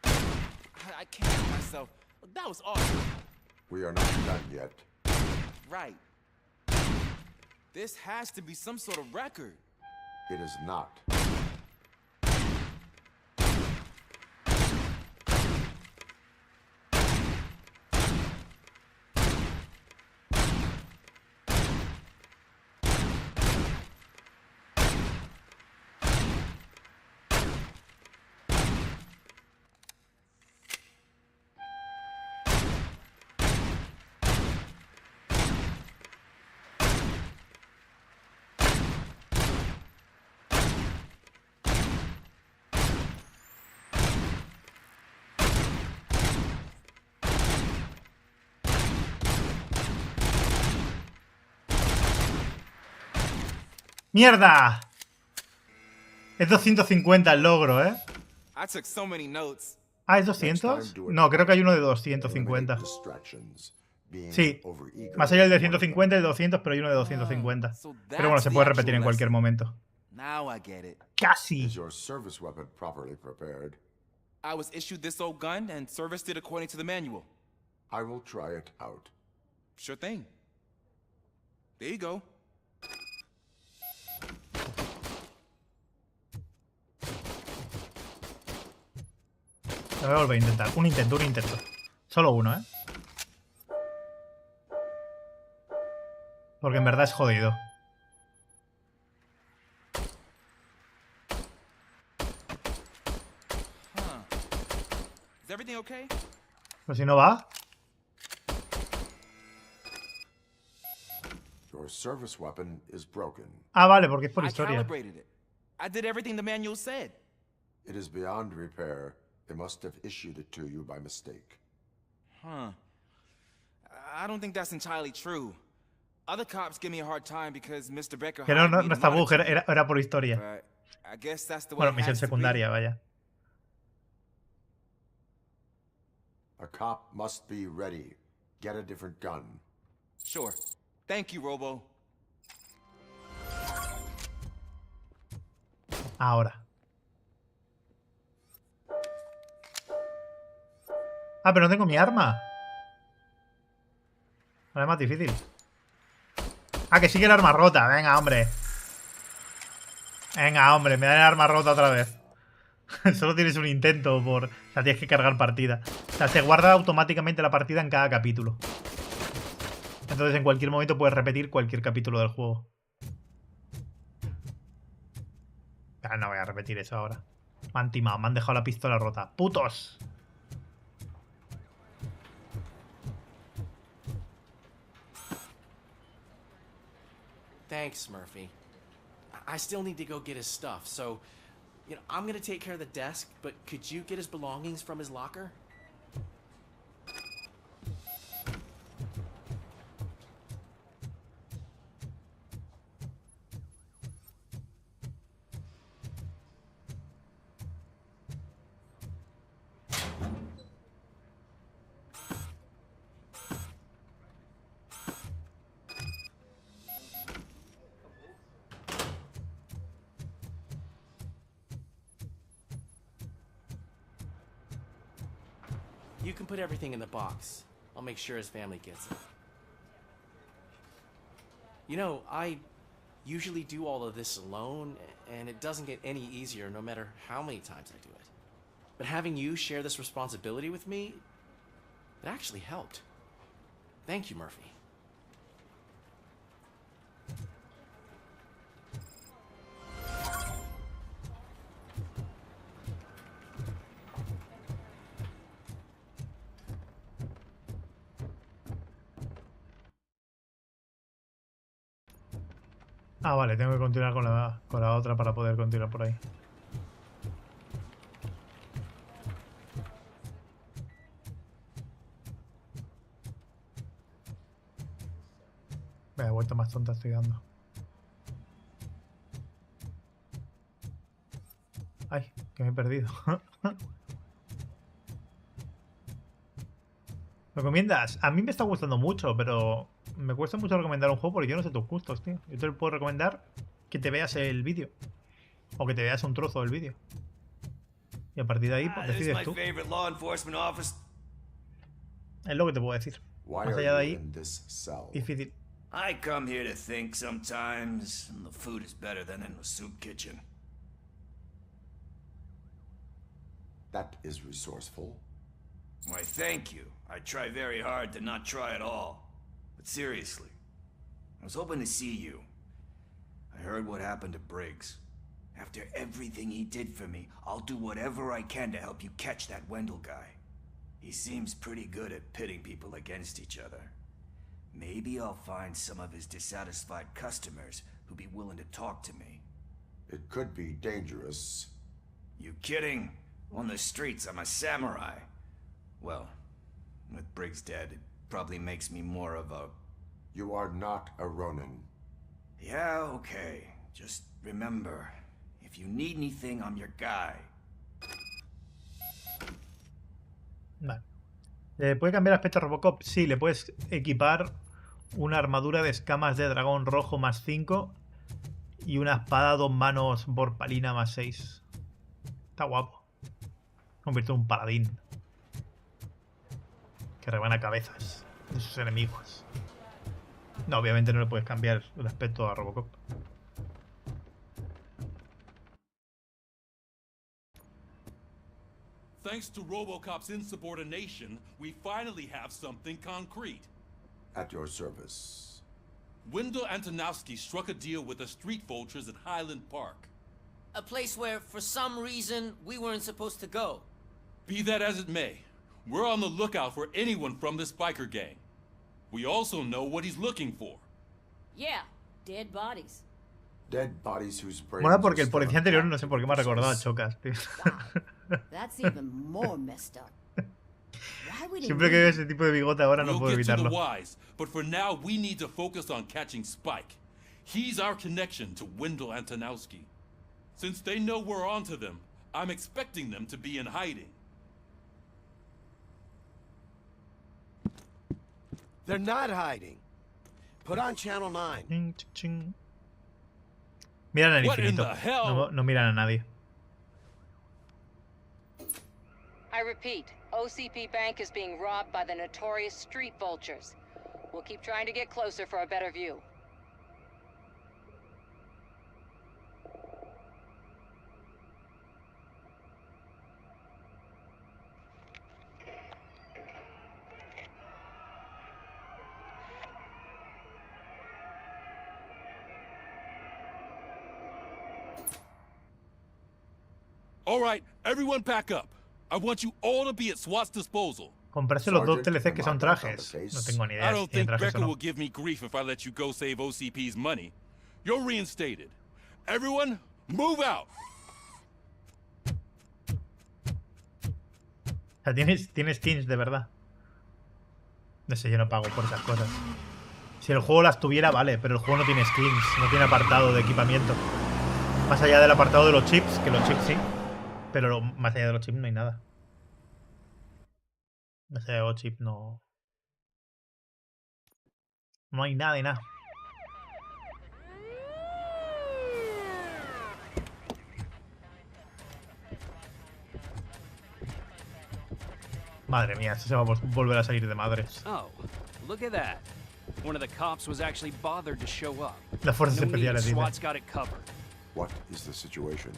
I can't help myself. That was awesome. We are not done yet. Right. This has to be some sort of record. It is not. ¡Mierda! Es 250 el logro, ¿eh? I took so many notes. Ah, ¿es 200? No, creo que hay uno de 250. Sí, más allá del de 150 y el de 200, pero hay uno de 250. Pero bueno, se puede repetir en cualquier momento. Now I get it. Casi. Is your service weapon properly prepared? I was issued this old gun and serviced it according to the manual. I will try it out. Sure thing. There you go. Lo voy a volver a intentar. Un intento. Solo uno, ¿eh? Porque en verdad es jodido. Is everything okay? Pero si no va. Your service weapon is broken. Ah, vale, porque es por I historia. calibrated it. I did everything the manual said. It is beyond repair. They must have issued it to you by mistake. Huh. I don't think that's entirely true. Other cops give me a hard time because Mr. Becker Que no está bug, era por historia. But I guess that's the way Bueno, it misión has to be. secundaria, vaya. A cop must be ready. Get a different gun. Sure. Thank you, Robo. Ahora. Ah, pero no tengo mi arma. Ahora es más difícil. Ah, que sí que el arma rota. Venga, hombre. Venga, hombre, me dan el arma rota otra vez. Solo tienes un intento por... O sea, tienes que cargar partida. O sea, se guarda automáticamente la partida en cada capítulo. Entonces en cualquier momento puedes repetir cualquier capítulo del juego. Ah, no voy a repetir eso ahora. Me han timado, me han dejado la pistola rota. ¡Putos! Thanks, Murphy. I still need to go get his stuff, so, you know, I'm gonna take care of the desk, but could you get his belongings from his locker? You can put everything in the box. I'll make sure his family gets it. You know, I usually do all of this alone, and it doesn't get any easier no matter how many times I do it. But having you share this responsibility with me, it actually helped. Thank you, Murphy. Ah, vale, tengo que continuar con la otra para poder continuar por ahí. Me he vuelto más tonta, estoy dando. Ay, que me he perdido. ¿Recomiendas? A mí me está gustando mucho, pero me cuesta mucho recomendar un juego porque yo no sé tus gustos, tío. Yo te puedo recomendar que te veas el vídeo. O que te veas un trozo del vídeo. Y a partir de ahí, pues decides tú. Es lo que te puedo decir. Más allá de ahí, difícil. I come here to think sometimes, and the food is better than in the soup kitchen. That is resourceful. Why, thank you. I try very hard to not try at all. But seriously, I was hoping to see you. I heard what happened to Briggs. After everything he did for me, I'll do whatever I can to help you catch that Wendell guy. He seems pretty good at pitting people against each other. Maybe I'll find some of his dissatisfied customers who'd be willing to talk to me. It could be dangerous. You kidding? On the streets, I'm a samurai. Well, with Briggs dead, it probably makes me more of a... You are not a Ronin. Yeah, okay. Just remember, if you need anything, I'm your guy. Vale. ¿Puede cambiar aspecto Robocop? Sí, le puedes equipar una armadura de escamas de dragón rojo más 5 y una espada 2 manos borpalina más 6. Está guapo. Convierte en un paladín que rebana cabezas de sus enemigos. No, obviamente no le puedes cambiar el aspecto a Robocop. Thanks to RoboCop's insubordination, we finally have something concrete. At your service. Wendell Antonowski struck a deal with the street vultures at Highland Park. A place where, for some reason, we weren't supposed to go. Be that as it may, we're on the lookout for anyone from this biker gang. We also know what he's looking for. Yeah, dead bodies. Dead bodies whose brains Mola porque el policía anterior no sé por qué me ha recordado a Chocas, tío. That's even more messed up. Siempre que veo ese tipo de bigote ahora no puedo evitarlo. Wise, but for now we need to focus on catching Spike. He's our connection to Wendell Antonowski. Since they know we're onto them, I'm expecting them to be in hiding. They're not hiding. Put on channel 9. Miran al infinito. No miran a nadie. I repeat, OCP Bank is being robbed by the notorious street vultures. We'll keep trying to get closer for a better view. All right, everyone pack up. I want you all to be at SWAT's disposal. Comprarse los dos TLCs que son trajes. No tengo ni idea. I don't si tienen think trajes Becker o no. will give me grief if I let you go save OCP's money. You're reinstated. Everyone, move out. O sea, tienes skins de verdad. No sé, yo no pago por esas cosas. Si el juego las tuviera, vale, pero el juego no tiene skins, no tiene apartado de equipamiento. Más allá del apartado de los chips, que los chips sí. Pero más allá de los chips no hay nada. Más allá de los chips no... No hay nada de nada. Madre mía, esto se va a volver a salir de madres. Oh, look at that. One of the cops was actually bothered to show up. Las fuerzas especiales, dice. SWAT's got it covered. What is the situation?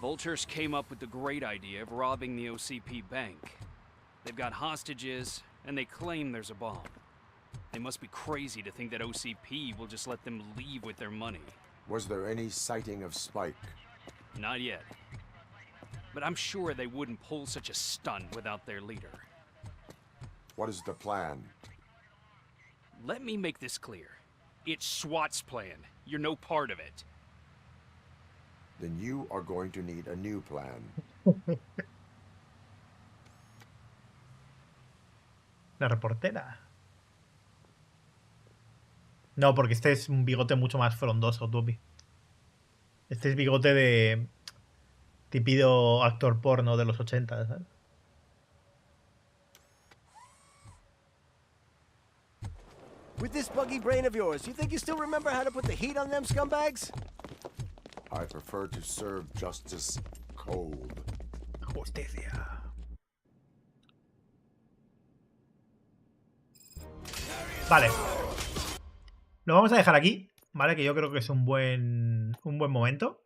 Vultures came up with the great idea of robbing the OCP bank. They've got hostages, and they claim there's a bomb. They must be crazy to think that OCP will just let them leave with their money. Was there any sighting of Spike? Not yet. But I'm sure they wouldn't pull such a stunt without their leader. What is the plan? Let me make this clear. It's SWAT's plan. You're no part of it. Then you are going to need a new plan. La reportera. No, porque este es un bigote mucho más frondoso, Tupi. Este es bigote de... típico actor porno de los 80, ¿sabes? With this buggy brain of yours, you think you still remember how to put the heat on them scumbags? I prefer to serve justice cold. Justicia. Vale. Lo vamos a dejar aquí, ¿vale? Que yo creo que es un buen momento.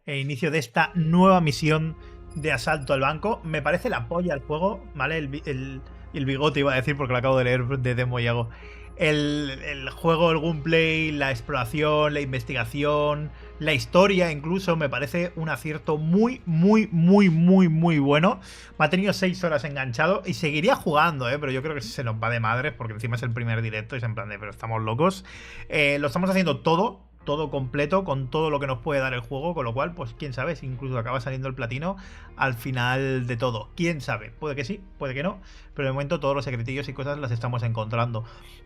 El inicio de esta nueva misión de asalto al banco. Me parece la polla el juego, ¿vale? El bigote iba a decir porque lo acabo de leer de demo y hago. El juego, el gameplay, la exploración, la investigación, la historia incluso, me parece un acierto muy bueno. Me ha tenido 6 horas enganchado y seguiría jugando, pero yo creo que se nos va de madres porque encima es el primer directo y es en plan de, pero estamos locos. Lo estamos haciendo todo todo completo, con todo lo que nos puede dar el juego, con lo cual, pues quién sabe si incluso acaba saliendo el platino al final de todo. Quién sabe, puede que sí, puede que no, pero de momento todos los secretillos y cosas las estamos encontrando.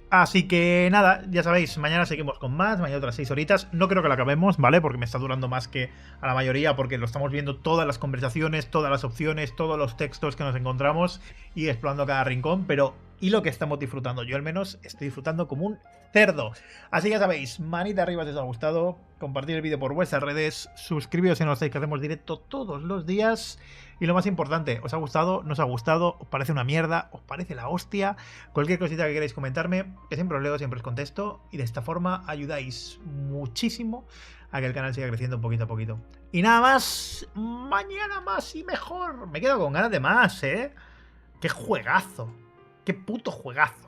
Así que nada, ya sabéis, mañana seguimos con más, mañana otras 6 horitas. No creo que la acabemos, ¿vale? Porque me está durando más que a la mayoría, porque lo estamos viendo todas las conversaciones, todas las opciones, todos los textos que nos encontramos y explorando cada rincón, pero y lo que estamos disfrutando, yo al menos estoy disfrutando como un cerdo. Así que ya sabéis, manita arriba si os ha gustado, compartir el vídeo por vuestras redes, suscribiros si no lo estáis, que hacemos directo todos los días. Y lo más importante, ¿os ha gustado? ¿No os ha gustado? ¿Os parece una mierda? ¿Os parece la hostia? Cualquier cosita que queráis comentarme, que siempre os leo, siempre os contesto. Y de esta forma ayudáis muchísimo a que el canal siga creciendo poquito a poquito. Y nada más, mañana más y mejor. Me quedo con ganas de más, ¿eh? ¡Qué juegazo! ¡Qué puto juegazo!